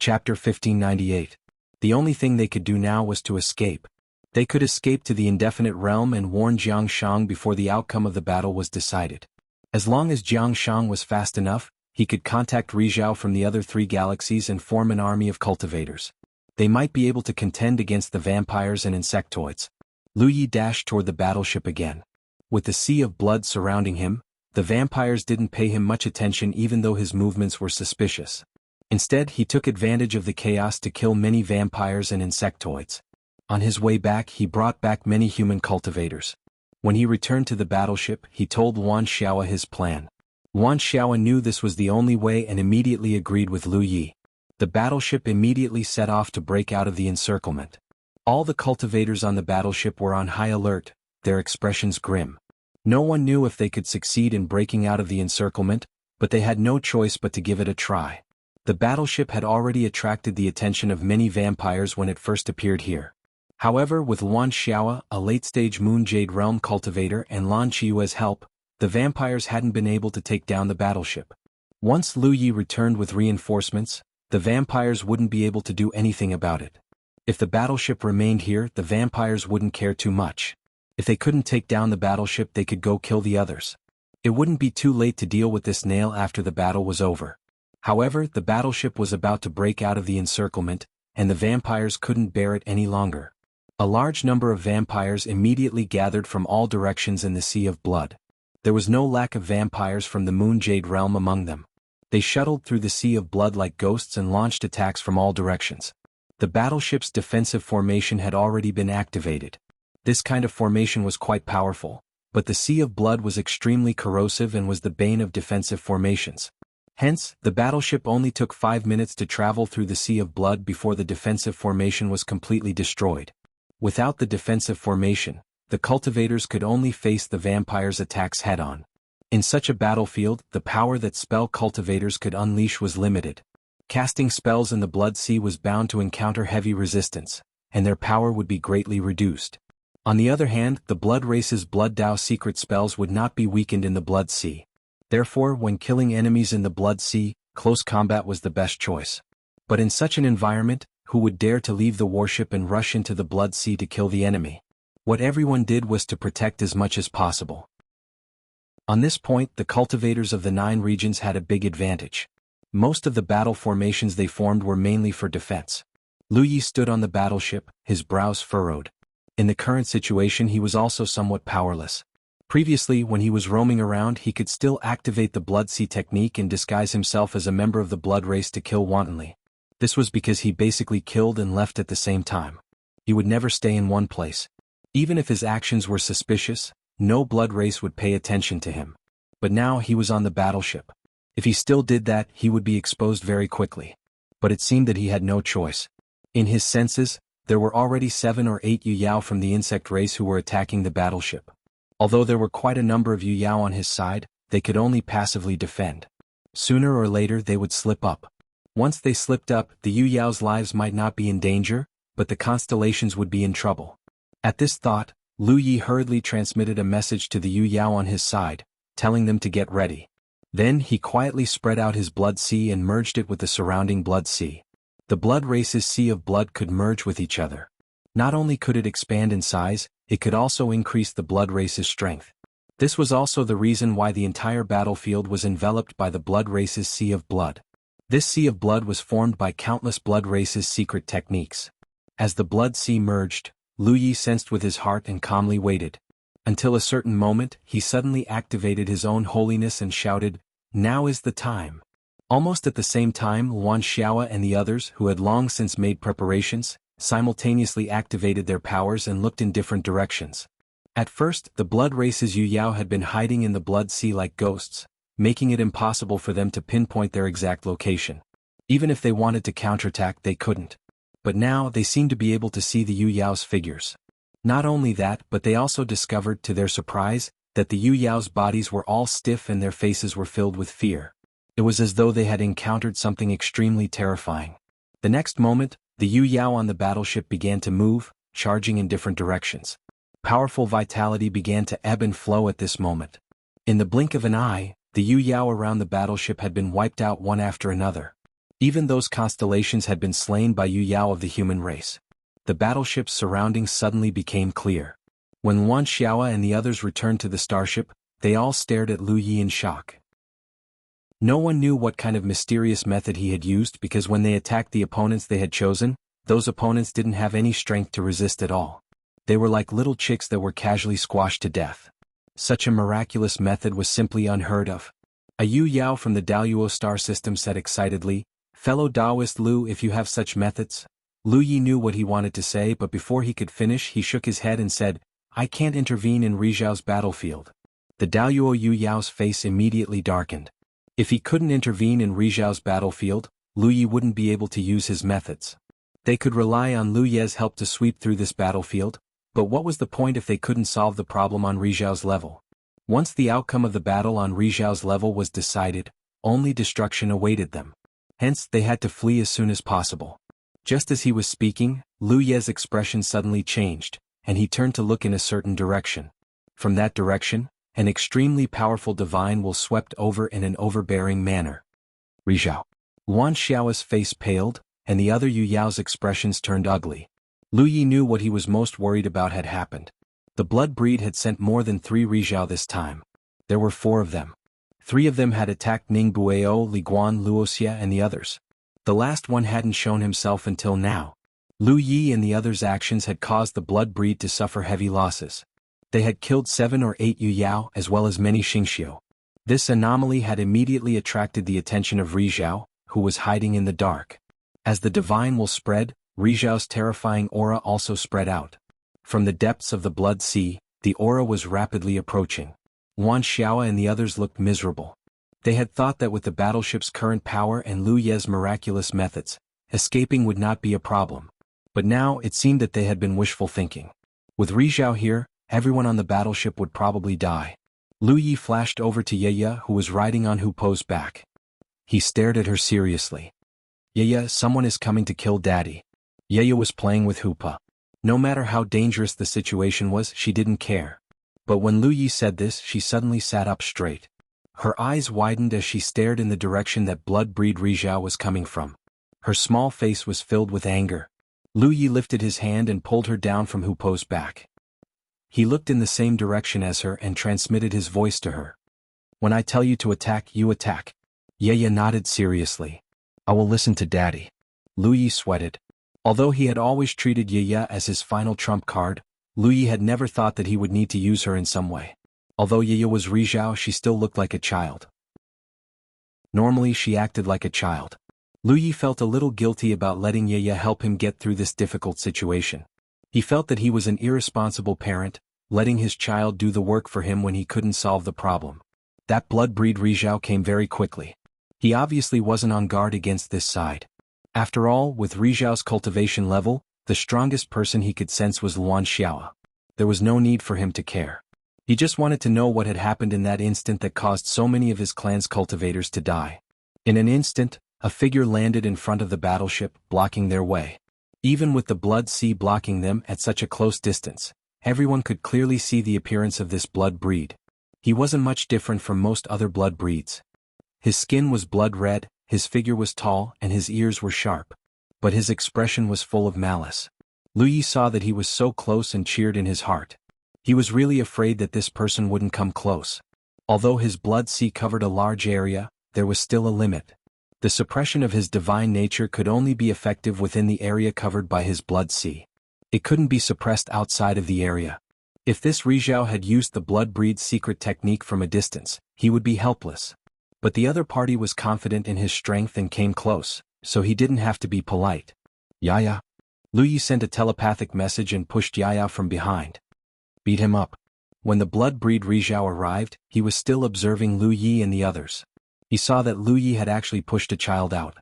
Chapter 1598. The only thing they could do now was to escape. They could escape to the indefinite realm and warn Jianghu before the outcome of the battle was decided. As long as Jianghu was fast enough, he could contact Rizhao from the other 3 galaxies and form an army of cultivators. They might be able to contend against the vampires and insectoids. Lu Yi dashed toward the battleship again. With the sea of blood surrounding him, the vampires didn't pay him much attention even though his movements were suspicious. Instead, he took advantage of the chaos to kill many vampires and insectoids. On his way back, he brought back many human cultivators. When he returned to the battleship, he told Wan Xiao his plan. Wan Xiao knew this was the only way and immediately agreed with Lu Yi. The battleship immediately set off to break out of the encirclement. All the cultivators on the battleship were on high alert, their expressions grim. No one knew if they could succeed in breaking out of the encirclement, but they had no choice but to give it a try. The battleship had already attracted the attention of many vampires when it first appeared here. However, with Wan Xiao, a late-stage Moon Jade Realm cultivator, and Lan Qiu's help, the vampires hadn't been able to take down the battleship. Once Lu Yi returned with reinforcements, the vampires wouldn't be able to do anything about it. If the battleship remained here, the vampires wouldn't care too much. If they couldn't take down the battleship, they could go kill the others. It wouldn't be too late to deal with this nail after the battle was over. However, the battleship was about to break out of the encirclement, and the vampires couldn't bear it any longer. A large number of vampires immediately gathered from all directions in the Sea of Blood. There was no lack of vampires from the Moon Jade Realm among them. They shuttled through the Sea of Blood like ghosts and launched attacks from all directions. The battleship's defensive formation had already been activated. This kind of formation was quite powerful, but the Sea of Blood was extremely corrosive and was the bane of defensive formations. Hence, the battleship only took 5 minutes to travel through the Sea of Blood before the defensive formation was completely destroyed. Without the defensive formation, the cultivators could only face the vampires' attacks head-on. In such a battlefield, the power that spell cultivators could unleash was limited. Casting spells in the Blood Sea was bound to encounter heavy resistance, and their power would be greatly reduced. On the other hand, the Blood Race's Blood Dao secret spells would not be weakened in the Blood Sea. Therefore, when killing enemies in the Blood Sea, close combat was the best choice. But in such an environment, who would dare to leave the warship and rush into the Blood Sea to kill the enemy? What everyone did was to protect as much as possible. On this point, the cultivators of the 9 regions had a big advantage. Most of the battle formations they formed were mainly for defense. Lu Yi stood on the battleship, his brows furrowed. In the current situation, he was also somewhat powerless. Previously, when he was roaming around, he could still activate the Blood Sea technique and disguise himself as a member of the Blood Race to kill wantonly. This was because he basically killed and left at the same time. He would never stay in one place. Even if his actions were suspicious, no Blood Race would pay attention to him. But now he was on the battleship. If he still did that, he would be exposed very quickly. But it seemed that he had no choice. In his senses, there were already 7 or 8 Yuyao from the insect race who were attacking the battleship. Although there were quite a number of Yuyao on his side, they could only passively defend. Sooner or later they would slip up. Once they slipped up, the Yuyao's lives might not be in danger, but the constellations would be in trouble. At this thought, Lu Yi hurriedly transmitted a message to the Yuyao on his side, telling them to get ready. Then he quietly spread out his Blood Sea and merged it with the surrounding Blood Sea. The Blood Race's Sea of Blood could merge with each other. Not only could it expand in size, it could also increase the Blood Race's strength. This was also the reason why the entire battlefield was enveloped by the Blood Race's Sea of Blood. This Sea of Blood was formed by countless Blood Race's secret techniques. As the Blood Sea merged, Lu Yi sensed with his heart and calmly waited. Until a certain moment, he suddenly activated his own holiness and shouted, "Now is the time." Almost at the same time, Wan Xiao and the others, who had long since made preparations, simultaneously activated their powers and looked in different directions. At first, the Blood Race's Yuyao had been hiding in the Blood Sea like ghosts, making it impossible for them to pinpoint their exact location. Even if they wanted to counterattack, they couldn't. But now they seemed to be able to see the Yuyao's figures. Not only that, but they also discovered, to their surprise, that the Yuyao's bodies were all stiff and their faces were filled with fear. It was as though they had encountered something extremely terrifying. The next moment, the Yuyao on the battleship began to move, charging in different directions. Powerful vitality began to ebb and flow at this moment. In the blink of an eye, the Yuyao around the battleship had been wiped out one after another. Even those constellations had been slain by Yu Yao of the human race. The battleship's surroundings suddenly became clear. When Wan Xiaoa and the others returned to the starship, they all stared at Lu Yi in shock. No one knew what kind of mysterious method he had used because when they attacked the opponents they had chosen, those opponents didn't have any strength to resist at all. They were like little chicks that were casually squashed to death. Such a miraculous method was simply unheard of. A Yu Yao from the Daluo star system said excitedly, "Fellow Taoist Lu, if you have such methods." Lu Yi knew what he wanted to say, but before he could finish he shook his head and said, "I can't intervene in Rizhao's battlefield." The Daluo Yu Yao's face immediately darkened. If he couldn't intervene in Rizhao's battlefield, Lu Yi wouldn't be able to use his methods. They could rely on Lu Ye's help to sweep through this battlefield, but what was the point if they couldn't solve the problem on Rizhao's level? Once the outcome of the battle on Rizhao's level was decided, only destruction awaited them. Hence, they had to flee as soon as possible. Just as he was speaking, Lu Ye's expression suddenly changed, and he turned to look in a certain direction. From that direction, an extremely powerful divine will swept over in an overbearing manner. Rizhao. Wan Xiao's face paled, and the other Yu Yao's expressions turned ugly. Lu Yi knew what he was most worried about had happened. The blood breed had sent more than 3 Rizhao this time. There were 4 of them. 3 of them had attacked Ning Bueo, Li Guan, Luoxia and the others. The last one hadn't shown himself until now. Lu Yi and the others' actions had caused the blood breed to suffer heavy losses. They had killed 7 or 8 Yu Yao as well as many Xingxiu. This anomaly had immediately attracted the attention of Rizhao, who was hiding in the dark. As the divine will spread, Rizhao's terrifying aura also spread out. From the depths of the blood sea, the aura was rapidly approaching. Wan Xiaoa and the others looked miserable. They had thought that with the battleship's current power and Lu Ye's miraculous methods, escaping would not be a problem. But now it seemed that they had been wishful thinking. With Rizhao here, everyone on the battleship would probably die. Lu Yi flashed over to Ye, who was riding on Hupo's back. He stared at her seriously. Ye, someone is coming to kill Daddy. Ye was playing with Hupa. No matter how dangerous the situation was, she didn't care. But when Lu Yi said this, she suddenly sat up straight. Her eyes widened as she stared in the direction that blood-breed Rizhao was coming from. Her small face was filled with anger. Lu Yi lifted his hand and pulled her down from Hupo's back. He looked in the same direction as her and transmitted his voice to her. "When I tell you to attack, you attack." Ye nodded seriously. "I will listen to Daddy." Lu Yi sweated. Although he had always treated Ye as his final trump card, Lu Yi had never thought that he would need to use her in some way. Although Ye was Rizhao, she still looked like a child. Normally she acted like a child. Lu Yi felt a little guilty about letting Ye help him get through this difficult situation. He felt that he was an irresponsible parent, letting his child do the work for him when he couldn't solve the problem. That blood-breed Rizhao came very quickly. He obviously wasn't on guard against this side. After all, with Rizhao's cultivation level, the strongest person he could sense was Luan Xiaoa. There was no need for him to care. He just wanted to know what had happened in that instant that caused so many of his clan's cultivators to die. In an instant, a figure landed in front of the battleship, blocking their way. Even with the blood sea blocking them at such a close distance, everyone could clearly see the appearance of this blood breed. He wasn't much different from most other blood breeds. His skin was blood red, his figure was tall, and his ears were sharp. But his expression was full of malice. Lu Yi saw that he was so close and cheered in his heart. He was really afraid that this person wouldn't come close. Although his blood sea covered a large area, there was still a limit. The suppression of his divine nature could only be effective within the area covered by his blood sea. It couldn't be suppressed outside of the area. If this Rizhao had used the blood breed's secret technique from a distance, he would be helpless. But the other party was confident in his strength and came close, so he didn't have to be polite. "Yaya." Lu Yi sent a telepathic message and pushed Yaya from behind. "Beat him up." When the blood breed Rizhao arrived, he was still observing Lu Yi and the others. He saw that Lu Yi had actually pushed a child out.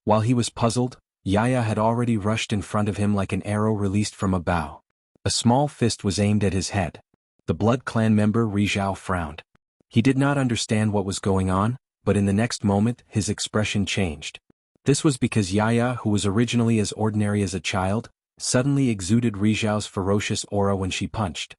While he was puzzled, Yaya had already rushed in front of him like an arrow released from a bow. A small fist was aimed at his head. The blood clan member Rizhao frowned. He did not understand what was going on, but in the next moment his expression changed. This was because Yaya, who was originally as ordinary as a child, suddenly exuded Rizhao's ferocious aura when she punched.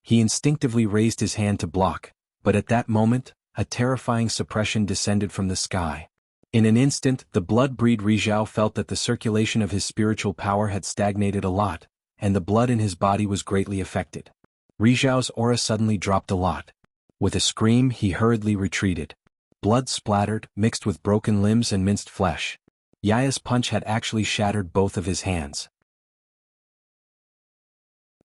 He instinctively raised his hand to block, but at that moment, a terrifying suppression descended from the sky. In an instant, the blood-breed Rizhao felt that the circulation of his spiritual power had stagnated a lot, and the blood in his body was greatly affected. Rizhao's aura suddenly dropped a lot. With a scream, he hurriedly retreated. Blood splattered, mixed with broken limbs and minced flesh. Yaya's punch had actually shattered both of his hands.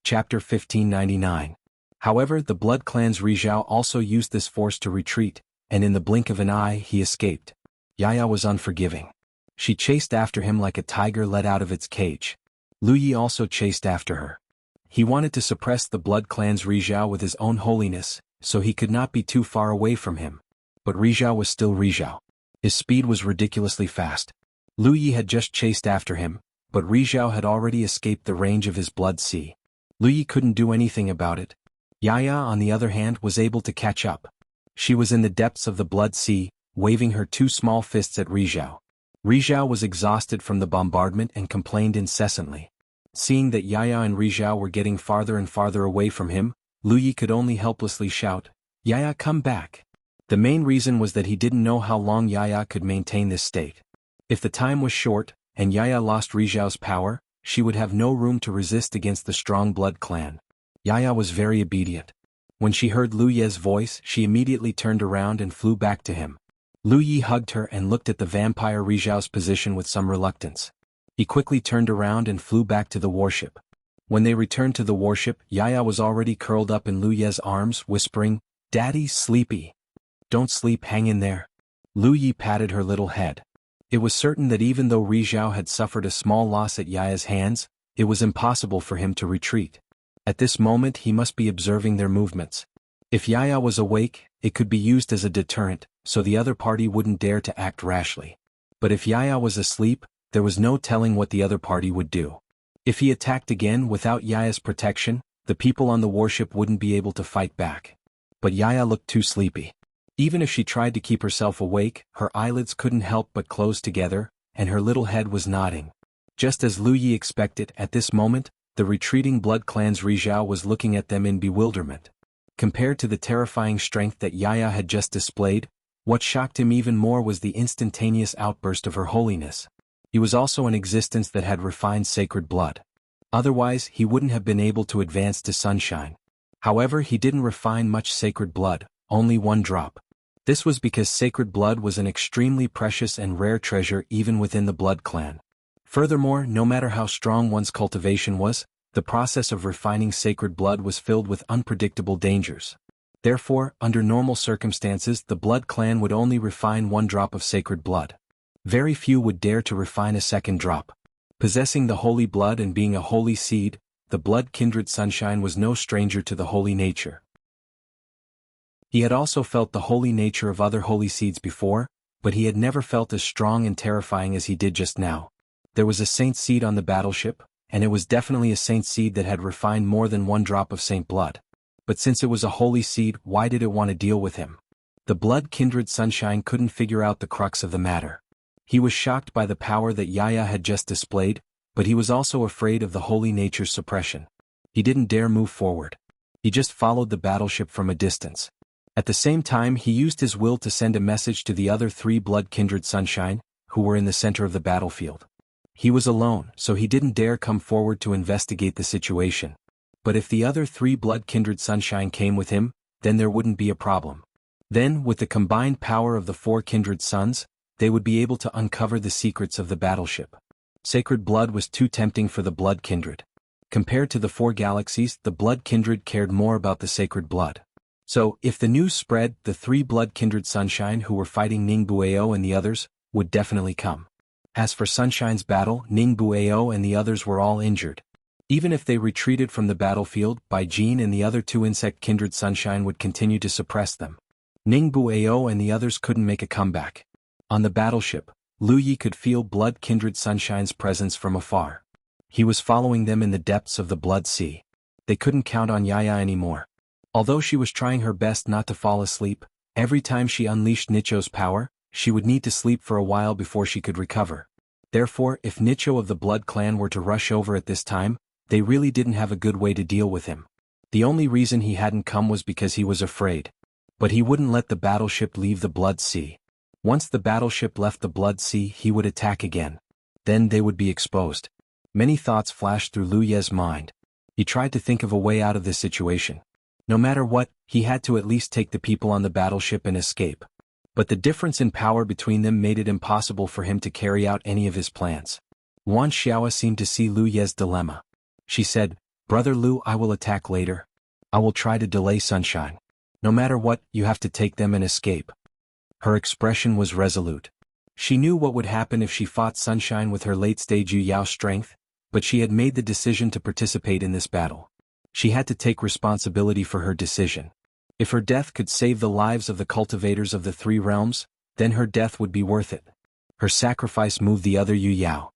Chapter 1599. However, the Blood Clan's Rizhao also used this force to retreat, and in the blink of an eye he escaped. Yaya was unforgiving. She chased after him like a tiger let out of its cage. Lu Yi also chased after her. He wanted to suppress the Blood Clan's Rizhao with his own holiness, so he could not be too far away from him. But Rizhao was still Rizhao. His speed was ridiculously fast. Lu Yi had just chased after him, but Rizhao had already escaped the range of his blood sea. Lu Yi couldn't do anything about it. Yaya, on the other hand, was able to catch up. She was in the depths of the blood sea, waving her two small fists at Rizhao. Rizhao was exhausted from the bombardment and complained incessantly. Seeing that Yaya and Rizhao were getting farther and farther away from him, Lu Yi could only helplessly shout, "Yaya, come back!" The main reason was that he didn't know how long Yaya could maintain this state. If the time was short, and Yaya lost Rizhao's power, she would have no room to resist against the strong Blood Clan. Yaya was very obedient. When she heard Lu Ye's voice, she immediately turned around and flew back to him. Lu Yi hugged her and looked at the vampire Rizhao's position with some reluctance. He quickly turned around and flew back to the warship. When they returned to the warship, Yaya was already curled up in Lu Ye's arms, whispering, "Daddy's sleepy. Don't sleep, hang in there." Lu Yi patted her little head. It was certain that even though Rizhao had suffered a small loss at Yaya's hands, it was impossible for him to retreat. At this moment he must be observing their movements. If Yaya was awake, it could be used as a deterrent, so the other party wouldn't dare to act rashly. But if Yaya was asleep, there was no telling what the other party would do. If he attacked again without Yaya's protection, the people on the warship wouldn't be able to fight back. But Yaya looked too sleepy. Even if she tried to keep herself awake, her eyelids couldn't help but close together, and her little head was nodding. Just as Lu Yi expected, at this moment, the retreating Blood Clan's Rizhao was looking at them in bewilderment. Compared to the terrifying strength that Yaya had just displayed, what shocked him even more was the instantaneous outburst of her holiness. He was also an existence that had refined sacred blood. Otherwise, he wouldn't have been able to advance to sunshine. However, he didn't refine much sacred blood, only one drop. This was because sacred blood was an extremely precious and rare treasure even within the Blood Clan. Furthermore, no matter how strong one's cultivation was, the process of refining sacred blood was filled with unpredictable dangers. Therefore, under normal circumstances, the Blood Clan would only refine one drop of sacred blood. Very few would dare to refine a second drop. Possessing the holy blood and being a holy seed, the blood kindred Sunshine was no stranger to the holy nature. He had also felt the holy nature of other holy seeds before, but he had never felt as strong and terrifying as he did just now. There was a saint seed on the battleship, and it was definitely a saint seed that had refined more than one drop of saint blood. But since it was a holy seed, why did it want to deal with him? The blood kindred Sunshine couldn't figure out the crux of the matter. He was shocked by the power that Yaya had just displayed, but he was also afraid of the holy nature's suppression. He didn't dare move forward. He just followed the battleship from a distance. At the same time, he used his will to send a message to the other three blood kindred Sunshine, who were in the center of the battlefield. He was alone, so he didn't dare come forward to investigate the situation. But if the other three blood kindred Sunshine came with him, then there wouldn't be a problem. Then, with the combined power of the four kindred suns, they would be able to uncover the secrets of the battleship. Sacred blood was too tempting for the blood kindred. Compared to the four galaxies, the blood kindred cared more about the sacred blood. So, if the news spread, the three blood kindred Sunshine who were fighting Ning Bueo and the others, would definitely come. As for Sunshine's battle, Ning Bueo and the others were all injured. Even if they retreated from the battlefield, Bai Jin and the other two insect kindred Sunshine would continue to suppress them. Ning Bueo and the others couldn't make a comeback. On the battleship, Lu Yi could feel blood kindred Sunshine's presence from afar. He was following them in the depths of the blood sea. They couldn't count on Yaya anymore. Although she was trying her best not to fall asleep, every time she unleashed Nicho's power, she would need to sleep for a while before she could recover. Therefore, if Nicho of the Blood Clan were to rush over at this time, they really didn't have a good way to deal with him. The only reason he hadn't come was because he was afraid. But he wouldn't let the battleship leave the blood sea. Once the battleship left the Blood Sea, he would attack again. Then they would be exposed. Many thoughts flashed through Lu Ye's mind. He tried to think of a way out of this situation. No matter what, he had to at least take the people on the battleship and escape. But the difference in power between them made it impossible for him to carry out any of his plans. Yuan Xiao seemed to see Lu Ye's dilemma. She said, "Brother Lu, I will attack later. I will try to delay Sunshine. No matter what, you have to take them and escape." Her expression was resolute. She knew what would happen if she fought Sunshine with her late-stage Yu Yao strength, but she had made the decision to participate in this battle. She had to take responsibility for her decision. If her death could save the lives of the cultivators of the three realms, then her death would be worth it. Her sacrifice moved the other Yu Yao.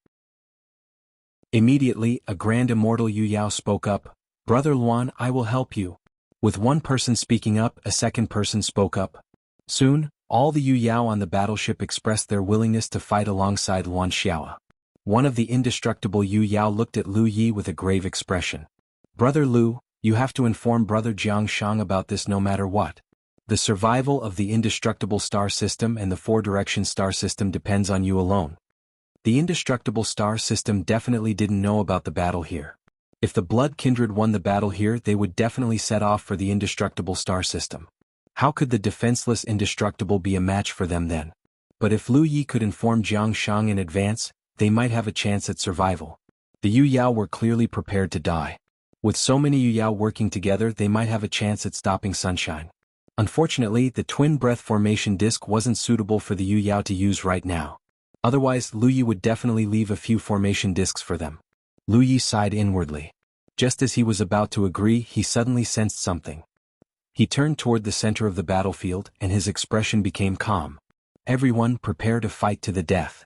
Immediately, a grand immortal Yu Yao spoke up, "Brother Luan, I will help you." With one person speaking up, a second person spoke up. Soon, all the Yu Yao on the battleship expressed their willingness to fight alongside Yuan Xiao. One of the indestructible Yu Yao looked at Lu Yi with a grave expression. "Brother Lu, you have to inform Brother Jiangshang about this no matter what. The survival of the indestructible star system and the four-direction star system depends on you alone." The indestructible star system definitely didn't know about the battle here. If the Blood Kindred won the battle here, they would definitely set off for the indestructible star system. How could the defenseless indestructible be a match for them then? But if Lu Yi could inform Jiangshang in advance, they might have a chance at survival. The Yu Yao were clearly prepared to die. With so many Yu Yao working together, they might have a chance at stopping Sunshine. Unfortunately, the twin breath formation disc wasn't suitable for the Yu Yao to use right now. Otherwise, Lu Yi would definitely leave a few formation discs for them. Lu Yi sighed inwardly. Just as he was about to agree, he suddenly sensed something. He turned toward the center of the battlefield, and his expression became calm. "Everyone, prepare to fight to the death."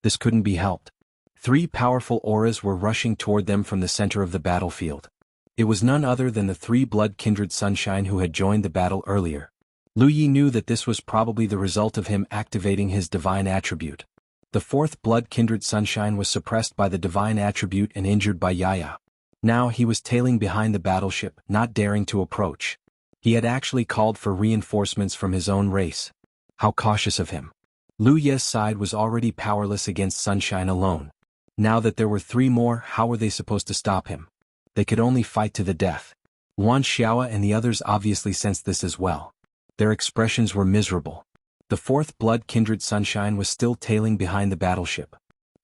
This couldn't be helped. Three powerful auras were rushing toward them from the center of the battlefield. It was none other than the three Blood Kindred Sunshine who had joined the battle earlier. Lu Yi knew that this was probably the result of him activating his divine attribute. The fourth Blood Kindred Sunshine was suppressed by the divine attribute and injured by Yaya. Now he was tailing behind the battleship, not daring to approach. He had actually called for reinforcements from his own race. How cautious of him. Lu Ye's side was already powerless against Sunshine alone. Now that there were three more, how were they supposed to stop him? They could only fight to the death. Yuan Xiao and the others obviously sensed this as well. Their expressions were miserable. The fourth Blood Kindred Sunshine was still tailing behind the battleship.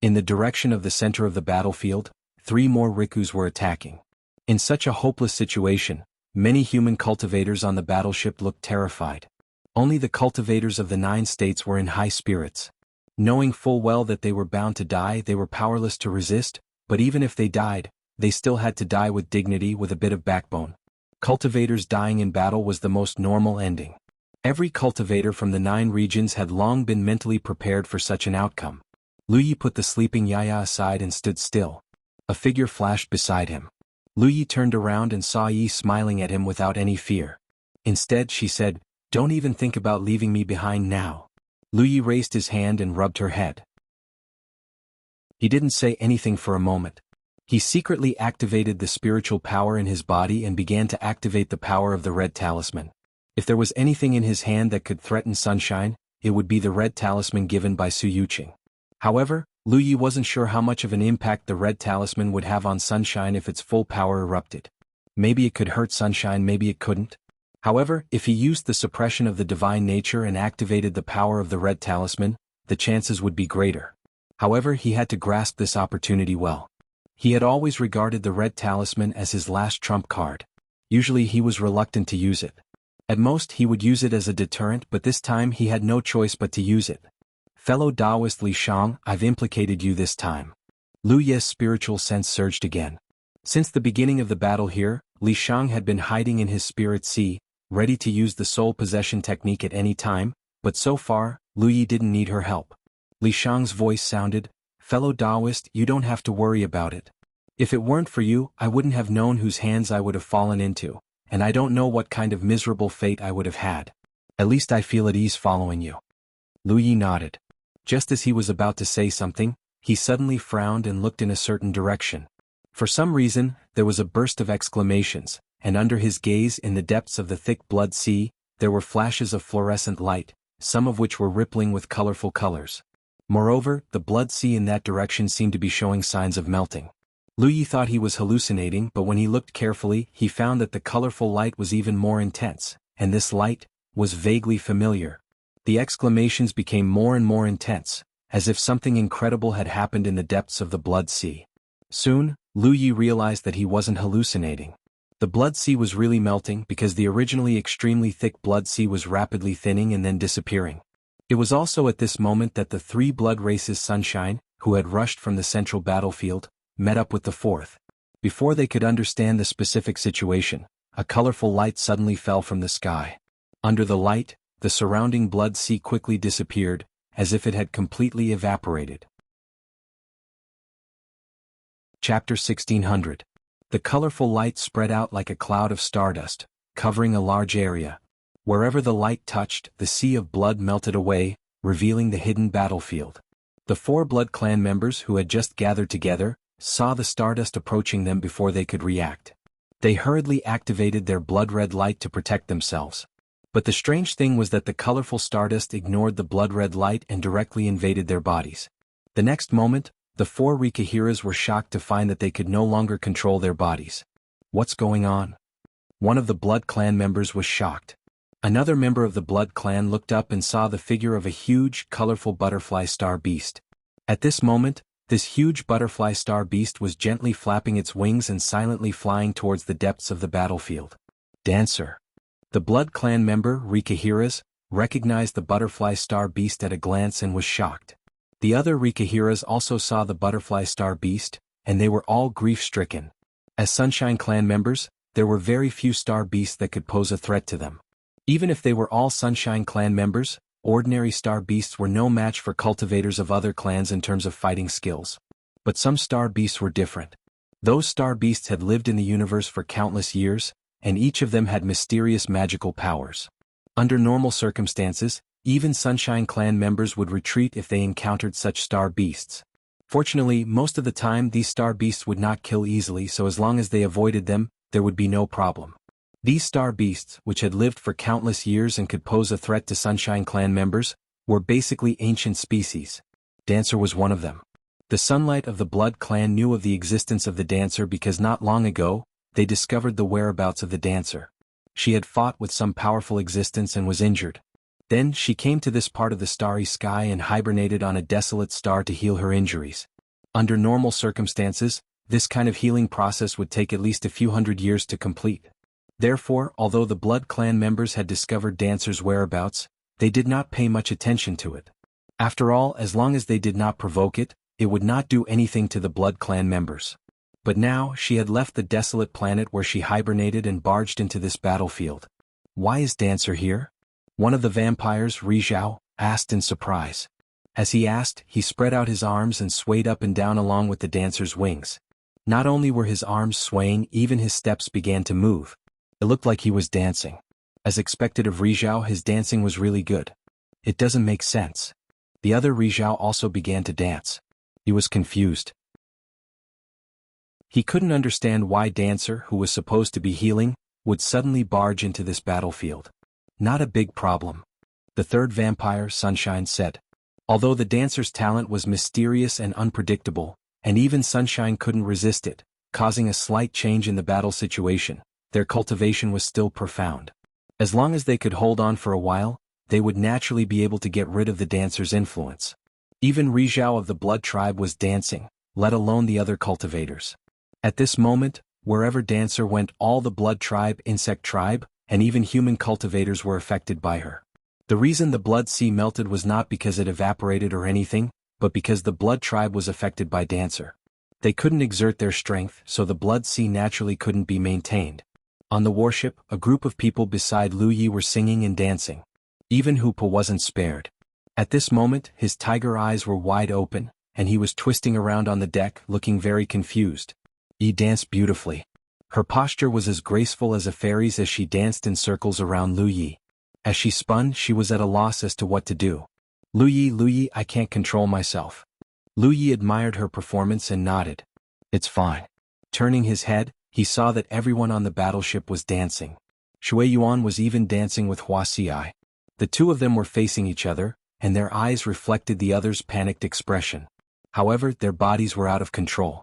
In the direction of the center of the battlefield, three more Rikus were attacking. In such a hopeless situation, many human cultivators on the battleship looked terrified. Only the cultivators of the 9 states were in high spirits. Knowing full well that they were bound to die, they were powerless to resist, but even if they died, they still had to die with dignity, with a bit of backbone. Cultivators dying in battle was the most normal ending. Every cultivator from the 9 regions had long been mentally prepared for such an outcome. Lu Yi put the sleeping Yaya aside and stood still. A figure flashed beside him. Lu Yi turned around and saw Yi smiling at him without any fear. Instead, she said, "Don't even think about leaving me behind now." Lu Yi raised his hand and rubbed her head. He didn't say anything for a moment. He secretly activated the spiritual power in his body and began to activate the power of the red talisman. If there was anything in his hand that could threaten Sunshine, it would be the red talisman given by Su Yuqing. However, Lu Yi wasn't sure how much of an impact the red talisman would have on Sunshine if its full power erupted. Maybe it could hurt Sunshine, maybe it couldn't. However, if he used the suppression of the divine nature and activated the power of the red talisman, the chances would be greater. However, he had to grasp this opportunity well. He had always regarded the red talisman as his last trump card. Usually he was reluctant to use it. At most he would use it as a deterrent, but this time he had no choice but to use it. "Fellow Taoist Li Shang, I've implicated you this time." Lu Ye's spiritual sense surged again. Since the beginning of the battle here, Li Shang had been hiding in his spirit sea, ready to use the soul possession technique at any time, but so far, Lu Yi didn't need her help. Li Shang's voice sounded, "Fellow Taoist, you don't have to worry about it. If it weren't for you, I wouldn't have known whose hands I would have fallen into, and I don't know what kind of miserable fate I would have had. At least I feel at ease following you." Lu Yi nodded. Just as he was about to say something, he suddenly frowned and looked in a certain direction. For some reason, there was a burst of exclamations, and under his gaze in the depths of the thick blood sea, there were flashes of fluorescent light, some of which were rippling with colorful colors. Moreover, the blood sea in that direction seemed to be showing signs of melting. Lu Yi thought he was hallucinating, but when he looked carefully, he found that the colorful light was even more intense, and this light was vaguely familiar. The exclamations became more and more intense, as if something incredible had happened in the depths of the blood sea. Soon, Lu Yi realized that he wasn't hallucinating. The blood sea was really melting because the originally extremely thick blood sea was rapidly thinning and then disappearing. It was also at this moment that the three blood races Sunshine, who had rushed from the central battlefield, met up with the fourth. Before they could understand the specific situation, a colorful light suddenly fell from the sky. Under the light, the surrounding blood sea quickly disappeared, as if it had completely evaporated. Chapter 1600. The colorful light spread out like a cloud of stardust, covering a large area. Wherever the light touched, the sea of blood melted away, revealing the hidden battlefield. The four Blood Clan members who had just gathered together saw the stardust approaching them before they could react. They hurriedly activated their blood-red light to protect themselves. But the strange thing was that the colorful stardust ignored the blood-red light and directly invaded their bodies. The next moment, the four Rikahiras were shocked to find that they could no longer control their bodies. What's going on? One of the Blood Clan members was shocked. Another member of the Blood Clan looked up and saw the figure of a huge, colorful butterfly star beast. At this moment, this huge butterfly star beast was gently flapping its wings and silently flying towards the depths of the battlefield. Dancer. The Blood Clan member, Rikahiras, recognized the butterfly star beast at a glance and was shocked. The other Rikahiras also saw the butterfly star beast, and they were all grief-stricken. As Sunshine Clan members, there were very few star beasts that could pose a threat to them. Even if they were all Sunshine Clan members, ordinary star beasts were no match for cultivators of other clans in terms of fighting skills. But some star beasts were different. Those star beasts had lived in the universe for countless years, and each of them had mysterious magical powers. Under normal circumstances, even Sunshine Clan members would retreat if they encountered such star beasts. Fortunately, most of the time these star beasts would not kill easily, so as long as they avoided them, there would be no problem. These star beasts, which had lived for countless years and could pose a threat to Sunshine Clan members, were basically ancient species. Dancer was one of them. The Sunlight of the Blood Clan knew of the existence of the Dancer because not long ago, they discovered the whereabouts of the Dancer. She had fought with some powerful existence and was injured. Then she came to this part of the starry sky and hibernated on a desolate star to heal her injuries. Under normal circumstances, this kind of healing process would take at least a few hundred years to complete. Therefore, although the Blood Clan members had discovered Dancer's whereabouts, they did not pay much attention to it. After all, as long as they did not provoke it, it would not do anything to the Blood Clan members. But now, she had left the desolate planet where she hibernated and barged into this battlefield. Why is Dancer here? One of the vampires, Rizhao, asked in surprise. As he asked, he spread out his arms and swayed up and down along with the Dancer's wings. Not only were his arms swaying, even his steps began to move. It looked like he was dancing. As expected of Rizhao, his dancing was really good. It doesn't make sense. The other Rizhao also began to dance. He was confused. He couldn't understand why Dancer, who was supposed to be healing, would suddenly barge into this battlefield. Not a big problem. The third vampire, Sunshine, said. Although the Dancer's talent was mysterious and unpredictable, and even Sunshine couldn't resist it, causing a slight change in the battle situation, their cultivation was still profound. As long as they could hold on for a while, they would naturally be able to get rid of the Dancer's influence. Even Rizhao of the Blood Tribe was dancing, let alone the other cultivators. At this moment, wherever Dancer went, all the Blood Tribe, Insect Tribe, and even human cultivators were affected by her. The reason the blood sea melted was not because it evaporated or anything, but because the Blood Tribe was affected by Dancer. They couldn't exert their strength, so the blood sea naturally couldn't be maintained. On the warship, a group of people beside Lu Yi were singing and dancing. Even Hoopa wasn't spared. At this moment, his tiger eyes were wide open, and he was twisting around on the deck, looking very confused. Yi danced beautifully. Her posture was as graceful as a fairy's as she danced in circles around Lu Yi. As she spun, she was at a loss as to what to do. Lu Yi, I can't control myself. Lu Yi admired her performance and nodded. It's fine. Turning his head, he saw that everyone on the battleship was dancing. Shui Yuan was even dancing with Wuxia. The two of them were facing each other, and their eyes reflected the other's panicked expression. However, their bodies were out of control.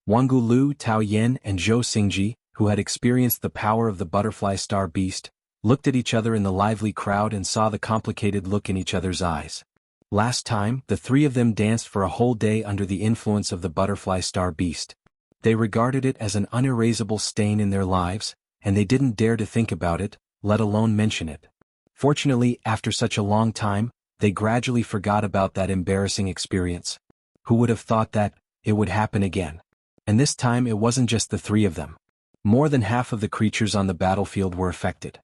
Wangu Lu, Tao Yen, and Zhou Xingji, who had experienced the power of the butterfly star beast, looked at each other in the lively crowd and saw the complicated look in each other's eyes. Last time, the three of them danced for a whole day under the influence of the butterfly star beast. They regarded it as an unerasable stain in their lives, and they didn't dare to think about it, let alone mention it. Fortunately, after such a long time, they gradually forgot about that embarrassing experience. Who would have thought that it would happen again? And this time it wasn't just the three of them. More than half of the creatures on the battlefield were affected.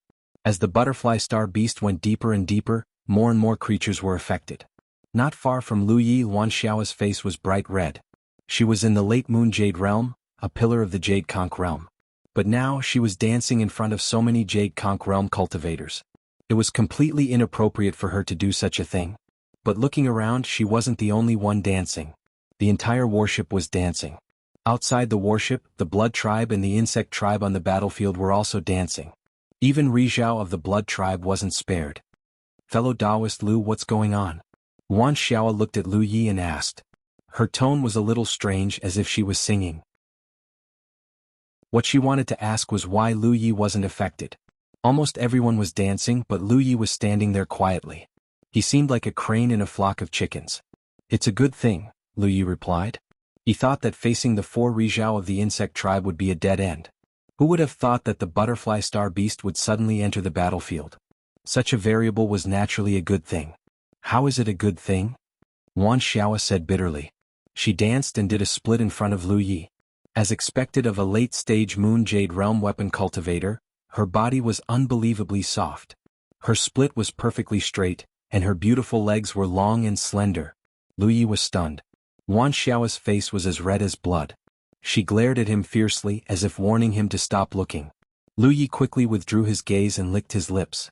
As the butterfly star beast went deeper and deeper, more and more creatures were affected. Not far from Lu Yi, Wanxiao's face was bright red. She was in the late moon jade realm, a pillar of the jade conch realm. But now she was dancing in front of so many jade conch realm cultivators. It was completely inappropriate for her to do such a thing. But looking around, she wasn't the only one dancing. The entire warship was dancing. Outside the warship, the blood tribe and the insect tribe on the battlefield were also dancing. Even Rizhao of the blood tribe wasn't spared. Fellow Taoist Lu, what's going on? Wan Xiao looked at Lu Yi and asked. Her tone was a little strange, as if she was singing. What she wanted to ask was why Lu Yi wasn't affected. Almost everyone was dancing, but Lu Yi was standing there quietly. He seemed like a crane in a flock of chickens. It's a good thing, Lu Yi replied. He thought that facing the four Rizhao of the insect tribe would be a dead end. Who would have thought that the butterfly star beast would suddenly enter the battlefield? Such a variable was naturally a good thing. How is it a good thing? Wan Xiao said bitterly. She danced and did a split in front of Lu Yi. As expected of a late-stage moon jade realm weapon cultivator, her body was unbelievably soft. Her split was perfectly straight, and her beautiful legs were long and slender. Lu Yi was stunned. Wan Xiao's face was as red as blood. She glared at him fiercely, as if warning him to stop looking. Lu Yi quickly withdrew his gaze and licked his lips.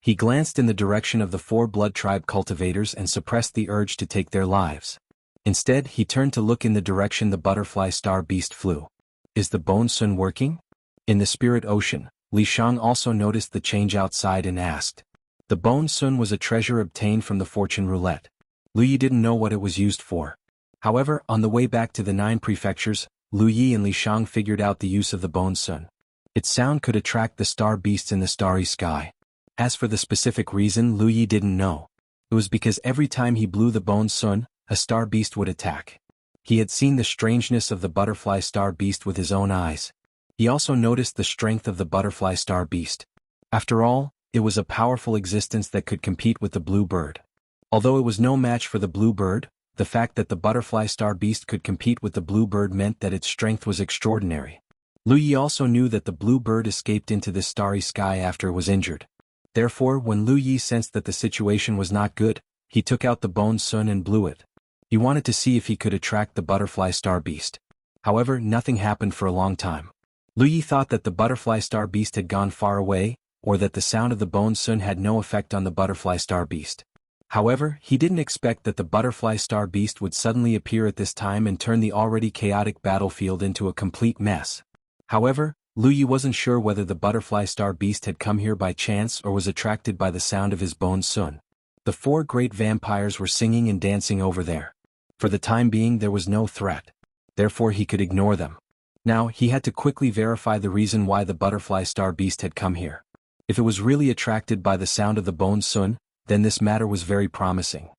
He glanced in the direction of the four blood tribe cultivators and suppressed the urge to take their lives. Instead, he turned to look in the direction the butterfly star beast flew. Is the bone sun working? In the spirit ocean, Li Shang also noticed the change outside and asked. The bone sun was a treasure obtained from the fortune roulette. Lu Yi didn't know what it was used for. However, on the way back to the 9 prefectures, Lu Yi and Li Shang figured out the use of the bone sun. Its sound could attract the star beasts in the starry sky. As for the specific reason, Lu Yi didn't know. It was because every time he blew the bone sun, a star beast would attack. He had seen the strangeness of the butterfly star beast with his own eyes. He also noticed the strength of the butterfly star beast. After all, it was a powerful existence that could compete with the blue bird. Although it was no match for the blue bird, the fact that the butterfly star beast could compete with the blue bird meant that its strength was extraordinary. Lu Yi also knew that the blue bird escaped into the starry sky after it was injured. Therefore, when Lu Yi sensed that the situation was not good, he took out the bone sun and blew it. He wanted to see if he could attract the butterfly star beast. However, nothing happened for a long time. Lu Yi thought that the butterfly star beast had gone far away, or that the sound of the bone sun had no effect on the butterfly star beast. However, he didn't expect that the butterfly star beast would suddenly appear at this time and turn the already chaotic battlefield into a complete mess. However, Lu Yi wasn't sure whether the butterfly star beast had come here by chance or was attracted by the sound of his bone sun. The 4 great vampires were singing and dancing over there. For the time being, there was no threat. Therefore, he could ignore them. Now, he had to quickly verify the reason why the butterfly star beast had come here. If it was really attracted by the sound of the bone sun, then this matter was very promising.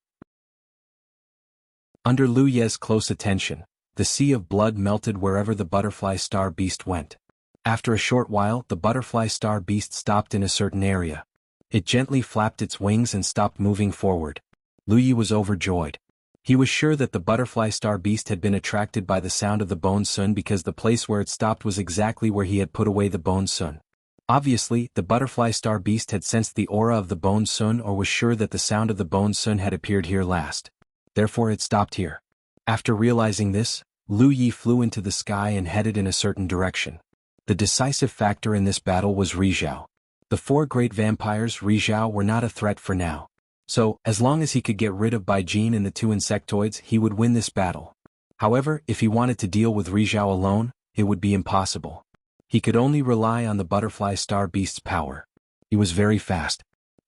Under Lu Ye's close attention, the sea of blood melted wherever the butterfly star beast went. After a short while, the butterfly star beast stopped in a certain area. It gently flapped its wings and stopped moving forward. Lu Yi was overjoyed. He was sure that the butterfly star beast had been attracted by the sound of the bone sun because the place where it stopped was exactly where he had put away the bone sun. Obviously, the butterfly star beast had sensed the aura of the bone sun or was sure that the sound of the bone sun had appeared here last. Therefore it stopped here. After realizing this, Lu Yi flew into the sky and headed in a certain direction. The decisive factor in this battle was Rizhao. The 4 great vampires Rizhao were not a threat for now. So, as long as he could get rid of Baijin and the 2 insectoids, he would win this battle. However, if he wanted to deal with Rizhao alone, it would be impossible. He could only rely on the butterfly star beast's power. He was very fast.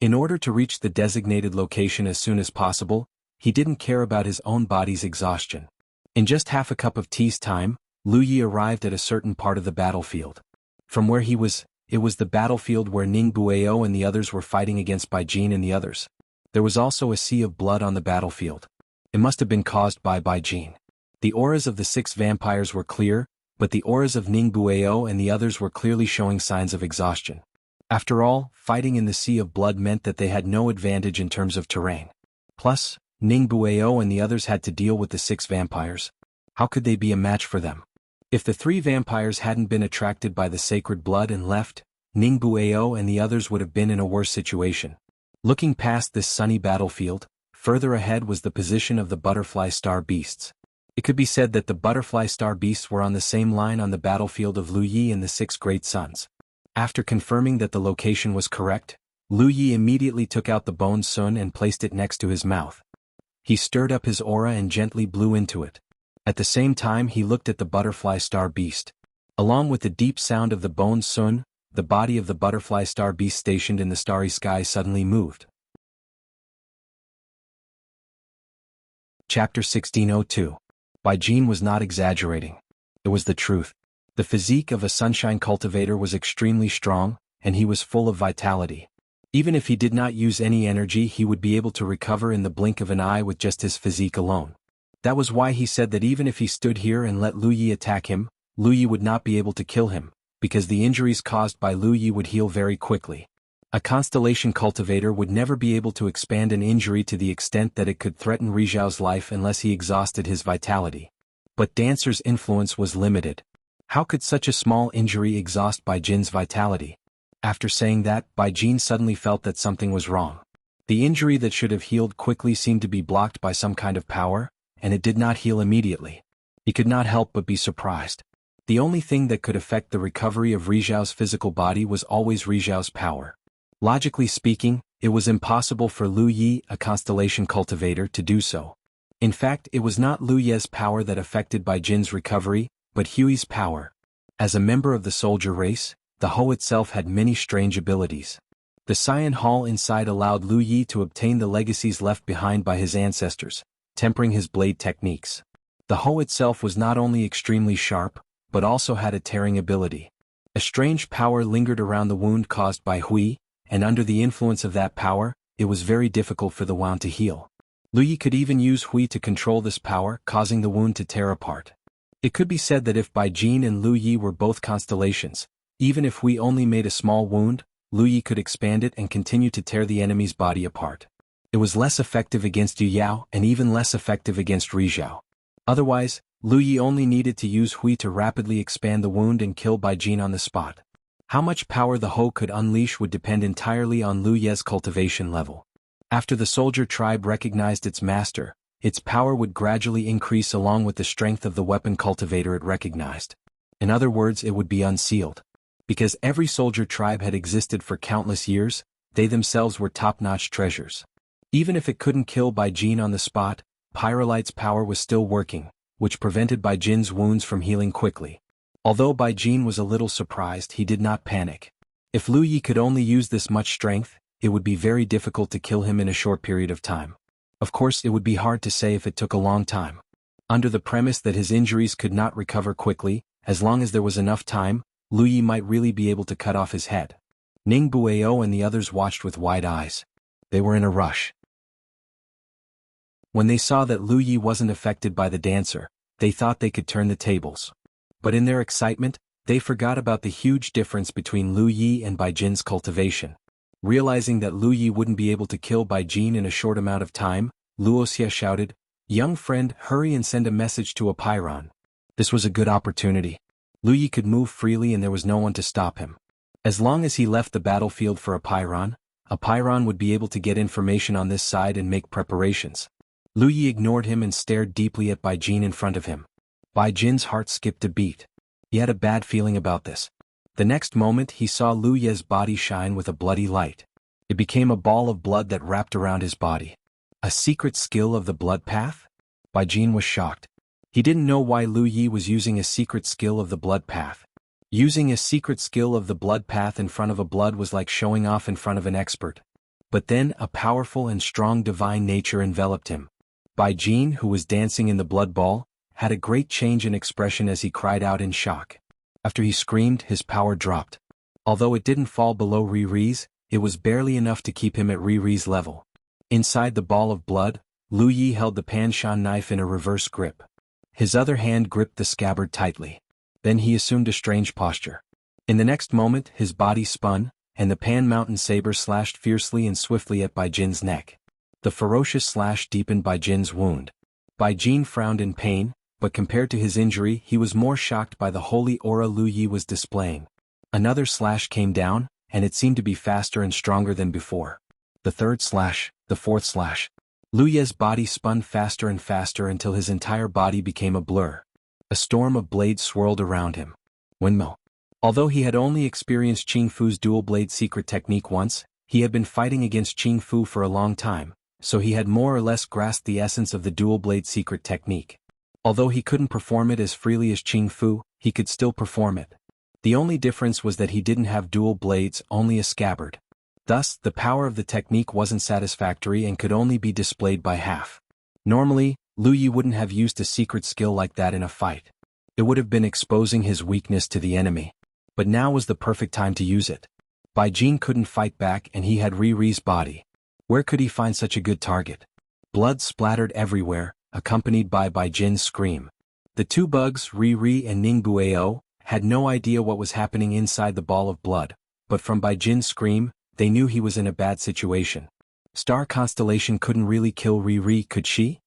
In order to reach the designated location as soon as possible, he didn't care about his own body's exhaustion. In just half a cup of tea's time, Lu Yi arrived at a certain part of the battlefield. From where he was, it was the battlefield where Ning Bueo and the others were fighting against Bai Jin and the others. There was also a sea of blood on the battlefield. It must have been caused by Bai Jin. The auras of the 6 vampires were clear, but the auras of Ning Bueo and the others were clearly showing signs of exhaustion. After all, fighting in the sea of blood meant that they had no advantage in terms of terrain. Plus, Ning Bueo and the others had to deal with the 6 vampires. How could they be a match for them? If the 3 vampires hadn't been attracted by the sacred blood and left, Ning Bueo and the others would have been in a worse situation. Looking past this sunny battlefield, further ahead was the position of the butterfly star beasts. It could be said that the butterfly star beasts were on the same line on the battlefield of Lu Yi and the 6 great suns. After confirming that the location was correct, Lu Yi immediately took out the bone sun and placed it next to his mouth. He stirred up his aura and gently blew into it. At the same time he looked at the butterfly star beast. Along with the deep sound of the bone sun, the body of the butterfly star beast stationed in the starry sky suddenly moved. Chapter 1602. Bai Jin was not exaggerating. It was the truth. The physique of a sunshine cultivator was extremely strong, and he was full of vitality. Even if he did not use any energy, he would be able to recover in the blink of an eye with just his physique alone. That was why he said that even if he stood here and let Lu Yi attack him, Lu Yi would not be able to kill him, because the injuries caused by Lu Yi would heal very quickly. A constellation cultivator would never be able to expand an injury to the extent that it could threaten Rizhao's life unless he exhausted his vitality. But Dancer's influence was limited. How could such a small injury exhaust Bai Jin's vitality? After saying that, Bai Jin suddenly felt that something was wrong. The injury that should have healed quickly seemed to be blocked by some kind of power, and it did not heal immediately. He could not help but be surprised. The only thing that could affect the recovery of Rizhao's physical body was always Rizhao's power. Logically speaking, it was impossible for Lu Yi, a constellation cultivator, to do so. In fact, it was not Lu Ye's power that affected Bai Jin's recovery, but Hui's power. As a member of the soldier race, the Ho itself had many strange abilities. The Cyan Hall inside allowed Lu Yi to obtain the legacies left behind by his ancestors, tempering his blade techniques. The Ho itself was not only extremely sharp, but also had a tearing ability. A strange power lingered around the wound caused by Hui, and under the influence of that power, it was very difficult for the wound to heal. Lu Yi could even use Hui to control this power, causing the wound to tear apart. It could be said that if Bai Jin and Lu Yi were both constellations, even if Hui only made a small wound, Lu Yi could expand it and continue to tear the enemy's body apart. It was less effective against Yu Yao and even less effective against Rizhao. Otherwise, Lu Yi only needed to use Hui to rapidly expand the wound and kill Bai Jin on the spot. How much power the Ho could unleash would depend entirely on Lu Ye's cultivation level. After the soldier tribe recognized its master, its power would gradually increase along with the strength of the weapon cultivator it recognized. In other words, it would be unsealed. Because every soldier tribe had existed for countless years, they themselves were top-notch treasures. Even if it couldn't kill Bai Jin on the spot, Pyrolyte's power was still working, which prevented Bai Jin's wounds from healing quickly. Although Bai Jin was a little surprised, he did not panic. If Lu Yi could only use this much strength, it would be very difficult to kill him in a short period of time. Of course, it would be hard to say if it took a long time. Under the premise that his injuries could not recover quickly, as long as there was enough time, Lu Yi might really be able to cut off his head. Ning Bueo and the others watched with wide eyes. They were in a rush. When they saw that Lu Yi wasn't affected by the dancer, they thought they could turn the tables. But in their excitement, they forgot about the huge difference between Lu Yi and Bai Jin's cultivation. Realizing that Lu Yi wouldn't be able to kill Bai Jin in a short amount of time, Luoxia shouted, "Young friend, hurry and send a message to a Pyron." This was a good opportunity. Lu Yi could move freely and there was no one to stop him. As long as he left the battlefield for a Pyron would be able to get information on this side and make preparations. Lu Yi ignored him and stared deeply at Bai Jin in front of him. Bai Jin's heart skipped a beat. He had a bad feeling about this. The next moment he saw Lu Ye's body shine with a bloody light. It became a ball of blood that wrapped around his body. A secret skill of the blood path? Bai Jin was shocked. He didn't know why Lu Yi was using a secret skill of the blood path. Using a secret skill of the blood path in front of a blood was like showing off in front of an expert. But then a powerful and strong divine nature enveloped him. Bai Jin, who was dancing in the blood ball, had a great change in expression as he cried out in shock. After he screamed, his power dropped. Although it didn't fall below Riri's, it was barely enough to keep him at Riri's level. Inside the ball of blood, Lu Yi held the Panshan knife in a reverse grip. His other hand gripped the scabbard tightly. Then he assumed a strange posture. In the next moment, his body spun, and the Pan Mountain saber slashed fiercely and swiftly at Bai Jin's neck. The ferocious slash deepened Bai Jin's wound. Bai Jin frowned in pain, but compared to his injury, he was more shocked by the holy aura Lu Yi was displaying. Another slash came down, and it seemed to be faster and stronger than before. The third slash, the fourth slash. Lu Yi's body spun faster and faster until his entire body became a blur. A storm of blades swirled around him. Windmill. Although he had only experienced Qing Fu's dual blade secret technique once, he had been fighting against Qing Fu for a long time, so he had more or less grasped the essence of the dual blade secret technique. Although he couldn't perform it as freely as Qing Fu, he could still perform it. The only difference was that he didn't have dual blades, only a scabbard. Thus, the power of the technique wasn't satisfactory and could only be displayed by half. Normally, Lu Yi wouldn't have used a secret skill like that in a fight. It would have been exposing his weakness to the enemy. But now was the perfect time to use it. Bai Jin couldn't fight back and he had Riri's body. Where could he find such a good target? Blood splattered everywhere, accompanied by Bai Jin's scream. The two bugs, Riri and Ningbueo, had no idea what was happening inside the ball of blood, but from Bai Jin's scream, they knew he was in a bad situation. Star Constellation couldn't really kill Riri, could she?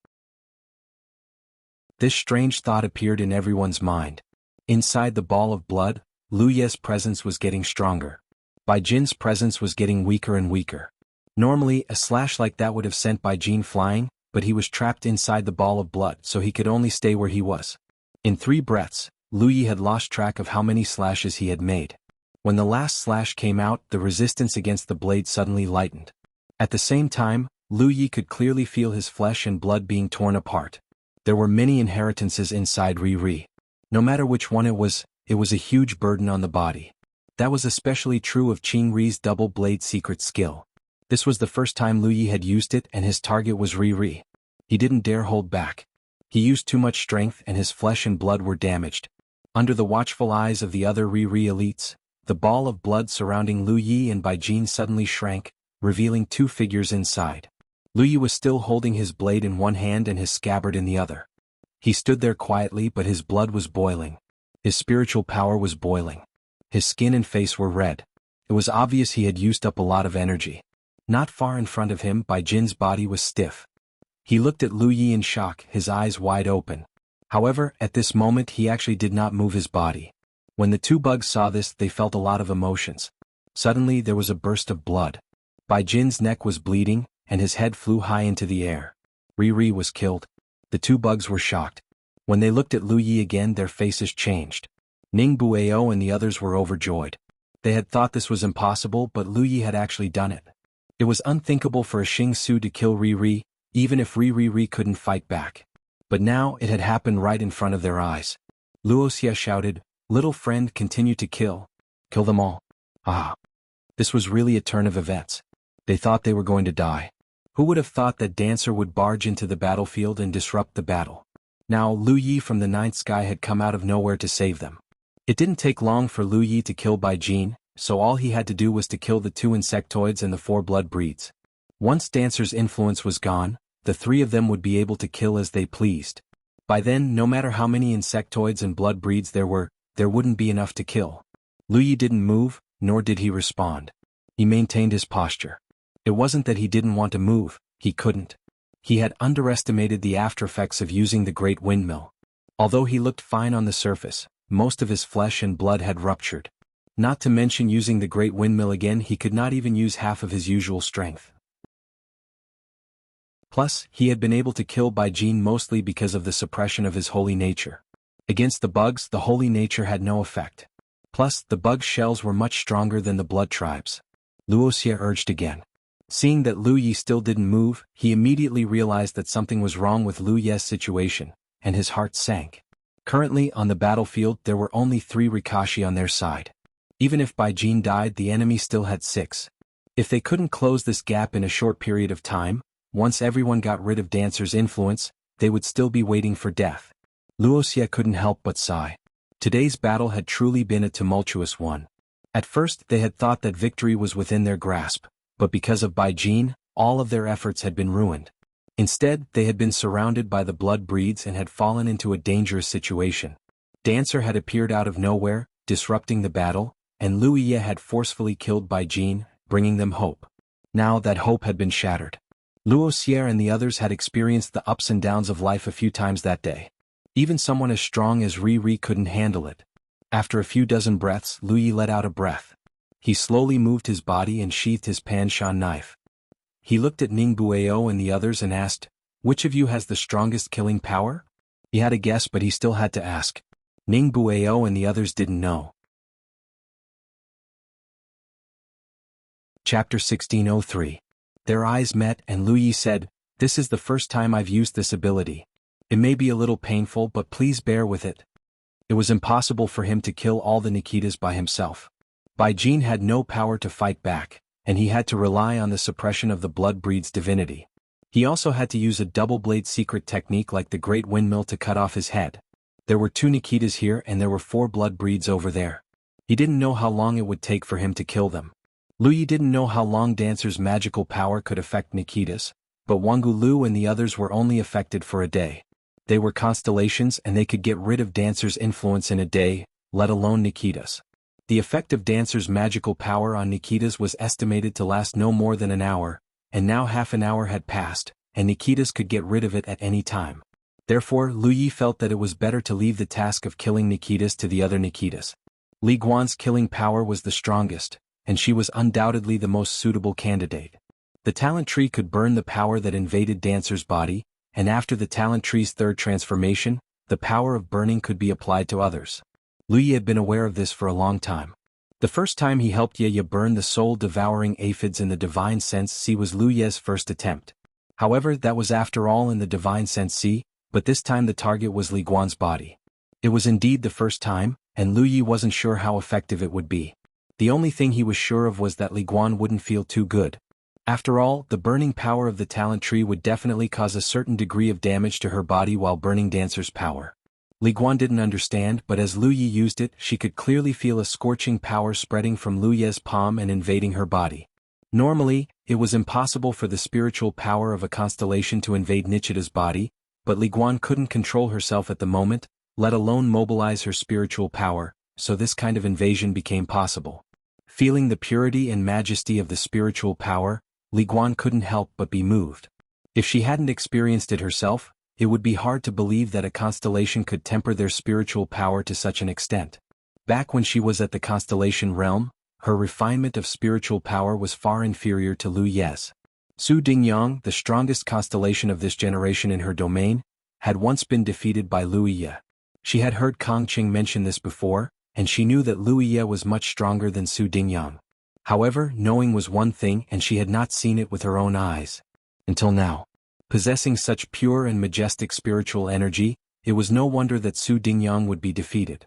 This strange thought appeared in everyone's mind. Inside the ball of blood, Lu Yi's presence was getting stronger. Bai Jin's presence was getting weaker and weaker. Normally, a slash like that would have sent Bai Jin flying, but he was trapped inside the ball of blood, so he could only stay where he was. In 3 breaths, Lu Yi had lost track of how many slashes he had made. When the last slash came out, the resistance against the blade suddenly lightened. At the same time, Lu Yi could clearly feel his flesh and blood being torn apart. There were many inheritances inside Riri. No matter which one it was a huge burden on the body. That was especially true of Qing Ri's double blade secret skill. This was the first time Lu Yi had used it and his target was Riri. He didn't dare hold back. He used too much strength and his flesh and blood were damaged. Under the watchful eyes of the other Riri elites, the ball of blood surrounding Lu Yi and Bai Jin suddenly shrank, revealing 2 figures inside. Lu Yi was still holding his blade in one hand and his scabbard in the other. He stood there quietly, but his blood was boiling. His spiritual power was boiling. His skin and face were red. It was obvious he had used up a lot of energy. Not far in front of him, Bai Jin's body was stiff. He looked at Lu Yi in shock, his eyes wide open. However, at this moment he actually did not move his body. When the 2 bugs saw this, they felt a lot of emotions. Suddenly there was a burst of blood. Bai Jin's neck was bleeding, and his head flew high into the air. Riri was killed. The 2 bugs were shocked. When they looked at Lu Yi again, their faces changed. Ningbueo and the others were overjoyed. They had thought this was impossible, but Lu Yi had actually done it. It was unthinkable for a Xing Su to kill Riri, even if Riri couldn't fight back. But now it had happened right in front of their eyes. Luoxia shouted, "Little friend, continue to kill. Kill them all." Ah! This was really a turn of events. They thought they were going to die. Who would have thought that Dancer would barge into the battlefield and disrupt the battle? Now Lu Yi from the 9th sky had come out of nowhere to save them. It didn't take long for Lu Yi to kill Bai Jin, so all he had to do was to kill the 2 insectoids and the 4 blood breeds. Once Dancer's influence was gone, the 3 of them would be able to kill as they pleased. By then, no matter how many insectoids and blood breeds there were, there wouldn't be enough to kill. Lu Yi didn't move, nor did he respond. He maintained his posture. It wasn't that he didn't want to move, he couldn't. He had underestimated the aftereffects of using the great windmill. Although he looked fine on the surface, most of his flesh and blood had ruptured. Not to mention using the great windmill again, he could not even use half of his usual strength. Plus, he had been able to kill Bai Jin mostly because of the suppression of his holy nature. Against the bugs, the holy nature had no effect. Plus, the bug shells were much stronger than the blood tribes. Luoxia urged again. Seeing that Lu Yi still didn't move, he immediately realized that something was wrong with Lu Yi's situation, and his heart sank. Currently, on the battlefield, there were only 3 Rikashi on their side. Even if Bai Jin died, the enemy still had 6. If they couldn't close this gap in a short period of time, once everyone got rid of Dancer's influence, they would still be waiting for death. Wuxia couldn't help but sigh. Today's battle had truly been a tumultuous one. At first they had thought that victory was within their grasp, but because of Bai Jin, all of their efforts had been ruined. Instead, they had been surrounded by the blood breeds and had fallen into a dangerous situation. Dancer had appeared out of nowhere, disrupting the battle, and Wuxia had forcefully killed Bai Jin, bringing them hope. Now that hope had been shattered. Wuxia and the others had experienced the ups and downs of life a few times that day. Even someone as strong as Ri couldn't handle it. After a few dozen breaths, Wuxia let out a breath. He slowly moved his body and sheathed his Panshan knife. He looked at Ning Bueo and the others and asked, "Which of you has the strongest killing power?" He had a guess, but he still had to ask. Ning Bueo and the others didn't know. Chapter 1603. Their eyes met and Wuxia said, "This is the first time I've used this ability. It may be a little painful, but please bear with it." It was impossible for him to kill all the Nikitas by himself. Bai Jin had no power to fight back, and he had to rely on the suppression of the blood breed's divinity. He also had to use a double-blade secret technique like the Great Windmill to cut off his head. There were 2 Nikitas here and there were 4 blood breeds over there. He didn't know how long it would take for him to kill them. Wuxia didn't know how long Dancer's magical power could affect Nikitas, but Wangu Lu and the others were only affected for a day. They were constellations and they could get rid of Dancer's influence in a day, let alone Nikitas. The effect of Dancer's magical power on Nikitas was estimated to last no more than an hour, and now half an hour had passed, and Nikitas could get rid of it at any time. Therefore, Wuxia felt that it was better to leave the task of killing Nikitas to the other Nikitas. Li Guan's killing power was the strongest, and she was undoubtedly the most suitable candidate. The talent tree could burn the power that invaded Dancer's body, and after the talent tree's 3rd transformation, the power of burning could be applied to others. Wuxia had been aware of this for a long time. The first time he helped Ye burn the soul-devouring aphids in the Divine Sense Sea was Wuxia's first attempt. However, that was after all in the Divine Sense Sea, but this time the target was Li Guan's body. It was indeed the first time, and Wuxia wasn't sure how effective it would be. The only thing he was sure of was that Li Guan wouldn't feel too good. After all, the burning power of the talent tree would definitely cause a certain degree of damage to her body while burning Dancer's power. Li Guan didn't understand, but as Wuxia used it, she could clearly feel a scorching power spreading from Wuxia's palm and invading her body. Normally, it was impossible for the spiritual power of a constellation to invade Nichita's body, but Li Guan couldn't control herself at the moment, let alone mobilize her spiritual power, so this kind of invasion became possible. Feeling the purity and majesty of the spiritual power, Li Guan couldn't help but be moved. If she hadn't experienced it herself, it would be hard to believe that a constellation could temper their spiritual power to such an extent. Back when she was at the constellation realm, her refinement of spiritual power was far inferior to Lu Ye's. Su Dingyang, the strongest constellation of this generation in her domain, had once been defeated by Lu Ye. She had heard Kong Qing mention this before, and she knew that Lu Ye was much stronger than Su Dingyang. However, knowing was one thing and she had not seen it with her own eyes. Until now. Possessing such pure and majestic spiritual energy, it was no wonder that Su Dingyang would be defeated.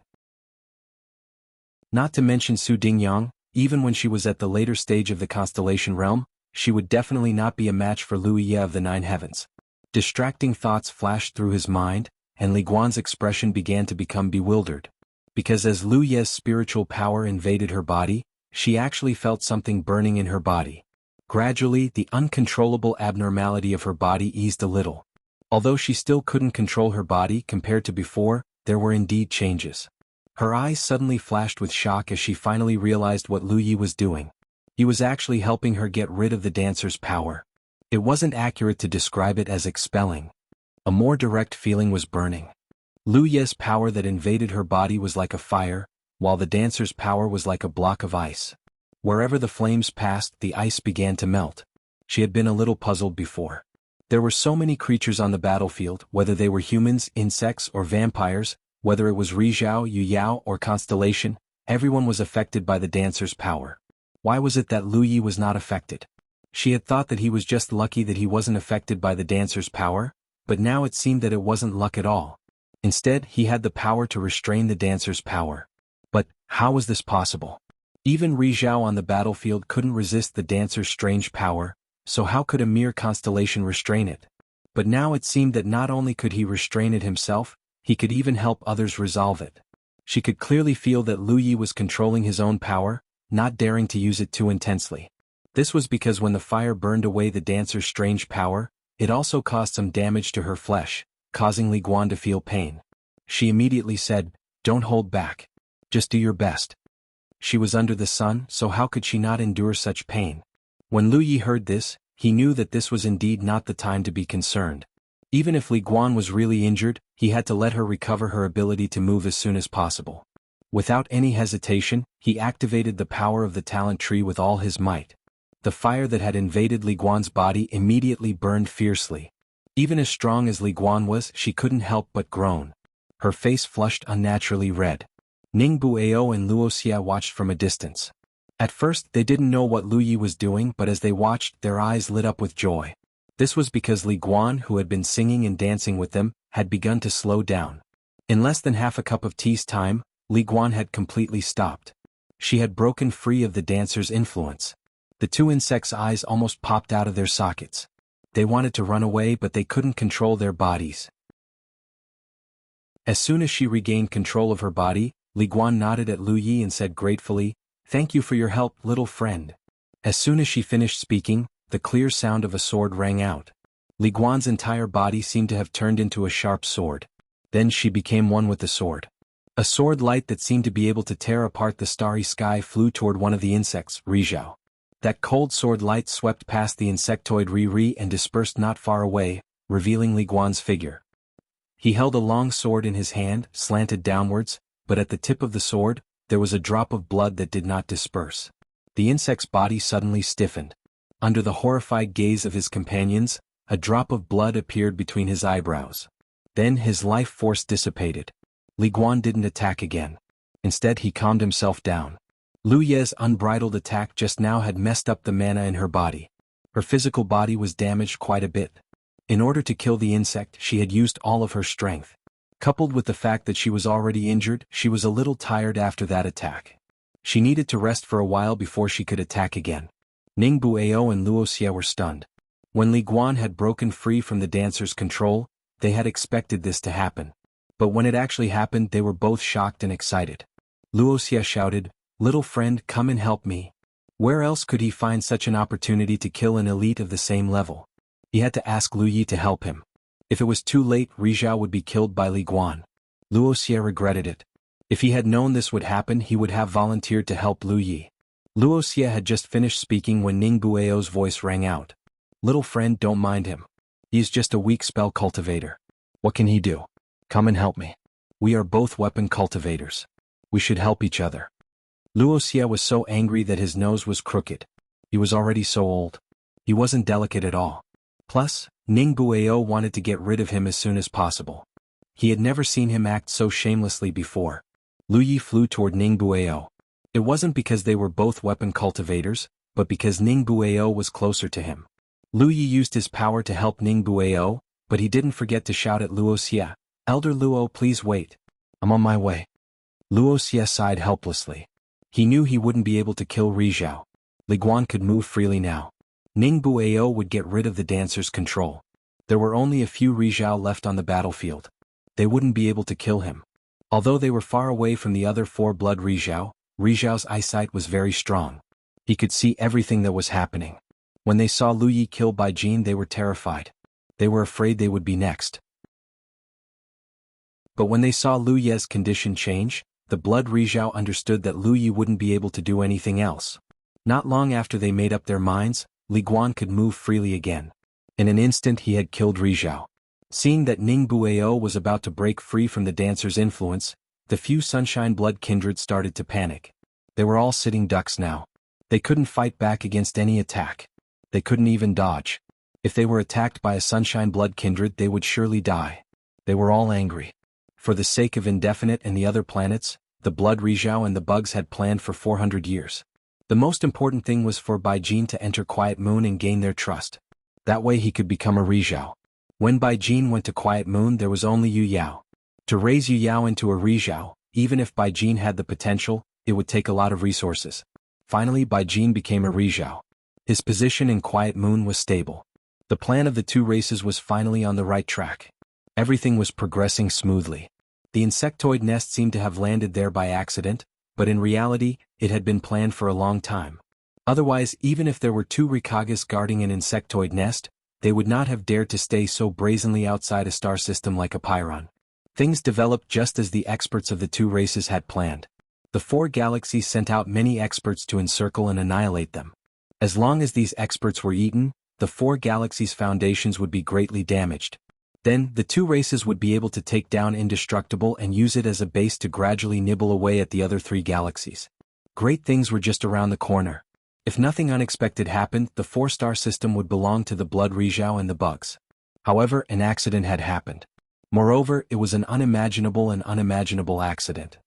Not to mention Su Dingyang, even when she was at the later stage of the constellation realm, she would definitely not be a match for Lu Ye of the 9 heavens. Distracting thoughts flashed through his mind, and Li Guan's expression began to become bewildered. Because as Lu Ye's spiritual power invaded her body, she actually felt something burning in her body. Gradually, the uncontrollable abnormality of her body eased a little. Although she still couldn't control her body compared to before, there were indeed changes. Her eyes suddenly flashed with shock as she finally realized what Lu Yi was doing. He was actually helping her get rid of the dancer's power. It wasn't accurate to describe it as expelling. A more direct feeling was burning. Lu Ye's power that invaded her body was like a fire, while the dancer's power was like a block of ice. Wherever the flames passed, the ice began to melt. She had been a little puzzled before. There were so many creatures on the battlefield, whether they were humans, insects, or vampires, whether it was Rizhao, Yu Yao, or Constellation, everyone was affected by the dancer's power. Why was it that Lu Yi was not affected? She had thought that he was just lucky that he wasn't affected by the dancer's power, but now it seemed that it wasn't luck at all. Instead, he had the power to restrain the dancer's power. But how was this possible? Even Ri Zhao on the battlefield couldn't resist the dancer's strange power, so how could a mere constellation restrain it? But now it seemed that not only could he restrain it himself, he could even help others resolve it. She could clearly feel that Lu Yi was controlling his own power, not daring to use it too intensely. This was because when the fire burned away the dancer's strange power, it also caused some damage to her flesh, causing Li Guan to feel pain. She immediately said, "Don't hold back. Just do your best." She was under the sun, so how could she not endure such pain? When Lu Yi heard this, he knew that this was indeed not the time to be concerned. Even if Li Guan was really injured, he had to let her recover her ability to move as soon as possible. Without any hesitation, he activated the power of the talent tree with all his might. The fire that had invaded Li Guan's body immediately burned fiercely. Even as strong as Li Guan was, she couldn't help but groan. Her face flushed unnaturally red. Ning Bueo and Luo Xia watched from a distance. At first they didn't know what Lu Yi was doing, but as they watched, their eyes lit up with joy. This was because Li Guan, who had been singing and dancing with them, had begun to slow down. In less than half a cup of tea's time, Li Guan had completely stopped. She had broken free of the dancer's influence. The two insects' eyes almost popped out of their sockets. They wanted to run away, but they couldn't control their bodies. As soon as she regained control of her body, Li Guan nodded at Lu Yi and said gratefully, "Thank you for your help, little friend." As soon as she finished speaking, the clear sound of a sword rang out. Li Guan's entire body seemed to have turned into a sharp sword. Then she became one with the sword. A sword light that seemed to be able to tear apart the starry sky flew toward one of the insects, Ri Zhao. That cold sword light swept past the insectoid Ri and dispersed not far away, revealing Li Guan's figure. He held a long sword in his hand, slanted downwards, but at the tip of the sword, there was a drop of blood that did not disperse. The insect's body suddenly stiffened. Under the horrified gaze of his companions, a drop of blood appeared between his eyebrows. Then his life force dissipated. Li Guan didn't attack again. Instead he calmed himself down. Lu Ye's unbridled attack just now had messed up the mana in her body. Her physical body was damaged quite a bit. In order to kill the insect, she had used all of her strength. Coupled with the fact that she was already injured, she was a little tired after that attack. She needed to rest for a while before she could attack again. Ning Bueo and Luo Xia were stunned. When Li Guan had broken free from the dancer's control, they had expected this to happen. But when it actually happened, they were both shocked and excited. Luo Xia shouted, "Little friend, come and help me." Where else could he find such an opportunity to kill an elite of the same level? He had to ask Lu Yi to help him. If it was too late, Ri Zhao would be killed by Li Guan. Luo Xia regretted it. If he had known this would happen, he would have volunteered to help Lu Yi. Luo Xia had just finished speaking when Ning Bueo's voice rang out. "Little friend, don't mind him. He is just a weak spell cultivator. What can he do? Come and help me. We are both weapon cultivators. We should help each other." Luo Xia was so angry that his nose was crooked. He was already so old. He wasn't delicate at all. Plus, Ning Bueo wanted to get rid of him as soon as possible. He had never seen him act so shamelessly before. Lu Yi flew toward Ning Bueo. It wasn't because they were both weapon cultivators, but because Ning Bueo was closer to him. Lu Yi used his power to help Ning Bueo, but he didn't forget to shout at Luo Xia, "Elder Luo, please wait. I'm on my way." Luo Xia sighed helplessly. He knew he wouldn't be able to kill Ri Zhao. Li Guan could move freely now. Ning Bueo would get rid of the dancer's control. There were only a few Ri Zhao left on the battlefield. They wouldn't be able to kill him. Although they were far away from the other four-blood Ri Zhao's eyesight was very strong. He could see everything that was happening. When they saw Lu Yi killed by Jin, they were terrified. They were afraid they would be next. But when they saw Lu Ye's condition change, the blood Ri Zhao understood that Lu Yi wouldn't be able to do anything else. Not long after they made up their minds, Li Guan could move freely again. In an instant he had killed Ri Zhao. Seeing that Ning Bueo was about to break free from the dancer's influence, the few Sunshine Blood kindred started to panic. They were all sitting ducks now. They couldn't fight back against any attack. They couldn't even dodge. If they were attacked by a Sunshine Blood kindred, they would surely die. They were all angry. For the sake of Indefinite and the other planets, the blood Ri Zhao and the bugs had planned for 400 years. The most important thing was for Bai Jin to enter Quiet Moon and gain their trust. That way he could become a Ri Zhao. When Bai Jin went to Quiet Moon, there was only Yu Yao. To raise Yu Yao into a Ri Zhao, even if Bai Jin had the potential, it would take a lot of resources. Finally Bai Jin became a Rizhao. His position in Quiet Moon was stable. The plan of the two races was finally on the right track. Everything was progressing smoothly. The insectoid nest seemed to have landed there by accident, but in reality, it had been planned for a long time. Otherwise, even if there were two Rikagas guarding an insectoid nest, they would not have dared to stay so brazenly outside a star system like Apiron. Things developed just as the experts of the two races had planned. The four galaxies sent out many experts to encircle and annihilate them. As long as these experts were eaten, the four galaxies' foundations would be greatly damaged. Then, the two races would be able to take down Indestructible and use it as a base to gradually nibble away at the other three galaxies. Great things were just around the corner. If nothing unexpected happened, the four-star system would belong to the Blood Rizhao and the Bugs. However, an accident had happened. Moreover, it was an unimaginable accident.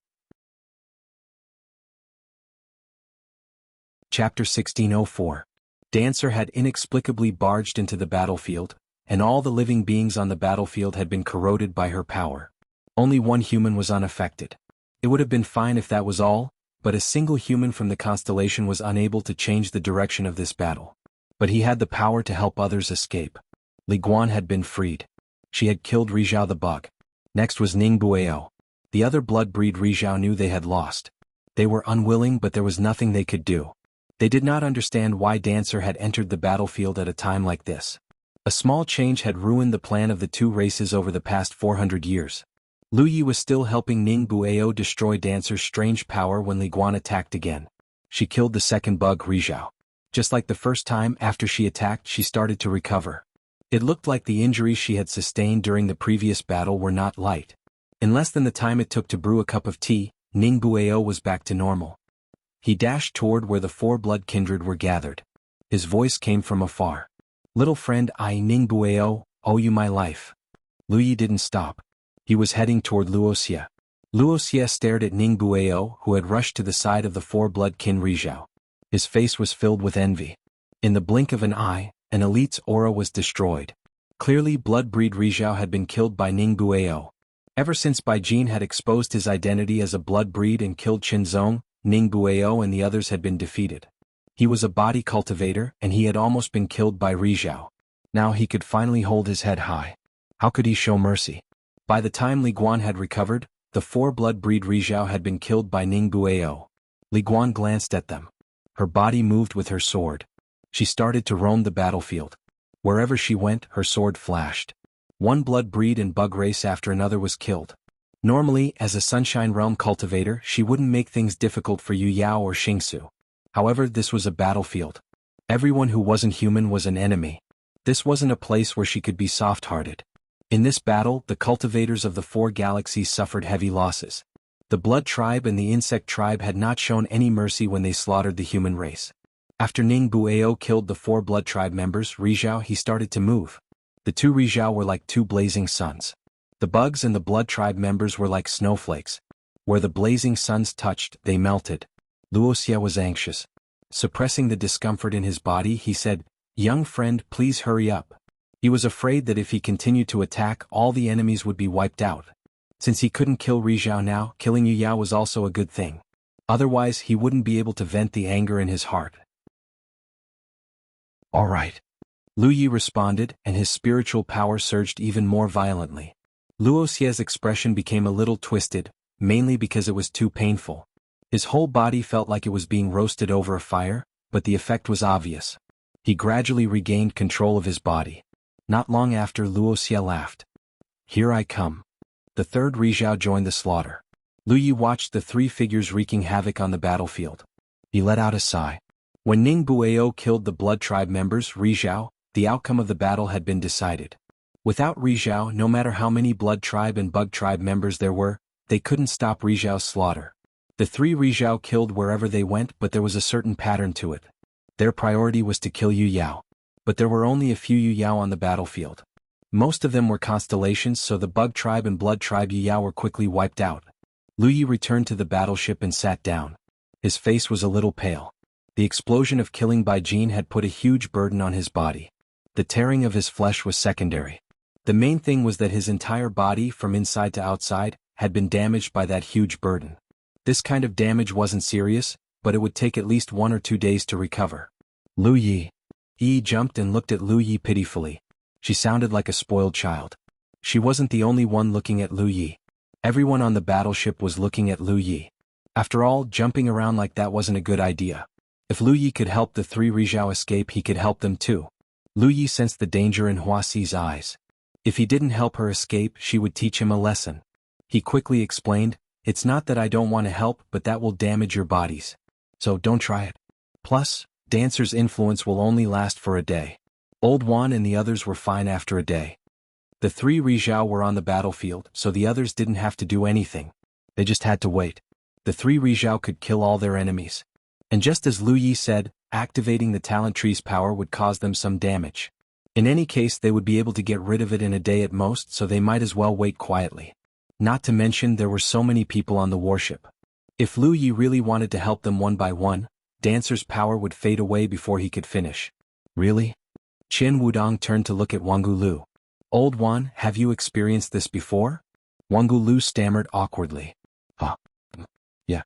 Chapter 1604. Dancer had inexplicably barged into the battlefield, and all the living beings on the battlefield had been corroded by her power. Only one human was unaffected. It would have been fine if that was all, but a single human from the constellation was unable to change the direction of this battle. But he had the power to help others escape. Li Guan had been freed. She had killed Rizhao the Bug. Next was Ning Bueo. The other blood-breed Rizhao knew they had lost. They were unwilling, but there was nothing they could do. They did not understand why Dancer had entered the battlefield at a time like this. A small change had ruined the plan of the two races over the past 400 years. Lu Yi was still helping Ning Bueo destroy Dancer's strange power when Li Guan attacked again. She killed the second bug Rizhao. Just like the first time after she attacked, she started to recover. It looked like the injuries she had sustained during the previous battle were not light. In less than the time it took to brew a cup of tea, Ning Bueo was back to normal. He dashed toward where the four blood kindred were gathered. His voice came from afar. "Little friend, I, Ning Bueo, owe you my life." Lu Yi didn't stop. He was heading toward Luoxia. Luoxia stared at Ning Bueo, who had rushed to the side of the four blood kin Rizhao. His face was filled with envy. In the blink of an eye, an elite's aura was destroyed. Clearly blood-breed Rizhao had been killed by Ning Bueo. Ever since Bai Jin had exposed his identity as a blood-breed and killed Qinzong, Ning Bueo and the others had been defeated. He was a body cultivator, and he had almost been killed by Rizhao. Now he could finally hold his head high. How could he show mercy? By the time Li Guan had recovered, the four blood-breed Rizhao had been killed by Ning Bueo. Li Guan glanced at them. Her body moved with her sword. She started to roam the battlefield. Wherever she went, her sword flashed. One blood-breed and bug race after another was killed. Normally, as a Sunshine Realm cultivator, she wouldn't make things difficult for Yu Yao or Xingsu. However, this was a battlefield. Everyone who wasn't human was an enemy. This wasn't a place where she could be soft-hearted. In this battle, the cultivators of the four galaxies suffered heavy losses. The Blood Tribe and the Insect Tribe had not shown any mercy when they slaughtered the human race. After Ning Bueo killed the four Blood Tribe members, Rizhao, he started to move. The two Rizhao were like two blazing suns. The bugs and the Blood Tribe members were like snowflakes. Where the blazing suns touched, they melted. Luoxia was anxious. Suppressing the discomfort in his body, he said, "Young friend, please hurry up." He was afraid that if he continued to attack, all the enemies would be wiped out. Since he couldn't kill Rizhao now, killing Yu Yao was also a good thing. Otherwise, he wouldn't be able to vent the anger in his heart. "All right." Lu Yi responded, and his spiritual power surged even more violently. Luoxia's expression became a little twisted, mainly because it was too painful. His whole body felt like it was being roasted over a fire, but the effect was obvious. He gradually regained control of his body. Not long after, Luoxia laughed. "Here I come." The third Rizhao joined the slaughter. Lu Yi watched the three figures wreaking havoc on the battlefield. He let out a sigh. When Ning Bueo killed the Blood Tribe members, Rizhao, the outcome of the battle had been decided. Without Rizhao, no matter how many Blood Tribe and Bug Tribe members there were, they couldn't stop Rizhao's slaughter. The three Rizhao killed wherever they went, but there was a certain pattern to it. Their priority was to kill Yu Yao. But there were only a few Yu Yao on the battlefield. Most of them were constellations, so the Bug Tribe and Blood Tribe Yu Yao were quickly wiped out. Lu Yi returned to the battleship and sat down. His face was a little pale. The explosion of killing Bai Jin had put a huge burden on his body. The tearing of his flesh was secondary. The main thing was that his entire body, from inside to outside, had been damaged by that huge burden. This kind of damage wasn't serious, but it would take at least 1 or 2 days to recover. Lu Yi. Yi jumped and looked at Lu Yi pitifully. She sounded like a spoiled child. She wasn't the only one looking at Lu Yi. Everyone on the battleship was looking at Lu Yi. After all, jumping around like that wasn't a good idea. If Lu Yi could help the 3 Rizhao escape, he could help them too. Lu Yi sensed the danger in Hua Xi's eyes. If he didn't help her escape, she would teach him a lesson. He quickly explained, "It's not that I don't want to help, but that will damage your bodies. So don't try it. Plus, Dancer's influence will only last for a day." Old Wan and the others were fine after a day. The 3 Rizhao were on the battlefield, so the others didn't have to do anything. They just had to wait. The 3 Rizhao could kill all their enemies. And just as Lu Yi said, activating the talent tree's power would cause them some damage. In any case, they would be able to get rid of it in a day at most, so they might as well wait quietly. Not to mention there were so many people on the warship. If Lu Yi really wanted to help them one by one, Dancer's power would fade away before he could finish. Really? Qin Wudong turned to look at Wangu Lu. "Old Wan, have you experienced this before?" Wangu Lu stammered awkwardly. Yeah.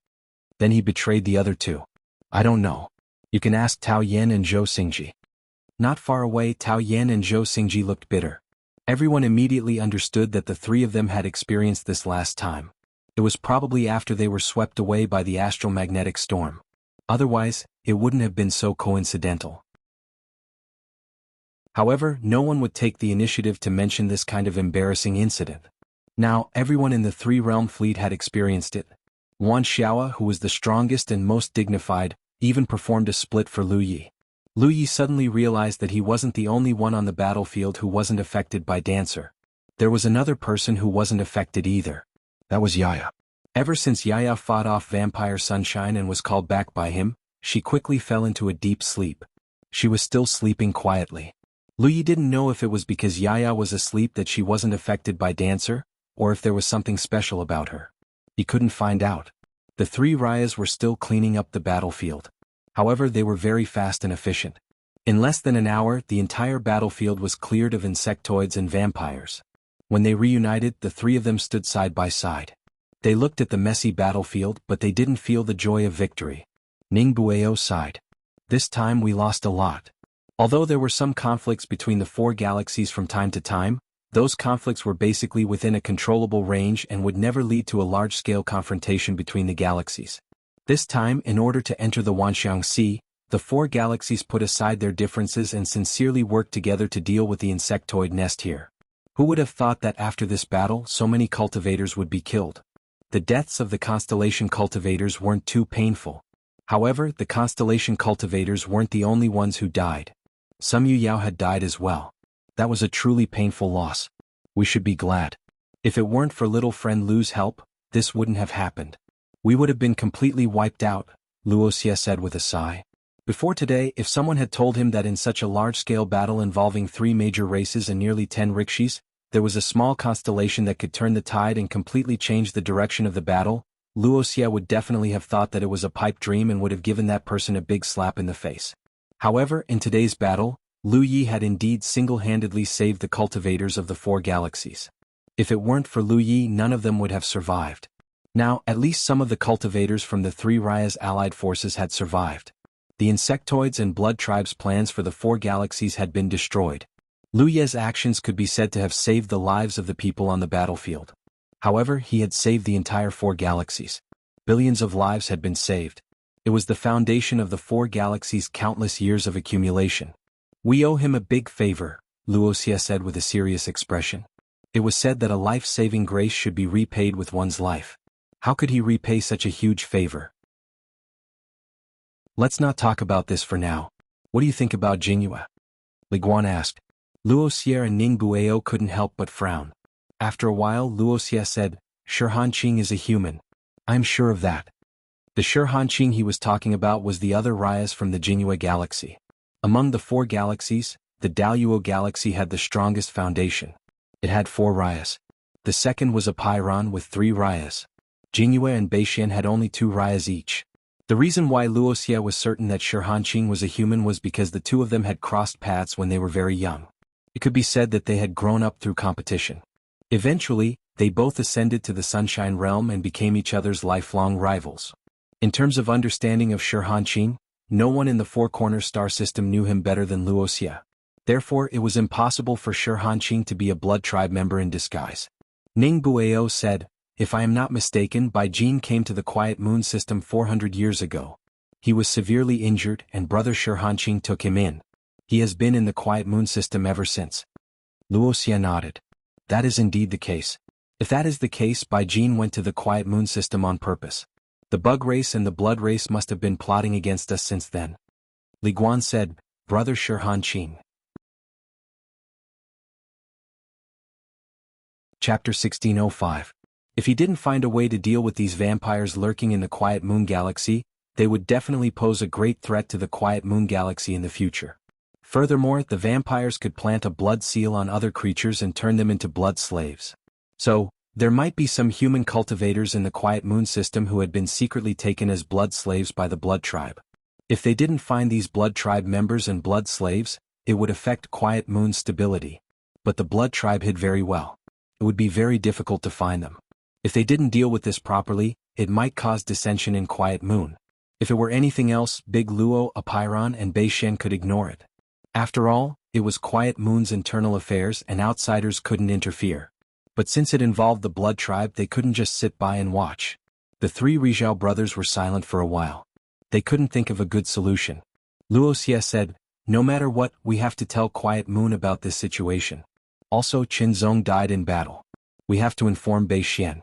Then he betrayed the other 2. "I don't know. You can ask Tao Yan and Zhou Xingji." Not far away, Tao Yan and Zhou Xingji looked bitter. Everyone immediately understood that the 3 of them had experienced this last time. It was probably after they were swept away by the astromagnetic storm. Otherwise, it wouldn't have been so coincidental. However, no one would take the initiative to mention this kind of embarrassing incident. Now, everyone in the 3-realm fleet had experienced it. Wan Xiaoa, who was the strongest and most dignified, even performed a split for Lu Yi. Lu Yi suddenly realized that he wasn't the only one on the battlefield who wasn't affected by Dancer. There was another person who wasn't affected either. That was Yaya. Ever since Yaya fought off Vampire Sunshine and was called back by him, she quickly fell into a deep sleep. She was still sleeping quietly. Lu Yi didn't know if it was because Yaya was asleep that she wasn't affected by Dancer, or if there was something special about her. He couldn't find out. The 3 Rayas were still cleaning up the battlefield. However, they were very fast and efficient. In less than an hour, the entire battlefield was cleared of insectoids and vampires. When they reunited, the 3 of them stood side by side. They looked at the messy battlefield, but they didn't feel the joy of victory. Ning Bueo sighed. "This time we lost a lot." Although there were some conflicts between the 4 galaxies from time to time, those conflicts were basically within a controllable range and would never lead to a large-scale confrontation between the galaxies. This time, in order to enter the Wanxiang Sea, the 4 galaxies put aside their differences and sincerely worked together to deal with the insectoid nest here. Who would have thought that after this battle, so many cultivators would be killed? The deaths of the constellation cultivators weren't too painful. However, the constellation cultivators weren't the only ones who died. Some Yu Yao had died as well. That was a truly painful loss. We should be glad. If it weren't for little friend Lu's help, this wouldn't have happened. We would have been completely wiped out, Luoxia said with a sigh. Before today, if someone had told him that in such a large-scale battle involving 3 major races and nearly 10 rikshis, there was a small constellation that could turn the tide and completely change the direction of the battle, Luoxia would definitely have thought that it was a pipe dream and would have given that person a big slap in the face. However, in today's battle, Lu Yi had indeed single-handedly saved the cultivators of the 4 galaxies. If it weren't for Lu Yi, none of them would have survived. Now, at least some of the cultivators from the 3 Raya's allied forces had survived. The insectoids and blood tribes' plans for the 4 galaxies had been destroyed. Lu Ye's actions could be said to have saved the lives of the people on the battlefield. However, he had saved the entire 4 galaxies. Billions of lives had been saved. It was the foundation of the 4 galaxies' countless years of accumulation. "We owe him a big favor," Luoxia said with a serious expression. It was said that a life-saving grace should be repaid with one's life. How could he repay such a huge favor? "Let's not talk about this for now. What do you think about Jinghua?" Li Guan asked. Luoxia and Ning Bueo couldn't help but frown. After a while, Luoxia said, "Shirhan Qing is a human. I'm sure of that." The Shirhan Qing he was talking about was the other Rayas from the Jinghua galaxy. Among the 4 galaxies, the Daluo galaxy had the strongest foundation. It had 4 Rayas. The second was a Pairon with 3 Rayas. Jinghua and Beishan had only 2 Rayas each. The reason why Luoxia was certain that Shirhan Qing was a human was because the 2 of them had crossed paths when they were very young. It could be said that they had grown up through competition. Eventually, they both ascended to the Sunshine Realm and became each other's lifelong rivals. In terms of understanding of Shi Hanqing, no one in the Four Corners star system knew him better than Luoxia. Therefore it was impossible for Shi Hanqing to be a blood tribe member in disguise. Ning Bueo said, "If I am not mistaken, Bai Jin came to the Quiet Moon system 400 years ago. He was severely injured and brother Shi Hanqing took him in. He has been in the Quiet Moon system ever since." Luoxia nodded. "That is indeed the case. If that is the case, Bai Jin went to the Quiet Moon system on purpose. The bug race and the blood race must have been plotting against us since then." Li Guan said, "Brother Shi Hanqing." Chapter 1605. If he didn't find a way to deal with these vampires lurking in the Quiet Moon Galaxy, they would definitely pose a great threat to the Quiet Moon Galaxy in the future. Furthermore, the vampires could plant a blood seal on other creatures and turn them into blood slaves. So, there might be some human cultivators in the Quiet Moon system who had been secretly taken as blood slaves by the Blood Tribe. If they didn't find these Blood Tribe members and blood slaves, it would affect Quiet Moon's stability. But the Blood Tribe hid very well. It would be very difficult to find them. If they didn't deal with this properly, it might cause dissension in Quiet Moon. If it were anything else, Big Luo, Apiron and Bei Shen could ignore it. After all, it was Quiet Moon's internal affairs and outsiders couldn't interfere. But since it involved the Blood Tribe, they couldn't just sit by and watch. The three Rizhao brothers were silent for a while. They couldn't think of a good solution. Luoxia said, "No matter what, we have to tell Quiet Moon about this situation. Also, Qin Zong died in battle. We have to inform Bei Shen."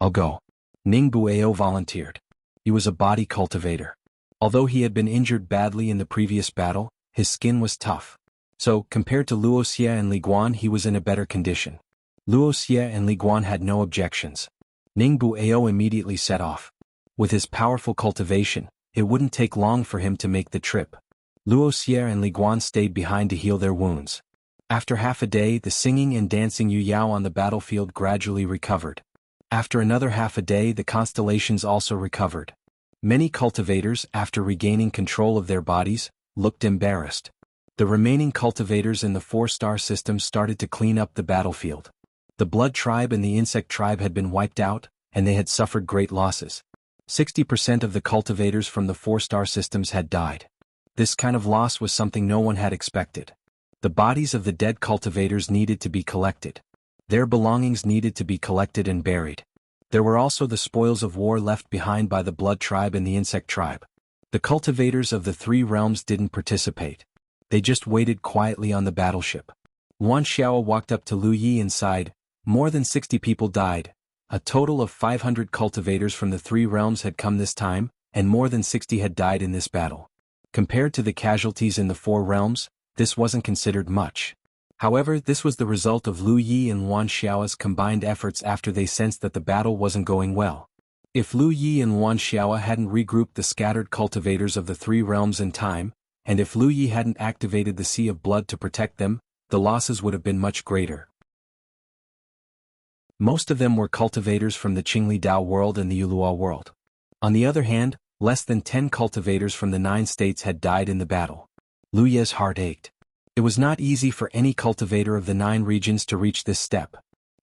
"I'll go." Ning Bueo volunteered. He was a body cultivator. Although he had been injured badly in the previous battle, his skin was tough. So, compared to Luoxia and Li Guan, he was in a better condition. Luoxia and Li Guan had no objections. Ning Bueo immediately set off. With his powerful cultivation, it wouldn't take long for him to make the trip. Luoxia and Li Guan stayed behind to heal their wounds. After half a day, the singing and dancing Yu Yao on the battlefield gradually recovered. After another half a day, the constellations also recovered. Many cultivators, after regaining control of their bodies, looked embarrassed. The remaining cultivators in the four-star system started to clean up the battlefield. The Blood Tribe and the Insect Tribe had been wiped out, and they had suffered great losses. 60% of the cultivators from the four-star systems had died. This kind of loss was something no one had expected. The bodies of the dead cultivators needed to be collected. Their belongings needed to be collected and buried. There were also the spoils of war left behind by the Blood Tribe and the Insect Tribe. The cultivators of the three realms didn't participate. They just waited quietly on the battleship. Wan Xiao walked up to Lu Yi and sighed, "More than 60 people died. A total of 500 cultivators from the three realms had come this time, and more than 60 had died in this battle. Compared to the casualties in the four realms, this wasn't considered much." However, this was the result of Lu Yi and Wan Xiao's combined efforts after they sensed that the battle wasn't going well. If Lu Yi and Wan Xiao hadn't regrouped the scattered cultivators of the three realms in time, and if Lu Yi hadn't activated the Sea of Blood to protect them, the losses would have been much greater. Most of them were cultivators from the Qingli Dao world and the Yulua world. On the other hand, less than 10 cultivators from the 9 states had died in the battle. Lu Ye's heart ached. It was not easy for any cultivator of the 9 regions to reach this step.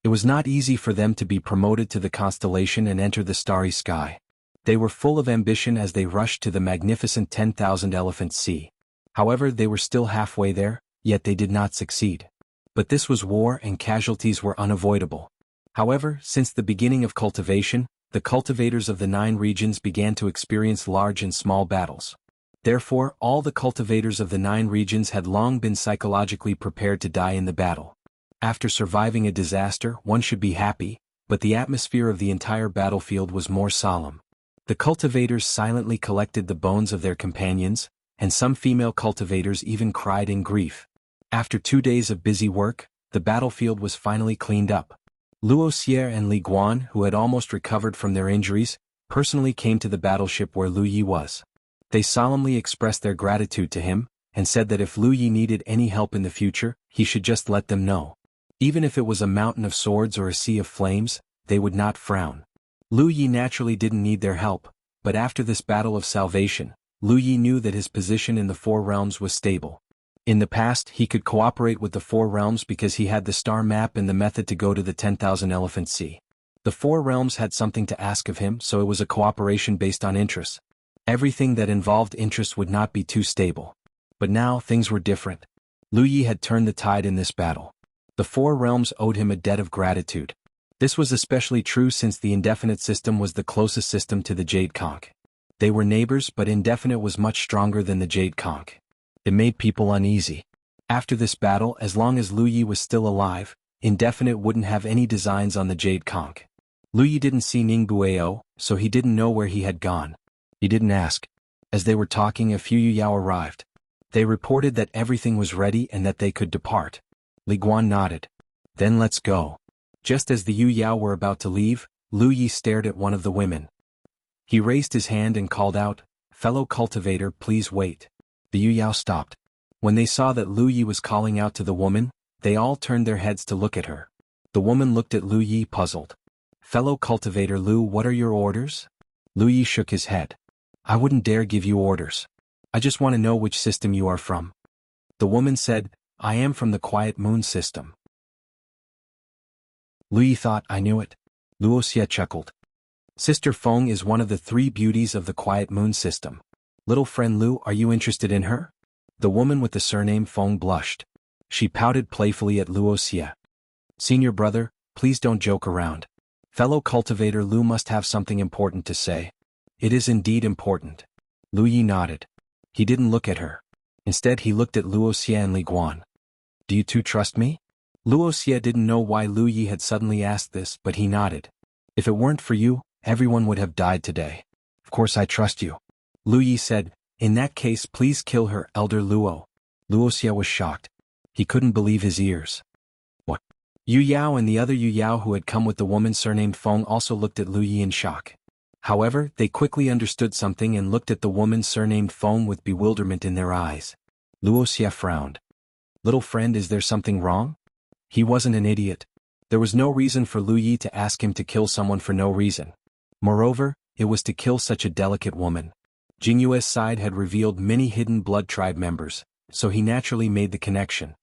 It was not easy for them to be promoted to the constellation and enter the starry sky. They were full of ambition as they rushed to the magnificent 10,000 Elephant Sea. However, they were still halfway there, yet they did not succeed. But this was war and casualties were unavoidable. However, since the beginning of cultivation, the cultivators of the 9 regions began to experience large and small battles. Therefore, all the cultivators of the 9 regions had long been psychologically prepared to die in the battle. After surviving a disaster, one should be happy, but the atmosphere of the entire battlefield was more solemn. The cultivators silently collected the bones of their companions, and some female cultivators even cried in grief. After 2 days of busy work, the battlefield was finally cleaned up. Luoxia and Li Guan, who had almost recovered from their injuries, personally came to the battleship where Lu Yi was. They solemnly expressed their gratitude to him, and said that if Lu Yi needed any help in the future, he should just let them know. Even if it was a mountain of swords or a sea of flames, they would not frown. Lu Yi naturally didn't need their help, but after this battle of salvation, Lu Yi knew that his position in the 4 realms was stable. In the past, he could cooperate with the 4 realms because he had the star map and the method to go to the 10,000 Elephant Sea. The four realms had something to ask of him, so it was a cooperation based on interests. Everything that involved interest would not be too stable. But now things were different. Lu Yi had turned the tide in this battle. The four realms owed him a debt of gratitude. This was especially true since the indefinite system was the closest system to the Jade Conch. They were neighbors, but indefinite was much stronger than the Jade Conch. It made people uneasy. After this battle, as long as Lu Yi was still alive, indefinite wouldn't have any designs on the Jade Conch. Lu Yi didn't see Ning Bueo, so he didn't know where he had gone. He didn't ask. As they were talking, a few Yu Yao arrived. They reported that everything was ready and that they could depart. Li Guan nodded. Then let's go. Just as the Yu Yao were about to leave, Lu Yi stared at one of the women. He raised his hand and called out, "Fellow cultivator, please wait." The Yu Yao stopped. When they saw that Lu Yi was calling out to the woman, they all turned their heads to look at her. The woman looked at Lu Yi puzzled. "Fellow cultivator Lu, what are your orders?" Lu Yi shook his head. "I wouldn't dare give you orders. I just want to know which system you are from." The woman said, "I am from the Quiet Moon system." Lu Yi thought, "I knew it." Wuxia chuckled. "Sister Feng is one of the three beauties of the Quiet Moon system. Little friend Lu, are you interested in her?" The woman with the surname Feng blushed. She pouted playfully at Wuxia. "Senior brother, please don't joke around. Fellow cultivator Lu must have something important to say." "It is indeed important." Lu Yi nodded. He didn't look at her. Instead he looked at Wuxia and Li Guan. "Do you two trust me?" Wuxia didn't know why Lu Yi had suddenly asked this, but he nodded. "If it weren't for you, everyone would have died today. Of course I trust you." Lu Yi said, "In that case please kill her, Elder Luo." Wuxia was shocked. He couldn't believe his ears. "What?" Yu Yao and the other Yu Yao who had come with the woman surnamed Feng also looked at Lu Yi in shock. However, they quickly understood something and looked at the woman surnamed Feng with bewilderment in their eyes. Wuxia frowned. "Little friend, is there something wrong?" He wasn't an idiot. There was no reason for Lu Yi to ask him to kill someone for no reason. Moreover, it was to kill such a delicate woman. Jinghue's side had revealed many hidden blood tribe members, so he naturally made the connection.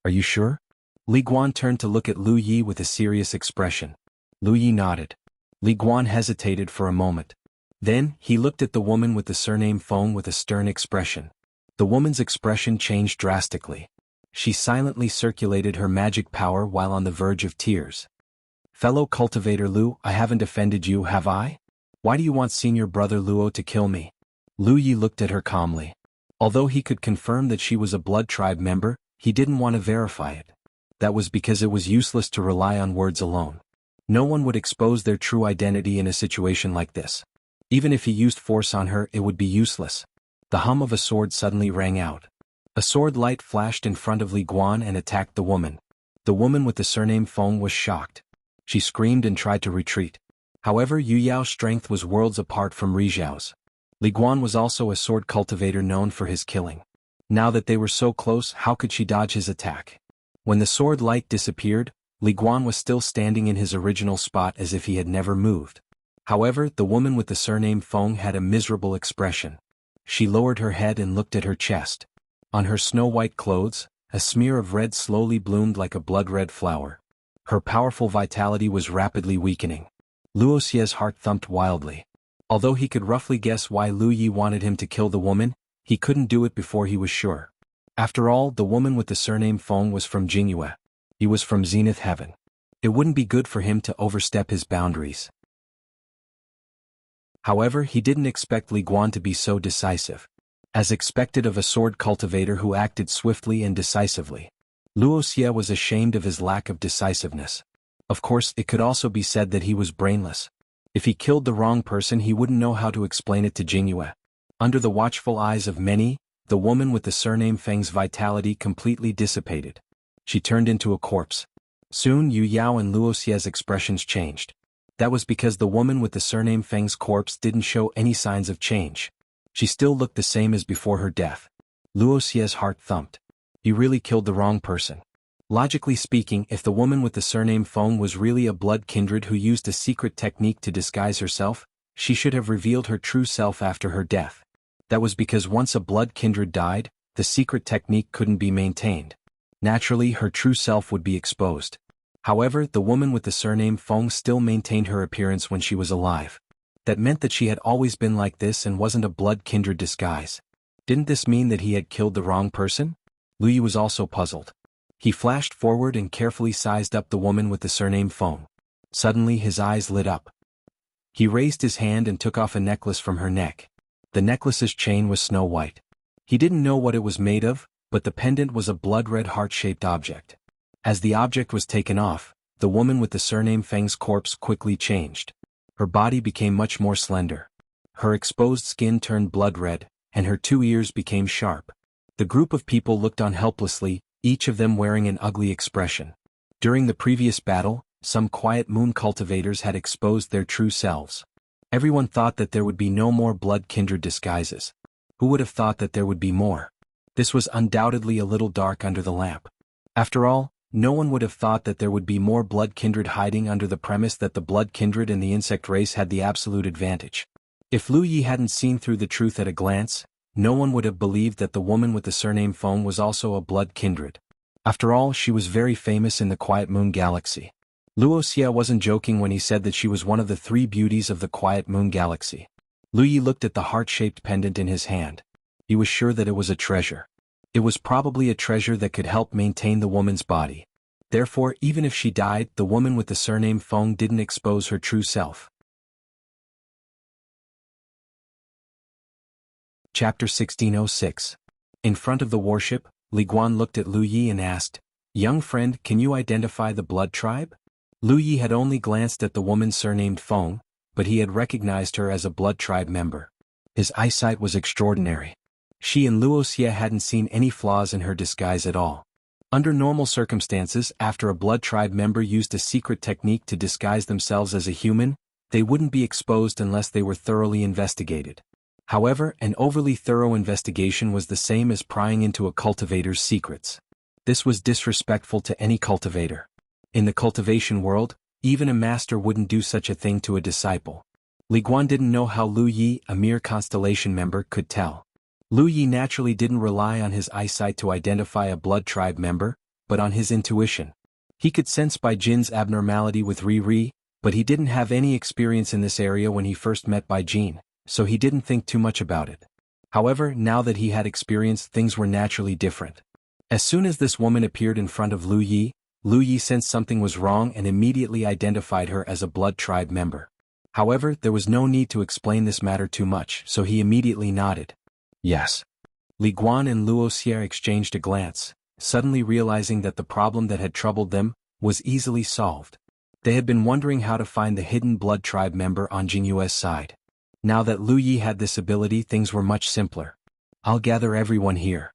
"Are you sure?" Li Guan turned to look at Lu Yi with a serious expression. Lu Yi nodded. Li Guan hesitated for a moment. Then, he looked at the woman with the surname Feng with a stern expression. The woman's expression changed drastically. She silently circulated her magic power while on the verge of tears. "Fellow cultivator Lu, I haven't offended you, have I? Why do you want senior brother Luo to kill me?" Lu Yi looked at her calmly. Although he could confirm that she was a blood tribe member, he didn't want to verify it. That was because it was useless to rely on words alone. No one would expose their true identity in a situation like this. Even if he used force on her, it would be useless. The hum of a sword suddenly rang out. A sword light flashed in front of Li Guan and attacked the woman. The woman with the surname Feng was shocked. She screamed and tried to retreat. However, Yu Yao's strength was worlds apart from Ri Zhao's. Li Guan was also a sword cultivator known for his killing. Now that they were so close, how could she dodge his attack? When the sword light disappeared, Li Guan was still standing in his original spot as if he had never moved. However, the woman with the surname Feng had a miserable expression. She lowered her head and looked at her chest. On her snow-white clothes, a smear of red slowly bloomed like a blood-red flower. Her powerful vitality was rapidly weakening. Luoxia's heart thumped wildly. Although he could roughly guess why Lu Yi wanted him to kill the woman, he couldn't do it before he was sure. After all, the woman with the surname Feng was from Jinghua. He was from Zenith Heaven. It wouldn't be good for him to overstep his boundaries. However, he didn't expect Li Guan to be so decisive. As expected of a sword cultivator who acted swiftly and decisively, Luoxia was ashamed of his lack of decisiveness. Of course, it could also be said that he was brainless. If he killed the wrong person, he wouldn't know how to explain it to Jinghua. Under the watchful eyes of many, the woman with the surname Feng's vitality completely dissipated. She turned into a corpse. Soon Yu Yao and Luoxia's expressions changed. That was because the woman with the surname Feng's corpse didn't show any signs of change. She still looked the same as before her death. Luoxia's heart thumped. He really killed the wrong person. Logically speaking, if the woman with the surname Feng was really a blood kindred who used a secret technique to disguise herself, she should have revealed her true self after her death. That was because once a blood kindred died, the secret technique couldn't be maintained. Naturally, her true self would be exposed. However, the woman with the surname Feng still maintained her appearance when she was alive. That meant that she had always been like this and wasn't a blood-kindred disguise. Didn't this mean that he had killed the wrong person? Lu Yi was also puzzled. He flashed forward and carefully sized up the woman with the surname Feng. Suddenly his eyes lit up. He raised his hand and took off a necklace from her neck. The necklace's chain was snow white. He didn't know what it was made of, but the pendant was a blood-red heart-shaped object. As the object was taken off, the woman with the surname Feng's corpse quickly changed. Her body became much more slender. Her exposed skin turned blood-red, and her 2 ears became sharp. The group of people looked on helplessly, each of them wearing an ugly expression. During the previous battle, some quiet moon cultivators had exposed their true selves. Everyone thought that there would be no more blood-kindred disguises. Who would have thought that there would be more? This was undoubtedly a little dark under the lamp. After all, no one would have thought that there would be more blood-kindred hiding under the premise that the blood-kindred and the insect race had the absolute advantage. If Lu Yi hadn't seen through the truth at a glance, no one would have believed that the woman with the surname Feng was also a blood-kindred. After all, she was very famous in the Quiet Moon Galaxy. Wuxia wasn't joking when he said that she was one of the 3 beauties of the Quiet Moon Galaxy. Lu Yi looked at the heart-shaped pendant in his hand. He was sure that it was a treasure. It was probably a treasure that could help maintain the woman's body. Therefore, even if she died, the woman with the surname Feng didn't expose her true self. Chapter 1606. In front of the warship, Li Guan looked at Lu Yi and asked, "Young friend, can you identify the blood tribe?" Lu Yi had only glanced at the woman surnamed Feng, but he had recognized her as a blood tribe member. His eyesight was extraordinary. She and Wuxia hadn't seen any flaws in her disguise at all. Under normal circumstances, after a blood tribe member used a secret technique to disguise themselves as a human, they wouldn't be exposed unless they were thoroughly investigated. However, an overly thorough investigation was the same as prying into a cultivator's secrets. This was disrespectful to any cultivator. In the cultivation world, even a master wouldn't do such a thing to a disciple. Li Guan didn't know how Lu Yi, a mere constellation member, could tell. Lu Yi naturally didn't rely on his eyesight to identify a blood tribe member, but on his intuition. He could sense Bai Jin's abnormality with Ri, but he didn't have any experience in this area when he first met Bai Jin, so he didn't think too much about it. However, now that he had experience, things were naturally different. As soon as this woman appeared in front of Lu Yi sensed something was wrong and immediately identified her as a blood tribe member. However, there was no need to explain this matter too much, so he immediately nodded. Yes. Li Guan and Wuxia exchanged a glance, suddenly realizing that the problem that had troubled them was easily solved. They had been wondering how to find the hidden blood tribe member on Jianghu's side. Now that Lu Yi had this ability, things were much simpler. "I'll gather everyone here,"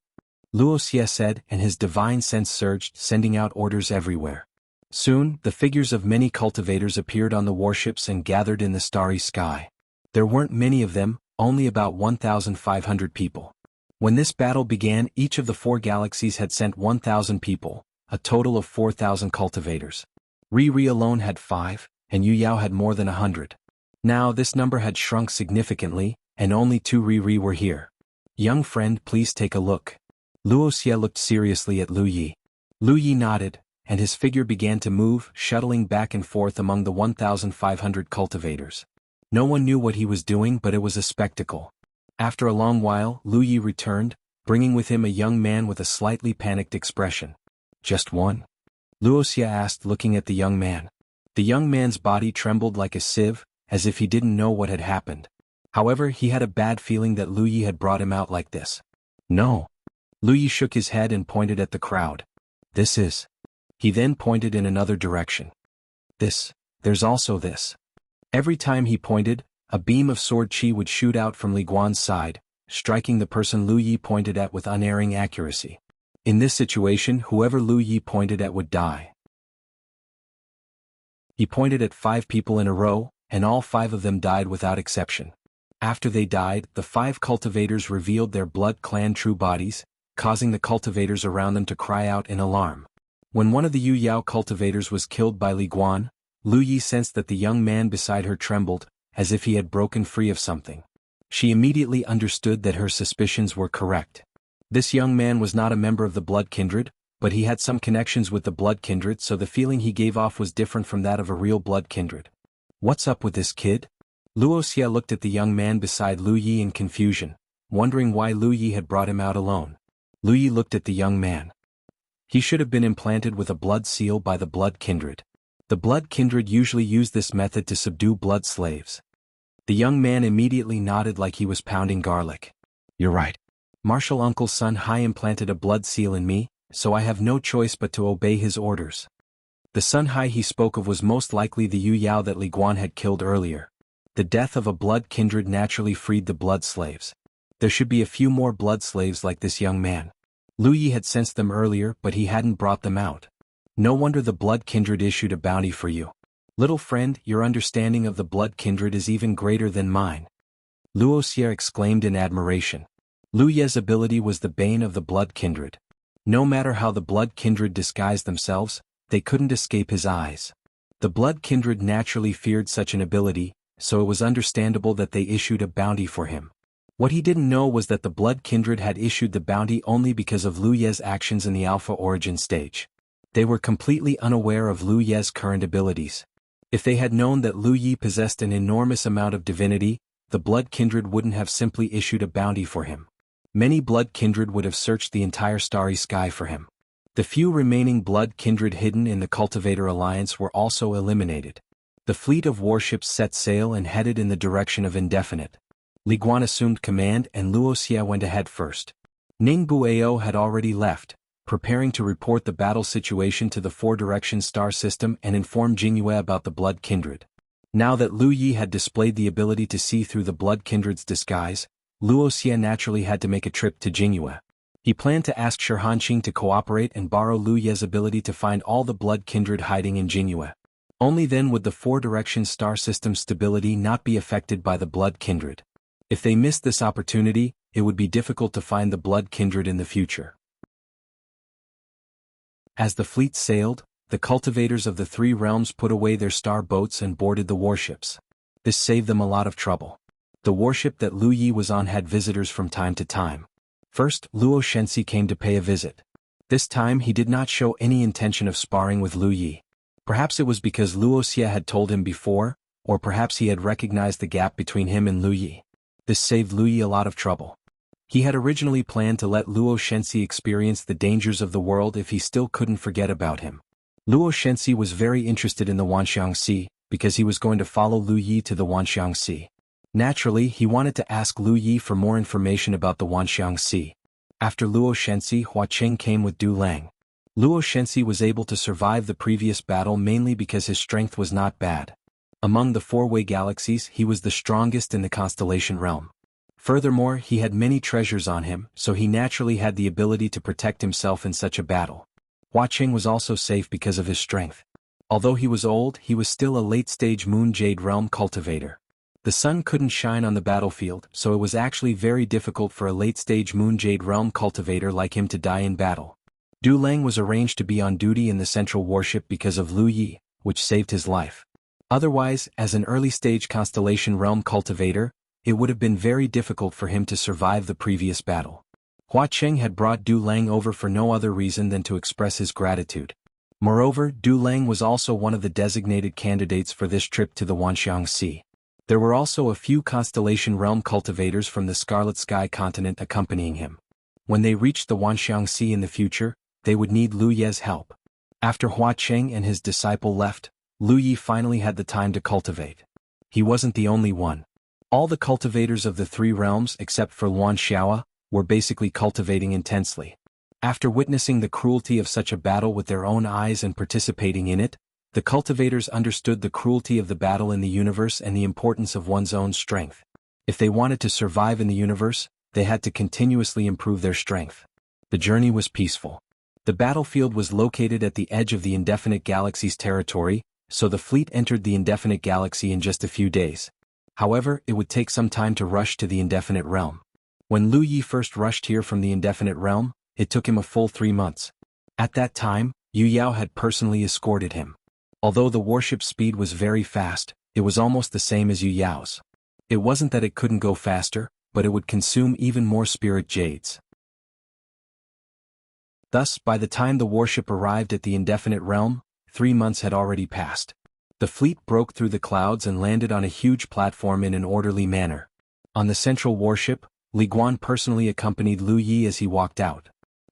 Wuxia said, and his divine sense surged, sending out orders everywhere. Soon, the figures of many cultivators appeared on the warships and gathered in the starry sky. There weren't many of them, only about 1,500 people. When this battle began, each of the 4 galaxies had sent 1,000 people, a total of 4,000 cultivators. Ri alone had 5, and Yu Yao had more than 100. Now this number had shrunk significantly, and only 2 Ri were here. "Young friend, please take a look." Wuxia looked seriously at Lu Yi. Lu Yi nodded, and his figure began to move, shuttling back and forth among the 1,500 cultivators. No one knew what he was doing, but it was a spectacle. After a long while, Lu Yi returned, bringing with him a young man with a slightly panicked expression. "Just one?" Wuxia asked, looking at the young man. The young man's body trembled like a sieve, as if he didn't know what had happened. However, he had a bad feeling that Lu Yi had brought him out like this. "No." Lu Yi shook his head and pointed at the crowd. "This is." He then pointed in another direction. "This. There's also this." Every time he pointed, a beam of sword chi would shoot out from Li Guan's side, striking the person Lu Yi pointed at with unerring accuracy. In this situation, whoever Lu Yi pointed at would die. He pointed at 5 people in a row, and all 5 of them died without exception. After they died, the 5 cultivators revealed their blood clan true bodies, causing the cultivators around them to cry out in alarm. When one of the Yu Yao cultivators was killed by Li Guan, Lu Yi sensed that the young man beside her trembled, as if he had broken free of something. She immediately understood that her suspicions were correct. This young man was not a member of the blood kindred, but he had some connections with the blood kindred, so the feeling he gave off was different from that of a real blood kindred. What's up with this kid? Wuxia looked at the young man beside Lu Yi in confusion, wondering why Lu Yi had brought him out alone. Lu Yi looked at the young man. He should have been implanted with a blood seal by the blood kindred. The blood kindred usually use this method to subdue blood slaves. The young man immediately nodded like he was pounding garlic. You're right. Martial Uncle's Sun Hai implanted a blood seal in me, so I have no choice but to obey his orders. The Sun Hai he spoke of was most likely the Yu Yao that Li Guan had killed earlier. The death of a blood kindred naturally freed the blood slaves. There should be a few more blood slaves like this young man. Lu Yi had sensed them earlier, but he hadn't brought them out. No wonder the blood kindred issued a bounty for you. Little friend, your understanding of the blood kindred is even greater than mine. Wuxia exclaimed in admiration. Lu Ye's ability was the bane of the blood kindred. No matter how the blood kindred disguised themselves, they couldn't escape his eyes. The blood kindred naturally feared such an ability, so it was understandable that they issued a bounty for him. What he didn't know was that the blood kindred had issued the bounty only because of Lu Ye's actions in the alpha origin stage. They were completely unaware of Lu Ye's current abilities. If they had known that Lu Yi possessed an enormous amount of divinity, the blood kindred wouldn't have simply issued a bounty for him. Many blood kindred would have searched the entire starry sky for him. The few remaining blood kindred hidden in the Cultivator Alliance were also eliminated. The fleet of warships set sail and headed in the direction of Indefinite. Li Guan assumed command and Wuxia went ahead first. Ning Bueo had already left, preparing to report the battle situation to the four-direction star system and inform Jianghu about the blood kindred. Now that Lu Yi had displayed the ability to see through the blood kindred's disguise, Wuxia naturally had to make a trip to Jianghu. He planned to ask Shirhanqing to cooperate and borrow Lu Ye's ability to find all the blood kindred hiding in Jianghu. Only then would the four-direction star system's stability not be affected by the blood kindred. If they missed this opportunity, it would be difficult to find the blood kindred in the future. As the fleet sailed, the cultivators of the three realms put away their star boats and boarded the warships. This saved them a lot of trouble. The warship that Lu Yi was on had visitors from time to time. First, Luo Shenxi came to pay a visit. This time he did not show any intention of sparring with Lu Yi. Perhaps it was because Wuxia had told him before, or perhaps he had recognized the gap between him and Lu Yi. This saved Lu Yi a lot of trouble. He had originally planned to let Luo Shenxi experience the dangers of the world if he still couldn't forget about him. Luo Shenxi was very interested in the Wanxiang Sea, because he was going to follow Lu Yi to the Wanxiang Sea. Naturally, he wanted to ask Lu Yi for more information about the Wanxiang Sea. After Luo Shenxi, Hua Qing came with Du Lang. Luo Shenxi was able to survive the previous battle mainly because his strength was not bad. Among the four-way galaxies, he was the strongest in the constellation realm. Furthermore, he had many treasures on him, so he naturally had the ability to protect himself in such a battle. Hua Qing was also safe because of his strength. Although he was old, he was still a late-stage Moon Jade Realm cultivator. The sun couldn't shine on the battlefield, so it was actually very difficult for a late-stage Moon Jade Realm cultivator like him to die in battle. Du Lang was arranged to be on duty in the central warship because of Lu Yi, which saved his life. Otherwise, as an early-stage Constellation Realm cultivator, it would have been very difficult for him to survive the previous battle. Hua Qing had brought Du Lang over for no other reason than to express his gratitude. Moreover, Du Lang was also one of the designated candidates for this trip to the Wanxiang Sea. There were also a few Constellation Realm cultivators from the Scarlet Sky continent accompanying him. When they reached the Wanxiang Sea in the future, they would need Lu Ye's help. After Hua Qing and his disciple left, Lu Yi finally had the time to cultivate. He wasn't the only one. All the cultivators of the three realms except for Luan Xiaoa were basically cultivating intensely. After witnessing the cruelty of such a battle with their own eyes and participating in it, the cultivators understood the cruelty of the battle in the universe and the importance of one's own strength. If they wanted to survive in the universe, they had to continuously improve their strength. The journey was peaceful. The battlefield was located at the edge of the Indefinite Galaxy's territory, so the fleet entered the Indefinite Galaxy in just a few days. However, it would take some time to rush to the Indefinite Realm. When Lu Yi first rushed here from the Indefinite Realm, it took him a full 3 months. At that time, Yu Yao had personally escorted him. Although the warship's speed was very fast, it was almost the same as Yu Yao's. It wasn't that it couldn't go faster, but it would consume even more spirit jades. Thus, by the time the warship arrived at the indefinite realm, 3 months had already passed. The fleet broke through the clouds and landed on a huge platform in an orderly manner. On the central warship, Li Guan personally accompanied Lu Yi as he walked out.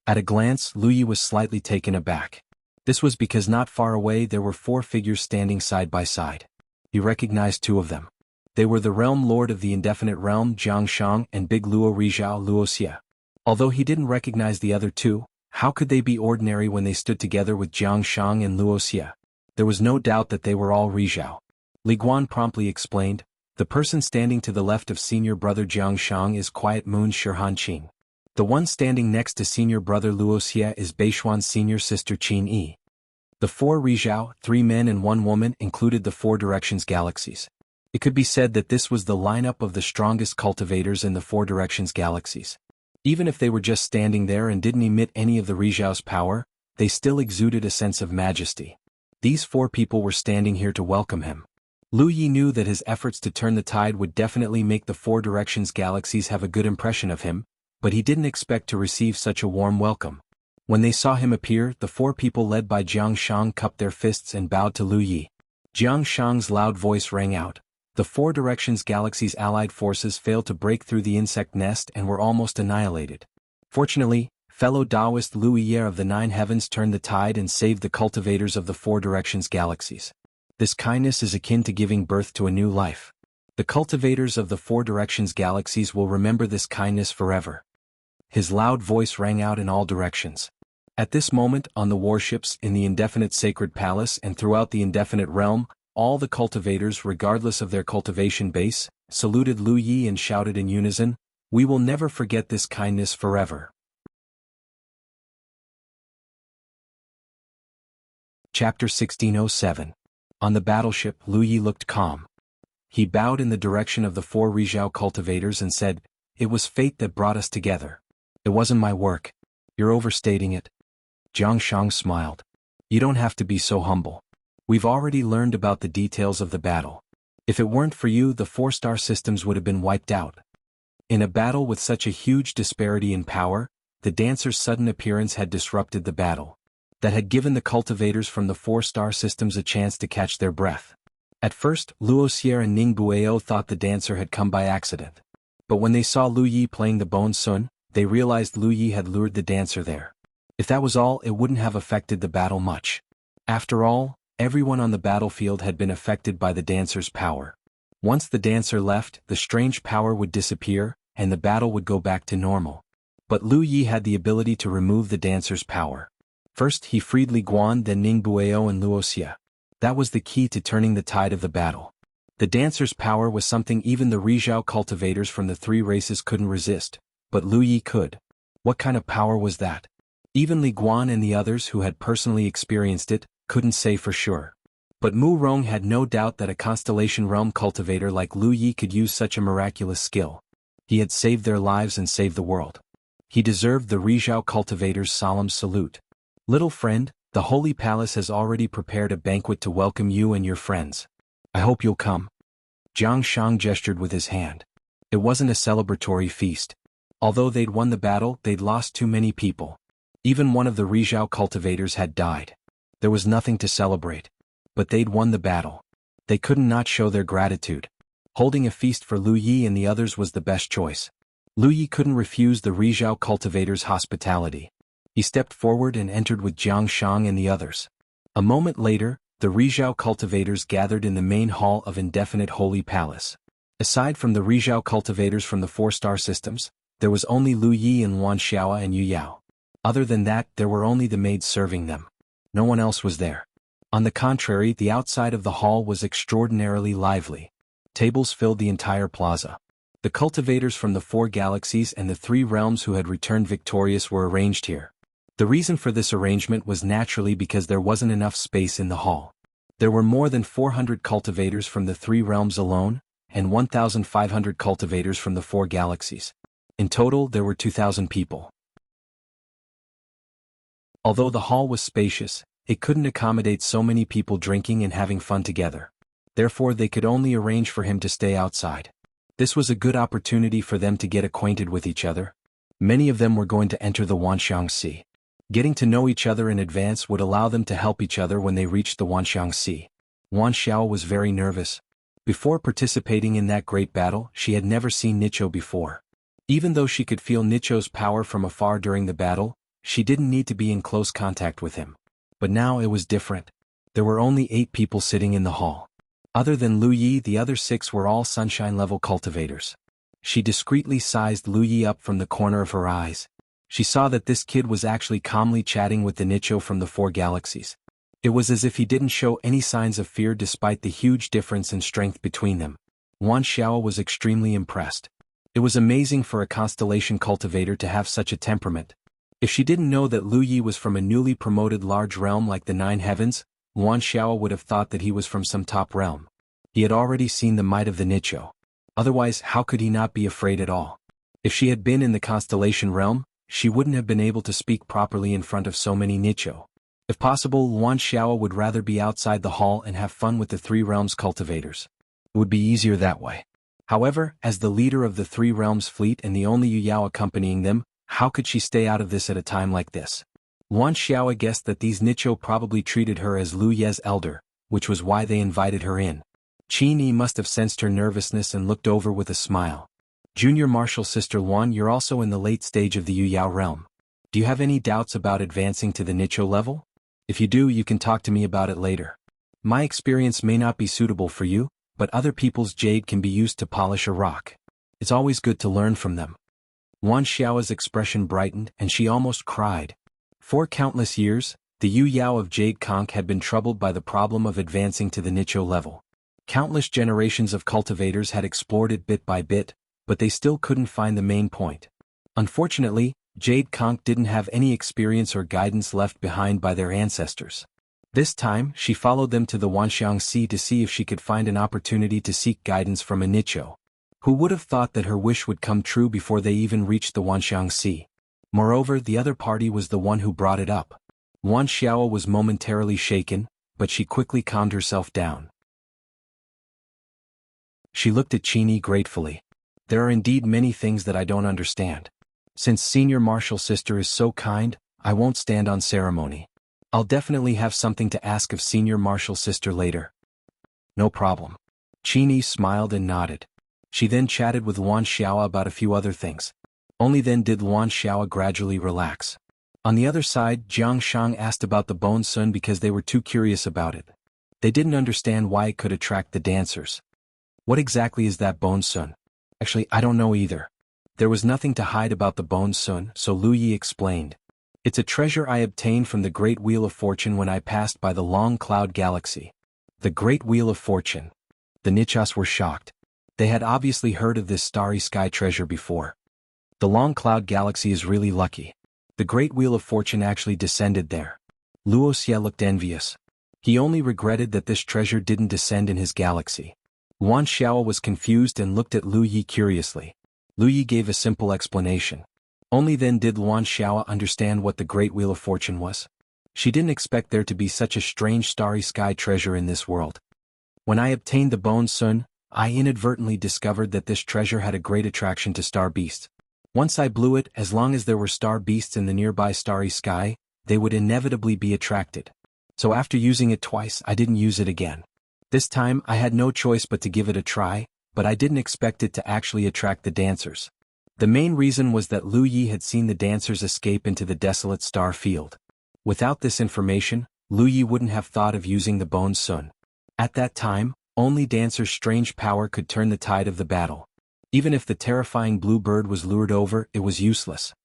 At a glance, Lu Yi was slightly taken aback. This was because not far away there were 4 figures standing side by side. He recognized 2 of them. They were the realm lord of the indefinite realm Jianghu and Big Luo Rizhao Luoxia. Although he didn't recognize the other 2, how could they be ordinary when they stood together with Jianghu and Luoxia? There was no doubt that they were all Rizhao. Li Guan promptly explained, "The person standing to the left of senior brother Jianghu is Quiet Moon Shirhan Qing. The one standing next to senior brother Luoxia is Beishuan's senior sister Qin Yi." The 4 Rizhao, 3 men and 1 woman, included the 4 directions galaxies. It could be said that this was the lineup of the strongest cultivators in the 4 directions galaxies. Even if they were just standing there and didn't emit any of the Rizhao's power, they still exuded a sense of majesty. These 4 people were standing here to welcome him. Lu Yi knew that his efforts to turn the tide would definitely make the 4 directions galaxies have a good impression of him, but he didn't expect to receive such a warm welcome. When they saw him appear, the 4 people led by Jianghu cupped their fists and bowed to Lu Yi. Jianghu's loud voice rang out. The 4 directions galaxies' allied forces failed to break through the insect nest and were almost annihilated. Fortunately, fellow Taoist Lu Yi of the 9 heavens turned the tide and saved the cultivators of the 4 directions galaxies. This kindness is akin to giving birth to a new life. The cultivators of the 4 directions galaxies will remember this kindness forever. His loud voice rang out in all directions. At this moment, on the warships, in the indefinite sacred palace and throughout the indefinite realm, all the cultivators, regardless of their cultivation base, saluted Lu Yi and shouted in unison, "We will never forget this kindness forever." Chapter 1607. On the battleship, Lu Yi looked calm. He bowed in the direction of the 4 Rizhao cultivators and said, "It was fate that brought us together. It wasn't my work." "You're overstating it." Jianghu smiled. "You don't have to be so humble. We've already learned about the details of the battle. If it weren't for you, the 4-star systems would have been wiped out." In a battle with such a huge disparity in power, the dancer's sudden appearance had disrupted the battle. That had given the cultivators from the 4-star systems a chance to catch their breath. At first, Luoxia and Ning Bueo thought the dancer had come by accident. But when they saw Lu Yi playing the Bone Sun, they realized Lu Yi had lured the dancer there. If that was all, it wouldn't have affected the battle much. After all, everyone on the battlefield had been affected by the dancer's power. Once the dancer left, the strange power would disappear, and the battle would go back to normal. But Lu Yi had the ability to remove the dancer's power. First, he freed Li Guan, then Ning Bueo and Luoxia. That was the key to turning the tide of the battle. The dancer's power was something even the Rizhao cultivators from the 3 races couldn't resist. But Lu Yi could. What kind of power was that? Even Li Guan and the others who had personally experienced it, couldn't say for sure. But Mu Rong had no doubt that a Constellation Realm cultivator like Lu Yi could use such a miraculous skill. He had saved their lives and saved the world. He deserved the Rizhao cultivator's solemn salute. "Little friend, the Holy Palace has already prepared a banquet to welcome you and your friends. I hope you'll come." Jianghu gestured with his hand. It wasn't a celebratory feast. Although they'd won the battle, they'd lost too many people. Even one of the Rizhao cultivators had died. There was nothing to celebrate. But they'd won the battle. They couldn't not show their gratitude. Holding a feast for Lu Yi and the others was the best choice. Lu Yi couldn't refuse the Rizhao cultivator's hospitality. He stepped forward and entered with Jianghu and the others. A moment later, the Rizhao cultivators gathered in the main hall of Indefinite Holy Palace. Aside from the Rizhao cultivators from the 4-star systems, there was only Lu Yi and Wan Xiao and Yu Yao. Other than that, there were only the maids serving them. No one else was there. On the contrary, the outside of the hall was extraordinarily lively. Tables filled the entire plaza. The cultivators from the 4 galaxies and the 3 realms who had returned victorious were arranged here. The reason for this arrangement was naturally because there wasn't enough space in the hall. There were more than 400 cultivators from the 3 realms alone, and 1,500 cultivators from the 4 galaxies. In total, there were 2,000 people. Although the hall was spacious, it couldn't accommodate so many people drinking and having fun together. Therefore, they could only arrange for him to stay outside. This was a good opportunity for them to get acquainted with each other. Many of them were going to enter the Wanxiang Sea. Getting to know each other in advance would allow them to help each other when they reached the Wanxiang Sea. Wan Xiao was very nervous. Before participating in that great battle, she had never seen Nicho before. Even though she could feel Nicho's power from afar during the battle, she didn't need to be in close contact with him. But now it was different. There were only 8 people sitting in the hall. Other than Lu Yi, the other 6 were all sunshine-level cultivators. She discreetly sized Lu Yi up from the corner of her eyes. She saw that this kid was actually calmly chatting with the Nicho from the 4 galaxies. It was as if he didn't show any signs of fear despite the huge difference in strength between them. Wan Xiao was extremely impressed. It was amazing for a constellation cultivator to have such a temperament. If she didn't know that Lu Yi was from a newly promoted large realm like the 9 heavens, Wan Xiao would have thought that he was from some top realm. He had already seen the might of the Nicho. Otherwise, how could he not be afraid at all? If she had been in the constellation realm, she wouldn't have been able to speak properly in front of so many Nicho. If possible, Wan Xiao would rather be outside the hall and have fun with the 3 realms cultivators. It would be easier that way. However, as the leader of the 3 realms fleet and the only Yu Yao accompanying them, how could she stay out of this at a time like this? Wan Xiao guessed that these Nicho probably treated her as Lu Ye's elder, which was why they invited her in. Qi Ni must have sensed her nervousness and looked over with a smile. Junior Martial Sister Luan, you're also in the late stage of the Yu Yao realm. Do you have any doubts about advancing to the Nicho level? If you do, you can talk to me about it later. My experience may not be suitable for you, but other people's jade can be used to polish a rock. It's always good to learn from them. Wan Xiao's expression brightened and she almost cried. For countless years, the Yu Yao of Jade Conch had been troubled by the problem of advancing to the Nicho level. Countless generations of cultivators had explored it bit by bit, but they still couldn't find the main point. Unfortunately, Jade Conch didn't have any experience or guidance left behind by their ancestors. This time, she followed them to the Wanxiang Sea to see if she could find an opportunity to seek guidance from a Nicho. Who would have thought that her wish would come true before they even reached the Wanxiang Sea? Moreover, the other party was the one who brought it up. Wan Xiao was momentarily shaken, but she quickly calmed herself down. She looked at Qi Ni gratefully. There are indeed many things that I don't understand. Since Senior Martial Sister is so kind, I won't stand on ceremony. I'll definitely have something to ask of Senior Martial Sister later. No problem. Qi Ni smiled and nodded. She then chatted with Wan Xiao about a few other things. Only then did Wan Xiao gradually relax. On the other side, Jiang Shang asked about the Bone Sun because they were too curious about it. They didn't understand why it could attract the dancers. What exactly is that Bone Sun? Actually, I don't know either. There was nothing to hide about the Bone Sun, so Lu Yi explained. It's a treasure I obtained from the Great Wheel of Fortune when I passed by the Long Cloud Galaxy. The Great Wheel of Fortune. The Nichas were shocked. They had obviously heard of this starry sky treasure before. The Long Cloud Galaxy is really lucky. The Great Wheel of Fortune actually descended there. Luoxia looked envious. He only regretted that this treasure didn't descend in his galaxy. Wan Xiao was confused and looked at Lu Yi curiously. Lu Yi gave a simple explanation. Only then did Wan Xiao understand what the Great Wheel of Fortune was. She didn't expect there to be such a strange starry sky treasure in this world. When I obtained the Bone Sun, I inadvertently discovered that this treasure had a great attraction to star beasts. Once I blew it, as long as there were star beasts in the nearby starry sky, they would inevitably be attracted. So after using it twice, I didn't use it again. This time, I had no choice but to give it a try, but I didn't expect it to actually attract the dancers. The main reason was that Lu Yi had seen the dancers escape into the desolate star field. Without this information, Lu Yi wouldn't have thought of using the Bone Sun. At that time, only Dancer's strange power could turn the tide of the battle. Even if the terrifying blue bird was lured over, it was useless.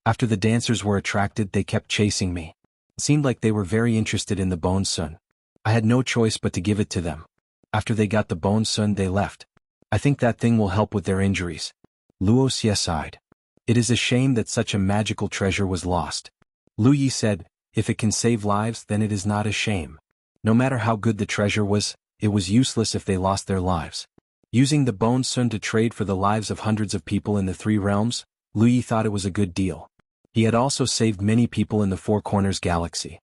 After the dancers were attracted, they kept chasing me. It seemed like they were very interested in the Bone Sun. I had no choice but to give it to them. After they got the Bone Sun, they left. I think that thing will help with their injuries. Luoxia sighed. It is a shame that such a magical treasure was lost. Lu Yi said, if it can save lives, then it is not a shame. No matter how good the treasure was, it was useless if they lost their lives. Using the Bone Sun to trade for the lives of hundreds of people in the 3 realms, Lu Yi thought it was a good deal. He had also saved many people in the 4 Corners Galaxy.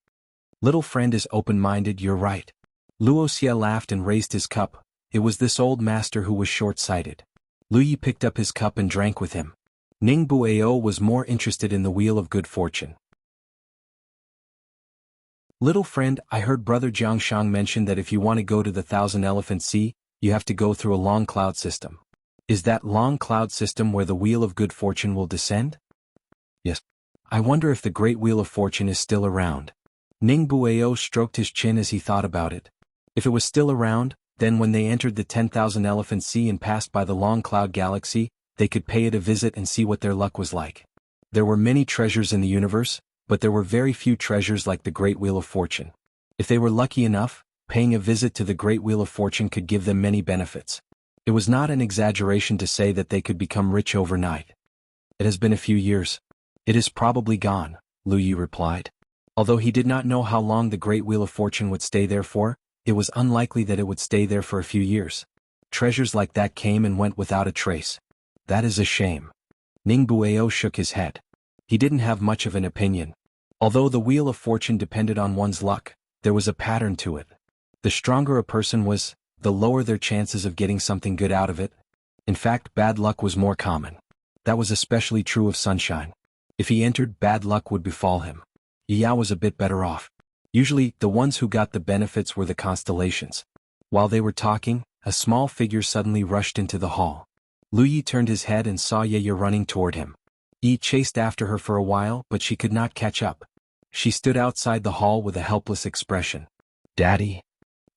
Little friend is open-minded, you're right. Luoxia laughed and raised his cup. It was this old master who was short-sighted. Lu Yi picked up his cup and drank with him. Ning Bueo was more interested in the Wheel of Good Fortune. Little friend, I heard Brother Jiangshang mention that if you want to go to the Thousand Elephant Sea, you have to go through a long cloud system. Is that long cloud system where the Wheel of Good Fortune will descend? Yes. I wonder if the Great Wheel of Fortune is still around. Ning Bueo stroked his chin as he thought about it. If it was still around, then when they entered the 10,000 Elephant Sea and passed by the Long Cloud Galaxy, they could pay it a visit and see what their luck was like. There were many treasures in the universe, but there were very few treasures like the Great Wheel of Fortune. If they were lucky enough, paying a visit to the Great Wheel of Fortune could give them many benefits. It was not an exaggeration to say that they could become rich overnight. It has been a few years. It is probably gone, Lu Yi replied. Although he did not know how long the Great Wheel of Fortune would stay there for, it was unlikely that it would stay there for a few years. Treasures like that came and went without a trace. That is a shame. Ning Bueo shook his head. He didn't have much of an opinion. Although the Wheel of Fortune depended on one's luck, there was a pattern to it. The stronger a person was, the lower their chances of getting something good out of it. In fact, bad luck was more common. That was especially true of Sunshine. If he entered, bad luck would befall him. Yaya was a bit better off. Usually, the ones who got the benefits were the constellations. While they were talking, a small figure suddenly rushed into the hall. Lu Yi turned his head and saw Yaya running toward him. Yi chased after her for a while, but she could not catch up. She stood outside the hall with a helpless expression. Daddy?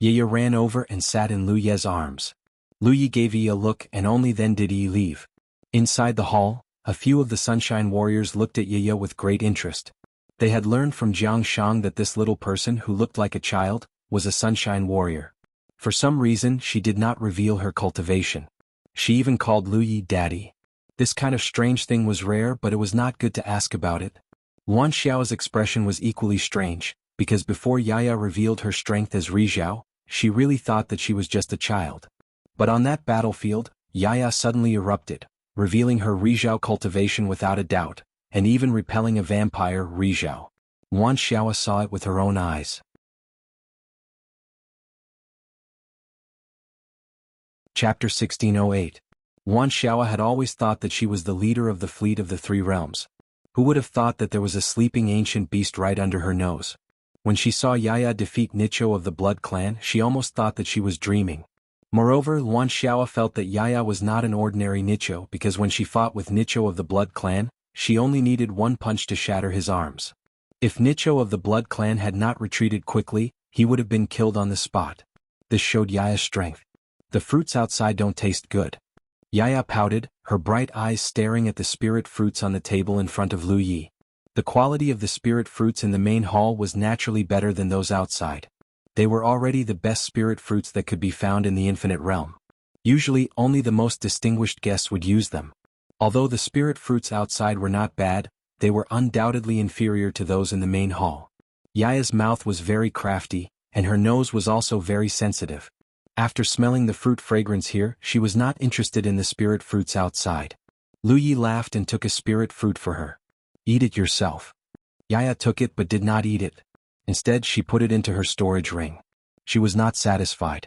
Yaya ran over and sat in Lu Ye's arms. Lu Yi gave Yi a look and only then did Yi leave. Inside the hall, a few of the Sunshine Warriors looked at Yaya with great interest. They had learned from Jiangshang that this little person who looked like a child was a Sunshine Warrior. For some reason, she did not reveal her cultivation. She even called Lu Yi Daddy. This kind of strange thing was rare, but it was not good to ask about it. Luan Xiao's expression was equally strange, because before Yaya revealed her strength as Rizhao, she really thought that she was just a child. But on that battlefield, Yaya suddenly erupted, revealing her Rizhao cultivation without a doubt, and even repelling a vampire, Rizhao. Luan Xiao saw it with her own eyes. Chapter 1608. Luan Xiao had always thought that she was the leader of the fleet of the Three Realms. Who would have thought that there was a sleeping ancient beast right under her nose? When she saw Yaya defeat Nicho of the Blood Clan, she almost thought that she was dreaming. Moreover, Luan Xiao felt that Yaya was not an ordinary Nicho because when she fought with Nicho of the Blood Clan, she only needed one punch to shatter his arms. If Nicho of the Blood Clan had not retreated quickly, he would have been killed on the spot. This showed Yaya's strength. The fruits outside don't taste good. Yaya pouted, her bright eyes staring at the spirit fruits on the table in front of Lu Yi. The quality of the spirit fruits in the main hall was naturally better than those outside. They were already the best spirit fruits that could be found in the infinite realm. Usually, only the most distinguished guests would use them. Although the spirit fruits outside were not bad, they were undoubtedly inferior to those in the main hall. Yaya's mouth was very crafty, and her nose was also very sensitive. After smelling the fruit fragrance here, she was not interested in the spirit fruits outside. Lu Yi laughed and took a spirit fruit for her. Eat it yourself. Yaya took it but did not eat it. Instead, she put it into her storage ring. She was not satisfied.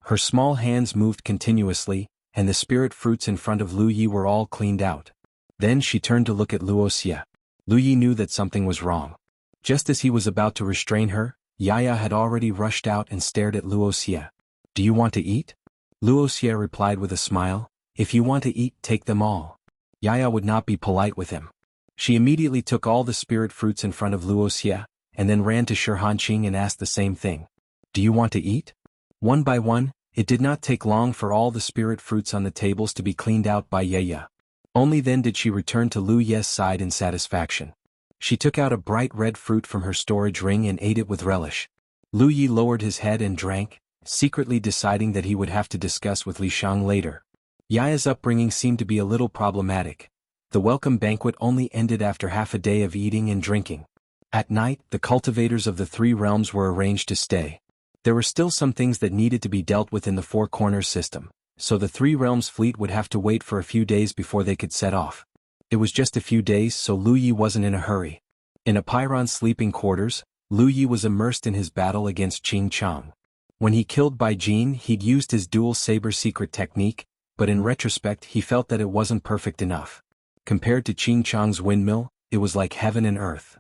Her small hands moved continuously, and the spirit fruits in front of Lu Yi were all cleaned out. Then she turned to look at Luoxia. Lu Yi knew that something was wrong. Just as he was about to restrain her, Yaya had already rushed out and stared at Luoxia. Do you want to eat? Luoxia replied with a smile, if you want to eat, take them all. Yaya would not be polite with him. She immediately took all the spirit fruits in front of Luoxia, and then ran to Shirhanqing and asked the same thing. Do you want to eat? One by one, it did not take long for all the spirit fruits on the tables to be cleaned out by Yaya. Only then did she return to Lu Ye's side in satisfaction. She took out a bright red fruit from her storage ring and ate it with relish. Lu Yi lowered his head and drank, secretly deciding that he would have to discuss with Li Shang later. Yaya's upbringing seemed to be a little problematic. The welcome banquet only ended after half a day of eating and drinking. At night, the cultivators of the Three Realms were arranged to stay. There were still some things that needed to be dealt with in the Four Corners system, so the Three Realms fleet would have to wait for a few days before they could set off. It was just a few days, so Lu Yi wasn't in a hurry. In Apeiron's sleeping quarters, Lu Yi was immersed in his battle against Qing Chang. When he killed Bai Jin, he'd used his dual saber secret technique, but in retrospect he felt that it wasn't perfect enough. Compared to Qing Chang's windmill, it was like heaven and earth.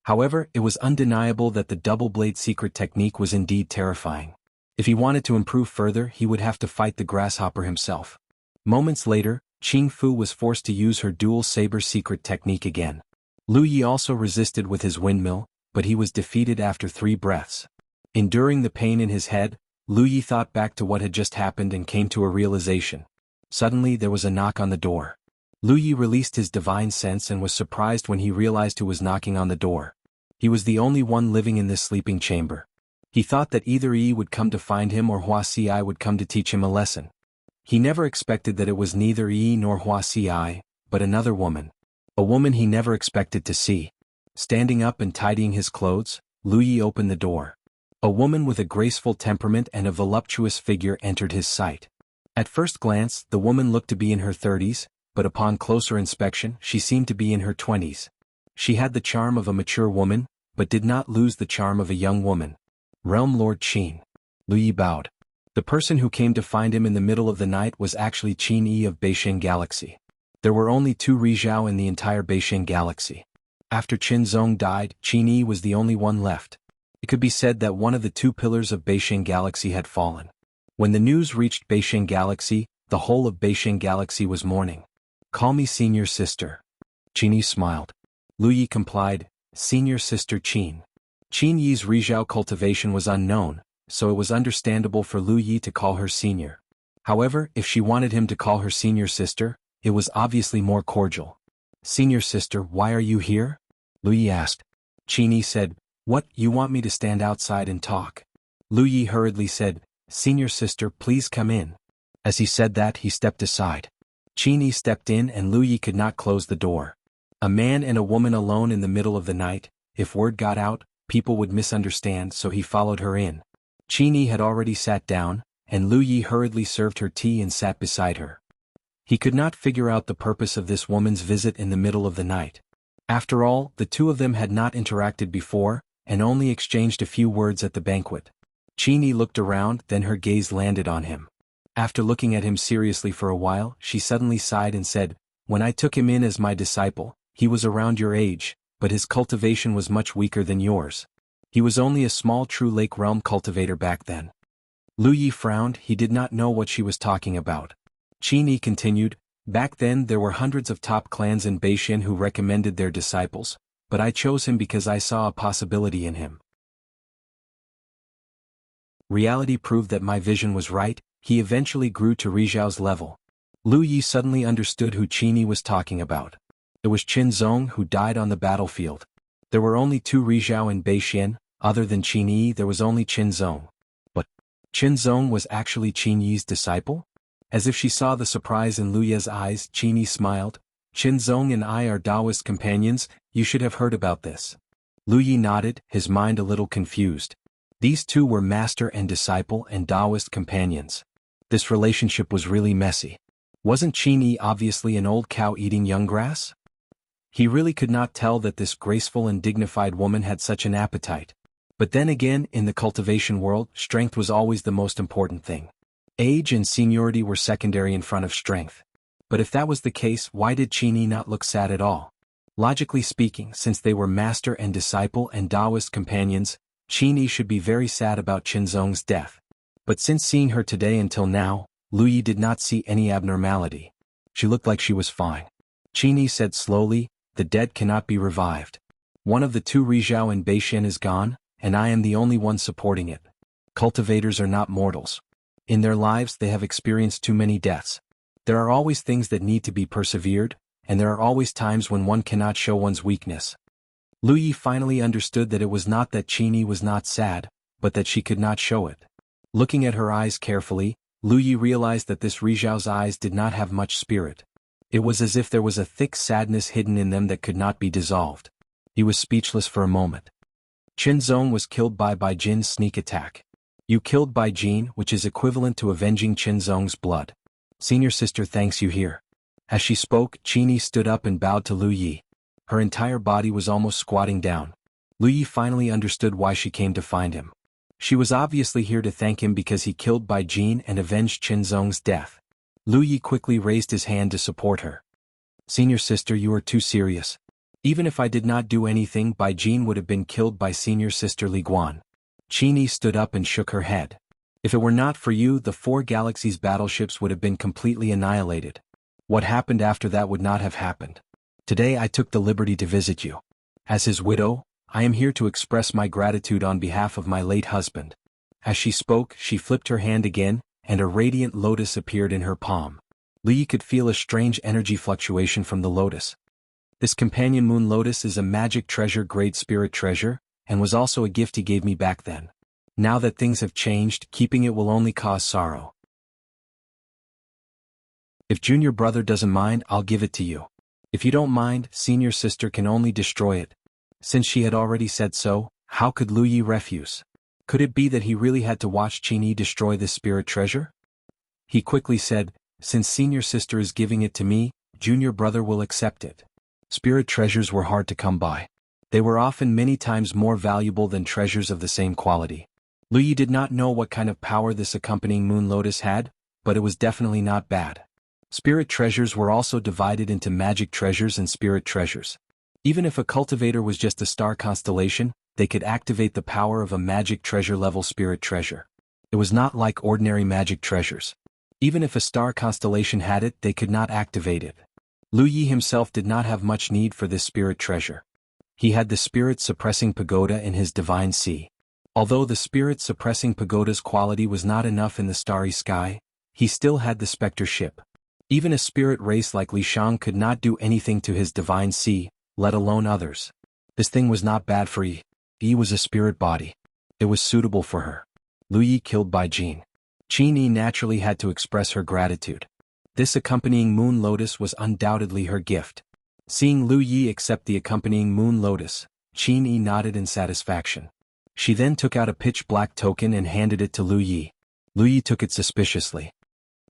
However, it was undeniable that the double blade secret technique was indeed terrifying. If he wanted to improve further, he would have to fight the grasshopper himself. Moments later, Qing Fu was forced to use her dual saber secret technique again. Lu Yi also resisted with his windmill, but he was defeated after 3 breaths. Enduring the pain in his head, Lu Yi thought back to what had just happened and came to a realization. Suddenly there was a knock on the door. Lu Yi released his divine sense and was surprised when he realized who was knocking on the door. He was the only one living in this sleeping chamber. He thought that either Yi would come to find him or Wuxia would come to teach him a lesson. He never expected that it was neither Yi nor Wuxia, but another woman. A woman he never expected to see. Standing up and tidying his clothes, Lu Yi opened the door. A woman with a graceful temperament and a voluptuous figure entered his sight. At first glance, the woman looked to be in her 30s, but upon closer inspection, she seemed to be in her 20s. She had the charm of a mature woman, but did not lose the charm of a young woman. Realm Lord Qin. Lu Yi bowed. The person who came to find him in the middle of the night was actually Qin Yi of Beixing Galaxy. There were only 2 Rizhao in the entire Beixing Galaxy. After Qin Zong died, Qin Yi was the only one left. It could be said that one of the 2 pillars of Beixing Galaxy had fallen. When the news reached Beixing Galaxy, the whole of Beixing Galaxy was mourning. "Call me senior sister." Qin Yi smiled. Lu Yi complied, "Senior sister Qin." Qin Yi's Rizhao cultivation was unknown, so it was understandable for Lu Yi to call her senior. However, if she wanted him to call her senior sister, it was obviously more cordial. "Senior sister, why are you here?" Lu Yi asked. Qin Yi said, "What, you want me to stand outside and talk?" Lu Yi hurriedly said, "Senior sister, please come in." As he said that, he stepped aside. Qin Yi stepped in and Lu Yi could not close the door. A man and a woman alone in the middle of the night, if word got out, people would misunderstand, so he followed her in. Qin Yi had already sat down, and Lu Yi hurriedly served her tea and sat beside her. He could not figure out the purpose of this woman's visit in the middle of the night. After all, the 2 of them had not interacted before, and only exchanged a few words at the banquet. Qin Yi looked around, then her gaze landed on him. After looking at him seriously for a while, she suddenly sighed and said, "When I took him in as my disciple, he was around your age, but his cultivation was much weaker than yours. He was only a small True Lake Realm cultivator back then." Lu Yi frowned, he did not know what she was talking about. Qin Yi continued, "Back then there were hundreds of top clans in Beixin who recommended their disciples, but I chose him because I saw a possibility in him. Reality proved that my vision was right. He eventually grew to Rizhao's level." Lu Yi suddenly understood who Qin Yi was talking about. It was Qin Zong who died on the battlefield. There were only 2 Rizhao in Beixin, other than Qin Yi there was only Qin Zong. But Qin Zong was actually Qin Yi's disciple? As if she saw the surprise in Lu Yi's eyes, Qin Yi smiled. "Qin Zong and I are Taoist companions, you should have heard about this." Lu Yi nodded, his mind a little confused. These 2 were master and disciple and Taoist companions. This relationship was really messy. Wasn't Qin Yi obviously an old cow eating young grass? He really could not tell that this graceful and dignified woman had such an appetite. But then again, in the cultivation world, strength was always the most important thing. Age and seniority were secondary in front of strength. But if that was the case, why did Qin Yi not look sad at all? Logically speaking, since they were master and disciple and Taoist companions, Qin Yi should be very sad about Qin Zong's death. But since seeing her today until now, Lu Yi did not see any abnormality. She looked like she was fine. Qin Yi said slowly, "The dead cannot be revived. One of the 2 Rizhao in Beixin is gone, and I am the only one supporting it. Cultivators are not mortals. In their lives they have experienced too many deaths. There are always things that need to be persevered, and there are always times when one cannot show one's weakness." Lu Yi finally understood that it was not that Qin Yi was not sad, but that she could not show it. Looking at her eyes carefully, Lu Yi realized that this Rizhao's eyes did not have much spirit. It was as if there was a thick sadness hidden in them that could not be dissolved. He was speechless for a moment. Qin Zong was killed by Jin's sneak attack. You killed Jin, which is equivalent to avenging Qin Zong's blood. Senior sister thanks you here. As she spoke, Qin Yi stood up and bowed to Lu Yi. Her entire body was almost squatting down. Lu Yi finally understood why she came to find him. She was obviously here to thank him because he killed Jin and avenged Qin Zong's death. Lu Yi quickly raised his hand to support her. "Senior sister, you are too serious. Even if I did not do anything, Bai Jin would have been killed by senior sister Li Guan. Qin Yi stood up and shook her head. If it were not for you, the 4 galaxies' battleships would have been completely annihilated. What happened after that would not have happened. Today I took the liberty to visit you. As his widow, I am here to express my gratitude on behalf of my late husband. As she spoke, she flipped her hand again, and a radiant lotus appeared in her palm. Li Yi could feel a strange energy fluctuation from the lotus. This companion moon lotus is a magic treasure grade spirit treasure, and was also a gift he gave me back then. Now that things have changed, keeping it will only cause sorrow. If junior brother doesn't mind, I'll give it to you. If you don't mind, senior sister can only destroy it. Since she had already said so, how could Lu Yi refuse? Could it be that he really had to watch Qin Yi destroy this spirit treasure? He quickly said, since senior sister is giving it to me, junior brother will accept it. Spirit treasures were hard to come by. They were often many times more valuable than treasures of the same quality. Lu Yi did not know what kind of power this accompanying moon lotus had, but it was definitely not bad. Spirit treasures were also divided into magic treasures and spirit treasures. Even if a cultivator was just a star constellation, they could activate the power of a magic treasure level spirit treasure. It was not like ordinary magic treasures. Even if a star constellation had it, they could not activate it. Lu Yi himself did not have much need for this spirit treasure. He had the spirit-suppressing pagoda in his divine sea. Although the spirit-suppressing pagoda's quality was not enough in the starry sky, he still had the specter ship. Even a spirit race like Li Shang could not do anything to his divine sea, let alone others. This thing was not bad for Yi. Yi was a spirit body. It was suitable for her. Lu Yi killed Bai Jin. Qin Yi naturally had to express her gratitude. This accompanying moon lotus was undoubtedly her gift. Seeing Lu Yi accept the accompanying moon lotus, Qin Yi nodded in satisfaction. She then took out a pitch-black token and handed it to Lu Yi. Lu Yi took it suspiciously.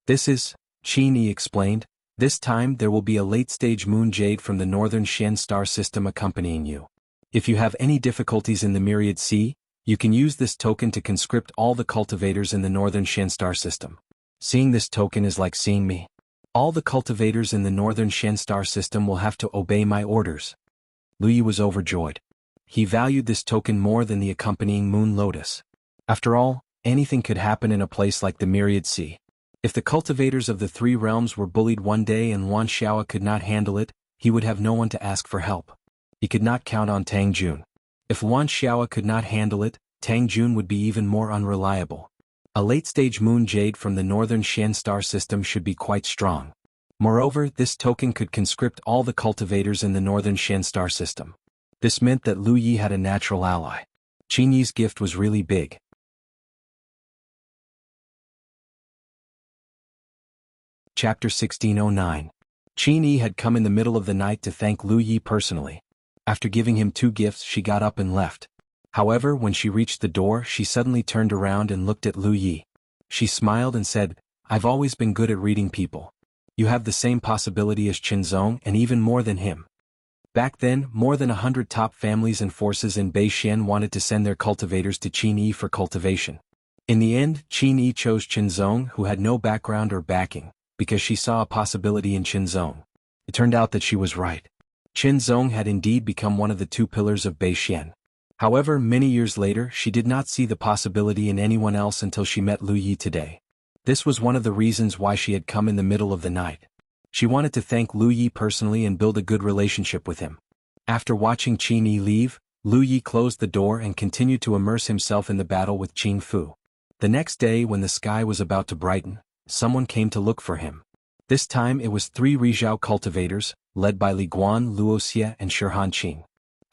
This is, Qin Yi explained, this time there will be a late-stage moon jade from the northern Xian star system accompanying you. If you have any difficulties in the Myriad Sea, you can use this token to conscript all the cultivators in the northern Xian star system. Seeing this token is like seeing me. All the cultivators in the northern Xian star system will have to obey my orders. Lu Yi was overjoyed. He valued this token more than the accompanying moon lotus. After all, anything could happen in a place like the Myriad Sea. If the cultivators of the 3 realms were bullied one day and Wan Xiao could not handle it, he would have no one to ask for help. He could not count on Tang Jun. If Wan Xiao could not handle it, Tang Jun would be even more unreliable. A late-stage moon jade from the northern Xian star system should be quite strong. Moreover, this token could conscript all the cultivators in the northern Xian star system. This meant that Lu Yi had a natural ally. Qin Yi's gift was really big. Chapter 1609. Qin Yi had come in the middle of the night to thank Lu Yi personally. After giving him 2 gifts, she got up and left. However, when she reached the door, she suddenly turned around and looked at Lu Yi. She smiled and said, I've always been good at reading people. You have the same possibility as Qinzong and even more than him. Back then, more than 100 top families and forces in Beixian wanted to send their cultivators to Qin Yi for cultivation. In the end, Qin Yi chose Qinzong, who had no background or backing, because she saw a possibility in Qinzong. It turned out that she was right. Qinzong had indeed become one of the 2 pillars of Beixian. However, many years later, she did not see the possibility in anyone else until she met Lu Yi today. This was one of the reasons why she had come in the middle of the night. She wanted to thank Lu Yi personally and build a good relationship with him. After watching Qin Yi leave, Lu Yi closed the door and continued to immerse himself in the battle with Qin Fu. The next day, when the sky was about to brighten, someone came to look for him. This time it was 3 Rizhao cultivators, led by Li Guan, Wuxia, and Shirhan Qing.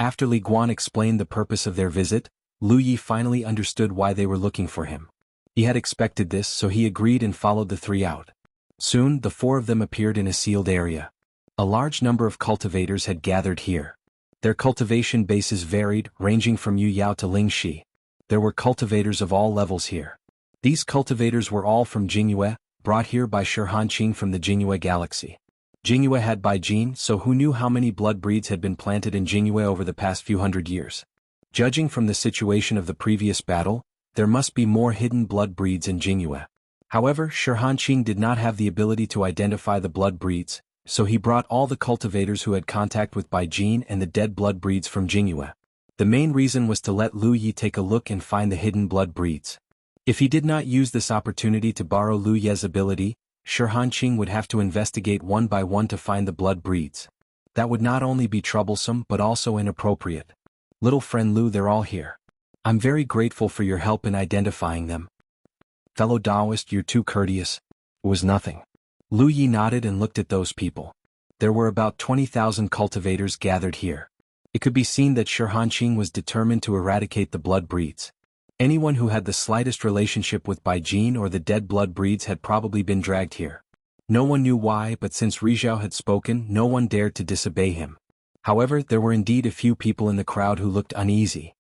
After Li Guan explained the purpose of their visit, Lu Yi finally understood why they were looking for him. He had expected this, so he agreed and followed the 3 out. Soon, the 4 of them appeared in a sealed area. A large number of cultivators had gathered here. Their cultivation bases varied, ranging from Yu Yao to Ling Shi. There were cultivators of all levels here. These cultivators were all from Jingyue, brought here by Shirhan Qing from the Jingyue galaxy. Jingyue had Bai Jin, so who knew how many blood breeds had been planted in Jingyue over the past few hundred years? Judging from the situation of the previous battle, there must be more hidden blood breeds in Jingyue. However, Shirhan Qing did not have the ability to identify the blood breeds, so he brought all the cultivators who had contact with Baijin and the dead blood breeds from Jinghua. The main reason was to let Lu Yi take a look and find the hidden blood breeds. If he did not use this opportunity to borrow Lu Ye's ability, Shi Hanqing would have to investigate one by one to find the blood breeds. That would not only be troublesome but also inappropriate. Little friend Lu, they're all here. I'm very grateful for your help in identifying them. Fellow Taoist, you're too courteous. It was nothing. Lu Yi nodded and looked at those people. There were about 20,000 cultivators gathered here. It could be seen that Shi Hanqing was determined to eradicate the blood breeds. Anyone who had the slightest relationship with Baijin or the dead blood breeds had probably been dragged here. No one knew why, but since Rizhao had spoken, no one dared to disobey him. However, there were indeed a few people in the crowd who looked uneasy.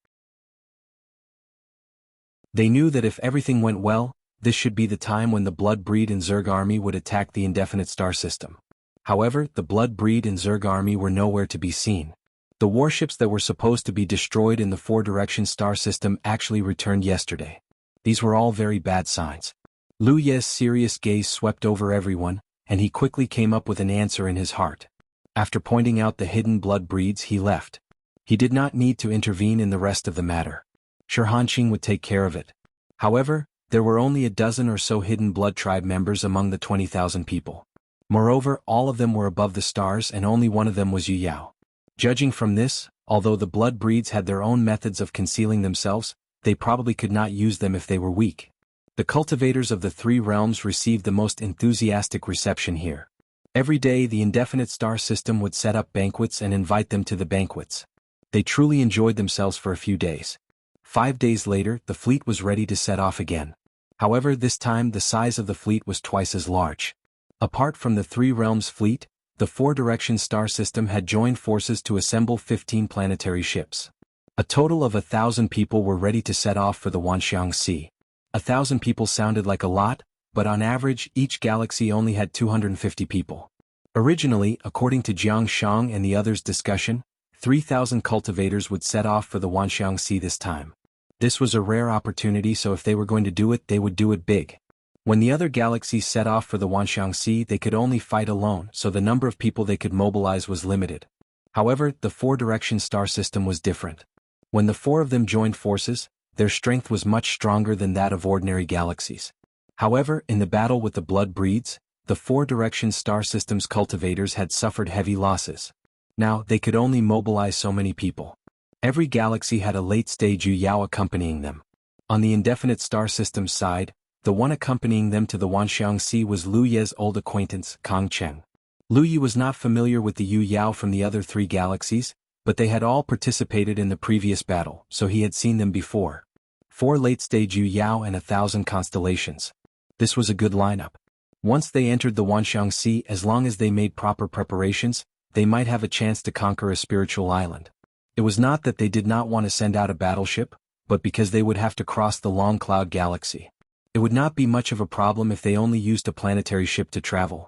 They knew that if everything went well, this should be the time when the Blood Breed and Zerg army would attack the indefinite star system. However, the Blood Breed and Zerg army were nowhere to be seen. The warships that were supposed to be destroyed in the four-direction star system actually returned yesterday. These were all very bad signs. Lu Ye's serious gaze swept over everyone, and he quickly came up with an answer in his heart. After pointing out the hidden blood breeds, he left. He did not need to intervene in the rest of the matter. Shi Hanqing would take care of it. However, there were only a dozen or so hidden blood tribe members among the 20,000 people. Moreover, all of them were above the stars and only one of them was Yu Yao. Judging from this, although the blood breeds had their own methods of concealing themselves, they probably could not use them if they were weak. The cultivators of the three realms received the most enthusiastic reception here. Every day the indefinite star system would set up banquets and invite them to the banquets. They truly enjoyed themselves for a few days. 5 days later, the fleet was ready to set off again. However, this time the size of the fleet was twice as large. Apart from the three realms fleet, the four-direction star system had joined forces to assemble 15 planetary ships. A total of 1,000 people were ready to set off for the Wanxiang Sea. 1,000 people sounded like a lot, but on average each galaxy only had 250 people. Originally, according to Jianghu and the others' discussion, 3,000 cultivators would set off for the Wanxiang Sea this time. This was a rare opportunity, so if they were going to do it, they would do it big. When the other galaxies set off for the Wanxiang Sea, they could only fight alone, so the number of people they could mobilize was limited. However, the four-direction star system was different. When the four of them joined forces, their strength was much stronger than that of ordinary galaxies. However, in the battle with the blood breeds, the four-direction star system's cultivators had suffered heavy losses. Now, they could only mobilize so many people. Every galaxy had a late-stage Yu Yao accompanying them. On the indefinite star system's side, the one accompanying them to the Wanxiang Sea was Lu Ye's old acquaintance, Kang Cheng. Lu Yi was not familiar with the Yu Yao from the other three galaxies, but they had all participated in the previous battle, so he had seen them before. 4 late-stage Yu Yao and 1,000 constellations. This was a good lineup. Once they entered the Wanxiang Sea, as long as they made proper preparations, they might have a chance to conquer a spiritual island. It was not that they did not want to send out a battleship, but because they would have to cross the Long Cloud Galaxy. It would not be much of a problem if they only used a planetary ship to travel.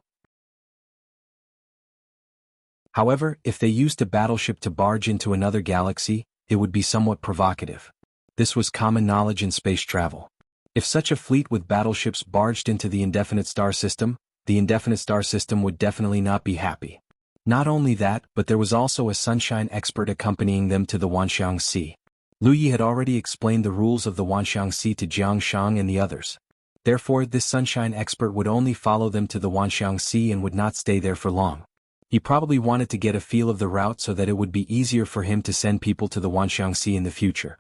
However, if they used a battleship to barge into another galaxy, it would be somewhat provocative. This was common knowledge in space travel. If such a fleet with battleships barged into the indefinite star system would definitely not be happy. Not only that, but there was also a sunshine expert accompanying them to the Wanxiang Sea. Lu Yi had already explained the rules of the Wanxiang Sea to Jianghu and the others. Therefore, this sunshine expert would only follow them to the Wanxiang Sea and would not stay there for long. He probably wanted to get a feel of the route so that it would be easier for him to send people to the Wanxiang Sea in the future.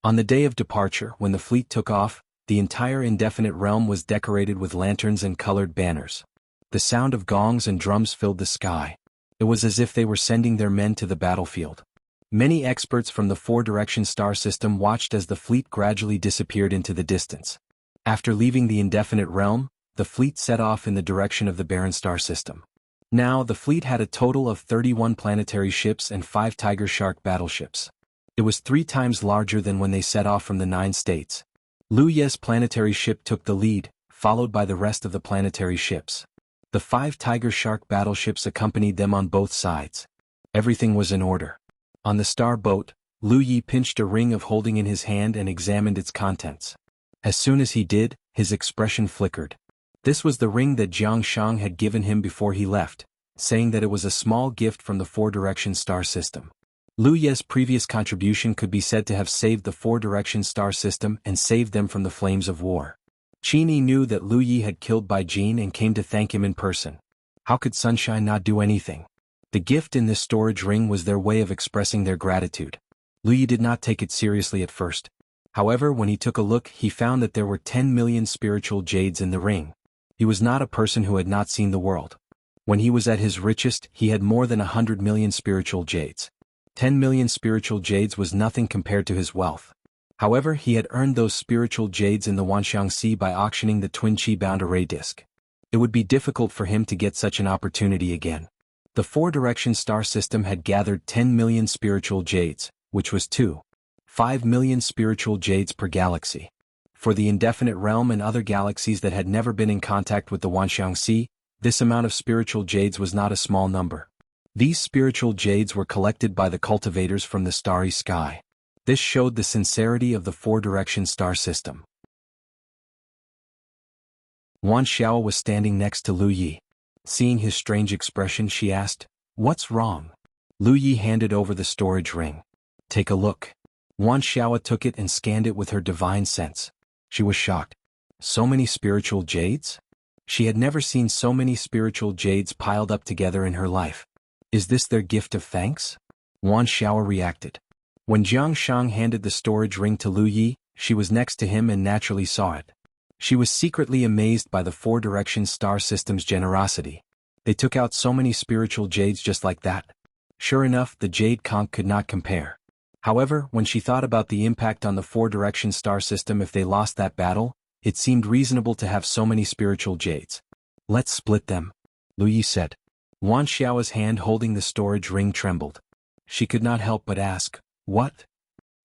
On the day of departure, when the fleet took off, the entire indefinite realm was decorated with lanterns and colored banners. The sound of gongs and drums filled the sky. It was as if they were sending their men to the battlefield. Many experts from the four-direction star system watched as the fleet gradually disappeared into the distance. After leaving the indefinite realm, the fleet set off in the direction of the barren star system. Now, the fleet had a total of 31 planetary ships and 5 Tiger Shark battleships. It was 3 times larger than when they set off from the 9 states. Lu Ye's planetary ship took the lead, followed by the rest of the planetary ships. The 5 Tiger Shark battleships accompanied them on both sides. Everything was in order. On the star boat, Lu Yi pinched a ring of holding in his hand and examined its contents. As soon as he did, his expression flickered. This was the ring that Jianghu had given him before he left, saying that it was a small gift from the four-direction star system. Lu Ye's previous contribution could be said to have saved the four-direction star system and saved them from the flames of war. Qin Yi knew that Lu Yi had killed Bai Jin and came to thank him in person. How could Sunshine not do anything? The gift in this storage ring was their way of expressing their gratitude. Lu Yi did not take it seriously at first. However, when he took a look, he found that there were 10 million spiritual jades in the ring. He was not a person who had not seen the world. When he was at his richest, he had more than 100 million spiritual jades. 10 million spiritual jades was nothing compared to his wealth. However, he had earned those spiritual jades in the Wanxiang Sea by auctioning the twin Qi-bound array disc. It would be difficult for him to get such an opportunity again. The four-direction star system had gathered 10 million spiritual jades, which was 5 million spiritual jades per galaxy. For the indefinite realm and other galaxies that had never been in contact with the Wanxiang Sea, this amount of spiritual jades was not a small number. These spiritual jades were collected by the cultivators from the starry sky. This showed the sincerity of the four-direction star system. Wan Xiao was standing next to Lu Yi. Seeing his strange expression, she asked, "What's wrong?" Lu Yi handed over the storage ring. "Take a look." Wan Xiao took it and scanned it with her divine sense. She was shocked. So many spiritual jades? She had never seen so many spiritual jades piled up together in her life. Is this their gift of thanks? Wan Xiao reacted. When Jiang Shang handed the storage ring to Lu Yi, she was next to him and naturally saw it. She was secretly amazed by the four-direction star system's generosity. They took out so many spiritual jades just like that. Sure enough, the jade conch could not compare. However, when she thought about the impact on the four-direction star system if they lost that battle, it seemed reasonable to have so many spiritual jades. "Let's split them," Lu Yi said. Wan Xiao's hand holding the storage ring trembled. She could not help but ask, "What?"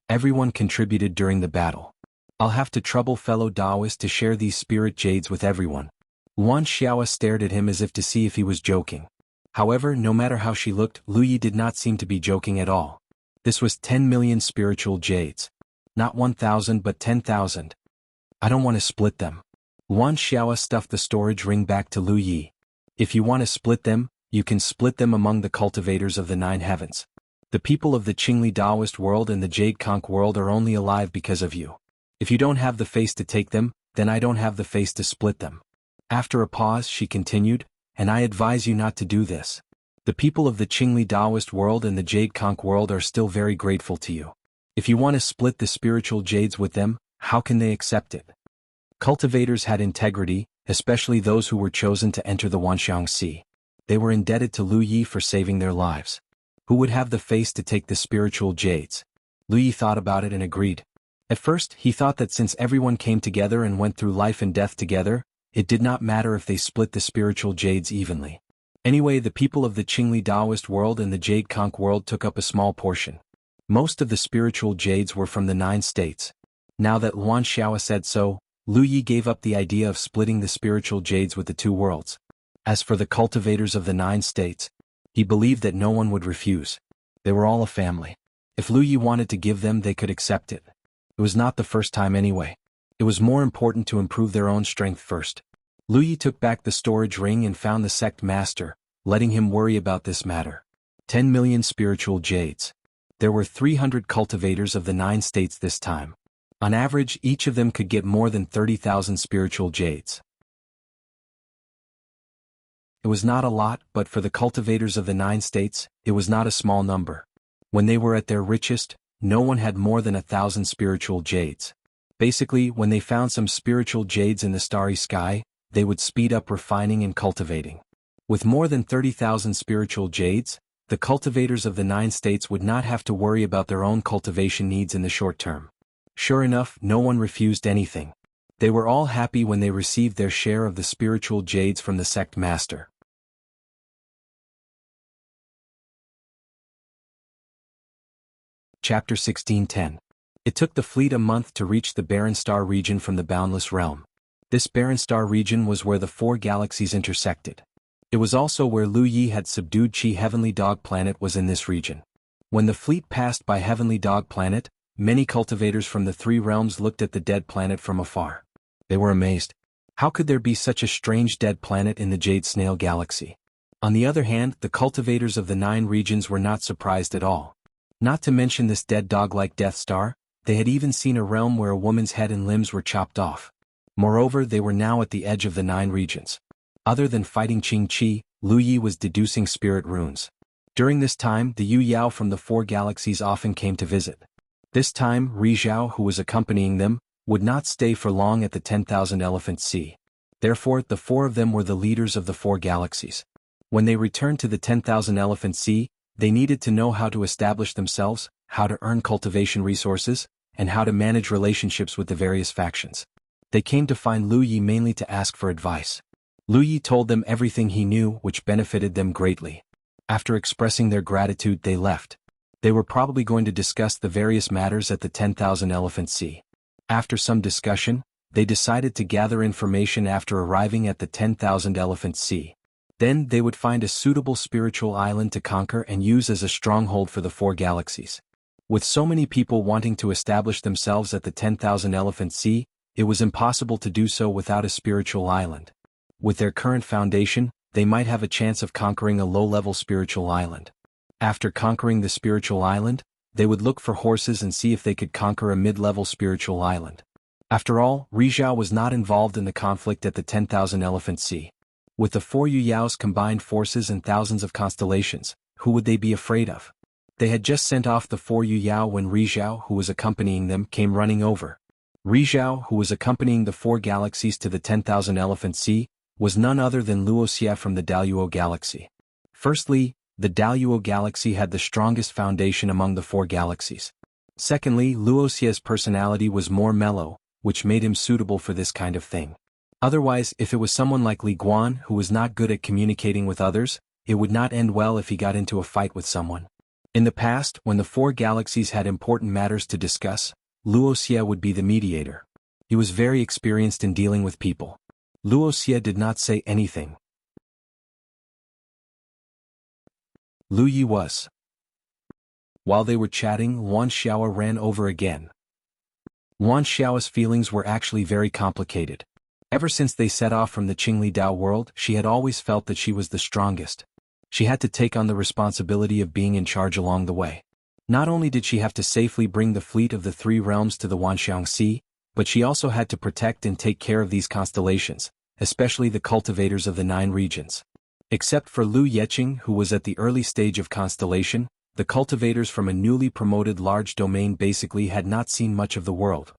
Everyone contributed during the battle. "I'll have to trouble fellow Taoists to share these spirit jades with everyone." Wan Xiao stared at him as if to see if he was joking. However, no matter how she looked, Lu Yi did not seem to be joking at all. This was 10 million spiritual jades. Not 1,000 but 10,000. "I don't want to split them." Wan Xiao stuffed the storage ring back to Lu Yi. "If you want to split them, you can split them among the cultivators of the 9 heavens. The people of the Qingli Taoist world and the Jade Conch world are only alive because of you. If you don't have the face to take them, then I don't have the face to split them." After a pause, she continued, "And I advise you not to do this. The people of the Qingli Taoist world and the Jade Conch world are still very grateful to you. If you want to split the spiritual jades with them, how can they accept it?" Cultivators had integrity, especially those who were chosen to enter the Wanxiang Sea. They were indebted to Lu Yi for saving their lives. Who would have the face to take the spiritual jades? Lu Yi thought about it and agreed. At first, he thought that since everyone came together and went through life and death together, it did not matter if they split the spiritual jades evenly. Anyway, the people of the Qingli Taoist world and the Jade Conch world took up a small portion. Most of the spiritual jades were from the 9 states. Now that Wan Xiao said so, Lu Yi gave up the idea of splitting the spiritual jades with the 2 worlds. As for the cultivators of the 9 states, he believed that no one would refuse. They were all a family. If Lu Yi wanted to give them, they could accept it. It was not the first time anyway. It was more important to improve their own strength first. Lu Yi took back the storage ring and found the sect master, letting him worry about this matter. 10 million spiritual jades. There were 300 cultivators of the 9 states this time. On average, each of them could get more than 30,000 spiritual jades. It was not a lot, but for the cultivators of the 9 states, it was not a small number. When they were at their richest, no one had more than 1,000 spiritual jades. Basically, when they found some spiritual jades in the starry sky, they would speed up refining and cultivating. With more than 30,000 spiritual jades, the cultivators of the 9 states would not have to worry about their own cultivation needs in the short term. Sure enough, no one refused anything. They were all happy when they received their share of the spiritual jades from the sect master. Chapter 16:10. It took the fleet a month to reach the Barren Star region from the Boundless Realm. This Barren Star region was where the 4 galaxies intersected. It was also where Lu Yi had subdued Qi Heavenly Dog Planet was in this region. When the fleet passed by Heavenly Dog Planet, many cultivators from the 3 realms looked at the dead planet from afar. They were amazed. How could there be such a strange dead planet in the Jade Snail Galaxy? On the other hand, the cultivators of the 9 regions were not surprised at all. Not to mention this dead dog-like Death Star, they had even seen a realm where a woman's head and limbs were chopped off. Moreover, they were now at the edge of the 9 regions. Other than fighting Qing Qi, Lu Yi was deducing spirit runes. During this time, the Yu Yao from the 4 galaxies often came to visit. This time, Ri Zhao, who was accompanying them, would not stay for long at the 10,000 Elephant Sea. Therefore, the 4 of them were the leaders of the 4 galaxies. When they returned to the 10,000 Elephant Sea, they needed to know how to establish themselves, how to earn cultivation resources, and how to manage relationships with the various factions. They came to find Lu Yi mainly to ask for advice. Lu Yi told them everything he knew, which benefited them greatly. After expressing their gratitude, they left. They were probably going to discuss the various matters at the 10,000 Elephant Sea. After some discussion, they decided to gather information after arriving at the 10,000 Elephant Sea. Then they would find a suitable spiritual island to conquer and use as a stronghold for the 4 galaxies. With so many people wanting to establish themselves at the 10,000 Elephant Sea, it was impossible to do so without a spiritual island. With their current foundation, they might have a chance of conquering a low-level spiritual island. After conquering the spiritual island, they would look for horses and see if they could conquer a mid-level spiritual island. After all, Ri Zhao was not involved in the conflict at the 10,000 Elephant Sea. With the 4 Yu Yao's combined forces and thousands of constellations, who would they be afraid of? They had just sent off the 4 Yu Yao when Ri Zhao, who was accompanying them, came running over. Ri Zhao, who was accompanying the 4 galaxies to the 10,000 Elephant Sea, was none other than Wuxia from the Daluo galaxy. Firstly, the Daluo galaxy had the strongest foundation among the 4 galaxies. Secondly, Wuxia's personality was more mellow, which made him suitable for this kind of thing. Otherwise, if it was someone like Li Guan who was not good at communicating with others, it would not end well if he got into a fight with someone. In the past, when the 4 galaxies had important matters to discuss, Wuxia would be the mediator. He was very experienced in dealing with people. Wuxia did not say anything. Lu Yi was. While they were chatting, Wan Xiao ran over again. Wan Xiao's feelings were actually very complicated. Ever since they set off from the Qingli Dao world, she had always felt that she was the strongest. She had to take on the responsibility of being in charge along the way. Not only did she have to safely bring the fleet of the 3 realms to the Wanxiang Sea, but she also had to protect and take care of these constellations, especially the cultivators of the 9 regions. Except for Lu Yeqing, who was at the early stage of constellation, the cultivators from a newly promoted large domain basically had not seen much of the world.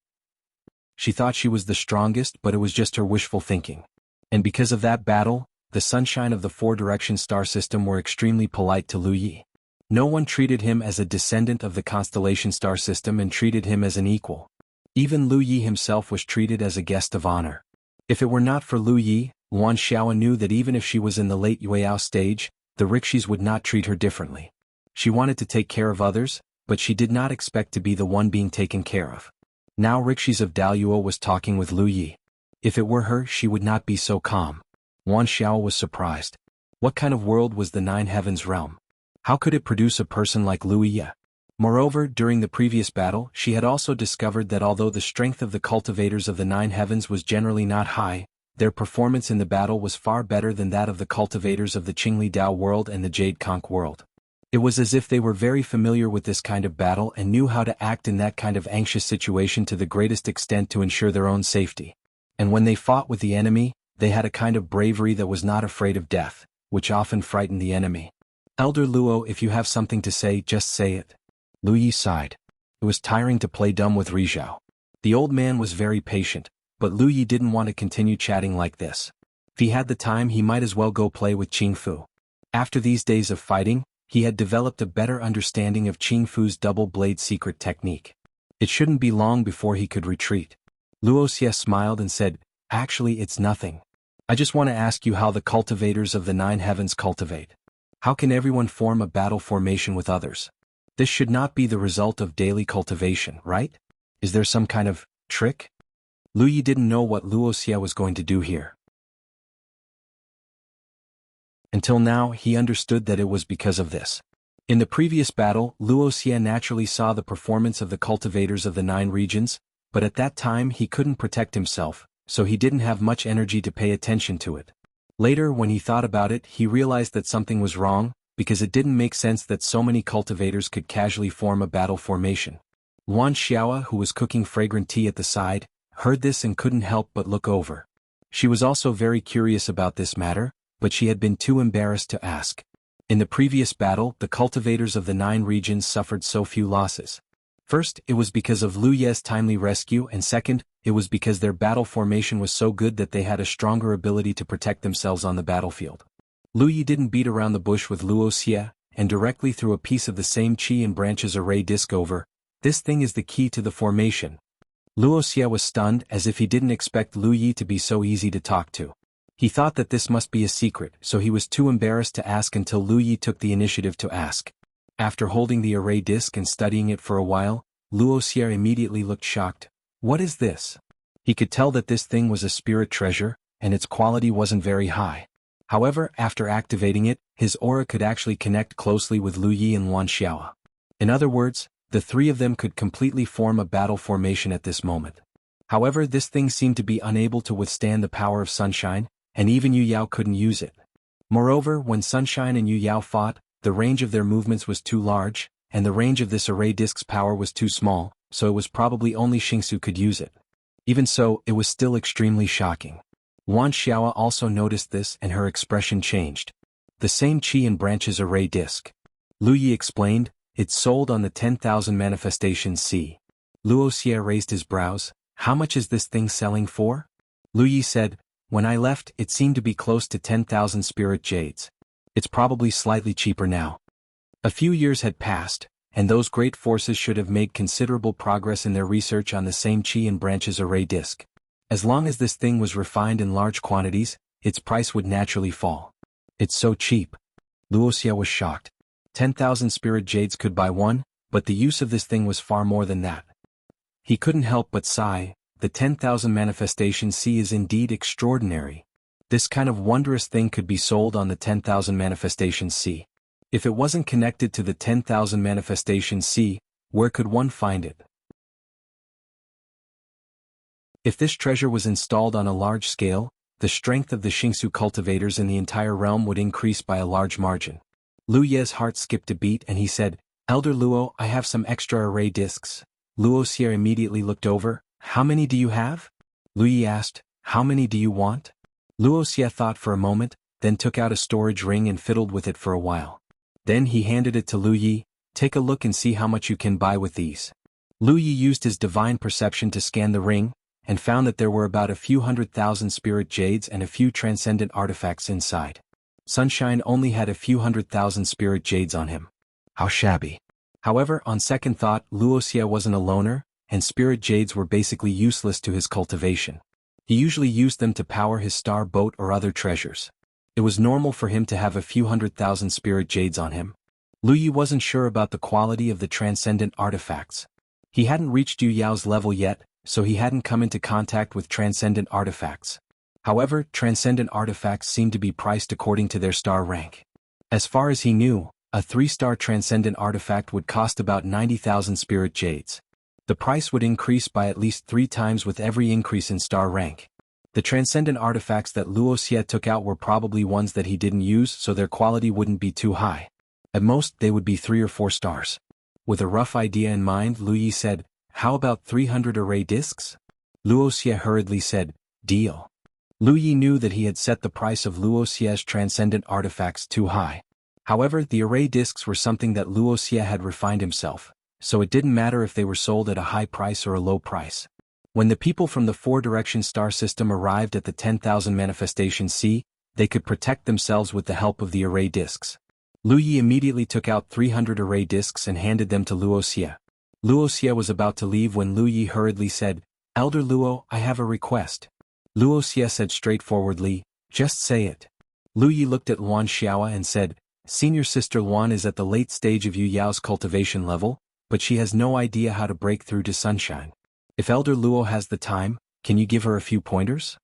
She thought she was the strongest, but it was just her wishful thinking. And because of that battle, the sunshine of the 4-direction star system were extremely polite to Lu Yi. No one treated him as a descendant of the constellation star system and treated him as an equal. Even Lu Yi himself was treated as a guest of honor. If it were not for Lu Yi, Wan Xiao knew that even if she was in the late Yueyao stage, the rikshis would not treat her differently. She wanted to take care of others, but she did not expect to be the one being taken care of. Now rikshis of Daluo was talking with Lu Yi. If it were her, she would not be so calm. Wan Xiao was surprised. What kind of world was the 9 Heavens realm? How could it produce a person like Lu Yi? Moreover, during the previous battle, she had also discovered that although the strength of the cultivators of the 9 Heavens was generally not high, their performance in the battle was far better than that of the cultivators of the Qingli Dao world and the Jade Conch world. It was as if they were very familiar with this kind of battle and knew how to act in that kind of anxious situation to the greatest extent to ensure their own safety. And when they fought with the enemy, they had a kind of bravery that was not afraid of death, which often frightened the enemy. Elder Luo, if you have something to say, just say it. Lu Yi sighed. It was tiring to play dumb with Ri Zhao. The old man was very patient, but Lu Yi didn't want to continue chatting like this. If he had the time, he might as well go play with Qing Fu. After these days of fighting, he had developed a better understanding of Qing Fu's double-blade secret technique. It shouldn't be long before he could retreat. Luoxia smiled and said, "Actually, it's nothing. I just want to ask you how the cultivators of the 9 Heavens cultivate. How can everyone form a battle formation with others? This should not be the result of daily cultivation, right? Is there some kind of trick?" Lu Yi didn't know what Luoxia was going to do here. Until now, he understood that it was because of this. In the previous battle, Luoxia naturally saw the performance of the cultivators of the 9 regions, but at that time he couldn't protect himself, so he didn't have much energy to pay attention to it. Later, when he thought about it, he realized that something was wrong, because it didn't make sense that so many cultivators could casually form a battle formation. Luan Xiaoa, who was cooking fragrant tea at the side, heard this and couldn't help but look over. She was also very curious about this matter, but she had been too embarrassed to ask. In the previous battle, the cultivators of the 9 regions suffered so few losses. First, it was because of Lu Ye's timely rescue, and second, it was because their battle formation was so good that they had a stronger ability to protect themselves on the battlefield. Lu Yi didn't beat around the bush with Wuxia, and directly threw a piece of the same Qi and branches array disc over. This thing is the key to the formation. Wuxia was stunned, as if he didn't expect Lu Yi to be so easy to talk to. He thought that this must be a secret, so he was too embarrassed to ask until Lu Yi took the initiative to ask. After holding the array disc and studying it for a while, Wuxia immediately looked shocked. What is this? He could tell that this thing was a spirit treasure, and its quality wasn't very high. However, after activating it, his aura could actually connect closely with Lu Yi and Luan Xiaoa. In other words, the 3 of them could completely form a battle formation at this moment. However, this thing seemed to be unable to withstand the power of Sunshine, and even Yu Yao couldn't use it. Moreover, when Sunshine and Yu Yao fought, the range of their movements was too large, and the range of this array disc's power was too small, so it was probably only Xingsu could use it. Even so, it was still extremely shocking. Luan Xiaoa also noticed this and her expression changed. The same Qi and branches array disc. Lu Yi explained, it's sold on the 10,000 manifestations C. Wuxia raised his brows. How much is this thing selling for? Lu Yi said, when I left, it seemed to be close to 10,000 spirit jades. It's probably slightly cheaper now. A few years had passed, and those great forces should have made considerable progress in their research on the same Qi and branches array disc. As long as this thing was refined in large quantities, its price would naturally fall. It's so cheap. Wuxia was shocked. 10,000 spirit jades could buy one, but the use of this thing was far more than that. He couldn't help but sigh. The 10,000 manifestation C is indeed extraordinary. This kind of wondrous thing could be sold on the 10,000 manifestation C. If it wasn't connected to the 10,000 manifestation C, where could one find it? If this treasure was installed on a large scale, the strength of the Xingsu cultivators in the entire realm would increase by a large margin. Lu Ye's heart skipped a beat and he said, Elder Luo, I have some extra array discs. Wuxia immediately looked over. How many do you have? Lu Yi asked, how many do you want? Wuxia thought for a moment, then took out a storage ring and fiddled with it for a while. Then he handed it to Lu Yi. Take a look and see how much you can buy with these. Lu Yi used his divine perception to scan the ring, and found that there were about a few 100,000 spirit jades and a few transcendent artifacts inside. Sunshine only had a few 100,000 spirit jades on him. How shabby. However, on second thought, Wuxia wasn't a loner, and spirit jades were basically useless to his cultivation. He usually used them to power his star boat or other treasures. It was normal for him to have a few 100,000 spirit jades on him. Lu Yi wasn't sure about the quality of the transcendent artifacts. He hadn't reached Yu Yao's level yet, so he hadn't come into contact with transcendent artifacts. However, transcendent artifacts seemed to be priced according to their star rank. As far as he knew, a 3-star transcendent artifact would cost about 90,000 spirit jades. The price would increase by at least 3 times with every increase in star rank. The transcendent artifacts that Wuxia took out were probably ones that he didn't use, so their quality wouldn't be too high. At most, they would be 3 or 4 stars. With a rough idea in mind, Lu Yi said, how about 300 array discs? Wuxia hurriedly said, deal. Lu Yi knew that he had set the price of Wuxia's transcendent artifacts too high. However, the array discs were something that Wuxia had refined himself, so it didn't matter if they were sold at a high price or a low price. When the people from the 4-direction star system arrived at the 10,000 manifestation C, they could protect themselves with the help of the array discs. Lu Yi immediately took out 300 array discs and handed them to Wuxia. Wuxia was about to leave when Lu Yi hurriedly said, Elder Luo, I have a request. Wuxia said straightforwardly, just say it. Lu Yi looked at Luan Xiaoa and said, Senior Sister Luan is at the late stage of Yu Yao's cultivation level, but she has no idea how to break through to Sunshine. If Elder Luo has the time, can you give her a few pointers?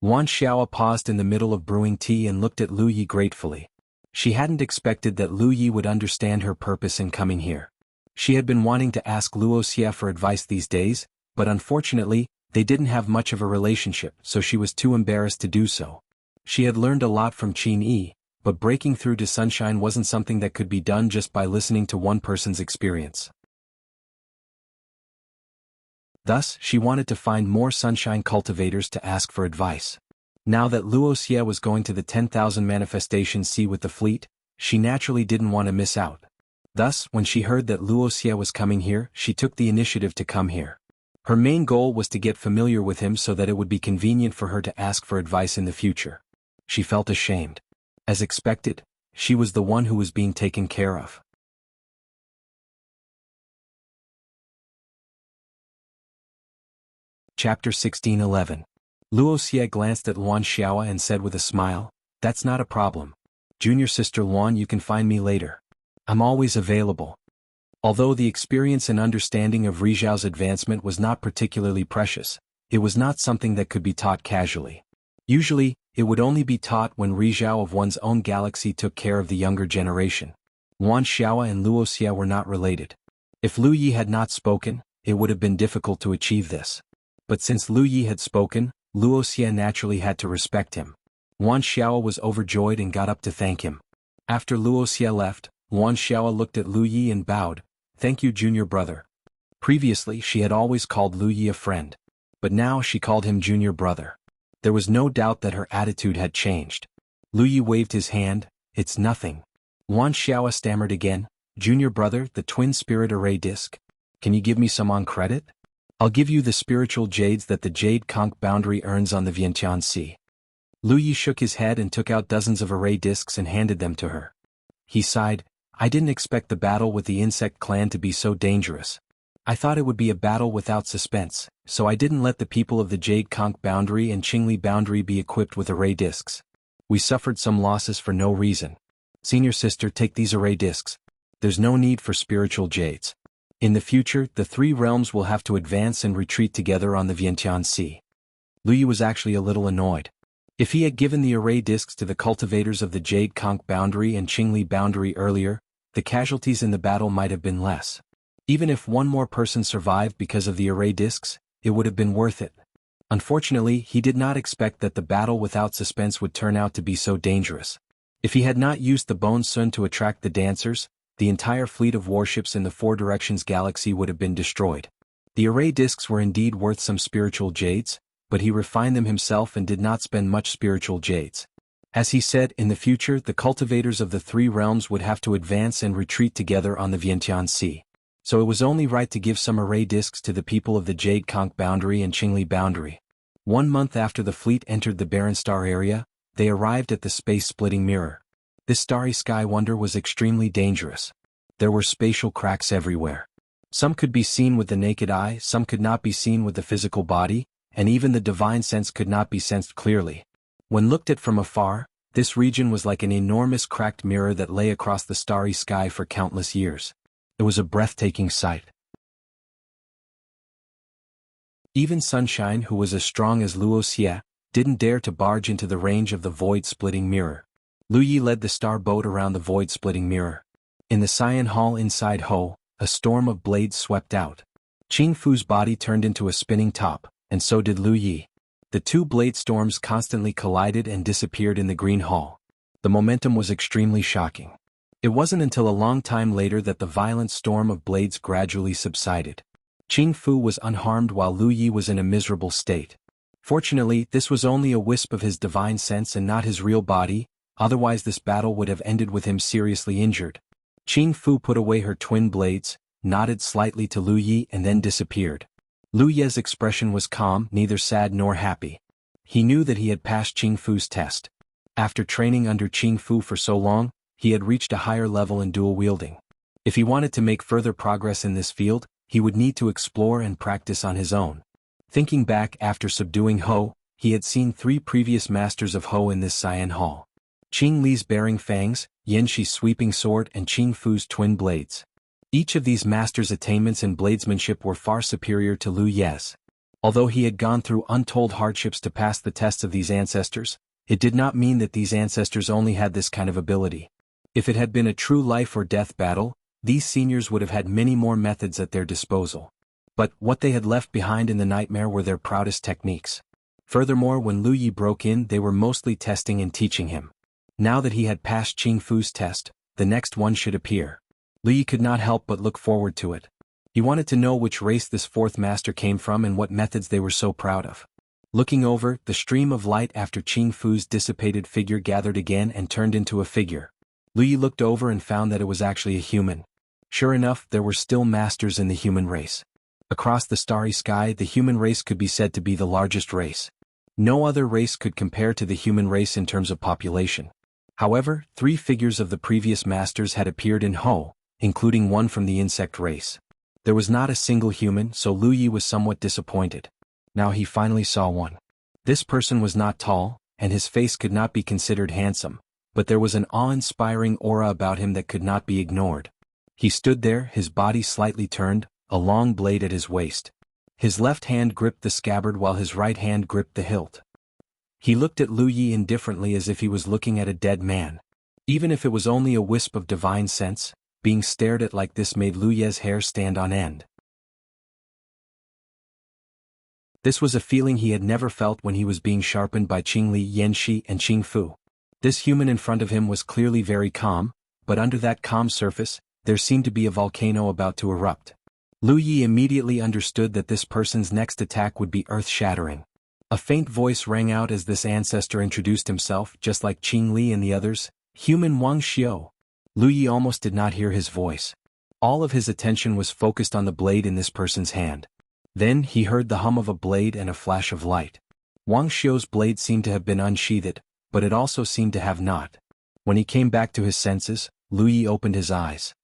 Luan Xiaoa paused in the middle of brewing tea and looked at Lu Yi gratefully. She hadn't expected that Lu Yi would understand her purpose in coming here. She had been wanting to ask Wuxia for advice these days, but unfortunately, they didn't have much of a relationship, so she was too embarrassed to do so. She had learned a lot from Qin Yi, but breaking through to Sunshine wasn't something that could be done just by listening to one person's experience. Thus, she wanted to find more Sunshine cultivators to ask for advice. Now that Wuxia was going to the 10,000 Manifestation Sea with the fleet, she naturally didn't want to miss out. Thus, when she heard that Wuxia was coming here, she took the initiative to come here. Her main goal was to get familiar with him so that it would be convenient for her to ask for advice in the future. She felt ashamed. As expected, she was the one who was being taken care of. Chapter 16:11. Wuxia glanced at Luan Xiaoa and said with a smile, "That's not a problem. Junior sister Luan, you can find me later. I'm always available." Although the experience and understanding of Rizhao's advancement was not particularly precious, it was not something that could be taught casually. Usually, it would only be taught when Rizhao of one's own galaxy took care of the younger generation. Luan Xiaoa and Wuxia were not related. If Lu Yi had not spoken, it would have been difficult to achieve this. But since Lu Yi had spoken, Wuxia naturally had to respect him. Luan Xiaoa was overjoyed and got up to thank him. After Wuxia left, Luan Xiaoa looked at Lu Yi and bowed, "Thank you, junior brother." Previously she had always called Lu Yi a friend. But now she called him junior brother. There was no doubt that her attitude had changed. Lu Yi waved his hand, "It's nothing." Luan Xiaoa stammered again, "Junior brother, the twin spirit array disc. Can you give me some on credit? I'll give you the spiritual jades that the Jade Conch boundary earns on the Vientiane Sea." Lu Yi shook his head and took out dozens of array discs and handed them to her. He sighed, "I didn't expect the battle with the insect clan to be so dangerous. I thought it would be a battle without suspense, so I didn't let the people of the Jade Conch boundary and Qingli boundary be equipped with array discs. We suffered some losses for no reason. Senior sister, take these array discs. There's no need for spiritual jades. In the future, the three realms will have to advance and retreat together on the Vientiane Sea." Lu Yi was actually a little annoyed. If he had given the array discs to the cultivators of the Jade Conch boundary and Qingli boundary earlier, the casualties in the battle might have been less. Even if one more person survived because of the array discs, it would have been worth it. Unfortunately, he did not expect that the battle without suspense would turn out to be so dangerous. If he had not used the Bone Sun to attract the dancers, the entire fleet of warships in the Four Directions galaxy would have been destroyed. The array discs were indeed worth some spiritual jades, but he refined them himself and did not spend much spiritual jades. As he said, in the future the cultivators of the three realms would have to advance and retreat together on the Vientiane Sea. So it was only right to give some array discs to the people of the Jade Conch boundary and Qingli boundary. 1 month after the fleet entered the barren star area, they arrived at the space-splitting mirror. This starry sky wonder was extremely dangerous. There were spatial cracks everywhere. Some could be seen with the naked eye, some could not be seen with the physical body, and even the divine sense could not be sensed clearly. When looked at from afar, this region was like an enormous cracked mirror that lay across the starry sky for countless years. It was a breathtaking sight. Even Sunshine, who was as strong as Wuxia, didn't dare to barge into the range of the void-splitting mirror. Lu Yi led the star boat around the void-splitting mirror. In the Cyan Hall inside Ho, a storm of blades swept out. Qing Fu's body turned into a spinning top, and so did Lu Yi. The two blade storms constantly collided and disappeared in the Green Hall. The momentum was extremely shocking. It wasn't until a long time later that the violent storm of blades gradually subsided. Qing Fu was unharmed while Lu Yi was in a miserable state. Fortunately, this was only a wisp of his divine sense and not his real body, otherwise this battle would have ended with him seriously injured. Qing Fu put away her twin blades, nodded slightly to Lu Yi and then disappeared. Lu Yi's expression was calm, neither sad nor happy. He knew that he had passed Qing Fu's test. After training under Qing Fu for so long, he had reached a higher level in dual wielding. If he wanted to make further progress in this field, he would need to explore and practice on his own. Thinking back after subduing Ho, he had seen 3 previous masters of Ho in this Cyan Hall. Qing Li's bearing fangs, Yan Shi's sweeping sword and Qing Fu's twin blades. Each of these masters' attainments in bladesmanship were far superior to Lu Yi's. Although he had gone through untold hardships to pass the tests of these ancestors, it did not mean that these ancestors only had this kind of ability. If it had been a true life or death battle, these seniors would have had many more methods at their disposal. But what they had left behind in the nightmare were their proudest techniques. Furthermore, when Lu Yi broke in, they were mostly testing and teaching him. Now that he had passed Qing Fu's test, the next one should appear. Lu Yi could not help but look forward to it. He wanted to know which race this fourth master came from and what methods they were so proud of. Looking over, the stream of light after Qing Fu's dissipated figure gathered again and turned into a figure. Lu Yi looked over and found that it was actually a human. Sure enough, there were still masters in the human race. Across the starry sky, the human race could be said to be the largest race. No other race could compare to the human race in terms of population. However, 3 figures of the previous masters had appeared in Ho, including one from the insect race. There was not a single human, so Lu Yi was somewhat disappointed. Now he finally saw one. This person was not tall, and his face could not be considered handsome, but there was an awe-inspiring aura about him that could not be ignored. He stood there, his body slightly turned, a long blade at his waist. His left hand gripped the scabbard while his right hand gripped the hilt. He looked at Lu Yi indifferently as if he was looking at a dead man. Even if it was only a wisp of divine sense, being stared at like this made Lu Yi's hair stand on end. This was a feeling he had never felt when he was being sharpened by Qing Li Yanxi and Qing Fu. This human in front of him was clearly very calm, but under that calm surface, there seemed to be a volcano about to erupt. Lu Yi immediately understood that this person's next attack would be earth-shattering. A faint voice rang out as this ancestor introduced himself, just like Qing Li and the others, "Human Wang Xiu." Lu Yi almost did not hear his voice. All of his attention was focused on the blade in this person's hand. Then he heard the hum of a blade and a flash of light. Wang Xiu's blade seemed to have been unsheathed, but it also seemed to have not. When he came back to his senses, Lu Yi opened his eyes.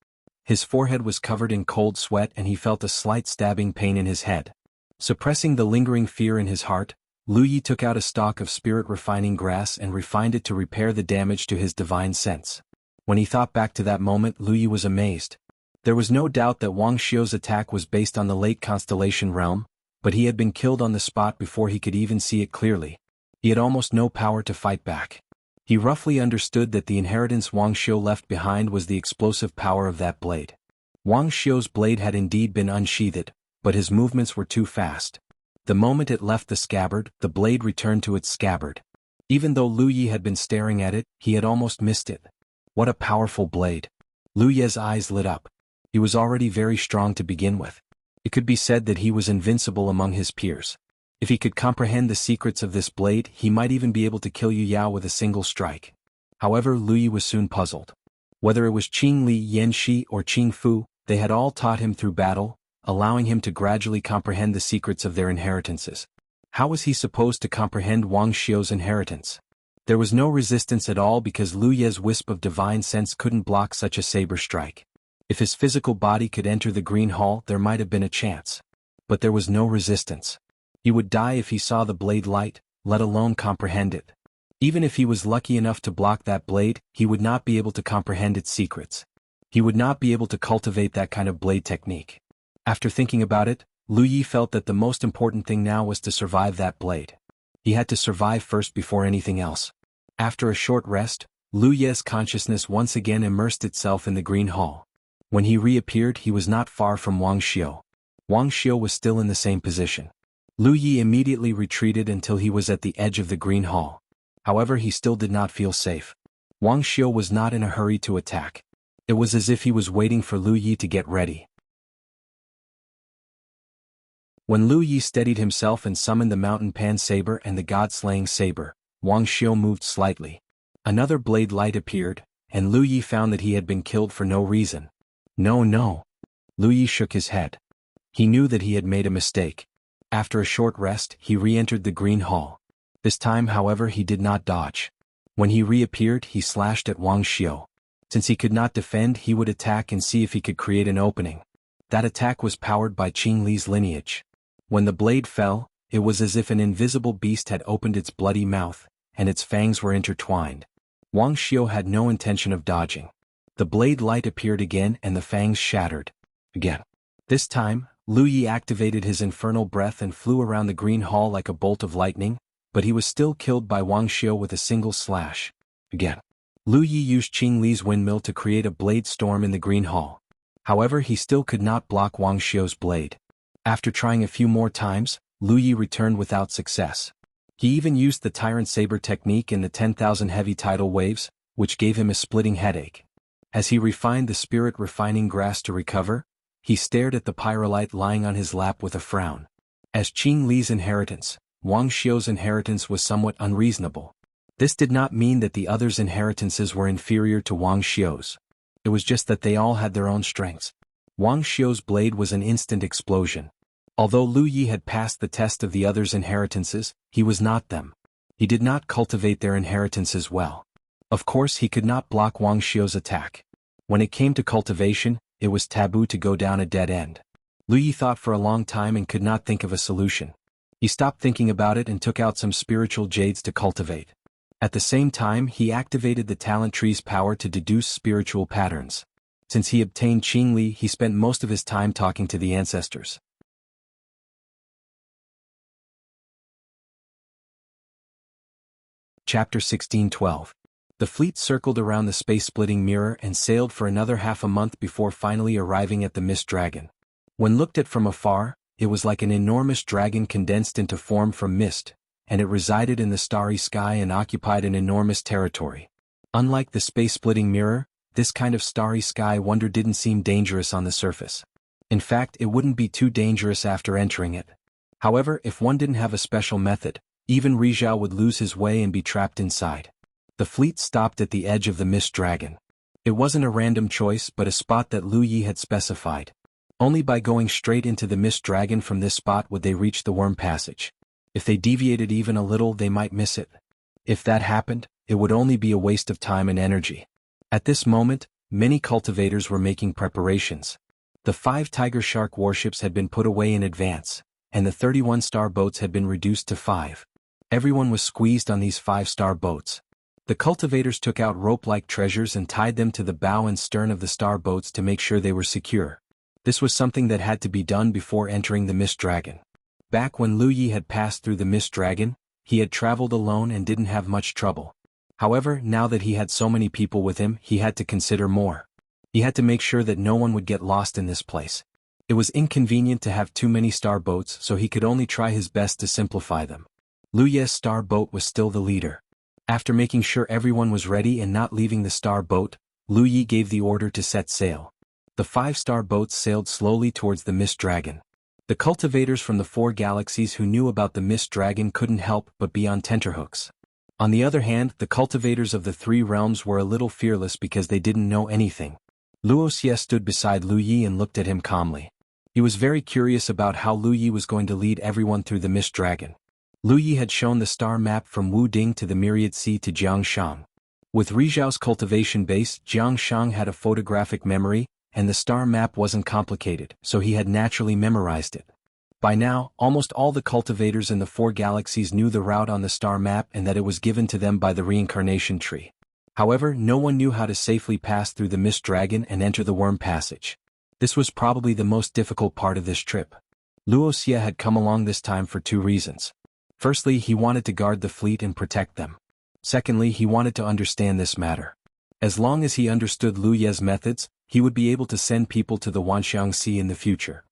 His forehead was covered in cold sweat and he felt a slight stabbing pain in his head. Suppressing the lingering fear in his heart, Lu Yi took out a stalk of spirit-refining grass and refined it to repair the damage to his divine sense. When he thought back to that moment, Lu Yi was amazed. There was no doubt that Wang Xiu's attack was based on the late constellation realm, but he had been killed on the spot before he could even see it clearly. He had almost no power to fight back. He roughly understood that the inheritance Wang Xiu left behind was the explosive power of that blade. Wang Xiu's blade had indeed been unsheathed, but his movements were too fast. The moment it left the scabbard, the blade returned to its scabbard. Even though Lu Yi had been staring at it, he had almost missed it. What a powerful blade. Lu Yi's eyes lit up. He was already very strong to begin with. It could be said that he was invincible among his peers. If he could comprehend the secrets of this blade, he might even be able to kill Yu Yao with a single strike. However, Lu Yi was soon puzzled. Whether it was Qing Li Yanxi or Qing Fu, they had all taught him through battle, allowing him to gradually comprehend the secrets of their inheritances. How was he supposed to comprehend Wang Xiu's inheritance? There was no resistance at all because Lu Yi's wisp of divine sense couldn't block such a saber strike. If his physical body could enter the green hall, there might have been a chance. But there was no resistance. He would die if he saw the blade light, let alone comprehend it. Even if he was lucky enough to block that blade, he would not be able to comprehend its secrets. He would not be able to cultivate that kind of blade technique. After thinking about it, Lu Yi felt that the most important thing now was to survive that blade. He had to survive first before anything else. After a short rest, Lu Yi's consciousness once again immersed itself in the green hall. When he reappeared, he was not far from Wang Xiu. Wang Xiu was still in the same position. Lu Yi immediately retreated until he was at the edge of the green hall. However, he still did not feel safe. Wang Xiu was not in a hurry to attack. It was as if he was waiting for Lu Yi to get ready. When Lu Yi steadied himself and summoned the Mountain Pan Saber and the God-Slaying Saber, Wang Xiu moved slightly. Another blade light appeared, and Lu Yi found that he had been killed for no reason. No. Lu Yi shook his head. He knew that he had made a mistake. After a short rest, he re-entered the green hall. This time, however, he did not dodge. When he reappeared, he slashed at Wang Xiu. Since he could not defend, he would attack and see if he could create an opening. That attack was powered by Qing Li's lineage. When the blade fell, it was as if an invisible beast had opened its bloody mouth, and its fangs were intertwined. Wang Xiu had no intention of dodging. The blade light appeared again and the fangs shattered. Again. This time, Lu Yi activated his infernal breath and flew around the green hall like a bolt of lightning, but he was still killed by Wang Xiu with a single slash. Again. Lu Yi used Qing Li's windmill to create a blade storm in the green hall. However, he still could not block Wang Xiu's blade. After trying a few more times, Lu Yi returned without success. He even used the tyrant saber technique in the 10,000 heavy tidal waves, which gave him a splitting headache. As he refined the spirit-refining grass to recover, he stared at the pyrolite lying on his lap with a frown. As Qing Li's inheritance, Wang Xiu's inheritance was somewhat unreasonable. This did not mean that the others' inheritances were inferior to Wang Xiu's. It was just that they all had their own strengths. Wang Xiu's blade was an instant explosion. Although Lu Yi had passed the test of the others' inheritances, he was not them. He did not cultivate their inheritances well. Of course he could not block Wang Xiu's attack. When it came to cultivation, it was taboo to go down a dead end. Lu Yi thought for a long time and could not think of a solution. He stopped thinking about it and took out some spiritual jades to cultivate. At the same time he activated the talent tree's power to deduce spiritual patterns. Since he obtained Qing Li, he spent most of his time talking to the ancestors. Chapter 16:12. The fleet circled around the space-splitting mirror and sailed for another half a month before finally arriving at the Mist Dragon. When looked at from afar, it was like an enormous dragon condensed into form from mist, and it resided in the starry sky and occupied an enormous territory. Unlike the space-splitting mirror, this kind of starry sky wonder didn't seem dangerous on the surface. In fact, it wouldn't be too dangerous after entering it. However, if one didn't have a special method, even Rizhao would lose his way and be trapped inside. The fleet stopped at the edge of the Mist Dragon. It wasn't a random choice but a spot that Lu Yi had specified. Only by going straight into the Mist Dragon from this spot would they reach the Worm Passage. If they deviated even a little they might miss it. If that happened, it would only be a waste of time and energy. At this moment, many cultivators were making preparations. The 5 Tiger Shark warships had been put away in advance, and the 31 star boats had been reduced to 5. Everyone was squeezed on these 5-star boats. The cultivators took out rope-like treasures and tied them to the bow and stern of the star boats to make sure they were secure. This was something that had to be done before entering the Mist Dragon. Back when Lu Yi had passed through the Mist Dragon, he had traveled alone and didn't have much trouble. However, now that he had so many people with him, he had to consider more. He had to make sure that no one would get lost in this place. It was inconvenient to have too many star boats, so he could only try his best to simplify them. Lu Ye's star boat was still the leader. After making sure everyone was ready and not leaving the star boat, Lu Yi gave the order to set sail. The 5-star boats sailed slowly towards the Mist Dragon. The cultivators from the 4 galaxies who knew about the Mist Dragon couldn't help but be on tenterhooks. On the other hand, the cultivators of the 3 realms were a little fearless because they didn't know anything. Wuxia stood beside Lu Yi and looked at him calmly. He was very curious about how Lu Yi was going to lead everyone through the Mist Dragon. Lu Yi had shown the star map from Wu Ding to the Myriad Sea to Jianghu. With Rizhao's cultivation base, Jianghu had a photographic memory, and the star map wasn't complicated, so he had naturally memorized it. By now, almost all the cultivators in the 4 galaxies knew the route on the star map and that it was given to them by the reincarnation tree. However, no one knew how to safely pass through the Mist Dragon and enter the Worm Passage. This was probably the most difficult part of this trip. Wuxia had come along this time for 2 reasons. Firstly, he wanted to guard the fleet and protect them. Secondly, he wanted to understand this matter. As long as he understood Lu Ye's methods, he would be able to send people to the Wanxiang Sea in the future.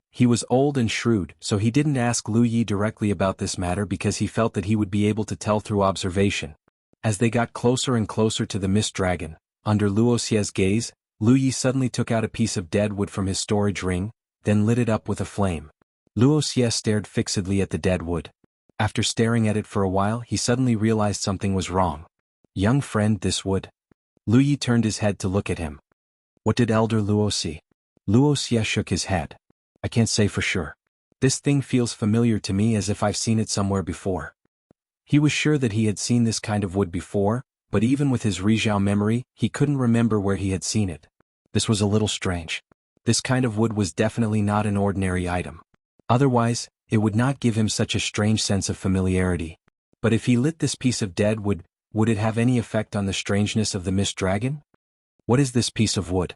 He was old and shrewd, so he didn't ask Lu Yi directly about this matter because he felt that he would be able to tell through observation. As they got closer and closer to the Mist Dragon, under Wuxia's gaze, Lu Yi suddenly took out a piece of dead wood from his storage ring, then lit it up with a flame. Wuxia stared fixedly at the dead wood. After staring at it for a while, he suddenly realized something was wrong. "Young friend, this wood." Lu Yi turned his head to look at him. "What did Elder Luo see?" Wuxia shook his head. "I can't say for sure. This thing feels familiar to me as if I've seen it somewhere before." He was sure that he had seen this kind of wood before, but even with his Rizhao memory, he couldn't remember where he had seen it. This was a little strange. This kind of wood was definitely not an ordinary item. Otherwise, it would not give him such a strange sense of familiarity. But if he lit this piece of dead wood, would it have any effect on the strangeness of the Mist Dragon? "What is this piece of wood?"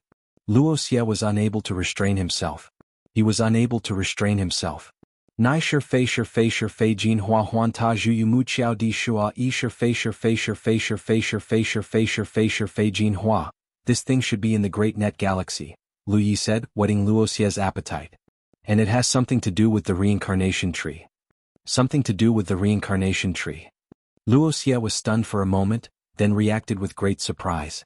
Wuxia was unable to restrain himself. He was unable to restrain himself. "Nai shi fei jin hua huan ta zhu yu mu qiao di shua yi fei jin hua. This thing should be in the Great Net Galaxy," Lu Yi said, whetting Luocia's appetite. And it has something to do with the reincarnation tree. Something to do with the reincarnation tree. Wuxia was stunned for a moment, then reacted with great surprise.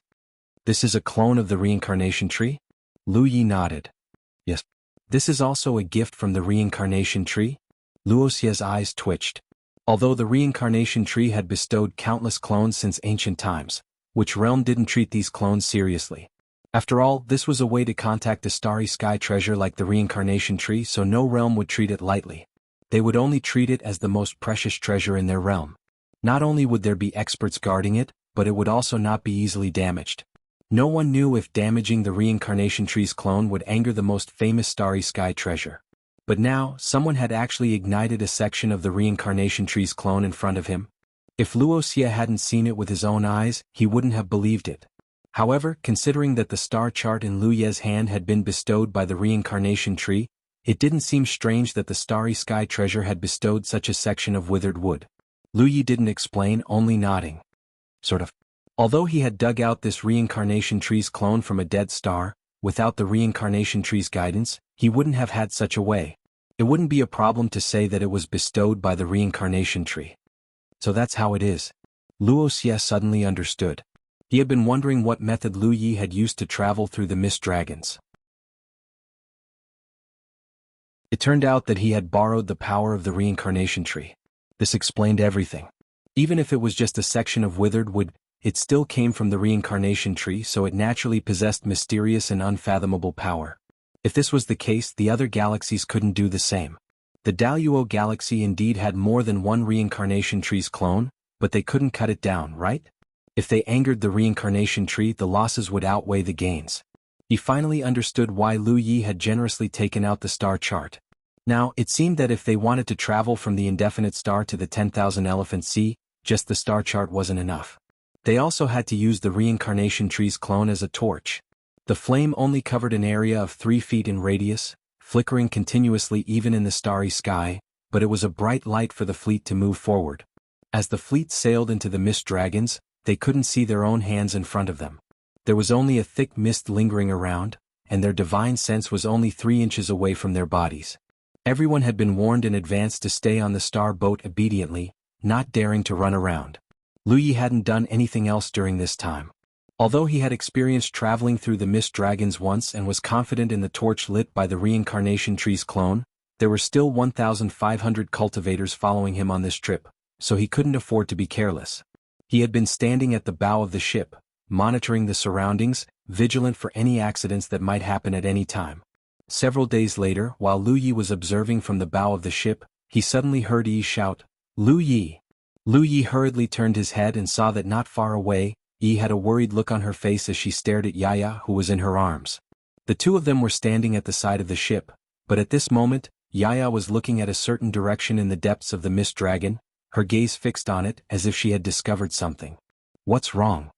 This is a clone of the reincarnation tree? Lu Yi nodded. Yes. This is also a gift from the reincarnation tree? Wuxia's eyes twitched. Although the reincarnation tree had bestowed countless clones since ancient times, which realm didn't treat these clones seriously? After all, this was a way to contact a starry sky treasure like the reincarnation tree, so no realm would treat it lightly. They would only treat it as the most precious treasure in their realm. Not only would there be experts guarding it, but it would also not be easily damaged. No one knew if damaging the reincarnation tree's clone would anger the most famous starry sky treasure. But now, someone had actually ignited a section of the reincarnation tree's clone in front of him. If Wuxia hadn't seen it with his own eyes, he wouldn't have believed it. However, considering that the star chart in Lu Ye's hand had been bestowed by the reincarnation tree, it didn't seem strange that the starry sky treasure had bestowed such a section of withered wood. Lu Yi didn't explain, only nodding. Sort of. Although he had dug out this reincarnation tree's clone from a dead star, without the reincarnation tree's guidance, he wouldn't have had such a way. It wouldn't be a problem to say that it was bestowed by the reincarnation tree. So that's how it is. Wuxia suddenly understood. He had been wondering what method Lu Yi had used to travel through the mist dragons. It turned out that he had borrowed the power of the reincarnation tree. This explained everything. Even if it was just a section of withered wood, it still came from the reincarnation tree, so it naturally possessed mysterious and unfathomable power. If this was the case, the other galaxies couldn't do the same. The Daluo galaxy indeed had more than one reincarnation tree's clone, but they couldn't cut it down, right? If they angered the reincarnation tree, the losses would outweigh the gains. He finally understood why Lu Yi had generously taken out the star chart. Now, it seemed that if they wanted to travel from the indefinite star to the 10,000 Elephant Sea, just the star chart wasn't enough. They also had to use the reincarnation tree's clone as a torch. The flame only covered an area of 3 feet in radius, flickering continuously even in the starry sky, but it was a bright light for the fleet to move forward. As the fleet sailed into the mist dragons, they couldn't see their own hands in front of them. There was only a thick mist lingering around, and their divine sense was only 3 inches away from their bodies. Everyone had been warned in advance to stay on the star boat obediently, not daring to run around. Lu Yi hadn't done anything else during this time. Although he had experienced traveling through the mist dragons once and was confident in the torch lit by the reincarnation tree's clone, there were still 1,500 cultivators following him on this trip, so he couldn't afford to be careless. He had been standing at the bow of the ship, monitoring the surroundings, vigilant for any accidents that might happen at any time. Several days later, while Lu Yi was observing from the bow of the ship, he suddenly heard Yi shout, "Lu Yi!" Lu Yi hurriedly turned his head and saw that not far away, Yi had a worried look on her face as she stared at Yaya, who was in her arms. The two of them were standing at the side of the ship, but at this moment, Yaya was looking at a certain direction in the depths of the mist dragon, her gaze fixed on it as if she had discovered something. "What's wrong?"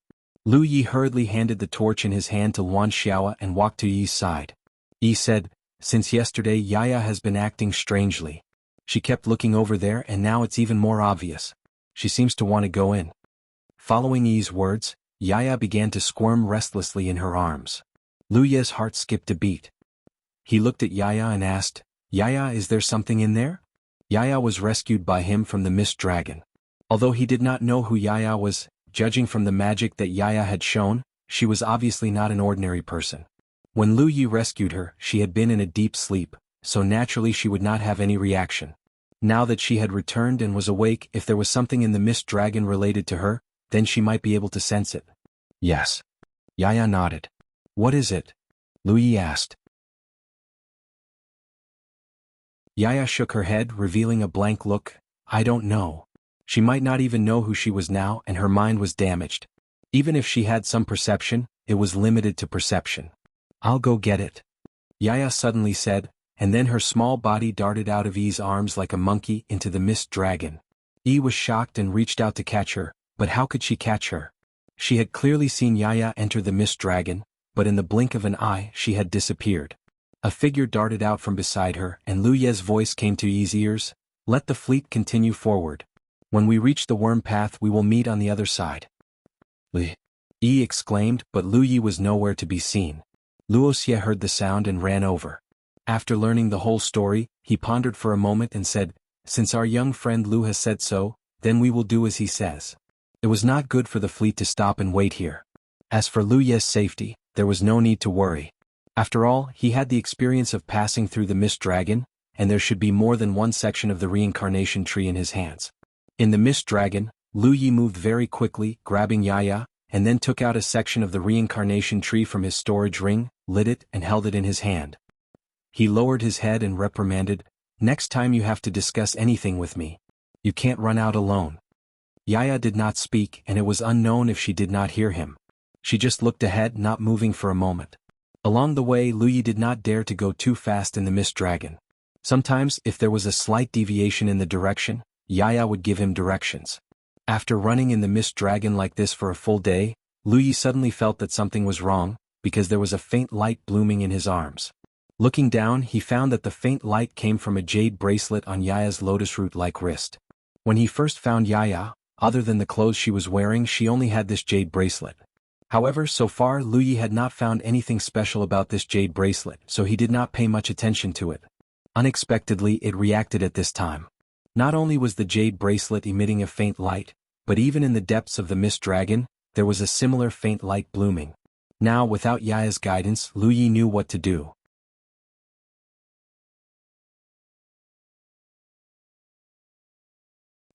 Lu Yi hurriedly handed the torch in his hand to Luan Xiao and walked to Yi's side. Yi said, "Since yesterday Yaya has been acting strangely. She kept looking over there and now it's even more obvious. She seems to want to go in." Following Yi's words, Yaya began to squirm restlessly in her arms. Lu Ye's heart skipped a beat. He looked at Yaya and asked, "Yaya, is there something in there?" Yaya was rescued by him from the mist dragon. Although he did not know who Yaya was, judging from the magic that Yaya had shown, she was obviously not an ordinary person. When Lu Yi rescued her, she had been in a deep sleep, so naturally she would not have any reaction. Now that she had returned and was awake, if there was something in the mist dragon related to her, then she might be able to sense it. "Yes." Yaya nodded. "What is it?" Lu Yi asked. Yaya shook her head, revealing a blank look. "I don't know." She might not even know who she was now, and her mind was damaged. Even if she had some perception, it was limited to perception. "I'll go get it," Yaya suddenly said, and then her small body darted out of Yi's arms like a monkey into the mist dragon. Yi was shocked and reached out to catch her, but how could she catch her? She had clearly seen Yaya enter the mist dragon, but in the blink of an eye she had disappeared. A figure darted out from beside her, and Lu Ye's voice came to Yi's ears, "Let the fleet continue forward. When we reach the worm path we will meet on the other side." Yi exclaimed, but Lu Yi was nowhere to be seen. Wuxia heard the sound and ran over. After learning the whole story, he pondered for a moment and said, "Since our young friend Lu has said so, then we will do as he says." It was not good for the fleet to stop and wait here. As for Lu Ye's safety, there was no need to worry. After all, he had the experience of passing through the Mist Dragon, and there should be more than one section of the reincarnation tree in his hands. In the Mist Dragon, Lu Yi moved very quickly, grabbing Yaya, and then took out a section of the reincarnation tree from his storage ring, lit it, and held it in his hand. He lowered his head and reprimanded, "Next time you have to discuss anything with me, you can't run out alone." Yaya did not speak, and it was unknown if she did not hear him. She just looked ahead, not moving for a moment. Along the way, Lu Yi did not dare to go too fast in the Mist Dragon. Sometimes, if there was a slight deviation in the direction, Yaya would give him directions. After running in the Mist Dragon like this for a full day, Lu Yi suddenly felt that something was wrong, because there was a faint light blooming in his arms. Looking down, he found that the faint light came from a jade bracelet on Yaya's lotus root-like wrist. When he first found Yaya, other than the clothes she was wearing, she only had this jade bracelet. However, so far Lu Yi had not found anything special about this jade bracelet, so he did not pay much attention to it. Unexpectedly, it reacted at this time. Not only was the jade bracelet emitting a faint light, but even in the depths of the Mist Dragon, there was a similar faint light blooming. Now, without Yaya's guidance, Lu Yi knew what to do.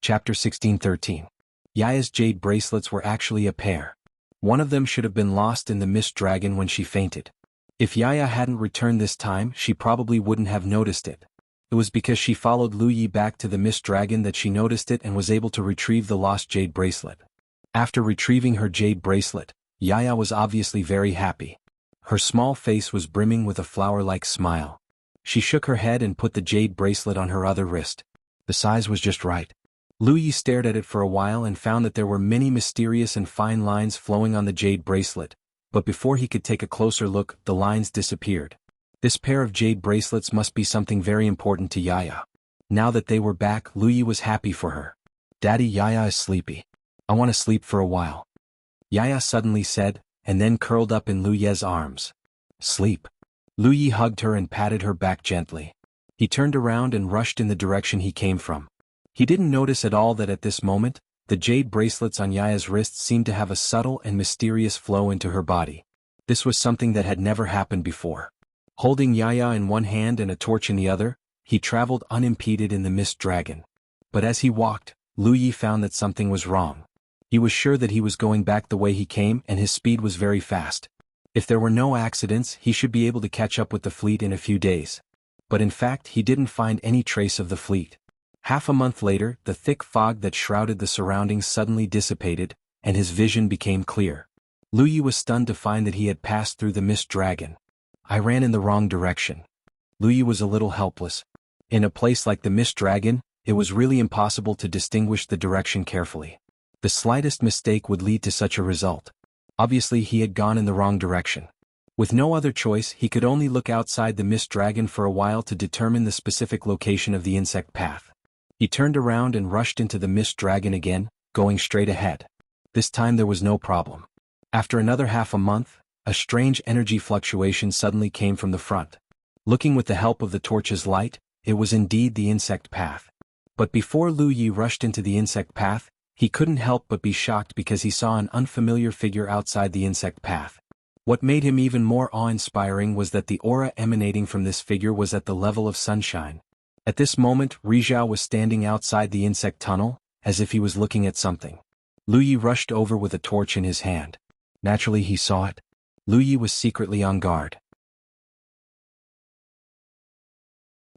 Chapter 16:13. Yaya's jade bracelets were actually a pair. One of them should have been lost in the Mist Dragon when she fainted. If Yaya hadn't returned this time, she probably wouldn't have noticed it. It was because she followed Lu Yi back to the Mist Dragon that she noticed it and was able to retrieve the lost jade bracelet. After retrieving her jade bracelet, Yaya was obviously very happy. Her small face was brimming with a flower-like smile. She shook her head and put the jade bracelet on her other wrist. The size was just right. Lu Yi stared at it for a while and found that there were many mysterious and fine lines flowing on the jade bracelet, but before he could take a closer look, the lines disappeared. This pair of jade bracelets must be something very important to Yaya. Now that they were back, Lu Yi was happy for her. "Daddy, Yaya is sleepy. I want to sleep for a while," Yaya suddenly said, and then curled up in Lu Ye's arms. "Sleep." Lu Yi hugged her and patted her back gently. He turned around and rushed in the direction he came from. He didn't notice at all that at this moment, the jade bracelets on Yaya's wrists seemed to have a subtle and mysterious flow into her body. This was something that had never happened before. Holding Yaya in one hand and a torch in the other, he traveled unimpeded in the Mist Dragon. But as he walked, Lu Yi found that something was wrong. He was sure that he was going back the way he came and his speed was very fast. If there were no accidents, he should be able to catch up with the fleet in a few days. But in fact, he didn't find any trace of the fleet. Half a month later, the thick fog that shrouded the surroundings suddenly dissipated, and his vision became clear. Lu Yi was stunned to find that he had passed through the Mist Dragon. "I ran in the wrong direction." Lu Yi was a little helpless. In a place like the Mist Dragon, it was really impossible to distinguish the direction carefully. The slightest mistake would lead to such a result. Obviously, he had gone in the wrong direction. With no other choice, he could only look outside the Mist Dragon for a while to determine the specific location of the insect path. He turned around and rushed into the Mist Dragon again, going straight ahead. This time there was no problem. After another half a month, a strange energy fluctuation suddenly came from the front. Looking with the help of the torch's light, it was indeed the insect path. But before Lu Yi rushed into the insect path, he couldn't help but be shocked because he saw an unfamiliar figure outside the insect path. What made him even more awe-inspiring was that the aura emanating from this figure was at the level of sunshine. At this moment, Rizhao was standing outside the insect tunnel, as if he was looking at something. Lu Yi rushed over with a torch in his hand. Naturally he saw it. Lu Yi was secretly on guard.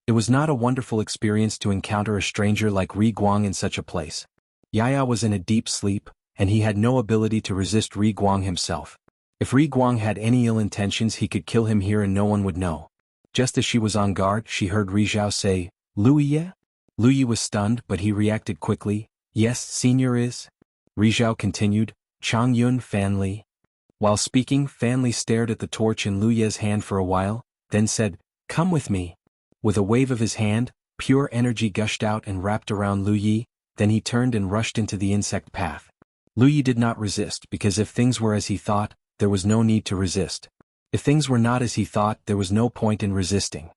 It was not a wonderful experience to encounter a stranger like Ri Guang in such a place. Yaya was in a deep sleep, and he had no ability to resist Ri Guang himself. If Ri Guang had any ill intentions, he could kill him here and no one would know. Just as she was on guard, she heard Rizhao say, "Lu Yi?" Lu Yi was stunned, but he reacted quickly. "Yes, senior is." Rizhao continued, "Chang Yun Fan Li." While speaking, Fan Li stared at the torch in Lu Yi's hand for a while, then said, "Come with me." With a wave of his hand, pure energy gushed out and wrapped around Lu Yi, then he turned and rushed into the insect path. Lu Yi did not resist because if things were as he thought, there was no need to resist. If things were not as he thought, there was no point in resisting.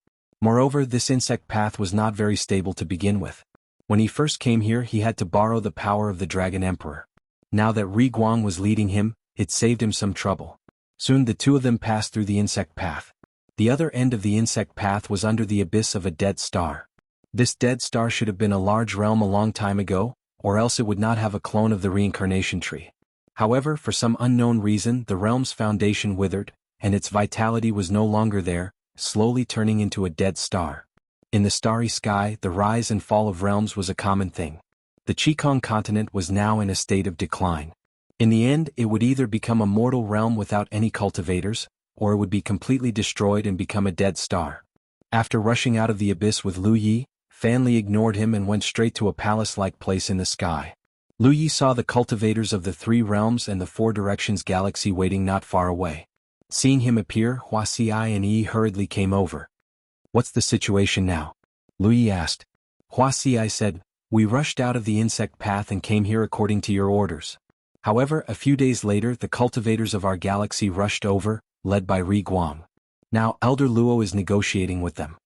Moreover, this insect path was not very stable to begin with. When he first came here he had to borrow the power of the Dragon Emperor. Now that Ri Guang was leading him, it saved him some trouble. Soon the two of them passed through the insect path. The other end of the insect path was under the abyss of a dead star. This dead star should have been a large realm a long time ago, or else it would not have a clone of the reincarnation tree. However, for some unknown reason the realm's foundation withered, and its vitality was no longer there, slowly turning into a dead star. In the starry sky, the rise and fall of realms was a common thing. The Qikong continent was now in a state of decline. In the end, it would either become a mortal realm without any cultivators, or it would be completely destroyed and become a dead star. After rushing out of the abyss with Lu Yi, Fan Li ignored him and went straight to a palace-like place in the sky. Lu Yi saw the cultivators of the three realms and the four directions galaxy waiting not far away. Seeing him appear, Wuxia and Yi hurriedly came over. "What's the situation now?" Lu Yi asked. Wuxia said, "We rushed out of the insect path and came here according to your orders. However, a few days later the cultivators of our galaxy rushed over, led by Ri Guang. Now Elder Luo is negotiating with them."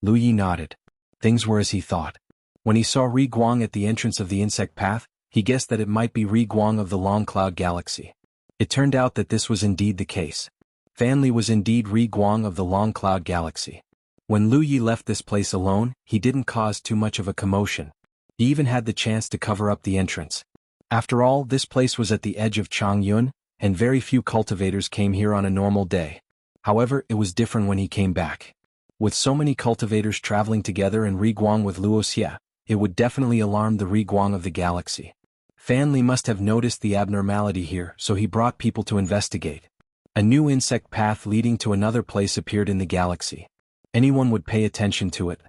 Lu Yi nodded. Things were as he thought. When he saw Ri Guang at the entrance of the insect path, he guessed that it might be Ri Guang of the Long Cloud Galaxy. It turned out that this was indeed the case. Fan Li was indeed Ri Guang of the Long Cloud Galaxy. When Lu Yi left this place alone, he didn't cause too much of a commotion. He even had the chance to cover up the entrance. After all, this place was at the edge of Changyun, and very few cultivators came here on a normal day. However, it was different when he came back. With so many cultivators traveling together and Ri Guang with Wuxia, it would definitely alarm the Ri Guang of the galaxy. Fan Li must have noticed the abnormality here, so he brought people to investigate. A new insect path leading to another place appeared in the galaxy. Anyone would pay attention to it.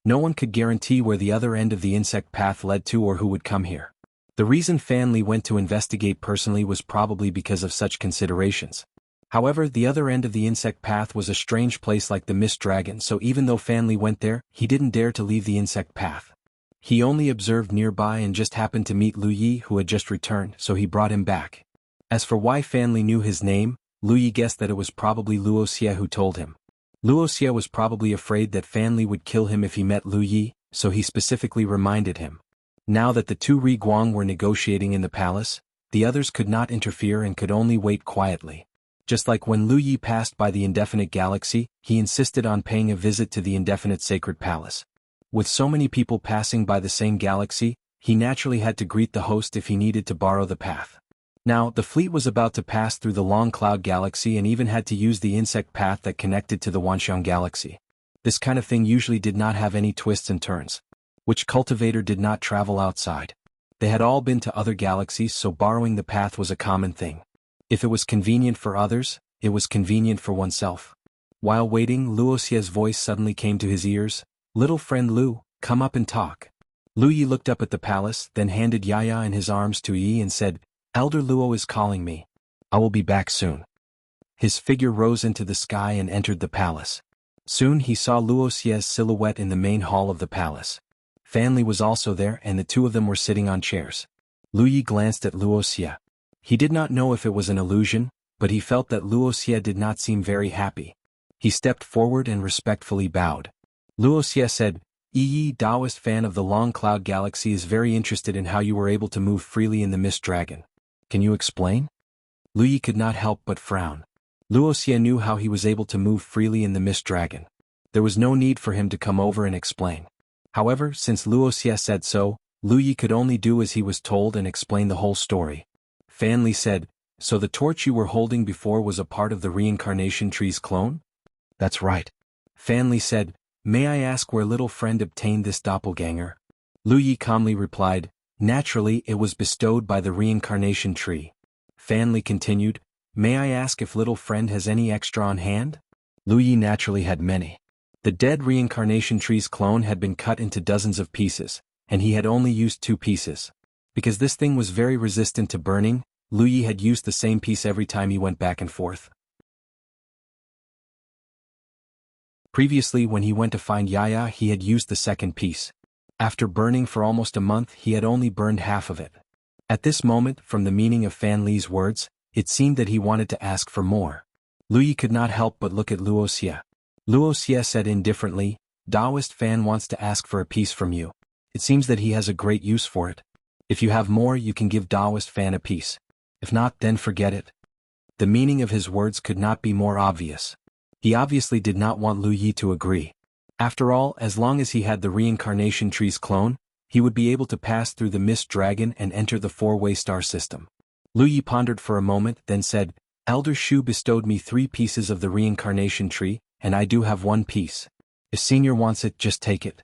No one could guarantee where the other end of the insect path led to or who would come here. The reason Fan Li went to investigate personally was probably because of such considerations. However, the other end of the insect path was a strange place like the Mist Dragon, so even though Fan Li went there, he didn't dare to leave the insect path. He only observed nearby and just happened to meet Lu Yi, who had just returned, so he brought him back. As for why Fan Li knew his name, Lu Yi guessed that it was probably Wuxia who told him. Wuxia was probably afraid that Fan Li would kill him if he met Lu Yi, so he specifically reminded him. Now that the two Ri Guang were negotiating in the palace, the others could not interfere and could only wait quietly. Just like when Lu Yi passed by the Indefinite Galaxy, he insisted on paying a visit to the Indefinite Sacred Palace. With so many people passing by the same galaxy, he naturally had to greet the host if he needed to borrow the path. Now, the fleet was about to pass through the Long Cloud Galaxy and even had to use the insect path that connected to the Wanxiang Galaxy. This kind of thing usually did not have any twists and turns. Which cultivator did not travel outside? They had all been to other galaxies, so borrowing the path was a common thing. If it was convenient for others, it was convenient for oneself. While waiting, Wuxia's voice suddenly came to his ears. "Little friend Lu, come up and talk." Lu Yi looked up at the palace, then handed Yaya in his arms to Yi and said, "Elder Luo is calling me. I will be back soon." His figure rose into the sky and entered the palace. Soon he saw Wuxia's silhouette in the main hall of the palace. Fan Li was also there and the two of them were sitting on chairs. Lu Yi glanced at Wuxia. He did not know if it was an illusion, but he felt that Wuxia did not seem very happy. He stepped forward and respectfully bowed. Wuxia said, "Yi, Taoist fan of the Long Cloud Galaxy, is very interested in how you were able to move freely in the Mist Dragon. Can you explain?" Lu Yi could not help but frown. Wuxia knew how he was able to move freely in the Mist Dragon. There was no need for him to come over and explain. However, since Wuxia said so, Lu Yi could only do as he was told and explain the whole story. Fan Li said, "So the torch you were holding before was a part of the reincarnation tree's clone?" "That's right." Fan Li said, "May I ask where little friend obtained this doppelganger?" Lu Yi calmly replied, "Naturally it was bestowed by the reincarnation tree." Fan Li continued, "May I ask if little friend has any extra on hand?" Lu Yi naturally had many. The dead reincarnation tree's clone had been cut into dozens of pieces, and he had only used 2 pieces. Because this thing was very resistant to burning, Lu Yi had used the same piece every time he went back and forth. Previously, when he went to find Yaya, he had used the second piece. After burning for almost a month, he had only burned half of it. At this moment, from the meaning of Fan Li's words, it seemed that he wanted to ask for more. Lu Yi could not help but look at Luoxia. Luoxia said indifferently, Daoist Fan wants to ask for a piece from you. It seems that he has a great use for it. If you have more, you can give Daoist Fan a piece. If not, then forget it. The meaning of his words could not be more obvious. He obviously did not want Lu Yi to agree. After all, as long as he had the reincarnation tree's clone, he would be able to pass through the Mist Dragon and enter the four-way star system. Lu Yi pondered for a moment, then said, Elder Shu bestowed me 3 pieces of the reincarnation tree, and I do have 1 piece. If Senior wants it, just take it.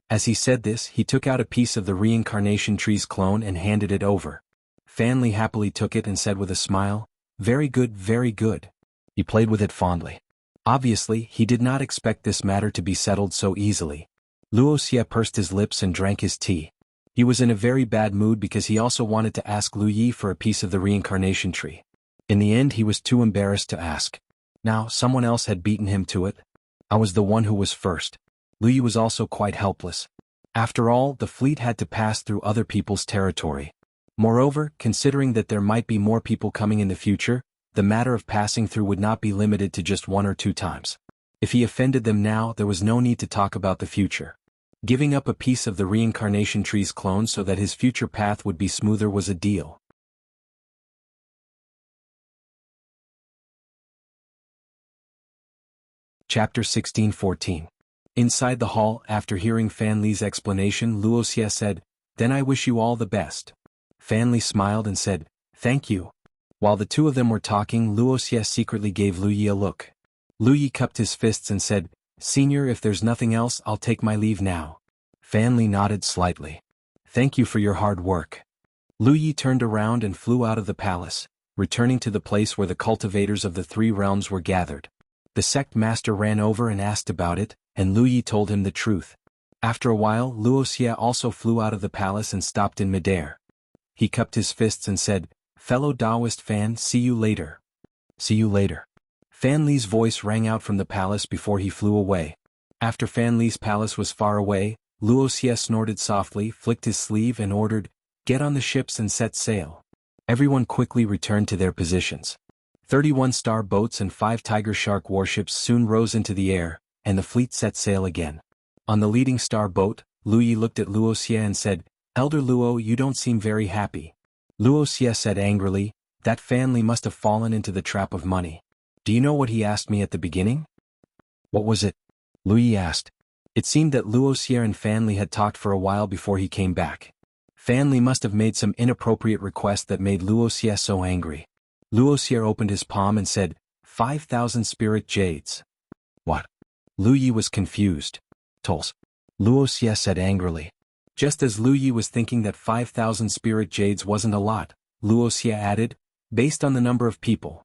As he said this, he took out a piece of the reincarnation tree's clone and handed it over. Fan Li happily took it and said with a smile, very good, very good. He played with it fondly. Obviously, he did not expect this matter to be settled so easily. Luoxia pursed his lips and drank his tea. He was in a very bad mood because he also wanted to ask Lu Yi for a piece of the reincarnation tree. In the end, he was too embarrassed to ask. Now, someone else had beaten him to it. I was the one who was first. Lu Yi was also quite helpless. After all, the fleet had to pass through other people's territory. Moreover, considering that there might be more people coming in the future, the matter of passing through would not be limited to just 1 or 2 times. If he offended them now, there was no need to talk about the future. Giving up a piece of the reincarnation tree's clone so that his future path would be smoother was a deal. Chapter 16-14. Inside the hall, after hearing Fan Li's explanation, Luoxia said, Then I wish you all the best. Fan Li smiled and said, Thank you. While the two of them were talking, Luoxia secretly gave Lu Yi a look. Lu Yi cupped his fists and said, Senior, if there's nothing else, I'll take my leave now. Fan Li nodded slightly. Thank you for your hard work. Lu Yi turned around and flew out of the palace, returning to the place where the cultivators of the 3 realms were gathered. The sect master ran over and asked about it, and Lu Yi told him the truth. After a while, Luoxia also flew out of the palace and stopped in midair. He cupped his fists and said, Fellow Daoist Fan, see you later. See you later. Fan Li's voice rang out from the palace before he flew away. After Fan Li's palace was far away, Luoxia snorted softly, flicked his sleeve and ordered, Get on the ships and set sail. Everyone quickly returned to their positions. 31 star boats and 5 Tiger Shark warships soon rose into the air, and the fleet set sail again. On the leading star boat, Lu Yi looked at Luoxia and said, Elder Luo, you don't seem very happy. Luoxia said angrily, That Fan Li must have fallen into the trap of money. Do you know what he asked me at the beginning? What was it? Lu Yi asked. It seemed that Luoxia and Fan Li had talked for a while before he came back. Fan Li must have made some inappropriate request that made Luoxia so angry. Luoxia opened his palm and said, 5,000 spirit jades. What? Lu Yi was confused. Tolls. Luoxia said angrily. Just as Lu Yi was thinking that 5,000 spirit jades wasn't a lot, Luoxia added, based on the number of people.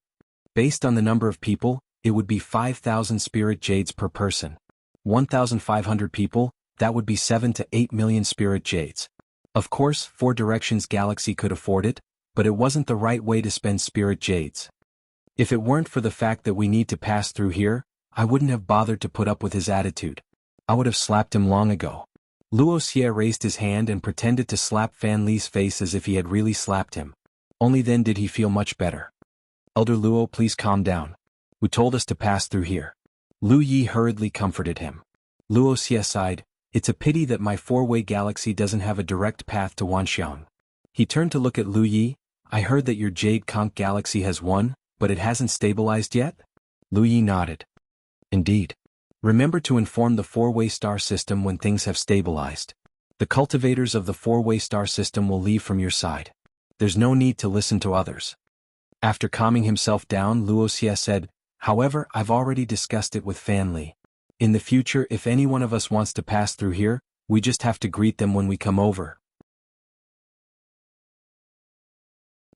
Based on the number of people, it would be 5,000 spirit jades per person. 1,500 people, that would be 7 to 8 million spirit jades. Of course, 4 Directions Galaxy could afford it, but it wasn't the right way to spend spirit jades. If it weren't for the fact that we need to pass through here, I wouldn't have bothered to put up with his attitude. I would have slapped him long ago. Luoxia raised his hand and pretended to slap Fan Li's face as if he had really slapped him. Only then did he feel much better. Elder Luo, please calm down. Who told us to pass through here? Lu Yi hurriedly comforted him. Luoxia sighed, It's a pity that my 4-way galaxy doesn't have a direct path to Wanxiang. He turned to look at Lu Yi. I heard that your Jade Conch galaxy has one, but it hasn't stabilized yet? Lu Yi nodded. Indeed. Remember to inform the 4-way star system when things have stabilized. The cultivators of the 4-way star system will leave from your side. There's no need to listen to others. After calming himself down, Luoxia said, However, I've already discussed it with Fan Li. In the future, if any one of us wants to pass through here, we just have to greet them when we come over.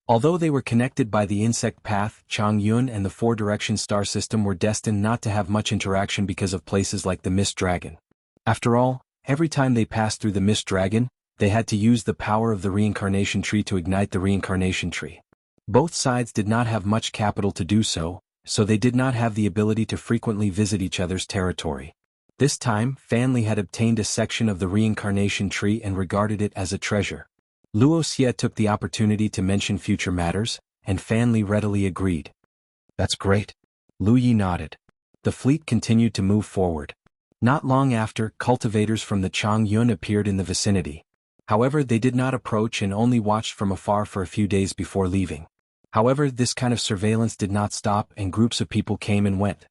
Although they were connected by the insect path, Changyun and the 4-direction star system were destined not to have much interaction because of places like the Mist Dragon. After all, every time they passed through the Mist Dragon, they had to use the power of the reincarnation tree to ignite the reincarnation tree. Both sides did not have much capital to do so, so they did not have the ability to frequently visit each other's territory. This time, Fan Li had obtained a section of the reincarnation tree and regarded it as a treasure. Luoxia took the opportunity to mention future matters, and Fan Li readily agreed. That's great. Lu Yi nodded. The fleet continued to move forward. Not long after, cultivators from the Changyun appeared in the vicinity. However, they did not approach and only watched from afar for a few days before leaving. However, this kind of surveillance did not stop and groups of people came and went.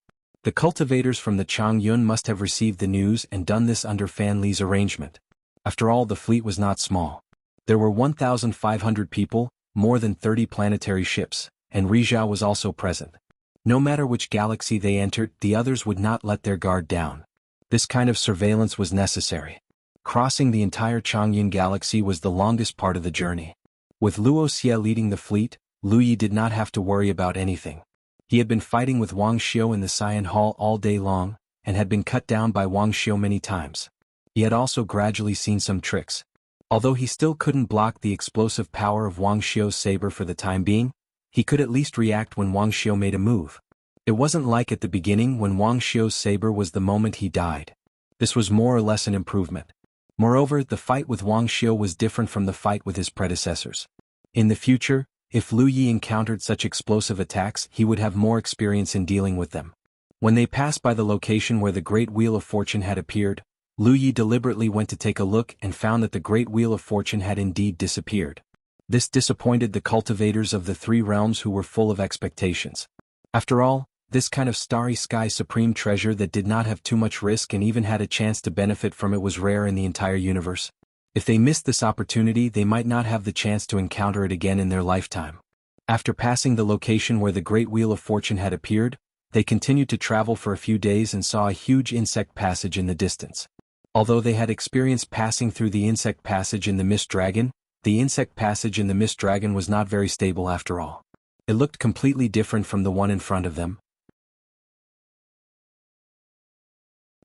The cultivators from the Changyun must have received the news and done this under Fan Li's arrangement. After all, the fleet was not small. There were 1,500 people, more than 30 planetary ships, and Rizhao was also present. No matter which galaxy they entered, the others would not let their guard down. This kind of surveillance was necessary. Crossing the entire Changyun galaxy was the longest part of the journey. With Wuxia leading the fleet, Lu Yi did not have to worry about anything. He had been fighting with Wang Xiu in the Cyan Hall all day long, and had been cut down by Wang Xiu many times. He had also gradually seen some tricks. Although he still couldn't block the explosive power of Wang Xiu's saber for the time being, he could at least react when Wang Xiu made a move. It wasn't like at the beginning when Wang Xiu's saber was the moment he died. This was more or less an improvement. Moreover, the fight with Wang Xiu was different from the fight with his predecessors. In the future, if Lu Yi encountered such explosive attacks, he would have more experience in dealing with them. When they passed by the location where the Great Wheel of Fortune had appeared, Lu Yi deliberately went to take a look and found that the Great Wheel of Fortune had indeed disappeared. This disappointed the cultivators of the three realms who were full of expectations. After all, this kind of starry sky supreme treasure that did not have too much risk and even had a chance to benefit from it was rare in the entire universe. If they missed this opportunity, they might not have the chance to encounter it again in their lifetime. After passing the location where the Great Wheel of Fortune had appeared, they continued to travel for a few days and saw a huge insect passage in the distance. Although they had experienced passing through the insect passage in the Mist Dragon, the insect passage in the Mist Dragon was not very stable after all. It looked completely different from the one in front of them.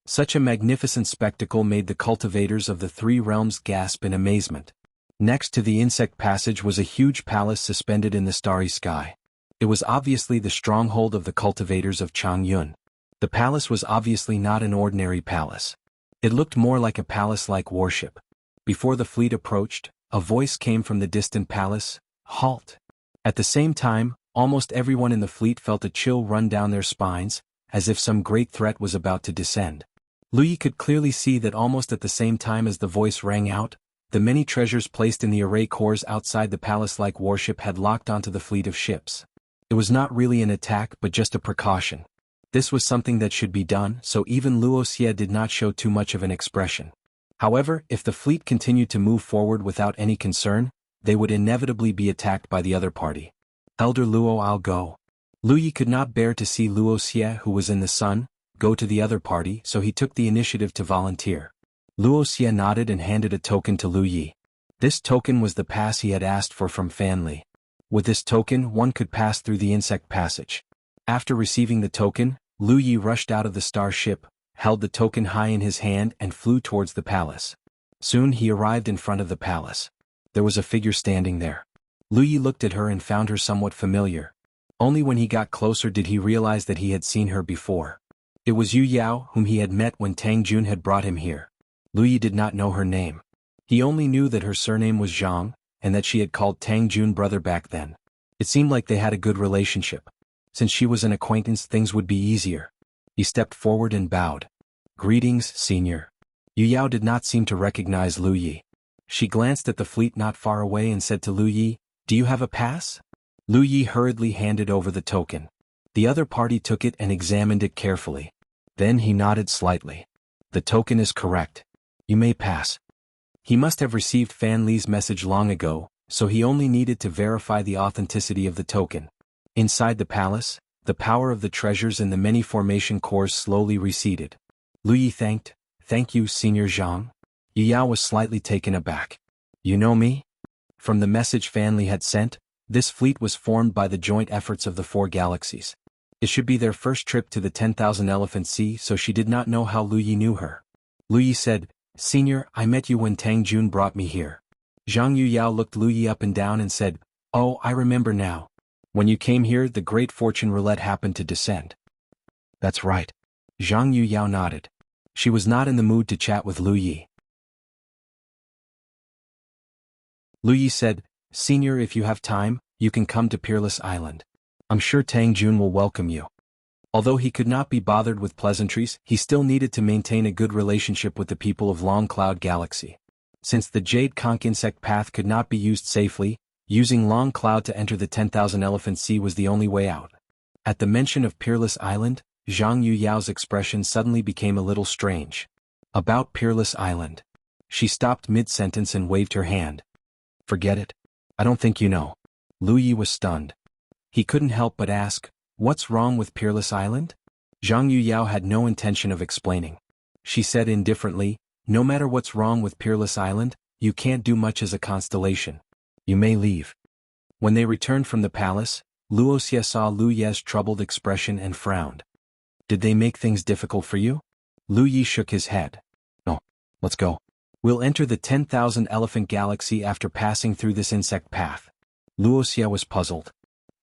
Such a magnificent spectacle made the cultivators of the three realms gasp in amazement. Next to the insect passage was a huge palace suspended in the starry sky. It was obviously the stronghold of the cultivators of Changyun. The palace was obviously not an ordinary palace. It looked more like a palace-like warship. Before the fleet approached, a voice came from the distant palace, "Halt!" At the same time, almost everyone in the fleet felt a chill run down their spines, as if some great threat was about to descend. Lu Yi could clearly see that almost at the same time as the voice rang out, the many treasures placed in the array cores outside the palace-like warship had locked onto the fleet of ships. It was not really an attack but just a precaution. This was something that should be done, so even Wuxia did not show too much of an expression. However, if the fleet continued to move forward without any concern, they would inevitably be attacked by the other party. "Elder Luo, I'll go." Lu Yi could not bear to see Wuxia, who was in the sun, go to the other party, so he took the initiative to volunteer. Wuxia nodded and handed a token to Lu Yi. This token was the pass he had asked for from Fan Li. With this token, one could pass through the insect passage. After receiving the token, Lu Yi rushed out of the starship, held the token high in his hand and flew towards the palace. Soon he arrived in front of the palace. There was a figure standing there. Lu Yi looked at her and found her somewhat familiar. Only when he got closer did he realize that he had seen her before. It was Yu Yao, whom he had met when Tang Jun had brought him here. Lu Yi did not know her name. He only knew that her surname was Zhang, and that she had called Tang Jun brother back then. It seemed like they had a good relationship. Since she was an acquaintance, things would be easier. He stepped forward and bowed. "Greetings, senior." Yu Yao did not seem to recognize Lu Yi. She glanced at the fleet not far away and said to Lu Yi, "Do you have a pass?" Lu Yi hurriedly handed over the token. The other party took it and examined it carefully. Then he nodded slightly. "The token is correct. You may pass." He must have received Fan Li's message long ago, so he only needed to verify the authenticity of the token. Inside the palace, the power of the treasures in the many formation cores slowly receded. Lu Yi "Thank you, Senior Zhang." Yu Yao was slightly taken aback. "You know me?" From the message Fan Li had sent, this fleet was formed by the joint efforts of the four galaxies. It should be their first trip to the 10,000 Elephant Sea, so she did not know how Lu Yi knew her. Lu Yi said, "Senior, I met you when Tang Jun brought me here." Zhang Yu Yao looked Lu Yi up and down and said, "Oh, I remember now. When you came here, the Great Fortune Roulette happened to descend." "That's right." Zhang Yu Yao nodded. She was not in the mood to chat with Lu Yi. Lu Yi said, "Senior, if you have time, you can come to Peerless Island. I'm sure Tang Jun will welcome you." Although he could not be bothered with pleasantries, he still needed to maintain a good relationship with the people of Long Cloud Galaxy. Since the Jade Conch insect path could not be used safely, using Long Cloud to enter the 10,000 Elephant Sea was the only way out. At the mention of Peerless Island, Zhang Yuyao's expression suddenly became a little strange. About Peerless Island. She stopped mid-sentence and waved her hand. Forget it. I don't think you know. Lu Yi was stunned. He couldn't help but ask, what's wrong with Peerless Island? Zhang Yuyao had no intention of explaining. She said indifferently, no matter what's wrong with Peerless Island, you can't do much as a constellation. You may leave. When they returned from the palace, Luoxia saw Lu Ye's troubled expression and frowned. Did they make things difficult for you? Lu Yi shook his head. No. Let's go. We'll enter the 10,000 Elephant Galaxy after passing through this insect path. Luoxia was puzzled.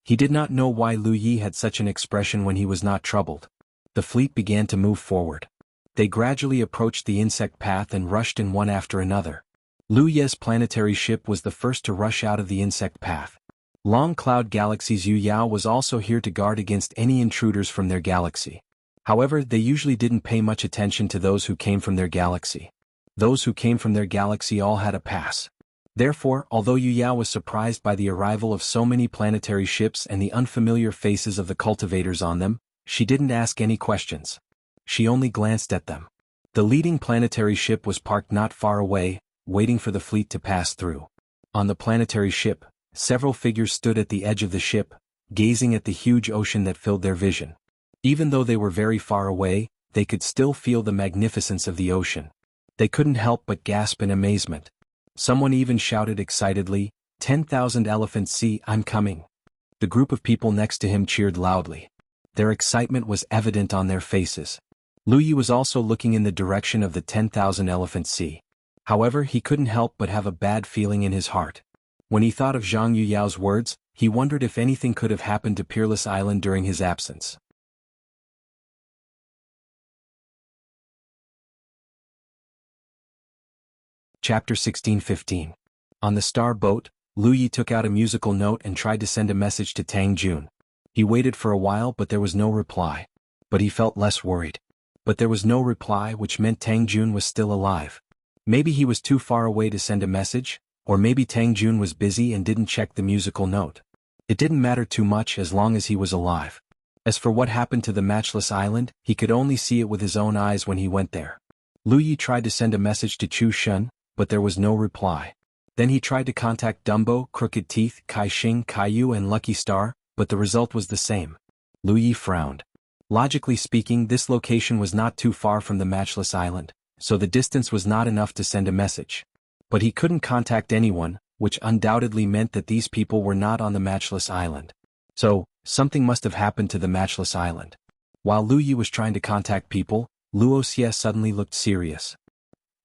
He did not know why Lu Yi had such an expression when he was not troubled. The fleet began to move forward. They gradually approached the insect path and rushed in one after another. Lu Ye's planetary ship was the first to rush out of the insect path. Long Cloud Galaxy's Yu Yao was also here to guard against any intruders from their galaxy. However, they usually didn't pay much attention to those who came from their galaxy. Those who came from their galaxy all had a pass. Therefore, although Yu Yao was surprised by the arrival of so many planetary ships and the unfamiliar faces of the cultivators on them, she didn't ask any questions. She only glanced at them. The leading planetary ship was parked not far away, waiting for the fleet to pass through. On the planetary ship, several figures stood at the edge of the ship, gazing at the huge ocean that filled their vision. Even though they were very far away, they could still feel the magnificence of the ocean. They couldn't help but gasp in amazement. Someone even shouted excitedly, 10,000 Elephant Sea, I'm coming. The group of people next to him cheered loudly. Their excitement was evident on their faces. Lu Yi was also looking in the direction of the 10,000 Elephant Sea. However, he couldn't help but have a bad feeling in his heart. When he thought of Zhang Yuyao's words, he wondered if anything could have happened to Peerless Island during his absence. Chapter 16-15. On the star boat, Lu Yi took out a musical note and tried to send a message to Tang Jun. He waited for a while but there was no reply. But he felt less worried. But there was no reply, which meant Tang Jun was still alive. Maybe he was too far away to send a message, or maybe Tang Jun was busy and didn't check the musical note. It didn't matter too much as long as he was alive. As for what happened to the Matchless Island, he could only see it with his own eyes when he went there. Lu Yi tried to send a message to Chu Shun, but there was no reply. Then he tried to contact Dumbo, Crooked Teeth, Kai Xing, Caillou and Lucky Star, but the result was the same. Lu Yi frowned. Logically speaking, this location was not too far from the Matchless Island, so the distance was not enough to send a message. But he couldn't contact anyone, which undoubtedly meant that these people were not on the Matchless Island. So, something must have happened to the Matchless Island. While Lu Yi was trying to contact people, Luoxia suddenly looked serious.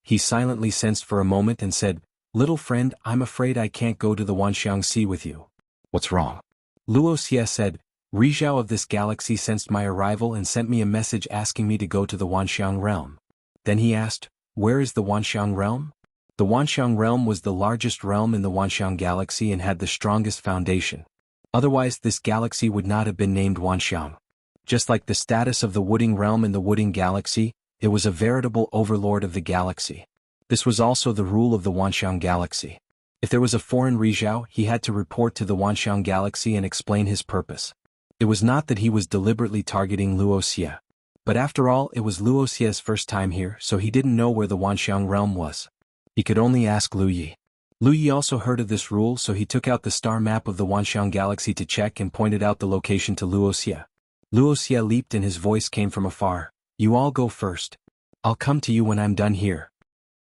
He silently sensed for a moment and said, "Little friend, I'm afraid I can't go to the Wanxiang Sea with you." "What's wrong?" Luoxia said, "Rizhao of this galaxy sensed my arrival and sent me a message asking me to go to the Wanxiang realm." Then he asked, "Where is the Wanxiang realm?" The Wanxiang realm was the largest realm in the Wanxiang galaxy and had the strongest foundation. Otherwise this galaxy would not have been named Wanxiang. Just like the status of the Wooding realm in the Wooding galaxy, it was a veritable overlord of the galaxy. This was also the rule of the Wanxiang galaxy. If there was a foreign Rizhao, he had to report to the Wanxiang galaxy and explain his purpose. It was not that he was deliberately targeting Luoxia. But after all, it was Luoxia's first time here, so he didn't know where the Wanxiang realm was. He could only ask Lu Yi. Lu Yi also heard of this rule, so he took out the star map of the Wanxiang galaxy to check and pointed out the location to Luoxia. Luoxia leaped and his voice came from afar. "You all go first. I'll come to you when I'm done here."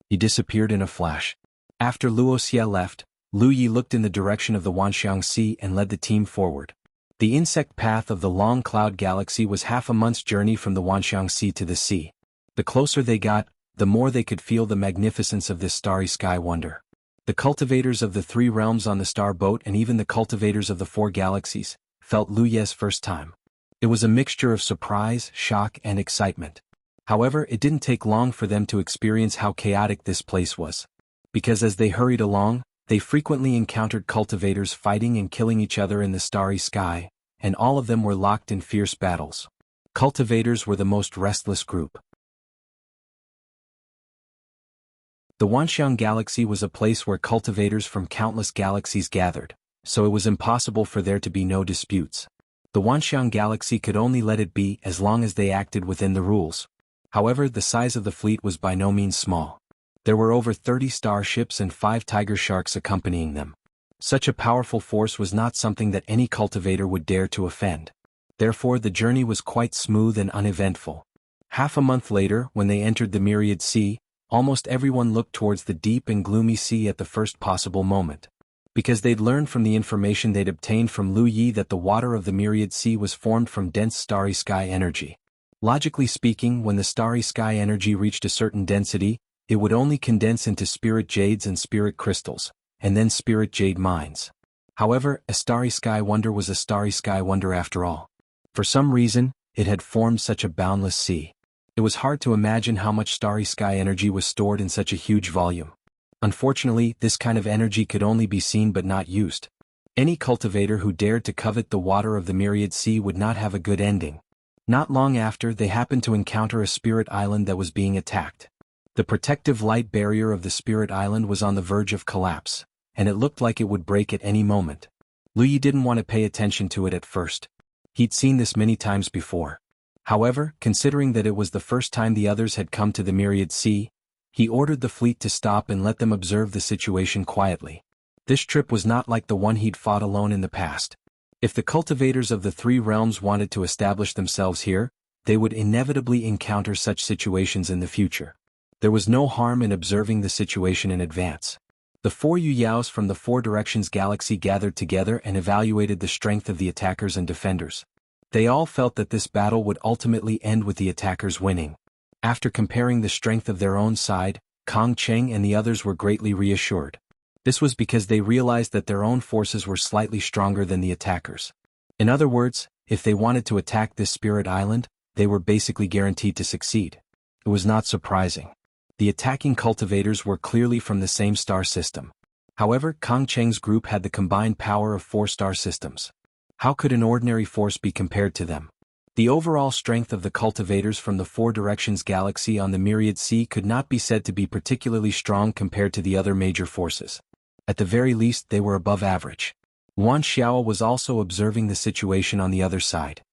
He disappeared in a flash. After Luoxia left, Lu Yi looked in the direction of the Wanxiang Sea and led the team forward. The insect path of the Long Cloud Galaxy was half a month's journey from the Wanxiang Sea to the sea. The closer they got, the more they could feel the magnificence of this starry sky wonder. The cultivators of the three realms on the star boat and even the cultivators of the four galaxies felt Lu Ye's first time. It was a mixture of surprise, shock, and excitement. However, it didn't take long for them to experience how chaotic this place was. Because as they hurried along, they frequently encountered cultivators fighting and killing each other in the starry sky, and all of them were locked in fierce battles. Cultivators were the most restless group. The Wanxiang Galaxy was a place where cultivators from countless galaxies gathered, so it was impossible for there to be no disputes. The Wanxiang Galaxy could only let it be as long as they acted within the rules. However, the size of the fleet was by no means small. There were over 30 starships and 5 tiger sharks accompanying them. Such a powerful force was not something that any cultivator would dare to offend. Therefore, the journey was quite smooth and uneventful. Half a month later, when they entered the Myriad Sea, almost everyone looked towards the deep and gloomy sea at the first possible moment. Because they'd learned from the information they'd obtained from Lu Yi that the water of the Myriad Sea was formed from dense starry sky energy. Logically speaking, when the starry sky energy reached a certain density, it would only condense into spirit jades and spirit crystals, and then spirit jade mines. However, a starry sky wonder was a starry sky wonder after all. For some reason, it had formed such a boundless sea. It was hard to imagine how much starry sky energy was stored in such a huge volume. Unfortunately, this kind of energy could only be seen but not used. Any cultivator who dared to covet the water of the Myriad Sea would not have a good ending. Not long after, they happened to encounter a spirit island that was being attacked. The protective light barrier of the spirit island was on the verge of collapse, and it looked like it would break at any moment. Lu Yi didn't want to pay attention to it at first. He'd seen this many times before. However, considering that it was the first time the others had come to the Myriad Sea, he ordered the fleet to stop and let them observe the situation quietly. This trip was not like the one he'd fought alone in the past. If the cultivators of the 3 realms wanted to establish themselves here, they would inevitably encounter such situations in the future. There was no harm in observing the situation in advance. The 4 Yuyaos from the 4 Directions Galaxy gathered together and evaluated the strength of the attackers and defenders. They all felt that this battle would ultimately end with the attackers winning. After comparing the strength of their own side, Kong Cheng and the others were greatly reassured. This was because they realized that their own forces were slightly stronger than the attackers. In other words, if they wanted to attack this spirit island, they were basically guaranteed to succeed. It was not surprising. The attacking cultivators were clearly from the same star system. However, Kong Cheng's group had the combined power of 4 star systems. How could an ordinary force be compared to them? The overall strength of the cultivators from the 4 Directions Galaxy on the Myriad Sea could not be said to be particularly strong compared to the other major forces. At the very least, they were above average. Wan Xiao was also observing the situation on the other side.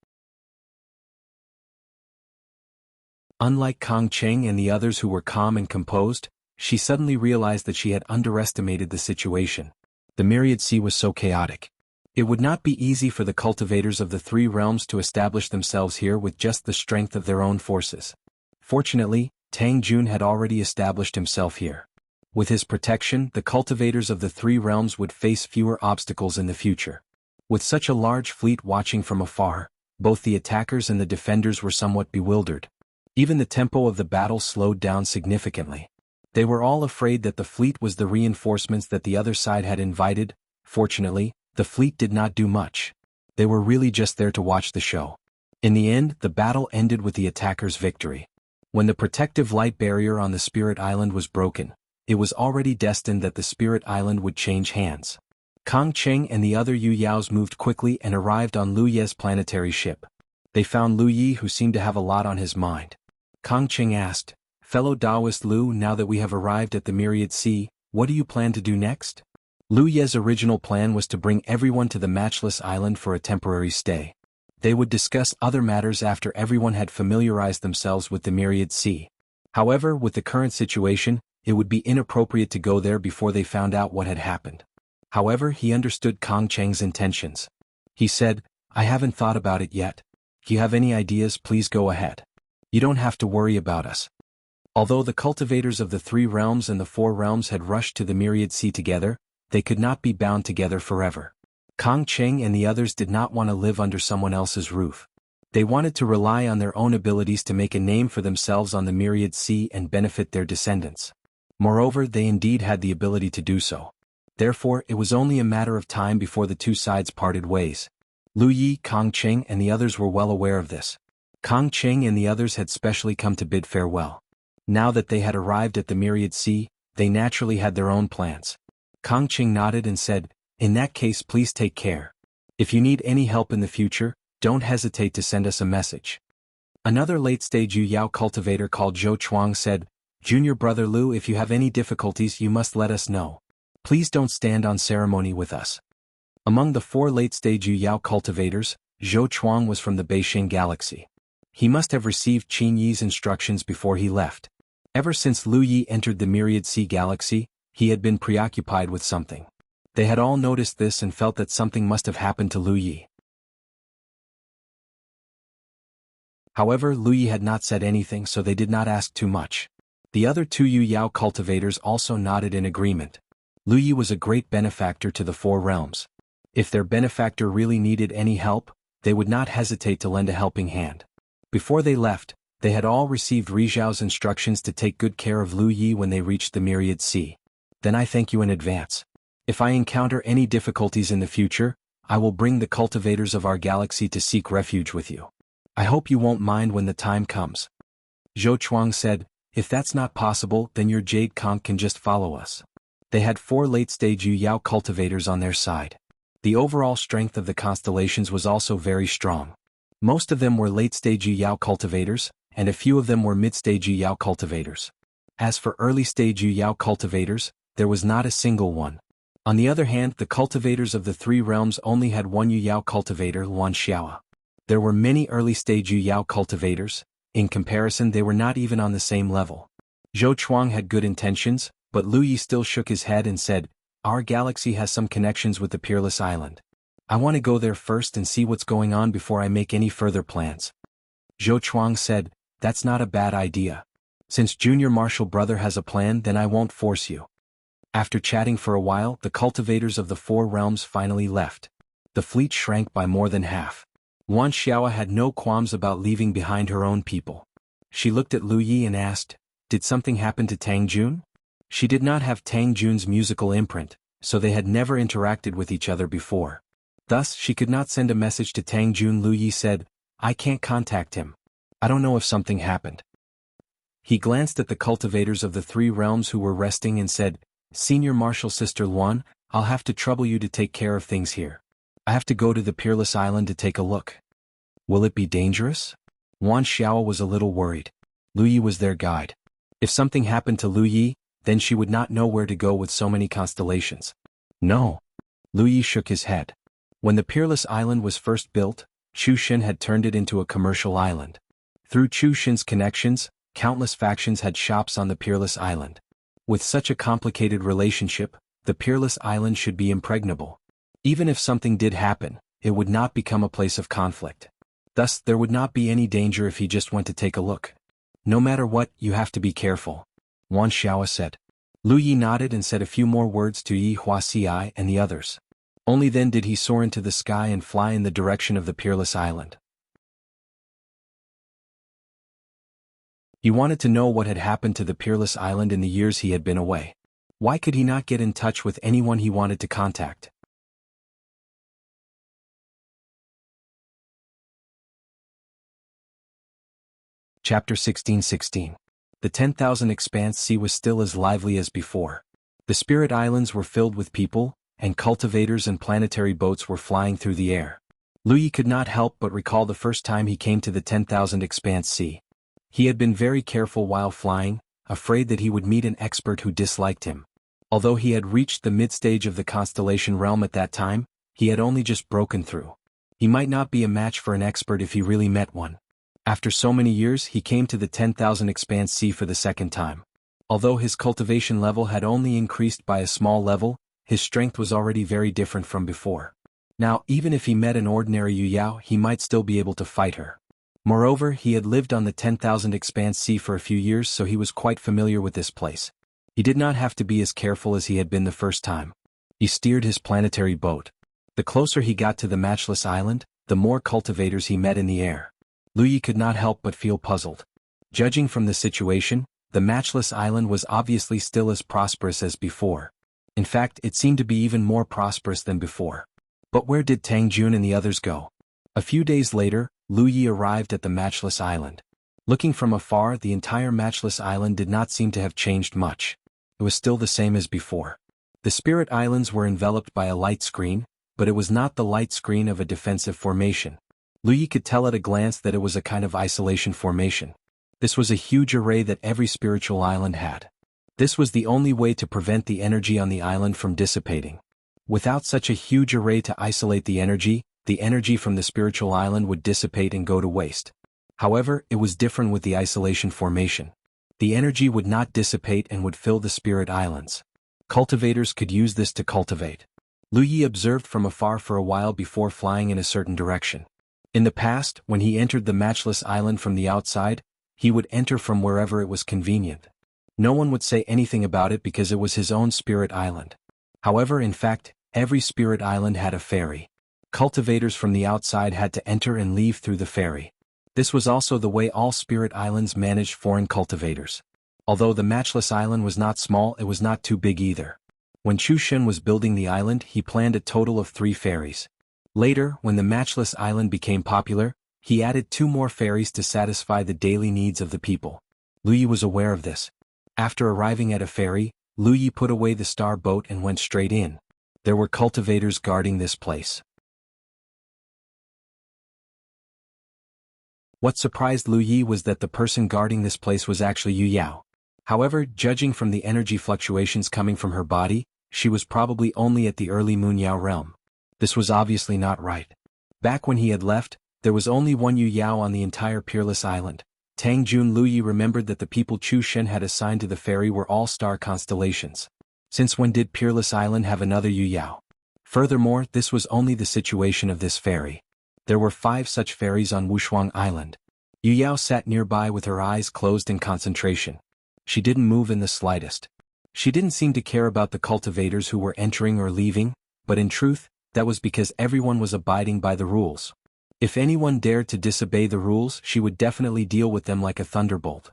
Unlike Kong Cheng and the others who were calm and composed, she suddenly realized that she had underestimated the situation. The Myriad Sea was so chaotic. It would not be easy for the cultivators of the 3 realms to establish themselves here with just the strength of their own forces. Fortunately, Tang Jun had already established himself here. With his protection, the cultivators of the 3 realms would face fewer obstacles in the future. With such a large fleet watching from afar, both the attackers and the defenders were somewhat bewildered. Even the tempo of the battle slowed down significantly. They were all afraid that the fleet was the reinforcements that the other side had invited. Fortunately, the fleet did not do much. They were really just there to watch the show. In the end, the battle ended with the attackers' victory. When the protective light barrier on the Spirit Island was broken, it was already destined that the Spirit Island would change hands. Kong Cheng and the other Yu Yaos moved quickly and arrived on Lu Ye's planetary ship. They found Lu Yi, who seemed to have a lot on his mind. Kong Cheng asked, "Fellow Taoist Lu, now that we have arrived at the Myriad Sea, what do you plan to do next?" Lu Ye's original plan was to bring everyone to the Matchless Island for a temporary stay. They would discuss other matters after everyone had familiarized themselves with the Myriad Sea. However, with the current situation, it would be inappropriate to go there before they found out what had happened. However, he understood Kong Cheng's intentions. He said, "I haven't thought about it yet. If you have any ideas, please go ahead. You don't have to worry about us." Although the cultivators of the 3 realms and the 4 realms had rushed to the Myriad Sea together, they could not be bound together forever. Kong Cheng and the others did not want to live under someone else's roof. They wanted to rely on their own abilities to make a name for themselves on the Myriad Sea and benefit their descendants. Moreover, they indeed had the ability to do so. Therefore, it was only a matter of time before the 2 sides parted ways. Lu Yi, Kong Cheng and the others were well aware of this. Kong Cheng and the others had specially come to bid farewell. Now that they had arrived at the Myriad Sea, they naturally had their own plans. Kong Cheng nodded and said, "In that case, please take care. If you need any help in the future, don't hesitate to send us a message." Another late-stage Yu Yao cultivator called Zhou Chuang said, "Junior brother Lu, if you have any difficulties you must let us know. Please don't stand on ceremony with us." Among the 4 late-stage Yu Yao cultivators, Zhou Chuang was from the Beixing galaxy. He must have received Qin Yi's instructions before he left. Ever since Lu Yi entered the Myriad Sea galaxy, he had been preoccupied with something. They had all noticed this and felt that something must have happened to Lu Yi. However, Lu Yi had not said anything, so they did not ask too much. The other 2 Yu Yao cultivators also nodded in agreement. Lu Yi was a great benefactor to the 4 realms. If their benefactor really needed any help, they would not hesitate to lend a helping hand. Before they left, they had all received Rizhao's instructions to take good care of Lu Yi when they reached the Myriad Sea. "Then I thank you in advance. If I encounter any difficulties in the future, I will bring the cultivators of our galaxy to seek refuge with you. I hope you won't mind when the time comes." Zhou Chuang said, "If that's not possible, then your Jade Conch can just follow us." They had 4 late-stage Yu Yao cultivators on their side. The overall strength of the constellations was also very strong. Most of them were late-stage Yu Yao cultivators, and a few of them were mid-stage Yu Yao cultivators. As for early-stage Yu Yao cultivators, there was not a single one. On the other hand, the cultivators of the 3 realms only had one Yu Yao cultivator, Wuxia. There were many early-stage Yu Yao cultivators. In comparison, they were not even on the same level. Zhou Chuang had good intentions, but Lu Yi still shook his head and said, "Our galaxy has some connections with the Peerless Island. I want to go there first and see what's going on before I make any further plans." Zhou Chuang said, "That's not a bad idea. Since Junior Martial Brother has a plan, then I won't force you." After chatting for a while, the cultivators of the 4 realms finally left. The fleet shrank by more than half. Wan Xiao had no qualms about leaving behind her own people. She looked at Lu Yi and asked, "Did something happen to Tang Jun?" She did not have Tang Jun's musical imprint, so they had never interacted with each other before. Thus, she could not send a message to Tang Jun. Lu Yi said, "I can't contact him. I don't know if something happened." He glanced at the cultivators of the 3 realms who were resting and said, "Senior Martial Sister Luan, I'll have to trouble you to take care of things here. I have to go to the Peerless Island to take a look." "Will it be dangerous?" Wan Xiao was a little worried. Lu Yi was their guide. If something happened to Lu Yi, then she would not know where to go with so many constellations. "No." Lu Yi shook his head. When the Peerless Island was first built, Chu Shin had turned it into a commercial island. Through Chu Shin's connections, countless factions had shops on the Peerless Island. With such a complicated relationship, the Peerless Island should be impregnable. Even if something did happen, it would not become a place of conflict. Thus, there would not be any danger if he just went to take a look. "No matter what, you have to be careful," Wan Xiao said. Lu Yi nodded and said a few more words to Yi Huaxi and the others. Only then did he soar into the sky and fly in the direction of the Peerless Island. He wanted to know what had happened to the Peerless Island in the years he had been away. Why could he not get in touch with anyone he wanted to contact? Chapter 16:16. The 10,000 Expanse Sea was still as lively as before. The Spirit Islands were filled with people, and cultivators and planetary boats were flying through the air. Lu Yi could not help but recall the first time he came to the 10,000 Expanse Sea. He had been very careful while flying, afraid that he would meet an expert who disliked him. Although he had reached the mid-stage of the constellation realm at that time, he had only just broken through. He might not be a match for an expert if he really met one. After so many years, he came to the 10,000 Expanse Sea for the second time. Although his cultivation level had only increased by a small level, his strength was already very different from before. Now, even if he met an ordinary Yu Yao, he might still be able to fight her. Moreover, he had lived on the 10,000 Expanse Sea for a few years, so he was quite familiar with this place. He did not have to be as careful as he had been the first time. He steered his planetary boat. The closer he got to the Matchless Island, the more cultivators he met in the air. Lu Yi could not help but feel puzzled. Judging from the situation, the Matchless Island was obviously still as prosperous as before. In fact, it seemed to be even more prosperous than before. But where did Tang Jun and the others go? A few days later, Lu Yi arrived at the Matchless Island. Looking from afar, the entire Matchless Island did not seem to have changed much. It was still the same as before. The Spirit Islands were enveloped by a light screen, but it was not the light screen of a defensive formation. Lu Yi could tell at a glance that it was a kind of isolation formation. This was a huge array that every spiritual island had. This was the only way to prevent the energy on the island from dissipating. Without such a huge array to isolate the energy from the spiritual island would dissipate and go to waste. However, it was different with the isolation formation. The energy would not dissipate and would fill the spirit islands. Cultivators could use this to cultivate. Lu Yi observed from afar for a while before flying in a certain direction. In the past, when he entered the matchless island from the outside, he would enter from wherever it was convenient. No one would say anything about it because it was his own spirit island. However, in fact, every spirit island had a ferry. Cultivators from the outside had to enter and leave through the ferry. This was also the way all spirit islands managed foreign cultivators. Although the matchless island was not small, it was not too big either. When Chu Shen was building the island, he planned a total of 3 ferries. Later, when the matchless island became popular, he added 2 more ferries to satisfy the daily needs of the people. Lu Yi was aware of this. After arriving at a ferry, Lu Yi put away the star boat and went straight in. There were cultivators guarding this place. What surprised Lu Yi was that the person guarding this place was actually Yu Yao. However, judging from the energy fluctuations coming from her body, she was probably only at the early Moon Yao realm. This was obviously not right. Back when he had left, there was only one Yu Yao on the entire Peerless Island. Tang Jun. Lu Yi remembered that the people Chu Shen had assigned to the ferry were all star constellations. Since when did Peerless Island have another Yu Yao? Furthermore, this was only the situation of this ferry. There were 5 such ferries on Wushuang Island. Yu Yao sat nearby with her eyes closed in concentration. She didn't move in the slightest. She didn't seem to care about the cultivators who were entering or leaving, but in truth, that was because everyone was abiding by the rules. If anyone dared to disobey the rules, she would definitely deal with them like a thunderbolt.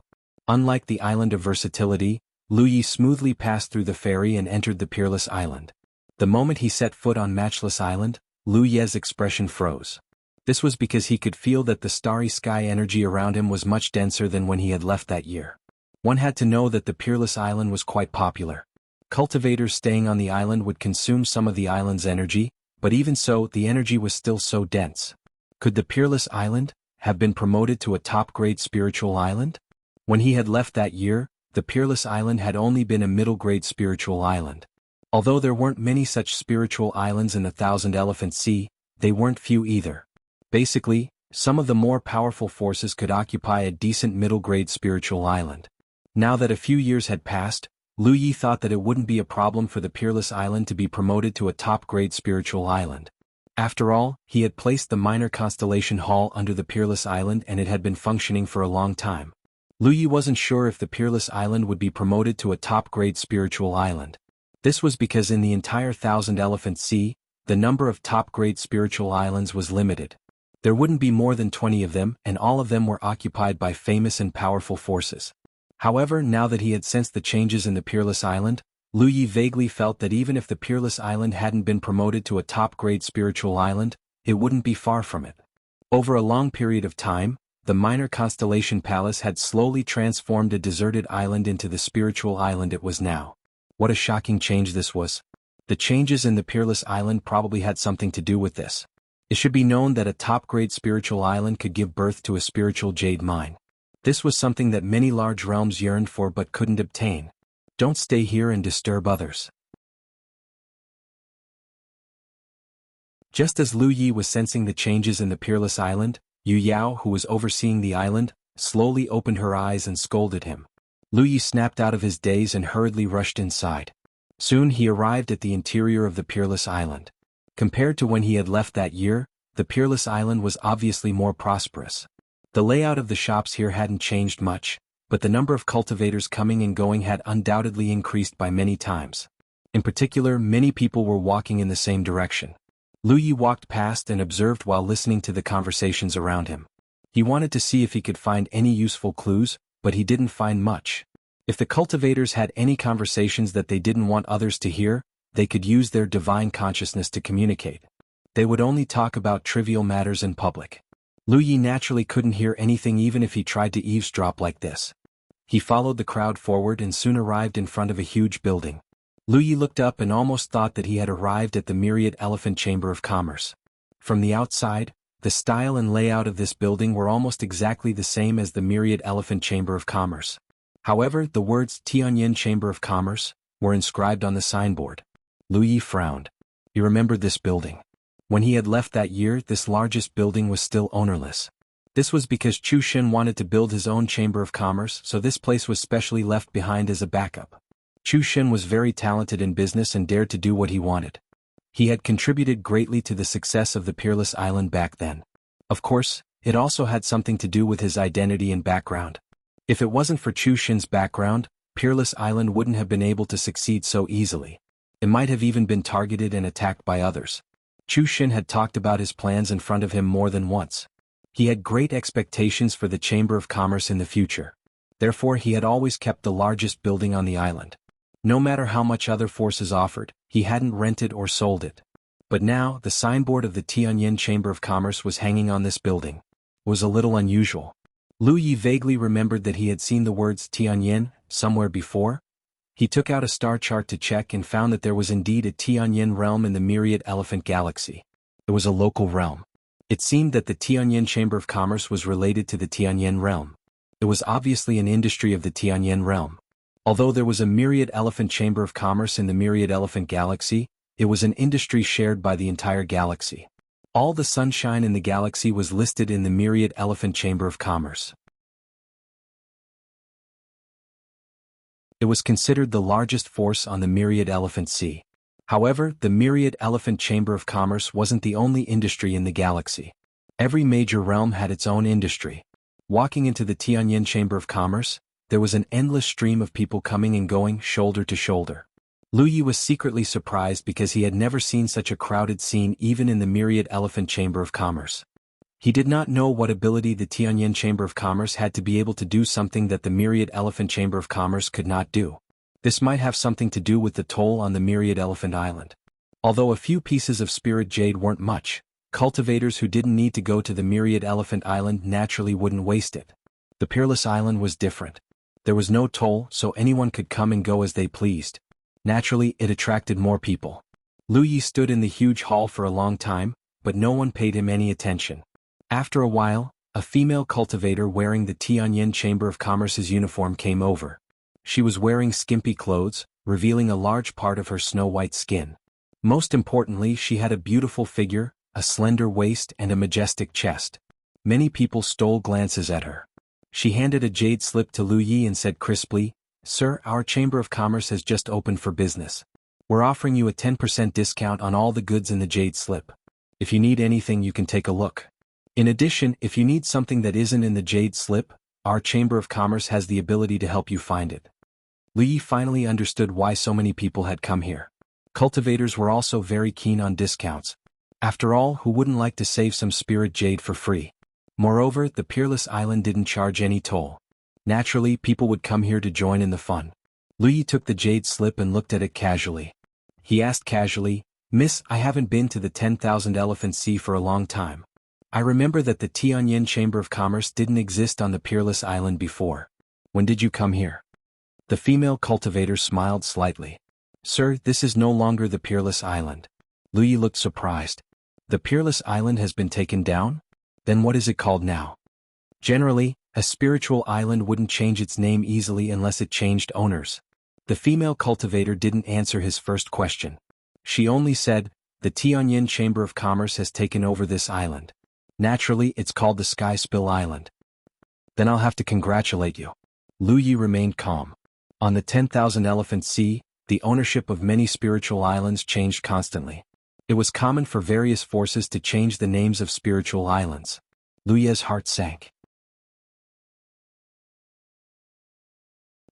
Unlike the island of versatility, Lu Yi smoothly passed through the ferry and entered the Peerless Island. The moment he set foot on Matchless Island, Lu Ye's expression froze. This was because he could feel that the starry sky energy around him was much denser than when he had left that year. One had to know that the Peerless Island was quite popular. Cultivators staying on the island would consume some of the island's energy, but even so, the energy was still so dense. Could the Peerless Island have been promoted to a top-grade spiritual island? When he had left that year, the Peerless Island had only been a middle-grade spiritual island. Although there weren't many such spiritual islands in the Thousand Elephant Sea, they weren't few either. Basically, some of the more powerful forces could occupy a decent middle-grade spiritual island. Now that a few years had passed, Lu Yi thought that it wouldn't be a problem for the Peerless Island to be promoted to a top-grade spiritual island. After all, he had placed the minor constellation hall under the Peerless Island and it had been functioning for a long time. Lu Yi wasn't sure if the Peerless Island would be promoted to a top-grade spiritual island. This was because in the entire Thousand Elephant Sea, the number of top-grade spiritual islands was limited. There wouldn't be more than 20 of them, and all of them were occupied by famous and powerful forces. However, now that he had sensed the changes in the Peerless Island, Lu Yi vaguely felt that even if the Peerless Island hadn't been promoted to a top-grade spiritual island, it wouldn't be far from it. Over a long period of time, the minor constellation palace had slowly transformed a deserted island into the spiritual island it was now. What a shocking change this was. The changes in the Peerless Island probably had something to do with this. It should be known that a top-grade spiritual island could give birth to a spiritual jade mine. This was something that many large realms yearned for but couldn't obtain. Don't stay here and disturb others. Just as Lu Yi was sensing the changes in the Peerless Island, Yu Yao, who was overseeing the island, slowly opened her eyes and scolded him. Lu Yi snapped out of his daze and hurriedly rushed inside. Soon he arrived at the interior of the Peerless Island. Compared to when he had left that year, the Peerless Island was obviously more prosperous. The layout of the shops here hadn't changed much, but the number of cultivators coming and going had undoubtedly increased by many times. In particular, many people were walking in the same direction. Lu Yi walked past and observed while listening to the conversations around him. He wanted to see if he could find any useful clues, but he didn't find much. If the cultivators had any conversations that they didn't want others to hear, they could use their divine consciousness to communicate. They would only talk about trivial matters in public. Lu Yi naturally couldn't hear anything even if he tried to eavesdrop like this. He followed the crowd forward and soon arrived in front of a huge building. Lu Yi looked up and almost thought that he had arrived at the Myriad Elephant Chamber of Commerce. From the outside, The style and layout of this building were almost exactly the same as the Myriad Elephant Chamber of Commerce. However, the words Tianyin Chamber of Commerce were inscribed on the signboard. Lu Yi frowned. He remembered this building. When he had left that year, this largest building was still ownerless. This was because Chu Xin wanted to build his own Chamber of Commerce, so this place was specially left behind as a backup. Chu Xin was very talented in business and dared to do what he wanted. He had contributed greatly to the success of the Peerless Island back then. Of course, it also had something to do with his identity and background. If it wasn't for Chu Xin's background, Peerless Island wouldn't have been able to succeed so easily. It might have even been targeted and attacked by others. Chu Xin had talked about his plans in front of him more than once. He had great expectations for the Chamber of Commerce in the future. Therefore, he had always kept the largest building on the island. No matter how much other forces offered, he hadn't rented or sold it. But now, the signboard of the Tianyin Chamber of Commerce was hanging on this building. It was a little unusual. Lu Yi vaguely remembered that he had seen the words Tianyin somewhere before. He took out a star chart to check and found that there was indeed a Tianyin realm in the Myriad Elephant Galaxy. It was a local realm. It seemed that the Tianyin Chamber of Commerce was related to the Tianyin realm. It was obviously an industry of the Tianyin realm. Although there was a Myriad Elephant Chamber of Commerce in the Myriad Elephant Galaxy, it was an industry shared by the entire galaxy. All the sunshine in the galaxy was listed in the Myriad Elephant Chamber of Commerce. It was considered the largest force on the Myriad Elephant Sea. However, the Myriad Elephant Chamber of Commerce wasn't the only industry in the galaxy. Every major realm had its own industry. Walking into the Tianyin Chamber of Commerce, there was an endless stream of people coming and going shoulder to shoulder. Lu Yi was secretly surprised because he had never seen such a crowded scene even in the Myriad Elephant Chamber of Commerce. He did not know what ability the Tianyin Chamber of Commerce had to be able to do something that the Myriad Elephant Chamber of Commerce could not do. This might have something to do with the toll on the Myriad Elephant Island. Although a few pieces of spirit jade weren't much, cultivators who didn't need to go to the Myriad Elephant Island naturally wouldn't waste it. The Peerless Island was different. There was no toll, so anyone could come and go as they pleased. Naturally, it attracted more people. Lu Yi stood in the huge hall for a long time, but no one paid him any attention. After a while, a female cultivator wearing the Tianyin Chamber of Commerce's uniform came over. She was wearing skimpy clothes, revealing a large part of her snow-white skin. Most importantly, she had a beautiful figure, a slender waist and a majestic chest. Many people stole glances at her. She handed a jade slip to Lu Yi and said crisply, "Sir, our Chamber of Commerce has just opened for business. We're offering you a 10% discount on all the goods in the jade slip. If you need anything, you can take a look. In addition, if you need something that isn't in the jade slip, our Chamber of Commerce has the ability to help you find it." Lu Yi finally understood why so many people had come here. Cultivators were also very keen on discounts. After all, who wouldn't like to save some spirit jade for free? Moreover, the Peerless Island didn't charge any toll. Naturally, people would come here to join in the fun. Lu Yi took the jade slip and looked at it casually. He asked casually, "Miss, I haven't been to the 10,000 Elephant Sea for a long time. I remember that the Tianyin Chamber of Commerce didn't exist on the Peerless Island before. When did you come here?" The female cultivator smiled slightly. "Sir, this is no longer the Peerless Island." Lu Yi looked surprised. "The Peerless Island has been taken down? Then what is it called now?" Generally, a spiritual island wouldn't change its name easily unless it changed owners. The female cultivator didn't answer his first question. She only said, "The Tianyin Chamber of Commerce has taken over this island. Naturally, it's called the Sky Spill Island." "Then I'll have to congratulate you." Lu Yi remained calm. On the 10,000 Elephant Sea, the ownership of many spiritual islands changed constantly. It was common for various forces to change the names of spiritual islands. Lu Yi's heart sank.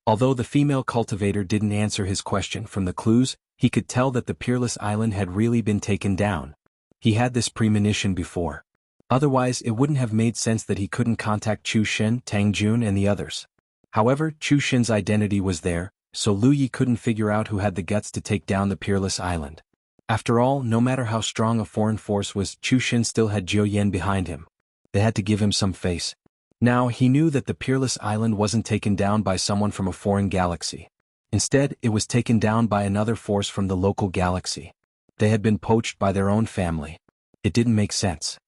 Although the female cultivator didn't answer his question from the clues, he could tell that the Peerless Island had really been taken down. He had this premonition before. Otherwise, it wouldn't have made sense that he couldn't contact Chu Xin, Tang Jun and the others. However, Chu Xin's identity was there, so Lu Yi couldn't figure out who had the guts to take down the Peerless Island. After all, no matter how strong a foreign force was, Chu Xin still had Zhou Yan behind him. They had to give him some face. Now, he knew that the Peerless Island wasn't taken down by someone from a foreign galaxy. Instead, it was taken down by another force from the local galaxy. They had been poached by their own family. It didn't make sense.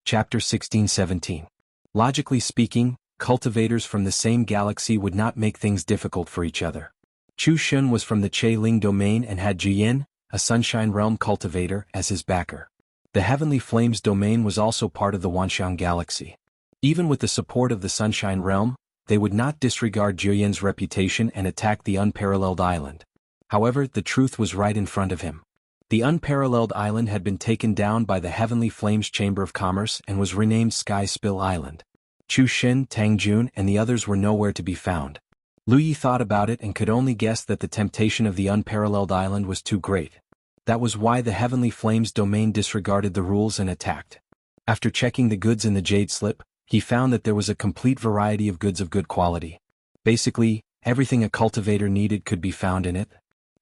Chapter 16-17. Logically speaking, cultivators from the same galaxy would not make things difficult for each other. Chu Shun was from the Che Ling domain and had Jiyan, a Sunshine Realm cultivator, as his backer. The Heavenly Flames domain was also part of the Wanxiang galaxy. Even with the support of the Sunshine Realm, they would not disregard Jiyan's reputation and attack the Unparalleled Island. However, the truth was right in front of him. The Unparalleled Island had been taken down by the Heavenly Flames Chamber of Commerce and was renamed Sky Spill Island. Chu Xin, Tang Jun and the others were nowhere to be found. Lu Yi thought about it and could only guess that the temptation of the Unparalleled Island was too great. That was why the Heavenly Flames domain disregarded the rules and attacked. After checking the goods in the jade slip, he found that there was a complete variety of goods of good quality. Basically, everything a cultivator needed could be found in it.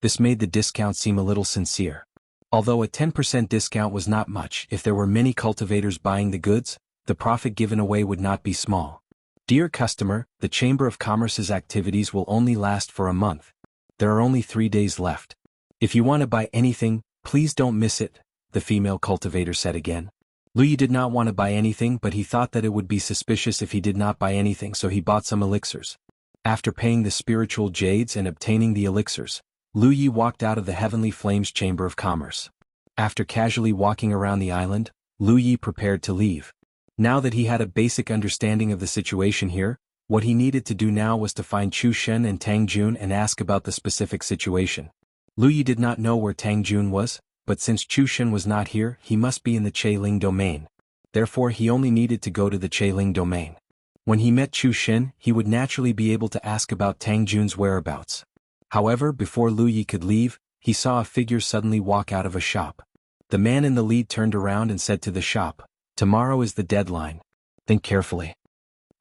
This made the discount seem a little sincere. Although a 10% discount was not much, if there were many cultivators buying the goods, the profit given away would not be small. Dear customer, the Chamber of Commerce's activities will only last for a month. There are only 3 days left. If you want to buy anything, please don't miss it, the female cultivator said again. Lu Yi did not want to buy anything, but he thought that it would be suspicious if he did not buy anything, so he bought some elixirs. After paying the spiritual jades and obtaining the elixirs, Lu Yi walked out of the Heavenly Flames Chamber of Commerce. After casually walking around the island, Lu Yi prepared to leave. Now that he had a basic understanding of the situation here, what he needed to do now was to find Chu Shen and Tang Jun and ask about the specific situation. Lu Yi did not know where Tang Jun was, but since Chu Shen was not here, he must be in the Che Ling domain. Therefore he only needed to go to the Che Ling domain. When he met Chu Shen, he would naturally be able to ask about Tang Jun's whereabouts. However, before Lu Yi could leave, he saw a figure suddenly walk out of a shop. The man in the lead turned around and said to the shop, "Tomorrow is the deadline. Think carefully."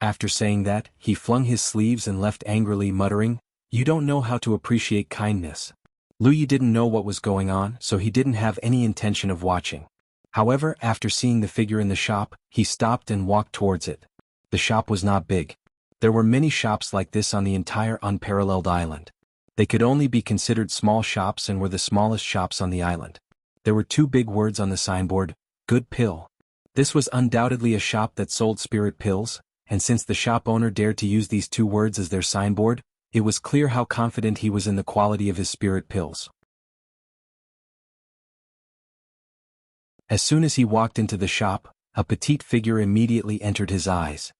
After saying that, he flung his sleeves and left angrily muttering, "You don't know how to appreciate kindness." Lu Yi didn't know what was going on, so he didn't have any intention of watching. However, after seeing the figure in the shop, he stopped and walked towards it. The shop was not big. There were many shops like this on the entire Unparalleled Island. They could only be considered small shops and were the smallest shops on the island. There were 2 big words on the signboard, "Good Pill." This was undoubtedly a shop that sold spirit pills, and since the shop owner dared to use these 2 words as their signboard, it was clear how confident he was in the quality of his spirit pills. As soon as he walked into the shop, a petite figure immediately entered his eyes.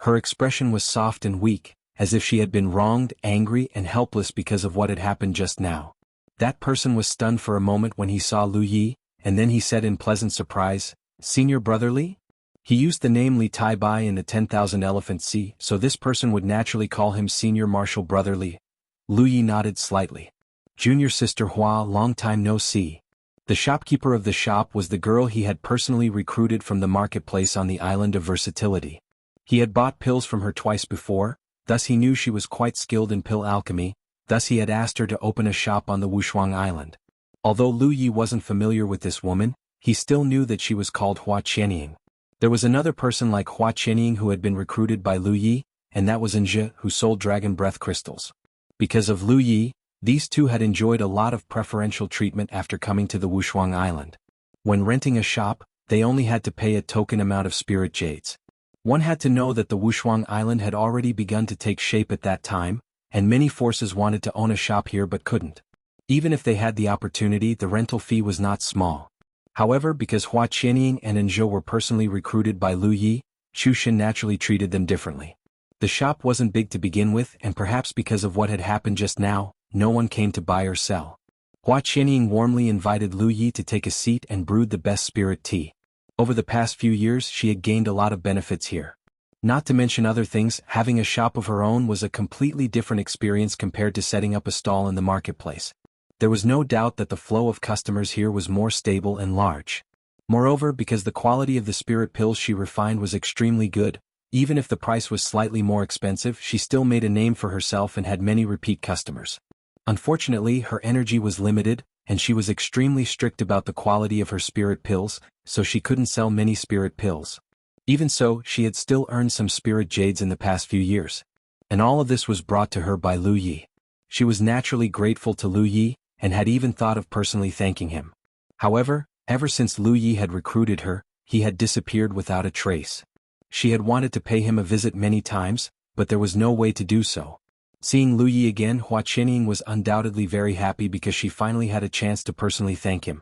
Her expression was soft and weak, as if she had been wronged, angry and helpless because of what had happened just now. That person was stunned for a moment when he saw Lu Yi, and then he said in pleasant surprise, "Senior Brotherly?" He used the name Li Tai Bai in the 10,000 Elephant Sea, so this person would naturally call him Senior Marshal Brotherly. Lu Yi nodded slightly. "Junior Sister Hua, long time no see." The shopkeeper of the shop was the girl he had personally recruited from the marketplace on the island of Versatility. He had bought pills from her twice before, thus he knew she was quite skilled in pill alchemy, thus he had asked her to open a shop on the Wushuang Island. Although Lu Yi wasn't familiar with this woman, he still knew that she was called Hua Qianying. There was another person like Hua Qianying who had been recruited by Lu Yi, and that was Nzhe, who sold dragon breath crystals. Because of Lu Yi, these 2 had enjoyed a lot of preferential treatment after coming to the Wushuang Island. When renting a shop, they only had to pay a token amount of spirit jades. One had to know that the Wushuang Island had already begun to take shape at that time, and many forces wanted to own a shop here but couldn't. Even if they had the opportunity, the rental fee was not small. However, because Hua Qianying and Nzhe were personally recruited by Lu Yi, Chu Xin naturally treated them differently. The shop wasn't big to begin with, and perhaps because of what had happened just now, no one came to buy or sell. Hua Qianying warmly invited Lu Yi to take a seat and brewed the best spirit tea. Over the past few years she had gained a lot of benefits here. Not to mention other things, having a shop of her own was a completely different experience compared to setting up a stall in the marketplace. There was no doubt that the flow of customers here was more stable and large. Moreover, because the quality of the spirit pills she refined was extremely good, even if the price was slightly more expensive, she still made a name for herself and had many repeat customers. Unfortunately, her energy was limited, and she was extremely strict about the quality of her spirit pills, so she couldn't sell many spirit pills. Even so, she had still earned some spirit jades in the past few years. And all of this was brought to her by Lu Yi. She was naturally grateful to Lu Yi, and had even thought of personally thanking him. However, ever since Lu Yi had recruited her, he had disappeared without a trace. She had wanted to pay him a visit many times, but there was no way to do so. Seeing Lu Yi again, Hua Qianying was undoubtedly very happy because she finally had a chance to personally thank him.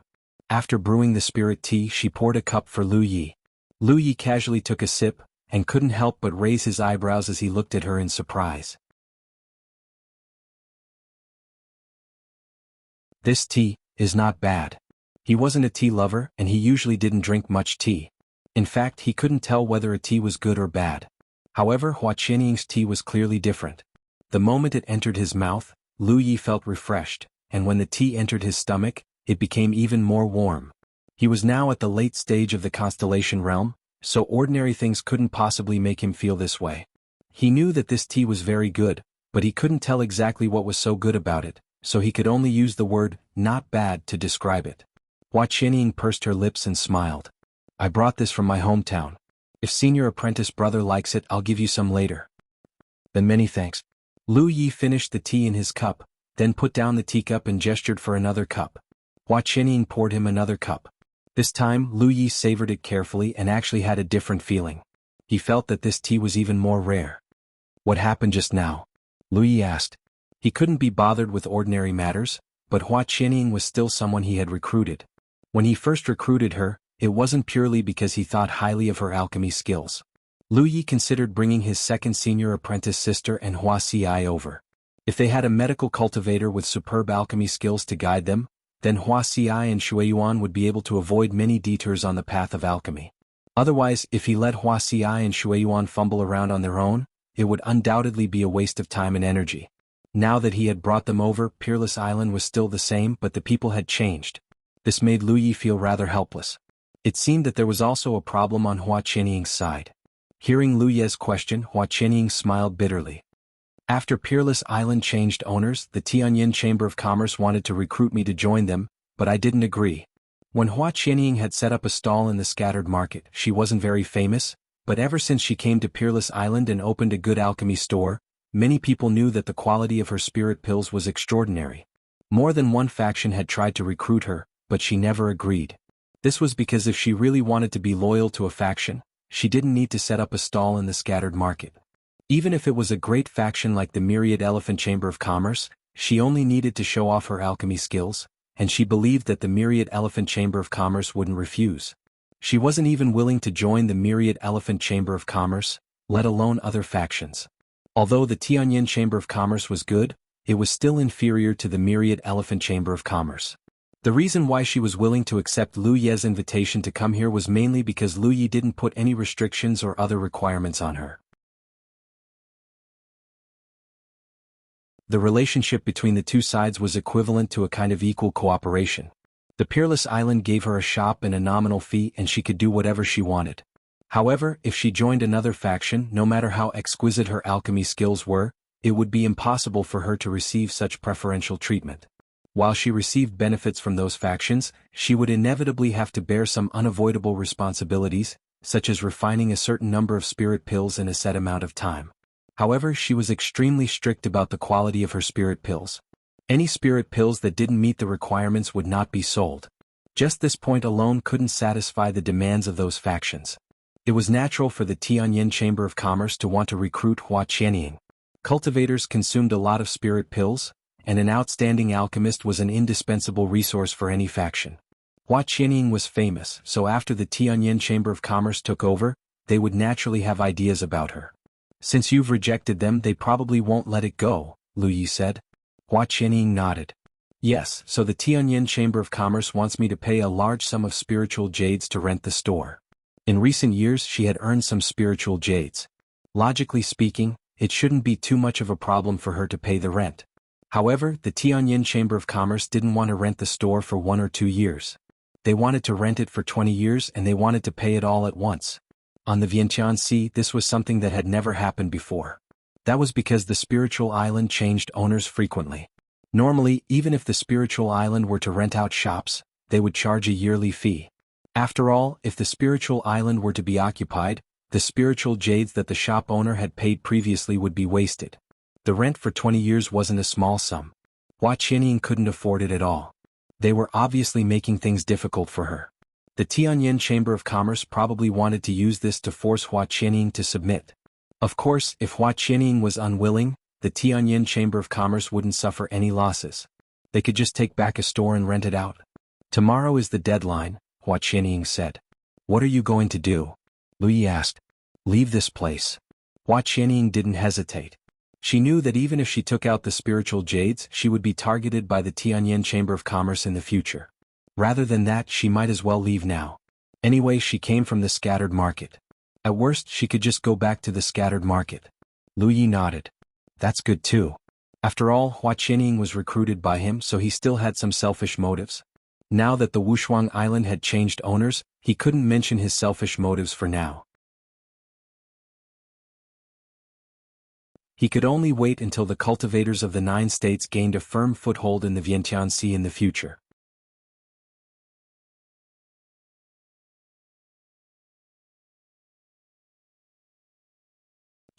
After brewing the spirit tea, she poured a cup for Lu Yi. Lu Yi casually took a sip, and couldn't help but raise his eyebrows as he looked at her in surprise. This tea is not bad. He wasn't a tea lover, and he usually didn't drink much tea. In fact, he couldn't tell whether a tea was good or bad. However, Hua Qianying's tea was clearly different. The moment it entered his mouth, Lu Yi felt refreshed, and when the tea entered his stomach, it became even more warm. He was now at the late stage of the constellation realm, so ordinary things couldn't possibly make him feel this way. He knew that this tea was very good, but he couldn't tell exactly what was so good about it, so he could only use the word, not bad, to describe it. Hua Qianying pursed her lips and smiled. I brought this from my hometown. If senior apprentice brother likes it, I'll give you some later. Then many thanks. Lu Yi finished the tea in his cup, then put down the teacup and gestured for another cup. Hua Qianying poured him another cup. This time, Lu Yi savored it carefully and actually had a different feeling. He felt that this tea was even more rare. What happened just now? Lu Yi asked. He couldn't be bothered with ordinary matters, but Hua Qianying was still someone he had recruited. When he first recruited her, it wasn't purely because he thought highly of her alchemy skills. Lu Yi considered bringing his second senior apprentice sister and Hua Ci over. If they had a medical cultivator with superb alchemy skills to guide them, then Hua Ci and Xueyuan would be able to avoid many detours on the path of alchemy. Otherwise, if he let Hua Ci and Xueyuan fumble around on their own, it would undoubtedly be a waste of time and energy. Now that he had brought them over, Peerless Island was still the same, but the people had changed. This made Lu Yi feel rather helpless. It seemed that there was also a problem on Hua Qianying's side. Hearing Lu Ye's question, Hua Qianying smiled bitterly. After Peerless Island changed owners, the Tianyin Chamber of Commerce wanted to recruit me to join them, but I didn't agree. When Hua Qianying had set up a stall in the scattered market, she wasn't very famous, but ever since she came to Peerless Island and opened a good alchemy store, many people knew that the quality of her spirit pills was extraordinary. More than one faction had tried to recruit her, but she never agreed. This was because if she really wanted to be loyal to a faction, she didn't need to set up a stall in the scattered market. Even if it was a great faction like the Myriad Elephant Chamber of Commerce, she only needed to show off her alchemy skills, and she believed that the Myriad Elephant Chamber of Commerce wouldn't refuse. She wasn't even willing to join the Myriad Elephant Chamber of Commerce, let alone other factions. Although the Tianyin Chamber of Commerce was good, it was still inferior to the Myriad Elephant Chamber of Commerce. The reason why she was willing to accept Lu Ye's invitation to come here was mainly because Lu Yi didn't put any restrictions or other requirements on her. The relationship between the two sides was equivalent to a kind of equal cooperation. The Peerless Island gave her a shop and a nominal fee, and she could do whatever she wanted. However, if she joined another faction, no matter how exquisite her alchemy skills were, it would be impossible for her to receive such preferential treatment. While she received benefits from those factions, she would inevitably have to bear some unavoidable responsibilities, such as refining a certain number of spirit pills in a set amount of time. However, she was extremely strict about the quality of her spirit pills. Any spirit pills that didn't meet the requirements would not be sold. Just this point alone couldn't satisfy the demands of those factions. It was natural for the Tianyin Chamber of Commerce to want to recruit Hua Qianying. Cultivators consumed a lot of spirit pills, and an outstanding alchemist was an indispensable resource for any faction. Hua Qianying was famous, so after the Tianyin Chamber of Commerce took over, they would naturally have ideas about her. Since you've rejected them, they probably won't let it go, Lu Yi said. Hua Qianying nodded. Yes, so the Tianyin Chamber of Commerce wants me to pay a large sum of spiritual jades to rent the store. In recent years she had earned some spiritual jades. Logically speaking, it shouldn't be too much of a problem for her to pay the rent. However, the Tianyin Chamber of Commerce didn't want to rent the store for 1 or 2 years. They wanted to rent it for 20 years, and they wanted to pay it all at once. On the Vientiane Sea, this was something that had never happened before. That was because the spiritual island changed owners frequently. Normally, even if the spiritual island were to rent out shops, they would charge a yearly fee. After all, if the spiritual island were to be occupied, the spiritual jades that the shop owner had paid previously would be wasted. The rent for 20 years wasn't a small sum. Hua Qianying couldn't afford it at all. They were obviously making things difficult for her. The Tianyin Chamber of Commerce probably wanted to use this to force Hua Qianying to submit. Of course, if Hua Qianying was unwilling, the Tianyin Chamber of Commerce wouldn't suffer any losses. They could just take back a store and rent it out. Tomorrow is the deadline, Hua Qianying said. What are you going to do? Lu Yi asked. Leave this place. Hua Qianying didn't hesitate. She knew that even if she took out the spiritual jades, she would be targeted by the Tianyin Chamber of Commerce in the future. Rather than that, she might as well leave now. Anyway, she came from the scattered market. At worst, she could just go back to the scattered market. Lu Yi nodded. That's good too. After all, Hua Qianying was recruited by him, so he still had some selfish motives. Now that the Wushuang Island had changed owners, he couldn't mention his selfish motives for now. He could only wait until the cultivators of the 9 states gained a firm foothold in the Vientiane Sea in the future.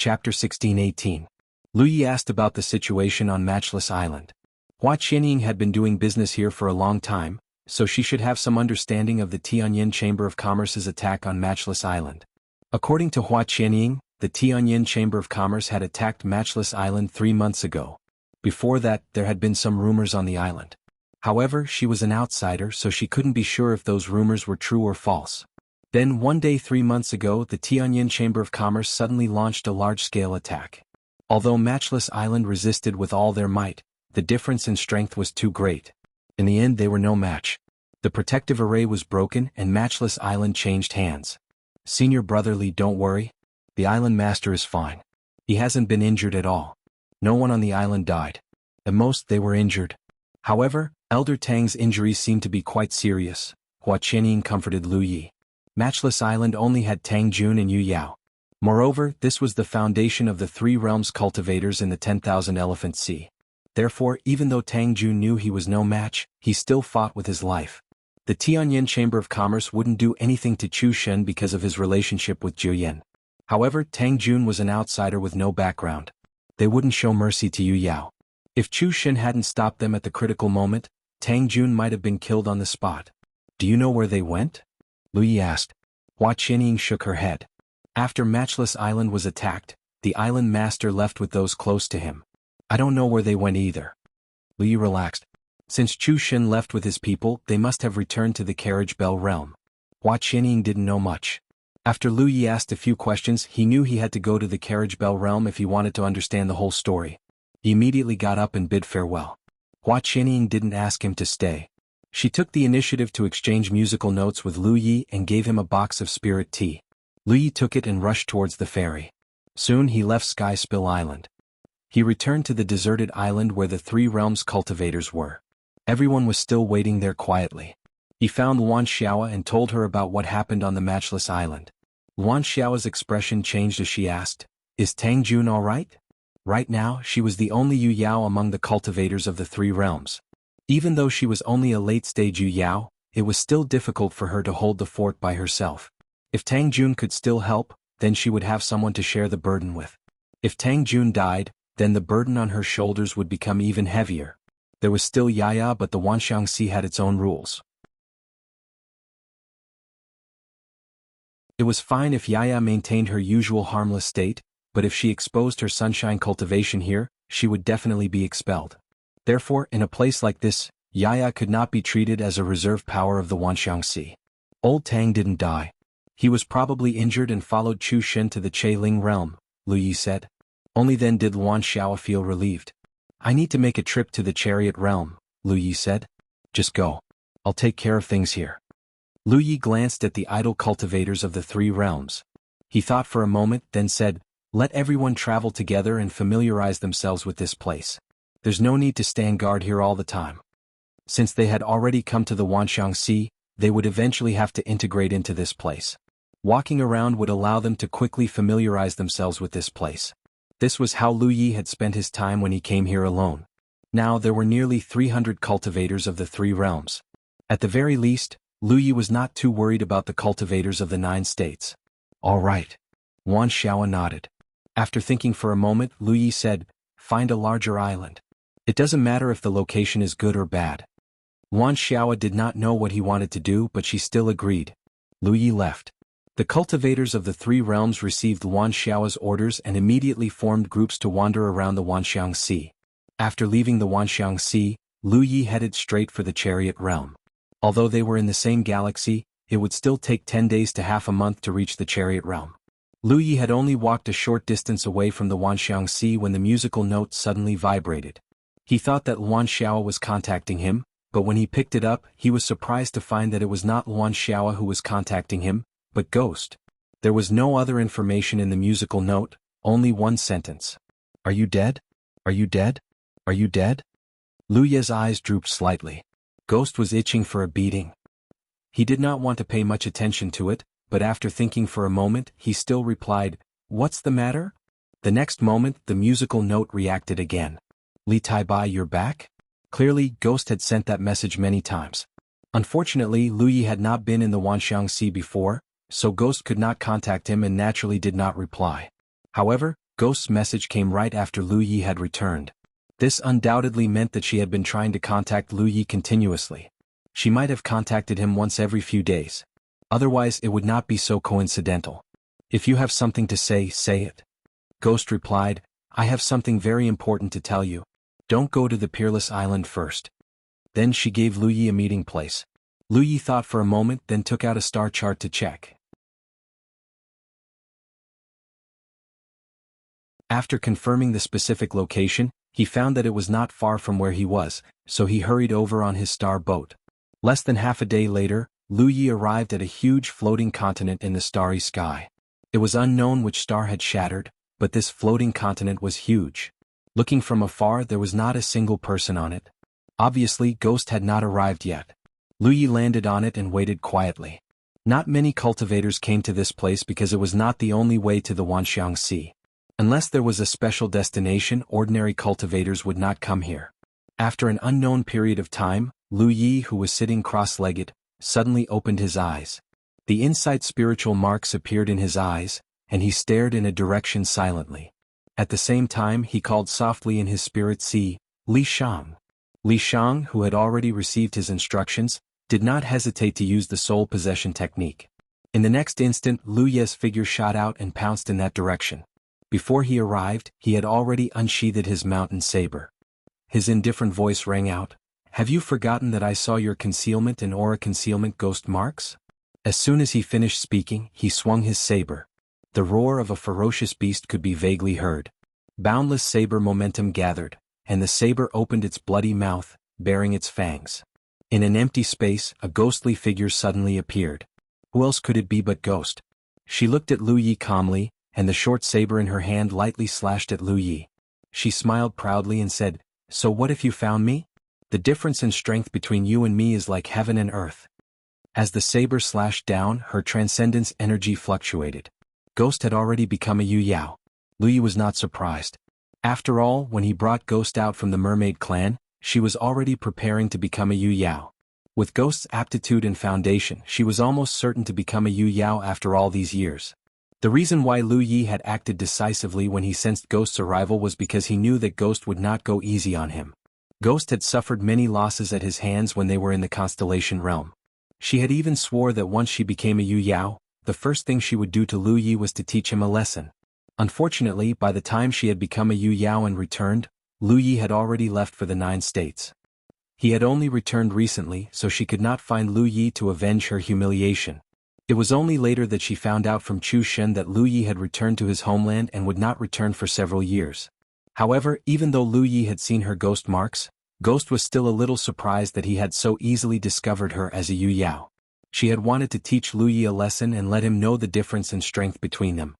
Chapter 16-18. Lu Yi asked about the situation on Matchless Island. Hua Qianying had been doing business here for a long time, so she should have some understanding of the Tianyin Chamber of Commerce's attack on Matchless Island. According to Hua Qianying, the Tianyin Chamber of Commerce had attacked Matchless Island 3 months ago. Before that, there had been some rumors on the island. However, she was an outsider, so she couldn't be sure if those rumors were true or false. Then one day 3 months ago, the Tianyin Chamber of Commerce suddenly launched a large-scale attack. Although Matchless Island resisted with all their might, the difference in strength was too great. In the end, they were no match. The protective array was broken and Matchless Island changed hands. Senior Brotherly, don't worry. The island master is fine. He hasn't been injured at all. No one on the island died. At most, they were injured. However, Elder Tang's injuries seemed to be quite serious. Hua Qianying comforted Lu Yi. Matchless Island only had Tang Jun and Yu Yao. Moreover, this was the foundation of the 3 realms cultivators in the 10,000 Elephant Sea. Therefore, even though Tang Jun knew he was no match, he still fought with his life. The Tianyin Chamber of Commerce wouldn't do anything to Chu Shen because of his relationship with Zhu Yan. However, Tang Jun was an outsider with no background. They wouldn't show mercy to Yu Yao. If Chu Shen hadn't stopped them at the critical moment, Tang Jun might have been killed on the spot. Do you know where they went? Lu Yi asked. Hua Qianying shook her head. After Matchless Island was attacked, the island master left with those close to him. I don't know where they went either. Lu Yi relaxed. Since Chu Shen left with his people, they must have returned to the Carriage Bell realm. Hua Qianying didn't know much. After Lu Yi asked a few questions, he knew he had to go to the Carriage Bell realm if he wanted to understand the whole story. He immediately got up and bid farewell. Hua Qianying didn't ask him to stay. She took the initiative to exchange musical notes with Lu Yi and gave him a box of spirit tea. Lu Yi took it and rushed towards the ferry. Soon he left Sky Spill Island. He returned to the deserted island where the 3 realms cultivators were. Everyone was still waiting there quietly. He found Luan Xiaoa and told her about what happened on the Matchless Island. Luan Xiaoa's expression changed as she asked, Is Tang Jun all right? Right now, she was the only Yu Yao among the cultivators of the 3 realms. Even though she was only a late-stage Yu Yao, it was still difficult for her to hold the fort by herself. If Tang Jun could still help, then she would have someone to share the burden with. If Tang Jun died, then the burden on her shoulders would become even heavier. There was still Yaya, but the Wanxiang Sea had its own rules. It was fine if Yaya maintained her usual harmless state, but if she exposed her sunshine cultivation here, she would definitely be expelled. Therefore, in a place like this, Yaya could not be treated as a reserve power of the Wanxiang Sea. Old Tang didn't die. He was probably injured and followed Chu Shen to the Ling realm, Lu Yi said. Only then did Luan Xiaoa feel relieved. I need to make a trip to the Chariot realm, Lu Yi said. Just go. I'll take care of things here. Lu Yi glanced at the idle cultivators of the 3 realms. He thought for a moment, then said, Let everyone travel together and familiarize themselves with this place. There's no need to stand guard here all the time. Since they had already come to the Wanxiang Sea, they would eventually have to integrate into this place. Walking around would allow them to quickly familiarize themselves with this place. This was how Lu Yi had spent his time when he came here alone. Now there were nearly 300 cultivators of the 3 realms. At the very least, Lu Yi was not too worried about the cultivators of the 9 states. All right. Wan Xiaoa nodded. After thinking for a moment, Lu Yi said, Find a larger island. It doesn't matter if the location is good or bad. Yuan Xiao did not know what he wanted to do, but she still agreed. Lu Yi left. The cultivators of the three realms received Yuan Xiao's orders and immediately formed groups to wander around the Wanxiang Sea. After leaving the Wanxiang Sea, Lu Yi headed straight for the Chariot Realm. Although they were in the same galaxy, it would still take 10 days to half a month to reach the Chariot Realm. Lu Yi had only walked a short distance away from the Wanxiang Sea when the musical note suddenly vibrated. He thought that Yuan Xiao was contacting him, but when he picked it up, he was surprised to find that it was not Yuan Xiao who was contacting him, but Ghost. There was no other information in the musical note, only one sentence. "Are you dead? Are you dead? Are you dead?" Lu Ye's eyes drooped slightly. Ghost was itching for a beating. He did not want to pay much attention to it, but after thinking for a moment, he still replied, "What's the matter?" The next moment, the musical note reacted again. "Li Tai Bai, you're back?" Clearly, Ghost had sent that message many times. Unfortunately, Lu Yi had not been in the Wanxiang Sea before, so Ghost could not contact him and naturally did not reply. However, Ghost's message came right after Lu Yi had returned. This undoubtedly meant that she had been trying to contact Lu Yi continuously. She might have contacted him once every few days. Otherwise it would not be so coincidental. "If you have something to say, say it." Ghost replied, "I have something very important to tell you. Don't go to the Peerless Island first." Then she gave Lu Yi a meeting place. Lu Yi thought for a moment, then took out a star chart to check. After confirming the specific location, he found that it was not far from where he was, so he hurried over on his star boat. Less than half a day later, Lu Yi arrived at a huge floating continent in the starry sky. It was unknown which star had shattered, but this floating continent was huge. Looking from afar, there was not a single person on it. Obviously, Ghost had not arrived yet. Lu Yi landed on it and waited quietly. Not many cultivators came to this place because it was not the only way to the Wanxiang Sea. Unless there was a special destination, ordinary cultivators would not come here. After an unknown period of time, Lu Yi, who was sitting cross-legged, suddenly opened his eyes. The insight spiritual marks appeared in his eyes, and he stared in a direction silently. At the same time, he called softly in his spirit sea, "Li Shang." Li Shang, who had already received his instructions, did not hesitate to use the soul possession technique. In the next instant, Lu Ye's figure shot out and pounced in that direction. Before he arrived, he had already unsheathed his mountain saber. His indifferent voice rang out, "Have you forgotten that I saw your concealment and aura concealment ghost marks?" As soon as he finished speaking, he swung his saber. The roar of a ferocious beast could be vaguely heard. Boundless saber momentum gathered, and the saber opened its bloody mouth, baring its fangs. In an empty space, a ghostly figure suddenly appeared. Who else could it be but Ghost? She looked at Lu Yi calmly, and the short saber in her hand lightly slashed at Lu Yi. She smiled proudly and said, "So what if you found me? The difference in strength between you and me is like heaven and earth." As the saber slashed down, her transcendence energy fluctuated. Ghost had already become a Yu Yao. Lu Yi was not surprised. After all, when he brought Ghost out from the mermaid clan, she was already preparing to become a Yu Yao. With Ghost's aptitude and foundation, she was almost certain to become a Yu Yao after all these years. The reason why Lu Yi had acted decisively when he sensed Ghost's arrival was because he knew that Ghost would not go easy on him. Ghost had suffered many losses at his hands when they were in the Constellation realm. She had even swore that once she became a Yu Yao, the first thing she would do to Lu Yi was to teach him a lesson. Unfortunately, by the time she had become a Yu Yao and returned, Lu Yi had already left for the 9 states. He had only returned recently, so she could not find Lu Yi to avenge her humiliation. It was only later that she found out from Chu Shen that Lu Yi had returned to his homeland and would not return for several years. However, even though Lu Yi had seen her ghost marks, Ghost was still a little surprised that he had so easily discovered her as a Yu Yao. She had wanted to teach Lu Yi a lesson and let him know the difference in strength between them.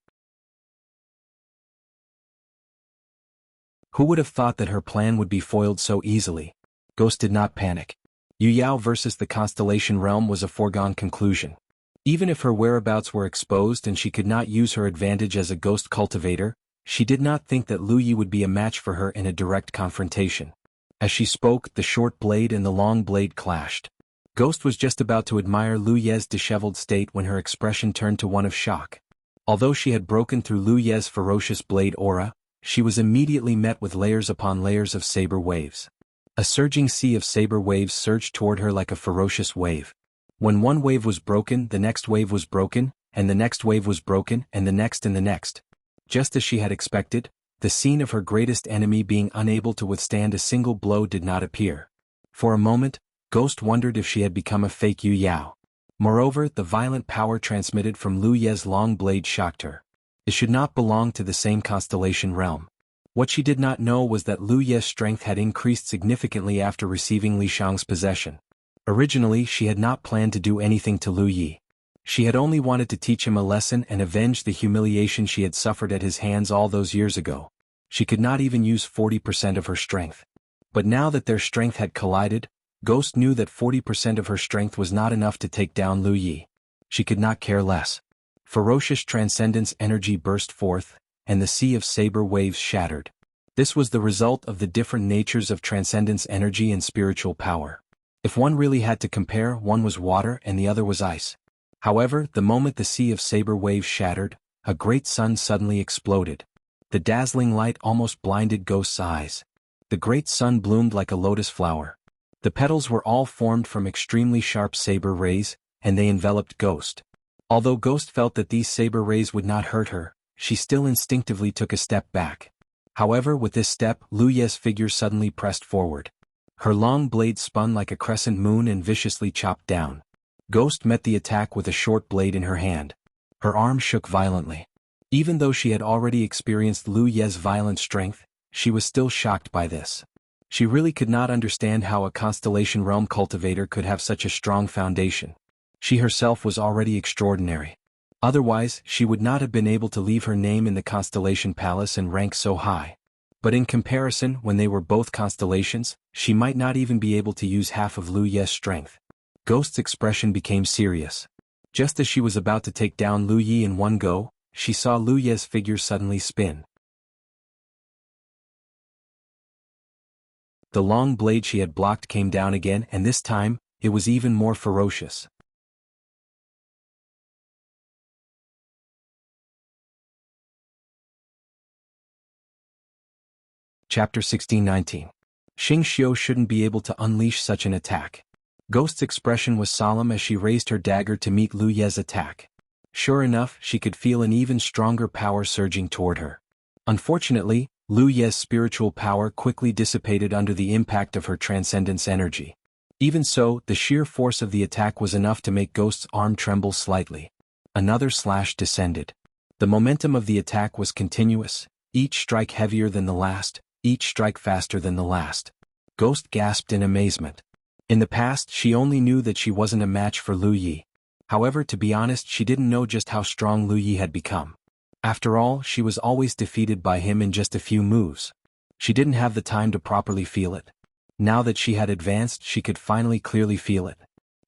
Who would have thought that her plan would be foiled so easily? Ghost did not panic. Yu Yao versus the Constellation realm was a foregone conclusion. Even if her whereabouts were exposed and she could not use her advantage as a ghost cultivator, she did not think that Lu Yi would be a match for her in a direct confrontation. As she spoke, the short blade and the long blade clashed. Ghost was just about to admire Lu Ye's disheveled state when her expression turned to one of shock. Although she had broken through Lu Ye's ferocious blade aura, she was immediately met with layers upon layers of saber waves. A surging sea of saber waves surged toward her like a ferocious wave. When one wave was broken, the next wave was broken, and the next wave was broken, and the next and the next. Just as she had expected, the scene of her greatest enemy being unable to withstand a single blow did not appear. For a moment, Ghost wondered if she had become a fake Yu Yao. Moreover, the violent power transmitted from Lu Ye's long blade shocked her. It should not belong to the same constellation realm. What she did not know was that Lu Ye's strength had increased significantly after receiving Li Shang's possession. Originally, she had not planned to do anything to Lu Yi. She had only wanted to teach him a lesson and avenge the humiliation she had suffered at his hands all those years ago. She could not even use 40% of her strength. But now that their strength had collided, Ghost knew that 40% of her strength was not enough to take down Lu Yi. She could not care less. Ferocious transcendence energy burst forth, and the sea of saber waves shattered. This was the result of the different natures of transcendence energy and spiritual power. If one really had to compare, one was water and the other was ice. However, the moment the sea of saber waves shattered, a great sun suddenly exploded. The dazzling light almost blinded Ghost's eyes. The great sun bloomed like a lotus flower. The petals were all formed from extremely sharp saber rays, and they enveloped Ghost. Although Ghost felt that these saber rays would not hurt her, she still instinctively took a step back. However, with this step, Lu Ye's figure suddenly pressed forward. Her long blade spun like a crescent moon and viciously chopped down. Ghost met the attack with a short blade in her hand. Her arm shook violently. Even though she had already experienced Lu Ye's violent strength, she was still shocked by this. She really could not understand how a Constellation Realm cultivator could have such a strong foundation. She herself was already extraordinary. Otherwise, she would not have been able to leave her name in the Constellation Palace and rank so high. But in comparison, when they were both constellations, she might not even be able to use half of Lu Ye's strength. Ghost's expression became serious. Just as she was about to take down Lu Yi in one go, she saw Lu Ye's figure suddenly spin. The long blade she had blocked came down again, and this time, it was even more ferocious. Chapter 16-19. Xing Xiu shouldn't be able to unleash such an attack. Ghost's expression was solemn as she raised her dagger to meet Lu Ye's attack. Sure enough, she could feel an even stronger power surging toward her. Unfortunately, Lu Ye's spiritual power quickly dissipated under the impact of her transcendence energy. Even so, the sheer force of the attack was enough to make Ghost's arm tremble slightly. Another slash descended. The momentum of the attack was continuous, each strike heavier than the last, each strike faster than the last. Ghost gasped in amazement. In the past, she only knew that she wasn't a match for Lu Yi. However, to be honest, she didn't know just how strong Lu Yi had become. After all, she was always defeated by him in just a few moves. She didn't have the time to properly feel it. Now that she had advanced, she could finally clearly feel it.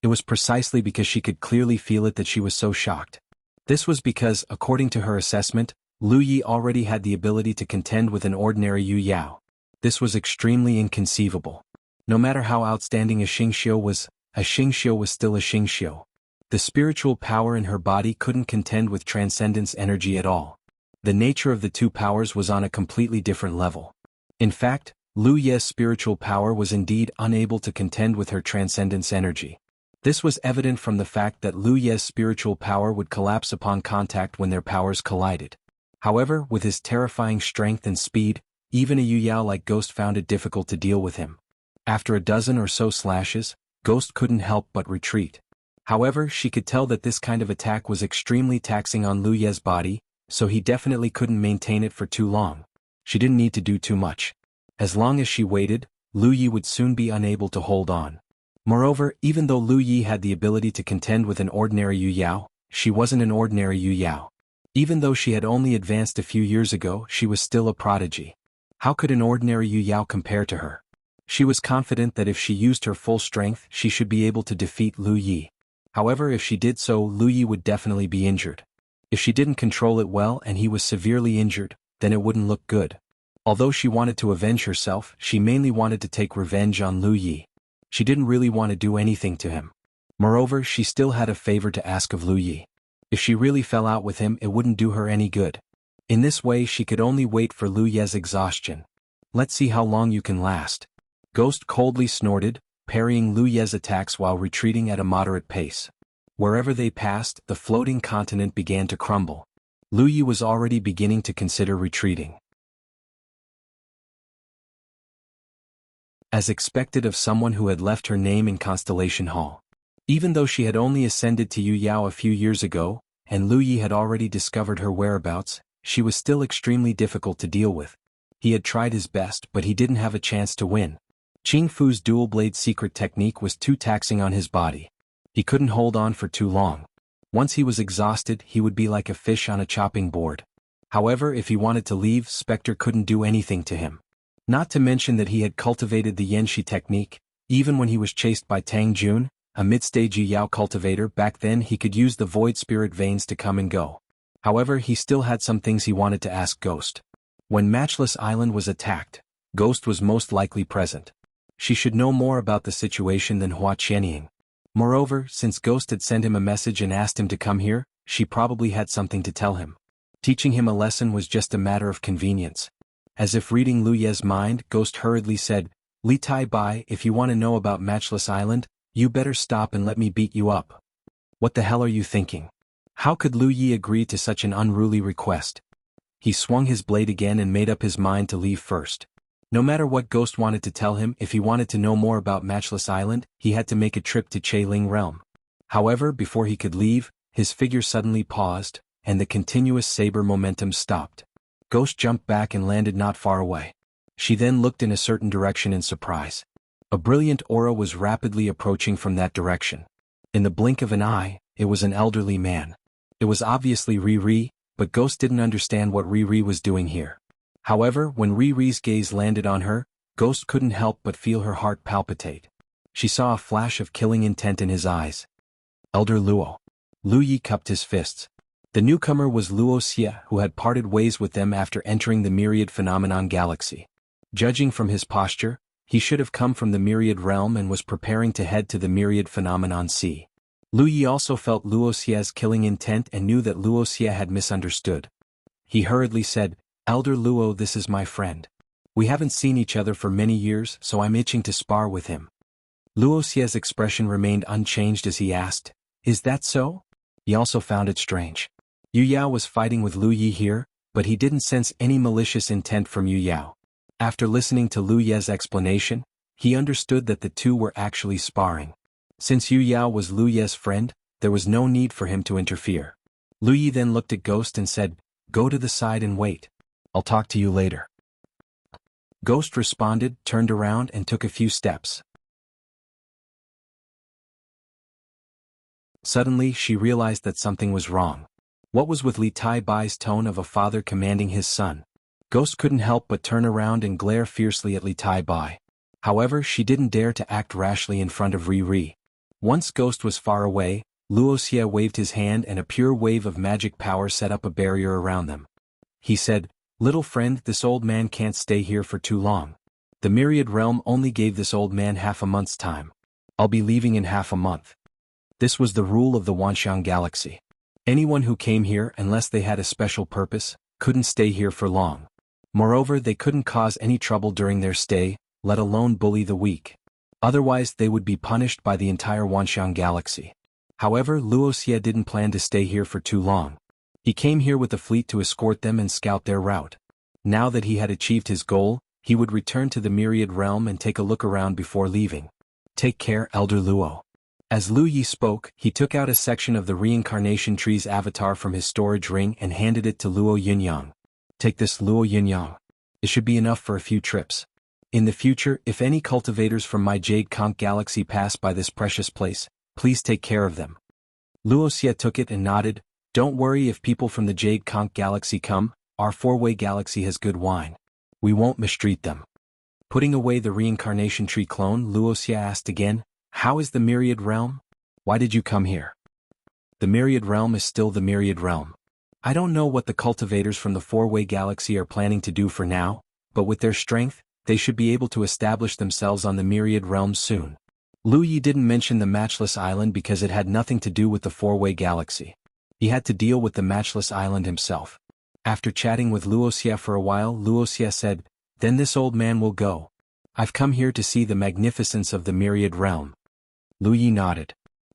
It was precisely because she could clearly feel it that she was so shocked. This was because, according to her assessment, Lu Yi already had the ability to contend with an ordinary Yu Yao. This was extremely inconceivable. No matter how outstanding a Xing Xiu was still a Xing Xiu. The spiritual power in her body couldn't contend with transcendence energy at all. The nature of the two powers was on a completely different level. In fact, Lu Ye's spiritual power was indeed unable to contend with her transcendence energy. This was evident from the fact that Lu Ye's spiritual power would collapse upon contact when their powers collided. However, with his terrifying strength and speed, even a Yu Yao like Ghost found it difficult to deal with him. After a dozen or so slashes, Ghost couldn't help but retreat. However, she could tell that this kind of attack was extremely taxing on Lu Ye's body, so he definitely couldn't maintain it for too long. She didn't need to do too much. As long as she waited, Lu Yi would soon be unable to hold on. Moreover, even though Lu Yi had the ability to contend with an ordinary Yu Yao, she wasn't an ordinary Yu Yao. Even though she had only advanced a few years ago, she was still a prodigy. How could an ordinary Yu Yao compare to her? She was confident that if she used her full strength, she should be able to defeat Lu Yi. However, if she did so, Lu Yi would definitely be injured. If she didn't control it well and he was severely injured, then it wouldn't look good. Although she wanted to avenge herself, she mainly wanted to take revenge on Lu Yi. She didn't really want to do anything to him. Moreover, she still had a favor to ask of Lu Yi. If she really fell out with him, it wouldn't do her any good. In this way, she could only wait for Lu Ye's exhaustion. Let's see how long you can last. Ghost coldly snorted, parrying Lu Ye's attacks while retreating at a moderate pace. Wherever they passed, the floating continent began to crumble. Lu Ye was already beginning to consider retreating. As expected of someone who had left her name in Constellation Hall. Even though she had only ascended to Yu Yao a few years ago, and Lu Ye had already discovered her whereabouts, she was still extremely difficult to deal with. He had tried his best, but he didn't have a chance to win. Qing Fu's dual-blade secret technique was too taxing on his body. He couldn't hold on for too long. Once he was exhausted, he would be like a fish on a chopping board. However, if he wanted to leave, Spectre couldn't do anything to him. Not to mention that he had cultivated the Yanxi technique. Even when he was chased by Tang Jun, a mid-stage Yu Yao cultivator, back then he could use the void spirit veins to come and go. However, he still had some things he wanted to ask Ghost. When Matchless Island was attacked, Ghost was most likely present. She should know more about the situation than Hua Qianying. Moreover, since Ghost had sent him a message and asked him to come here, she probably had something to tell him. Teaching him a lesson was just a matter of convenience. As if reading Lu Ye's mind, Ghost hurriedly said, "Li Tai Bai, if you want to know about Matchless Island, you better stop and let me beat you up." What the hell are you thinking? How could Lu Ye agree to such an unruly request? He swung his blade again and made up his mind to leave first. No matter what Ghost wanted to tell him, if he wanted to know more about Matchless Island, he had to make a trip to Ling Realm. However, before he could leave, his figure suddenly paused, and the continuous saber momentum stopped. Ghost jumped back and landed not far away. She then looked in a certain direction in surprise. A brilliant aura was rapidly approaching from that direction. In the blink of an eye, it was an elderly man. It was obviously Riri, but Ghost didn't understand what Riri was doing here. However, when Riri's gaze landed on her, Ghost couldn't help but feel her heart palpitate. She saw a flash of killing intent in his eyes. Elder Luo. Lu Ye cupped his fists. The newcomer was Wuxia, who had parted ways with them after entering the Myriad Phenomenon Galaxy. Judging from his posture, he should have come from the Myriad Realm and was preparing to head to the Myriad Phenomenon Sea. Lu Ye also felt Wuxia's killing intent and knew that Wuxia had misunderstood. He hurriedly said, "Elder Luo, this is my friend. We haven't seen each other for many years, so I'm itching to spar with him." Wuxia's expression remained unchanged as he asked, "Is that so?" He also found it strange. Yu Yao was fighting with Lu Ye here, but he didn't sense any malicious intent from Yu Yao. After listening to Lu Ye's explanation, he understood that the two were actually sparring. Since Yu Yao was Lu Ye's friend, there was no need for him to interfere. Lu Ye then looked at Ghost and said, "Go to the side and wait. I'll talk to you later." Ghost responded, turned around and took a few steps. Suddenly she realized that something was wrong. What was with Li Tai Bai's tone of a father commanding his son? Ghost couldn't help but turn around and glare fiercely at Li Tai Bai. However, she didn't dare to act rashly in front of Riri. Once Ghost was far away, Wuxia waved his hand and a pure wave of magic power set up a barrier around them. He said, "Little friend, this old man can't stay here for too long. The Myriad Realm only gave this old man half a month's time. I'll be leaving in half a month." This was the rule of the Wanxiang Galaxy. Anyone who came here, unless they had a special purpose, couldn't stay here for long. Moreover, they couldn't cause any trouble during their stay, let alone bully the weak. Otherwise they would be punished by the entire Wanxiang Galaxy. However, Wuxia didn't plan to stay here for too long. He came here with a fleet to escort them and scout their route. Now that he had achieved his goal, he would return to the Myriad Realm and take a look around before leaving. "Take care, Elder Luo." As Lu Ye spoke, he took out a section of the reincarnation tree's avatar from his storage ring and handed it to Luo Yinyang. "Take this, Luo Yinyang. It should be enough for a few trips. In the future, if any cultivators from my Jade Conch Galaxy pass by this precious place, please take care of them." Wuxia took it and nodded. "Don't worry if people from the Jade Conch Galaxy come, our four-way galaxy has good wine. We won't mistreat them." Putting away the reincarnation tree clone, Wuxia asked again, "How is the Myriad Realm? Why did you come here?" "The Myriad Realm is still the Myriad Realm. I don't know what the cultivators from the four-way galaxy are planning to do for now, but with their strength, they should be able to establish themselves on the Myriad Realm soon." Lu Ye didn't mention the Matchless Island because it had nothing to do with the four-way galaxy. He had to deal with the Matchless Island himself. After chatting with Wuxia for a while, Wuxia said, "Then this old man will go. I've come here to see the magnificence of the myriad realm. Lu Yi nodded.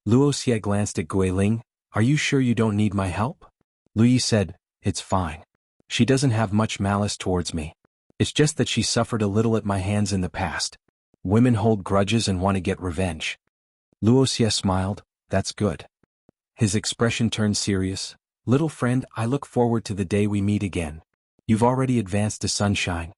Luo Xie glanced at Guiling. Are you sure you don't need my help? Lu Yi said, it's fine. She doesn't have much malice towards me. It's just that she suffered a little at my hands in the past. Women hold grudges and want to get revenge. Luo Xie smiled. That's good. His expression turned serious. Little friend, I look forward to the day we meet again. You've already advanced to sunshine.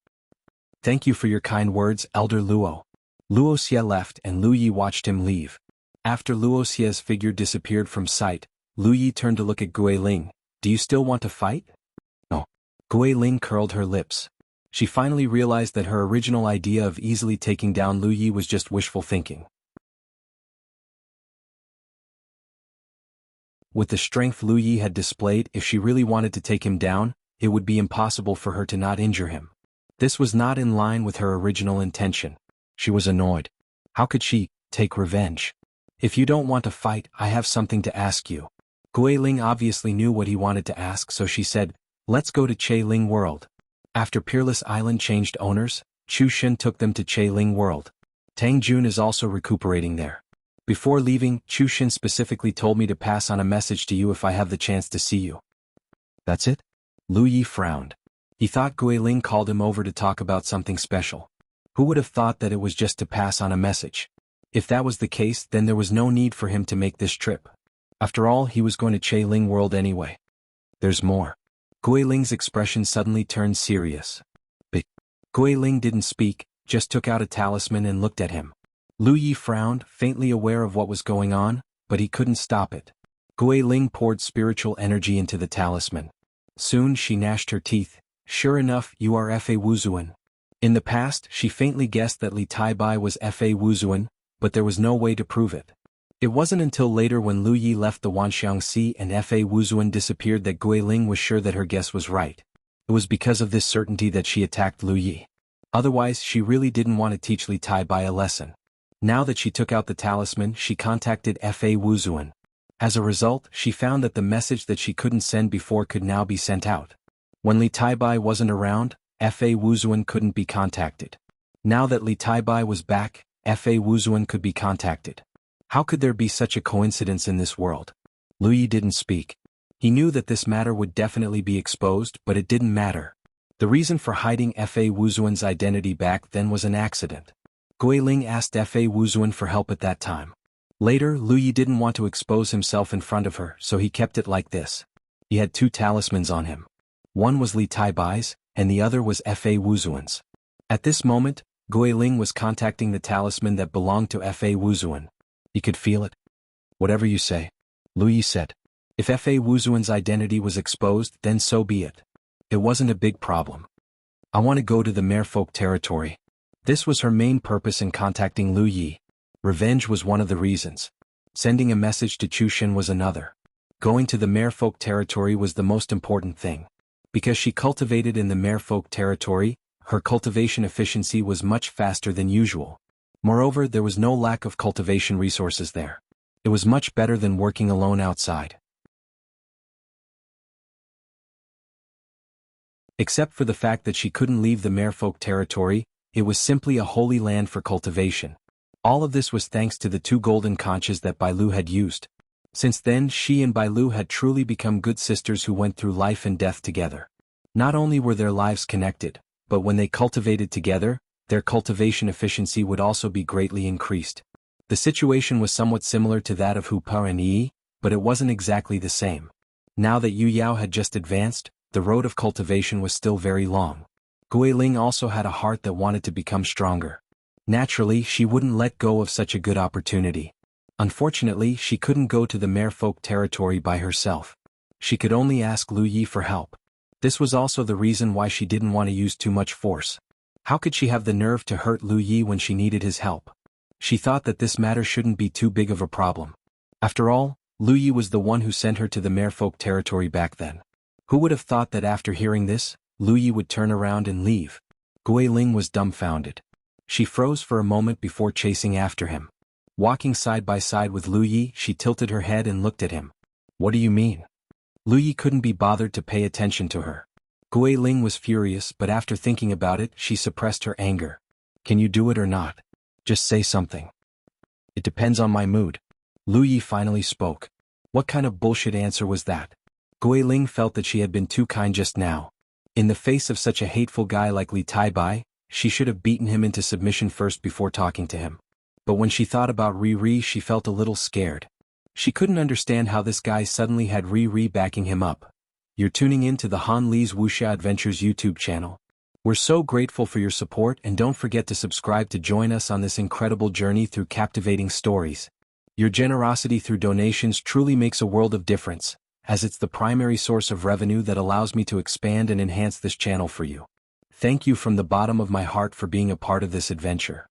Thank you for your kind words, Elder Luo. Luo Xie left and Lu Yi watched him leave. After Luo Xie's figure disappeared from sight, Lu Yi turned to look at Guiling. Do you still want to fight? No. Guiling curled her lips. She finally realized that her original idea of easily taking down Lu Yi was just wishful thinking. With the strength Lu Yi had displayed, if she really wanted to take him down, it would be impossible for her to not injure him. This was not in line with her original intention. She was annoyed. How could she take revenge? If you don't want to fight, I have something to ask you. Guiling obviously knew what he wanted to ask, so she said, let's go to Ling World. After Peerless Island changed owners, Chu Shen took them to Ling World. Tang Jun is also recuperating there. Before leaving, Chu Shen specifically told me to pass on a message to you if I have the chance to see you. That's it? Lu Yi frowned. He thought Guiling called him over to talk about something special. Who would have thought that it was just to pass on a message? If that was the case, then there was no need for him to make this trip. After all, he was going to Ling World anyway. There's more. Guiling's expression suddenly turned serious. But Guiling didn't speak, just took out a talisman and looked at him. Lu Yi frowned, faintly aware of what was going on, but he couldn't stop it. Guiling poured spiritual energy into the talisman. Soon she gnashed her teeth. Sure enough, you are Fa Wuzuan. In the past, she faintly guessed that Li Taibai was Fa Wuzuan, but there was no way to prove it. It wasn't until later when Lu Yi left the Wanxiang Sea and Fa Wuzuan disappeared that Guiling was sure that her guess was right. It was because of this certainty that she attacked Lu Yi. Otherwise, she really didn't want to teach Li Taibai a lesson. Now that she took out the talisman, she contacted Fa Wuzuan. As a result, she found that the message that she couldn't send before could now be sent out. When Li Taibai wasn't around, Fa Wuzuan couldn't be contacted. Now that Li Taibai was back, Fa Wuzuan could be contacted. How could there be such a coincidence in this world? Lu Yi didn't speak. He knew that this matter would definitely be exposed, but it didn't matter. The reason for hiding Fa Wuzuan's identity back then was an accident. Guiling asked Fa Wuzuan for help at that time. Later, Lu Yi didn't want to expose himself in front of her, so he kept it like this. He had two talismans on him. One was Li Taibai's, and the other was Fa Wuzuan's. At this moment, Guiling was contacting the talisman that belonged to Fa Wuzuan. He could feel it. Whatever you say, Lu Yi said. If Fa Wuzuan's identity was exposed, then so be it. It wasn't a big problem. I want to go to the merfolk territory. This was her main purpose in contacting Lu Yi. Revenge was one of the reasons. Sending a message to Chu Shen was another. Going to the merfolk territory was the most important thing. Because she cultivated in the merfolk territory, her cultivation efficiency was much faster than usual. Moreover, there was no lack of cultivation resources there. It was much better than working alone outside. Except for the fact that she couldn't leave the merfolk territory, it was simply a holy land for cultivation. All of this was thanks to the two golden conches that Bailu had used. Since then, she and Bailu had truly become good sisters who went through life and death together. Not only were their lives connected, but when they cultivated together, their cultivation efficiency would also be greatly increased. The situation was somewhat similar to that of Hu Pa and Yi, but it wasn't exactly the same. Now that Yu Yao had just advanced, the road of cultivation was still very long. Guiling also had a heart that wanted to become stronger. Naturally, she wouldn't let go of such a good opportunity. Unfortunately, she couldn't go to the merfolk territory by herself. She could only ask Lu Yi for help. This was also the reason why she didn't want to use too much force. How could she have the nerve to hurt Lu Yi when she needed his help? She thought that this matter shouldn't be too big of a problem. After all, Lu Yi was the one who sent her to the merfolk territory back then. Who would have thought that after hearing this, Lu Yi would turn around and leave? Guiling was dumbfounded. She froze for a moment before chasing after him. Walking side by side with Lu Yi, she tilted her head and looked at him. What do you mean? Lu Yi couldn't be bothered to pay attention to her. Guiling was furious, but after thinking about it, she suppressed her anger. Can you do it or not? Just say something. It depends on my mood. Lu Yi finally spoke. What kind of bullshit answer was that? Guiling felt that she had been too kind just now. In the face of such a hateful guy like Li Taibai, she should have beaten him into submission first before talking to him. But when she thought about Riri, she felt a little scared. She couldn't understand how this guy suddenly had Riri backing him up. You're tuning in to the Han Li's Wuxia Adventures YouTube channel. We're so grateful for your support, and don't forget to subscribe to join us on this incredible journey through captivating stories. Your generosity through donations truly makes a world of difference, as it's the primary source of revenue that allows me to expand and enhance this channel for you. Thank you from the bottom of my heart for being a part of this adventure.